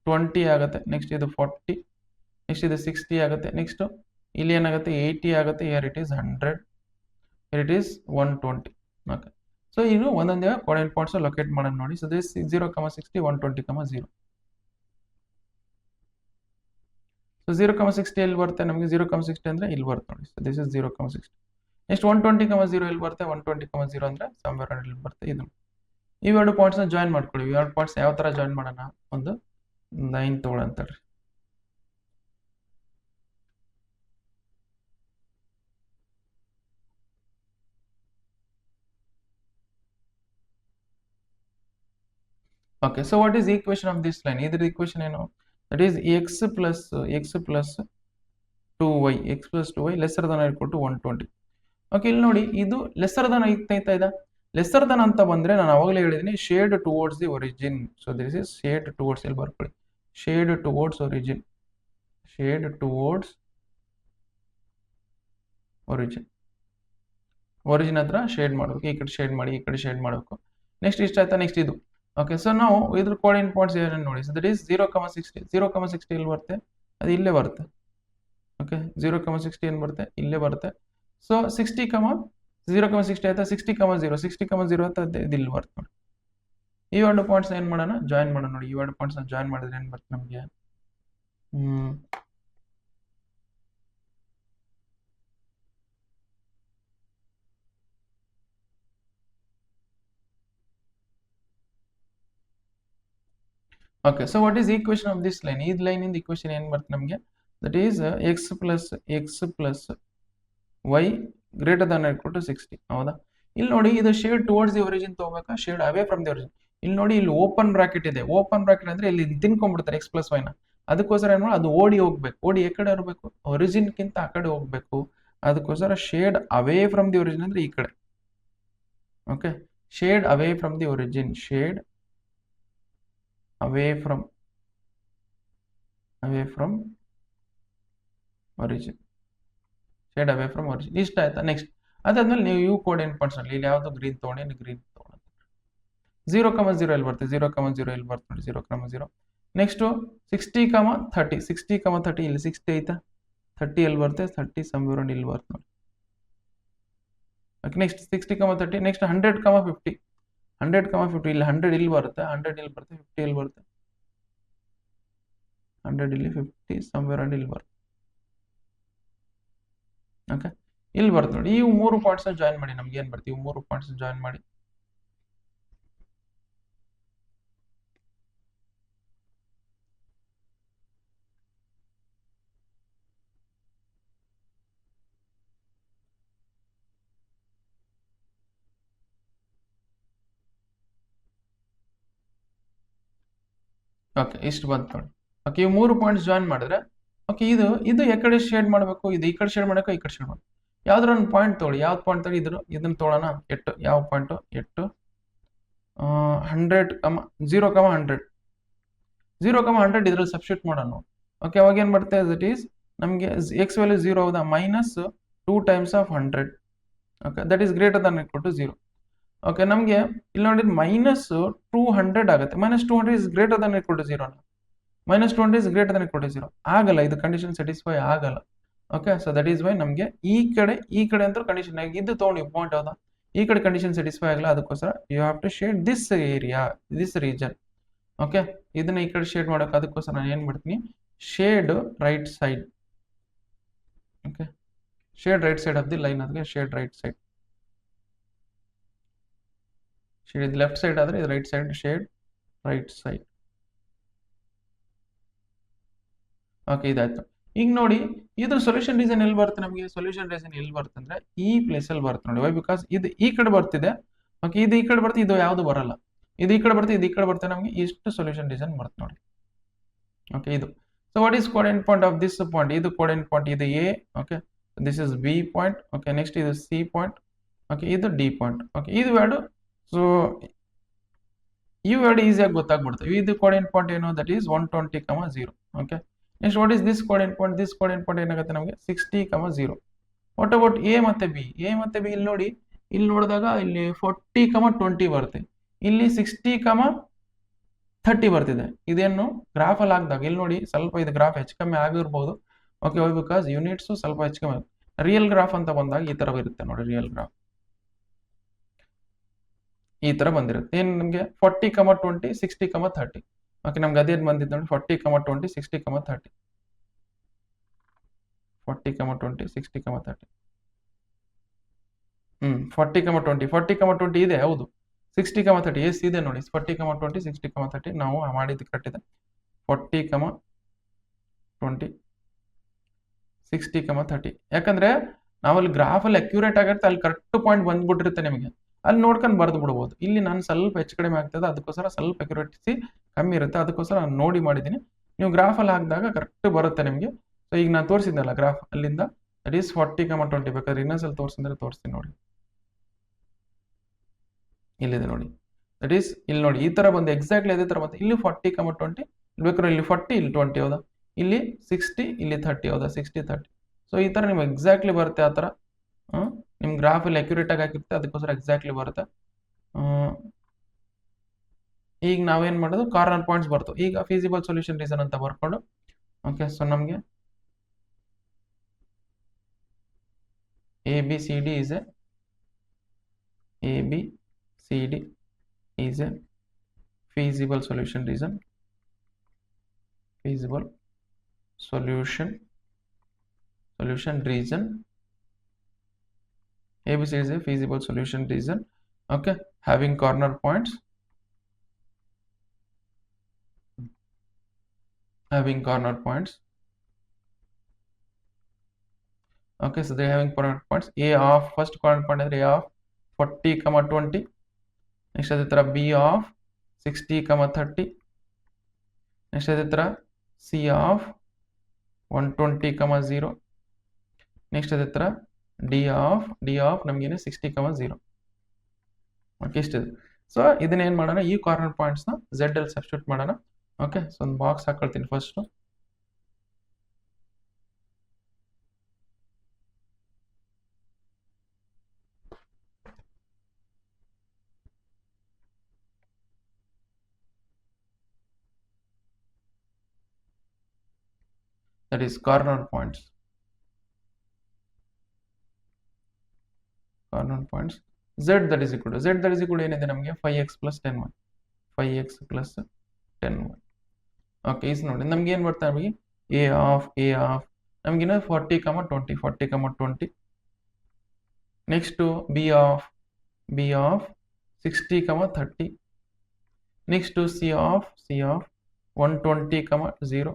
20 ಆಗುತ್ತೆ, ನೆಕ್ಸ್ಟ್ ಇದು 40, ನೆಕ್ಸ್ಟ್ ಇದು 60 ಆಗುತ್ತೆ, ನೆಕ್ಸ್ಟ್ ಇಲ್ಲಿ ಏನಾಗುತ್ತೆ 80 ಆಗುತ್ತೆ, here it is 100, here it is 120. Okay, so ಇದು ಒಂದೊಂದೇ ಕೋಆರ್ಡಿನೇಟ್ ಪಾಯಿಂಟ್ಸ್ ಲೊಕೇಟ್ ಮಾಡೋಣ ನೋಡಿ. So this 0, 60, 120, 0. ಸೊ 0, 60 ಎಲ್ಲಿ ಬರುತ್ತೆ ನಮಗೆ, 0, 60 ಅಂದರೆ ಇಲ್ಲಿ ಬರುತ್ತೆ ನೋಡಿ. So this is 0, 60. ನೆಕ್ಸ್ಟ್ 120, 0 ಎಲ್ಲಿ ಬರುತ್ತೆ, 120, 0 ಅಂದರೆ ಸಂವೇರ್ ಇಲ್ಲಿ ಬರುತ್ತೆ. ಇದು ಇವೆರಡು ಪಾಯಿಂಟ್ಸ್ನ ಜಾಯಿನ್ ಮಾಡ್ಕೊಳ್ಳಿ. ಇವೆರಡು ಪಾಯಿಂಟ್ಸ್ ಯಾವ ಥರ ಜಾಯಿನ್ ಮಾಡೋಣ, ಒಂದು line ತೊಗೊಳಂತಾರೆ. Okay, so what is the equation of this line? Either equation ಏನು, that is x plus 2y, x plus 2y lesser than or equal to 120. Okay, ಇಲ್ಲಿ ನೋಡಿ ಇದು ಲೆಸ್ಸರ್ ದನ್ ಆಗ್ತಾ ಇದೆ. ಲೆಸ್ಸರ್ ದನ್ ಅಂತ ಬಂದ್ರೆ ನಾನು ಅವಾಗಲೇ ಹೇಳಿದ್ದೀನಿ shade towards the origin. So this is shade towards, ಇಲ್ಲಿ ಬರ್ಕೊಳ್ಳಿ, shade towards origin, shade towards origin. Origin ಹತ್ರ ಶೇಡ್ ಮಾಡಬೇಕು, ಈ ಕಡೆ ಶೇಡ್ ಮಾಡಿ, ಈ ಕಡೆ ಶೇಡ್ ಮಾಡಬೇಕು. ನೆಕ್ಸ್ಟ್ ಇಷ್ಟ ಆಯ್ತಾ, ನೆಕ್ಸ್ಟ್ ಇದು. ಓಕೆ, ಸೊ ನಾವು ಇದ್ರ ಕೋಆರ್ಡಿನೇಟ್ ಪಾಯಿಂಟ್ಸ್ ಏನೇನು ನೋಡಿ. ಸೊ ದಟ್ ಈಸ್ 0, 60, 0, 60 ಎಲ್ಲಿ ಬರುತ್ತೆ, ಅದು ಇಲ್ಲೇ ಬರುತ್ತೆ. ಓಕೆ, 0, 60 ಏನು ಬರುತ್ತೆ, ಇಲ್ಲೇ ಬರುತ್ತೆ. ಸೊ 60, 0, 60 ಆಯ್ತಾ, 60, 0, 60, 0 ಅಂತ ಇದು ಇಲ್ಲಿ ಬರುತ್ತೆ ನೋಡಿ. ಈ ಎರಡು ಪಾಯಿಂಟ್ಸ್ ಏನು ಮಾಡೋಣ, ಜಾಯಿನ್ ಮಾಡೋಣ ನೋಡಿ. ಈ ಎರಡು ಪಾಯಿಂಟ್ಸ್ನ ಜಾಯಿನ್ ಮಾಡಿದ್ರೆ ಏನು ಬರುತ್ತೆ ನಮಗೆ, okay, so what is equation of this line. ಈ ಲೈನ್ ಇಂದ ಈಕ್ವೇಶನ್ ಏನು ಬರುತ್ತೆ ನಮಗೆ, that is x plus y greater than equal to 60. ಹೌದಾ, ಇಲ್ಲಿ ನೋಡಿ ಇದು ಶೇಡ್ ಟುವರ್ಡ್ಸ್ ದಿ ಒರಿಜಿನ್ ತಗೋಬೇಕಾ, shade away from the origin. ಇಲ್ಲಿ ನೋಡಿ ಇಲ್ಲಿ ಓಪನ್ ಬ್ರಾಕೆಟ್ ಇದೆ. ಓಪನ್ ಬ್ರಾಕೆಟ್ ಅಂದ್ರೆ ಇಲ್ಲಿ ತಿನ್ಕೊಂಡ್ಬಿಡ್ತಾರೆ x ಪ್ಲಸ್ ವೈನ. ಅದಕ್ಕೋಸ್ಕರ ಏನು ಅದು ಓಡಿ ಹೋಗ್ಬೇಕು. ಓಡಿ ಈ ಕಡೆ ಇರಬೇಕು, ಒರಿಜಿನ್ಗಿಂತ ಆ ಕಡೆ ಹೋಗ್ಬೇಕು. ಅದಕ್ಕೋಸ್ಕರ shade away from the origin ಅಂದ್ರೆ ಈ ಕಡೆ. Okay, shade away from the origin, shade away from origin, shade away from origin. ಇಷ್ಟ ಆಯ್ತಾ? ನೆಕ್ಸ್ಟ್ ಅದಾದ್ಮೇಲೆ ನೀವು ಯು ಕೋಆರ್ಡಿನೇಟ್ ಪಾಯಿಂಟ್ಸ್ ಅಲ್ಲಿ ಇಲ್ಲಿ ಯಾವ್ದು ಗ್ರೀನ್ ತಗೊಂಡು ಗ್ರೀನ್ ತಗೊಂಡು 0,0 ಎಲ್ಲಿ ಬರುತ್ತೆ? 0,0 ಎಲ್ಲಿ ಬರುತ್ತೆ ನೋಡಿ? 0,0. ನೆಕ್ಸ್ಟ್ 60,30, 60,30 ಇಲ್ಲಿ 60 ಐತಾ? 30 ಎಲ್ಲಿ ಬರುತ್ತೆ? 30 somewhere ಇಲ್ಲಿ ಬರುತ್ತೆ ನೋಡಿ. Okay, next 60,30. ನೆಕ್ಸ್ಟ್ 100,50, 100,50 ಇಲ್ಲಿ 100 ಇಲ್ಲಿ ಬರುತ್ತೆ, 100 ಇಲ್ಲಿ ಬರುತ್ತೆ, 50 ಇಲ್ಲಿ ಬರುತ್ತೆ, 100 ಇಲ್ಲಿ, 50 somewhere ಇಲ್ಲಿ ಬರುತ್ತೆ. ಓಕೆ, ಇಲ್ಲಿ ಬರುತ್ತೆ ನೋಡಿ. ಈ 3 ಪಾಯಿಂಟ್ಸ್ ಜಾಯಿನ್ ಮಾಡಿ. ನಮ್ಗೆ ಏನ್ ಬರ್ತೀವಿ? 3 ಪಾಯಿಂಟ್ಸ್ ಜಾಯಿನ್ ಮಾಡಿ. ಓಕೆ, ಇಷ್ಟು ಬಂತು ನೋಡಿ. ಓಕೆ, ಈ 3 ಪಾಯಿಂಟ್ಸ್ ಜಾಯಿನ್ ಮಾಡಿದ್ರೆ ಓಕೆ, ಇದು ಯಾಕಡೆ ಶೇಡ್ ಮಾಡಬೇಕು? ಇದು ಈ ಕಡೆ ಶೇಡ್ ಮಾಡಬೇಕು, ಈ ಕಡೆ ಶೇಡ್ ಮಾಡಬೇಕು. ಯಾವ್ದಾರ ಒಂದು ಪಾಯಿಂಟ್ ತೊಗೊಳ್ಳಿ. ಯಾವ್ದು ಪಾಯಿಂಟ್ ತೊಗೊಳ್ಳಿ? ಇದನ್ನ ತೊಗೊಳ್ಳೋಣ. ಎಟ್ಟು ಯಾವ ಪಾಯಿಂಟು? 0,100 0,100 ಇದ್ರಲ್ಲಿ ಸಬ್ಸ್ಟಿಟ್ಯೂಟ್ ಮಾಡೋಣ. ಓಕೆ, ಅವಾಗ ಏನು ಬರುತ್ತೆ? ದಟ್ ಈಸ್ ನಮಗೆ ಎಕ್ಸ್ ವ್ಯಾಲ್ಯೂ 0 ಹೌದಾ? Minus 2 times of 100. Okay, that is greater than equal to 0. Okay, ನಮಗೆ ಇಲ್ಲಿ ನೋಡಿದ್ರೆ ಮೈನಸ್ 200 ಆಗುತ್ತೆ. Minus 200 is greater than equal to 0. Minus 200 is greater than equal to 0 ಆಗಲ್ಲ. ಇದು ಕಂಡೀಷನ್ ಸ್ಯಾಟಿಸ್ಫೈ ಆಗಲ್ಲ. Okay, so that is y ನಮಗೆ ಈ ಕಡೆ ಅಂತ ಕಂಡೀಷನ್ ಆಗಿ ಇದು ತೊಗೊಂಡು ಪಾಯಿಂಟ್ ಯಾವ್ದಾ? ಈ ಕಡೆ ಕಂಡೀಷನ್ ಸ್ಯಾಟಿಸ್ಫೈ ಆಗಲ್ಲ. ಅದಕ್ಕೋಸ್ಕರ you have to shade this area, this region. Okay, ಇದನ್ನ ಈ ಕಡೆ ಶೇಡ್ ಮಾಡೋಕೆ ಅದಕ್ಕೋಸ್ಕರ ನಾನು ಏನ್ ಮಾಡ್ತೀನಿ? Shade right side. Okay, shade right side of the line ಅದಕ್ಕೆ ಶೇಡ್ ರೈಟ್ ಸೈಡ್. ಶೇಡ್ ಇದು ಲೆಫ್ಟ್ ಸೈಡ್ ಆದ್ರೆ ಇದು right side, shade right side. Okay, ಇದಾಯ್ತು. ಈಗ ನೋಡಿ ಇದ್ರ ಸೊಲ್ಯೂಷನ್ ರೀಸನ್ ಎಲ್ಲಿ ಬರುತ್ತೆ? ನಮಗೆ ಸೊಲ್ಯೂಷನ್ ರೀಸನ್ ಎಲ್ಲಿ ಬರುತ್ತೆ ಅಂದ್ರೆ ಈ ಪ್ಲೇಸ್ ಅಲ್ಲಿ ಬರುತ್ತೆ ನೋಡಿ. ವೈ? ಬಿಕಾಸ್ ಇದು ಈ ಕಡೆ ಬರ್ತಿದೆ. ಓಕೆ, ಇದು ಈ ಕಡೆ ಬರುತ್ತೆ, ಇದು ಯಾವುದು ಬರಲ್ಲ. ಇದು ಈ ಕಡೆ ಬರುತ್ತೆ, ಇದು ಈ ಕಡೆ ಬರುತ್ತೆ. ನಮಗೆ ಇಷ್ಟು ಸೊಲ್ಯೂಷನ್ ರೀಸನ್ ಬರುತ್ತೆ ನೋಡಿ. ಓಕೆ, ಇದು. So what is coordinate point of this point? ಇದು ಕೋಆರ್ಡಿನೇಟ್ ಪಾಯಿಂಟ್, ಇದು A. Okay, this is B point. Okay, next ಇದು ಸಿ ಪಾಯಿಂಟ್. ಓಕೆ, ಇದು ಡಿ ಪಾಯಿಂಟ್. ಓಕೆ, ಇದು ಎರಡು. ಸೊ ಇವೆರಡು ಈಸಿಯಾಗಿ ಗೊತ್ತಾಗ್ಬಿಡ್ತವೆ. ಇದು ಕೋಆರ್ಡಿನೇಟ್ ಪಾಯಿಂಟ್ ಏನು? That is 120,0. Okay, next what is this coordinate point? This coordinate point ಏನಾಗುತ್ತೆ ನಮಗೆ? 60,0. ವಾಟ್ ಅಬೌಟ್ ಎ ಮತ್ತೆ ಬಿ? ಎ ಮತ್ತೆ ಬಿ ಇಲ್ಲಿ ನೋಡಿ. ಇಲ್ಲಿ ನೋಡಿದಾಗ ಇಲ್ಲಿ 40,20 ಬರುತ್ತೆ. ಇಲ್ಲಿ 60,30 ಬರ್ತಿದೆ. ಇದೇನು ಗ್ರಾಫ್ ಅಲ್ಲಿ ಹಾಕಿದಾಗ ಇಲ್ಲಿ ನೋಡಿ ಸ್ವಲ್ಪ ಇದು ಗ್ರಾಫ್ ಹೆಚ್ಚು ಕಮ್ಮಿ ಆಗಿರ್ಬೋದು. Okay, Y? ಬಿಕಾಸ್ ಯೂನಿಟ್ಸ್ ಸ್ವಲ್ಪ ಹೆಚ್ಚು ಕಮ್ಮಿ. ರಿಯಲ್ ಗ್ರಾಫ್ ಅಂತ ಬಂದಾಗ ಈ ತರ ಇರುತ್ತೆ ನೋಡಿ. ರಿಯಲ್ ಗ್ರಾಫ್ ಈ ತರ ಬಂದಿರುತ್ತೆ. ಏನು ನಿಮಗೆ 40,20, 60,30. ಓಕೆ, ನಮ್ಗೆ ಅದೇನು ಬಂದಿದ್ದು ನೋಡಿ. 40,20, 60,30. 40,20, 60,30. 40,20, 40,20 ಇದೆ. ಹೌದು, 60,30 ಎಸ್ ಇದೆ ನೋಡಿ. 40,20, 60,30 ನಾವು ಮಾಡಿದ್ದು ಕಟ್ಟಿದೆ. 40,20, 60,30. ಯಾಕಂದ್ರೆ ನಾವಲ್ಲಿ ಗ್ರಾಫ್ ಅಲ್ಲಿ ಅಕ್ಯುರೇಟ್ ಆಗಿರುತ್ತೆ, ಅಲ್ಲಿ ಕರೆಕ್ಟ್ ಪಾಯಿಂಟ್ ಬಂದ್ಬಿಟ್ಟಿರುತ್ತೆ ನಿಮಗೆ. ಅಲ್ಲಿ ನೋಡ್ಕೊಂಡು ಬರೆದು ಬಿಡ್ಬೋದು. ಇಲ್ಲಿ ನಾನು ಸ್ವಲ್ಪ ಹೆಚ್ಚು ಕಡಿಮೆ ಆಗ್ತದೆ, ಅದಕ್ಕೋಸ್ಕರ ಸ್ವಲ್ಪ ಅಕ್ಯುರೇಟ್ಸಿ ಕಮ್ಮಿ ಇರುತ್ತೆ. ಅದಕ್ಕೋಸ್ಕರ ನಾನು ನೋಡಿ ಮಾಡಿದ್ದೀನಿ. ನೀವು ಗ್ರಾಫ್ ಅಲ್ಲಿ ಹಾಕಿದಾಗ ಕರೆಕ್ಟ್ ಬರುತ್ತೆ ನಿಮಗೆ. ಸೊ ಈಗ ನಾನು ತೋರಿಸಿದ್ನಲ್ಲ ಗ್ರಾಫ್, ಅಲ್ಲಿಂದ ದಟ್ ಈಸ್ 40,20. ಬೇಕಾದ್ರೆ ಇನ್ನೊಂದ್ಸಲ ತೋರಿಸಿದ್ರೆ ತೋರಿಸ್ತೀನಿ ನೋಡಿ. ಇಲ್ಲಿದೆ ನೋಡಿ. ದಟ್ ಈಸ್ ಇಲ್ಲಿ ನೋಡಿ ಈ ತರ ಬಂದು ಎಕ್ಸಾಕ್ಟ್ಲಿ ಅದೇ ತರ ಬಂತು. ಇಲ್ಲಿ 40,20 ಬೇಕಾದ್ರೆ ಇಲ್ಲಿ 40, ಇಲ್ಲಿ 20 ಹೌದಾ? ಇಲ್ಲಿ 60, ಇಲ್ಲಿ 30 ಹೌದಾ? 60, 30. ಸೊ ಈ ತರ ನಿಮ್ಗೆ ಎಕ್ಸಾಕ್ಟ್ಲಿ ಬರುತ್ತೆ. ಆ ತರ ನಿಮ್ ಗ್ರಾಫ್ ಅಲ್ಲಿ ಅಕ್ಯುರೇಟ್ ಆಗಿ ಹಾಕಿರುತ್ತೆ, ಅದಕ್ಕೋಸ್ಕರ ಎಕ್ಸಾಕ್ಟ್ಲಿ ಬರುತ್ತೆ. ಈಗ ನಾವೇನ್ ಮಾಡೋದು? ಕಾರ್ನರ್ ಪಾಯಿಂಟ್ಸ್ ಬರ್ತು. ಈಗ ಫೀಸಿಬಲ್ ಸೊಲ್ಯೂಷನ್ ರೀಸನ್ ಅಂತ ಬರ್ಕೊಂಡು ಓಕೆ, ಸೊ ನಮಗೆ ABCD is a feasible solution reason. Feasible solution reason. ABC is a feasible solution reason. Okay, having corner points. Okay, so they are having corner points. A of first corner point is A of 40,20. Next is the B of 60, 30. Next ಅದೇ ಥರ C of 120, 0. Next ಅದೇ ಥರ D of ನಮಗೇನೆ 60, 0. Okay ಇಷ್ಟಿದೆ. So ಇದನ್ನೇನು ಮಾಡೋಣ, ಈ corner ಪಾಯಿಂಟ್ಸ್ನ ಝೆಡ್ ಅಲ್ಲಿ ಸಬ್ಸ್ಟಿಟ್ಯೂಟ್ ಮಾಡೋಣ. ಓಕೆ, ಸೊ ಒಂದು ಬಾಕ್ಸ್ ಹಾಕೊಳ್ತೀನಿ first. that is corner points. Z that is equal to ಏನಿದೆ ನಮಗೆ 5x plus 10y. 5x plus 10y. Okay, ಇದು ನೋಡಿ ನಮ್ಗೆ ಏನು ಬರ್ತಾ ನಮಗೆ a of ನಮಗಿನ 40, 20. Next b of 60, 30. Next c of 120, 0.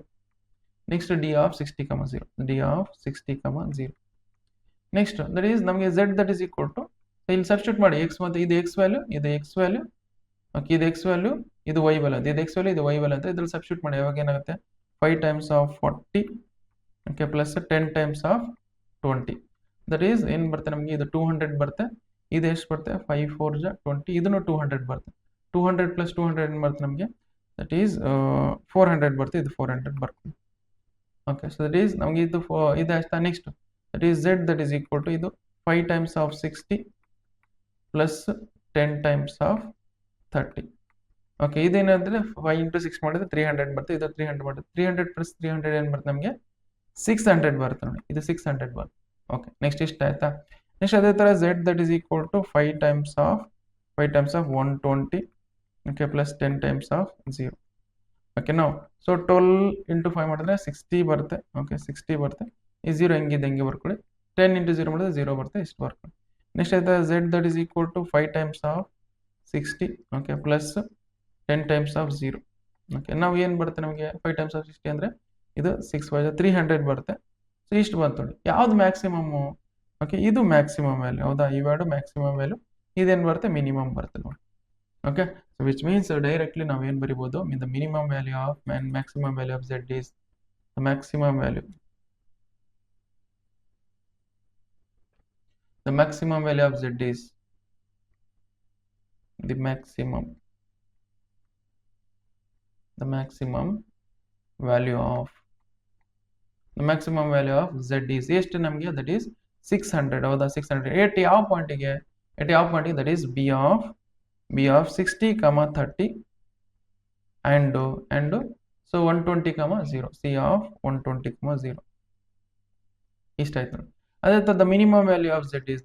Next D of 60, 0. Next that is ನಮಗೆ z that is equal to, ಇಲ್ಲಿ ಸಬ್ಸ್ಟಿಟ್ಯೂಟ್ ಮಾಡಿ x ಮತ್ತು ಇದು x ವ್ಯಾಲ್ಯೂ, ಓಕೆ, ಇದು x ವ್ಯಾಲ್ಯೂ, ಇದು y ವ್ಯಾಲ್ಯೂ, ಇದು x ವ್ಯಾಲ್ಯೂ, ಇದು y ವ್ಯಾಲ್ಯೂ ಅಂತ ಇದ್ರಲ್ಲಿ ಸಬ್ಸ್ಟಿಟ್ಯೂಟ್ ಮಾಡಿ. ಯಾವಾಗ ಏನಾಗುತ್ತೆ 5 times of 40, okay, plus 10 times of 20. That is ಏನು ಬರುತ್ತೆ ನಮಗೆ, ಇದು 200 ಬರುತ್ತೆ, ಇದು ಎಷ್ಟು ಬರುತ್ತೆ 5 4 20, ಇದನ್ನು 200 ಬರುತ್ತೆ. 200 plus 200 ಏನು ಬರುತ್ತೆ ನಮಗೆ, ದಟ್ ಈಸ್ 400 ಬರುತ್ತೆ, ಇದು 400 ಬರುತ್ತೆ. ಓಕೆ, ಸೊ ದಟ್ ಈಸ್ ನಮಗೆ ಇದು ಆಯ್ತಾ. Next that is z that is equal to ಇದು 5 times of 60 plus 10 times of 30. Okay, ಇದೇನಂದ್ರೆ 5 into 6 ಮಾಡಿದ್ರೆ 300 ಬರುತ್ತೆ, ಇದು 300 ಬರುತ್ತೆ. 300 plus 300 ಏನು ಬರುತ್ತೆ ನಮಗೆ 600 ಬರುತ್ತೆ ನೋಡಿ, ಇದು 600 ಬರುತ್ತೆ. ಓಕೆ, ನೆಕ್ಸ್ಟ್ ಇಷ್ಟ ಆಯ್ತಾ. ನೆಕ್ಸ್ಟ್ ಅದೇ ಥರ z that is equal to 5 times of 120, okay, plus 10 times of 0. Okay, ನಾವು ಸೊ 12 into 5 ಮಾಡಿದ್ರೆ 60 ಬರುತ್ತೆ. ಓಕೆ, 60 ಬರುತ್ತೆ. ಈ 0 ಹೆಂಗೆ ಬರ್ಕೊಳ್ಳಿ. 10 into 0 ಮಾಡಿದ್ರೆ 0 ಬರುತ್ತೆ, ಇಷ್ಟು ಬರ್ಕೊಳ್ಳಿ. ನೆಕ್ಸ್ಟ್ ಆಯ್ತಾ z that is equal to 5 times of 60, okay, plus 10 times of 0. Okay, ನಾವು ಏನು ಬರುತ್ತೆ ನಮಗೆ 5 times of 60 ಅಂದರೆ ಇದು 6 5 300 ಬರುತ್ತೆ. ಸೊ ಇಷ್ಟು ಬಂತು ನೋಡಿ. ಯಾವ್ದು ಮ್ಯಾಕ್ಸಿಮಮ್ಮು, ಓಕೆ, ಇದು ಮ್ಯಾಕ್ಸಿಮಮ್ ವ್ಯಾಲ್ಯೂ, ಹೌದಾ, ಇವೆರಡು ಮ್ಯಾಕ್ಸಿಮಮ್ ವ್ಯಾಲ್ಯೂ, ಇದೇನು ಬರುತ್ತೆ ಮಿನಿಮಮ್ ಬರುತ್ತೆ ನೋಡಿ. Okay, so which means directly ನಾವು ಏನು ಬರಿಬೋದು, the minimum value of and maximum value of z is the maximum value. The maximum value of z is the maximum value of z is ಎಷ್ಟು ನಮಗೆ, that is 600, ಹೌದಾ, 600. ಎಟ್ ಯಾವ ಪಾಯಿಂಟಿಗೆ, that is b of 60, 30 and so 120, 0. c of 120, 0. ಇಷ್ಟ ಆಯ್ತು ನೋಡಿ. ಅದೇ ತರ the minimum value of z is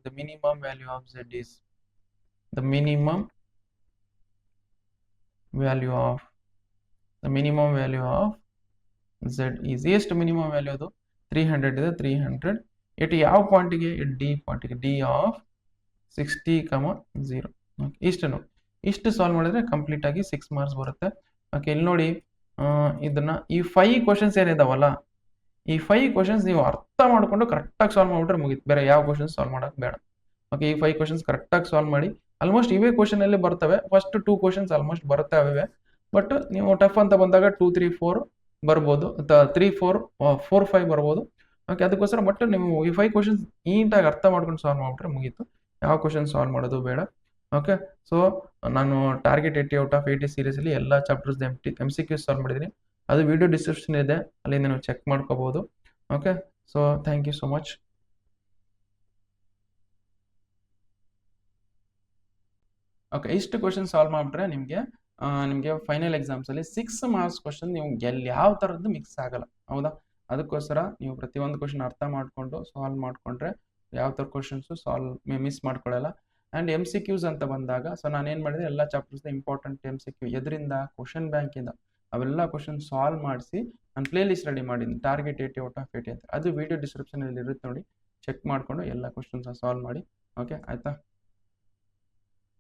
ಎಷ್ಟು ಮಿನಿಮಮ್ ವ್ಯಾಲ್ಯೂ, ಅದು 300 ಇದೆ, 300. ಎಟ್ ಯಾವ ಪಾಯಿಂಟಿಗೆ, ಡಿ ಪಾಯಿಂಟಿಗೆ, ಡಿ ಆಫ್ 60, 0. ಇಷ್ಟು ಸಾಲ್ವ್ ಮಾಡಿದ್ರೆ ಕಂಪ್ಲೀಟ್ ಆಗಿ 6 ಮಾರ್ಕ್ಸ್ ಬರುತ್ತೆ. ಓಕೆ, ಇಲ್ಲಿ ನೋಡಿ ಇದನ್ನ ಈ 5 ಕ್ವಶನ್ಸ್ ಏನಿದಾವಲ್ಲ, ಈ 5 ಕ್ವಶನ್ಸ್ ನೀವು ಅರ್ಥ ಮಾಡ್ಕೊಂಡು ಕರೆಕ್ಟಾಗಿ ಸಾಲ್ವ್ ಮಾಡಿಬಿಟ್ರೆ ಮುಗಿತು, ಬೇರೆ ಯಾವ ಕ್ವಶನ್ಸ್ ಸಾಲ್ವ್ ಮಾಡೋಕೆ ಬೇಡ. ಓಕೆ, ಈ 5 ಕ್ವಶನ್ಸ್ ಕರೆಕ್ಟಾಗಿ ಸಾಲ್ವ್ ಮಾಡಿ. ಆಲ್ಮೋಸ್ಟ್ ಇವೇ ಕ್ವಶನ್ ಅಲ್ಲಿ ಬರ್ತವೆ, ಫಸ್ಟ್ 2 ಕ್ವಶನ್ಸ್ ಆಲ್ಮೋಸ್ಟ್ ಬರುತ್ತೆ ಅವಿವೆ. ಬಟ್ ನೀವು ಟಫ್ ಅಂತ ಬಂದಾಗ 2 3 4 ಬರ್ಬೋದು, 3 4 4 5 ಬರ್ಬೋದು. ಓಕೆ, ಅದಕ್ಕೋಸ್ಕರ ಬಟ್ ನೀವು ಈ 5 ಕ್ವಶನ್ಸ್ ನೀಟಾಗಿ ಅರ್ಥ ಮಾಡ್ಕೊಂಡು ಸಾಲ್ವ್ ಮಾಡಿಬಿಟ್ರೆ ಮುಗೀತು, ಯಾವ ಕ್ವಶನ್ ಸಾಲ್ವ್ ಮಾಡೋದು ಬೇಡ. ಓಕೆ, ಸೊ ನಾನು ಟಾರ್ಗೆಟ್ 80 ಔಟ್ ಆಫ್ 80 ಸೀರೀಸಲ್ಲಿ ಎಲ್ಲ ಚಾಪ್ಟರ್ಸ್ MCQ ಸಾಲ್ವ್ ಮಾಡಿದ್ದೀನಿ. ಅದು ವಿಡಿಯೋ ಡಿಸ್ಕ್ರಿಪ್ಷನ್ ಇದೆ, ಅಲ್ಲಿ ನೀವು ಚೆಕ್ ಮಾಡ್ಕೋಬಹುದು. Okay, so thank you so much. Okay, ಇಷ್ಟು ಕ್ವಶನ್ ಸಾಲ್ವ್ ಮಾಡಿಬಿಟ್ರೆ ನಿಮಗೆ ಫೈನಲ್ ಎಕ್ಸಾಮ್ಸಲ್ಲಿ 6 ಮಾರ್ಕ್ಸ್ ಕ್ವಶನ್ ನೀವು ಯಾವ ಥರದ್ದು ಮಿಕ್ಸ್ ಆಗಲ್ಲ, ಹೌದಾ. ಅದಕ್ಕೋಸ್ಕರ ನೀವು ಪ್ರತಿಯೊಂದು ಕ್ವಶನ್ ಅರ್ಥ ಮಾಡಿಕೊಂಡು ಸಾಲ್ವ್ ಮಾಡಿಕೊಂಡ್ರೆ ಯಾವ ಥರ ಕ್ವಶನ್ಸು ಮಿಸ್ ಮಾಡ್ಕೊಳ್ಳಲ್ಲ. ಆ್ಯಂಡ್ MCQs ಅಂತ ಬಂದಾಗ, ಸೊ ನಾನೇನು ಮಾಡಿದೆ, ಎಲ್ಲ ಚಾಪ್ಟರ್ಸ್ನ ಇಂಪಾರ್ಟೆಂಟ್ MCQ ಎದರಿಂದ, ಕ್ವಶನ್ ಬ್ಯಾಂಕಿಂದ ಅವೆಲ್ಲ ಕ್ವಶನ್ ಸಾಲ್ವ್ ಮಾಡಿಸಿ ನಾನು ಪ್ಲೇ ಲಿಸ್ಟ್ ರೆಡಿ ಮಾಡಿದ್ದೀನಿ, ಟಾರ್ಗೆಟ್ 80 ಔಟ್ ಆಫ್ 80 ಅಂತ. ಅದು ವಿಡಿಯೋ ಡಿಸ್ಕ್ರಿಪ್ಷನಲ್ಲಿ ಇರುತ್ತೆ ನೋಡಿ, ಚೆಕ್ ಮಾಡಿಕೊಂಡು ಎಲ್ಲ ಕ್ವಶನ್ಸ್ನ ಸಾಲ್ವ್ ಮಾಡಿ. ಓಕೆ, ಆಯಿತಾ.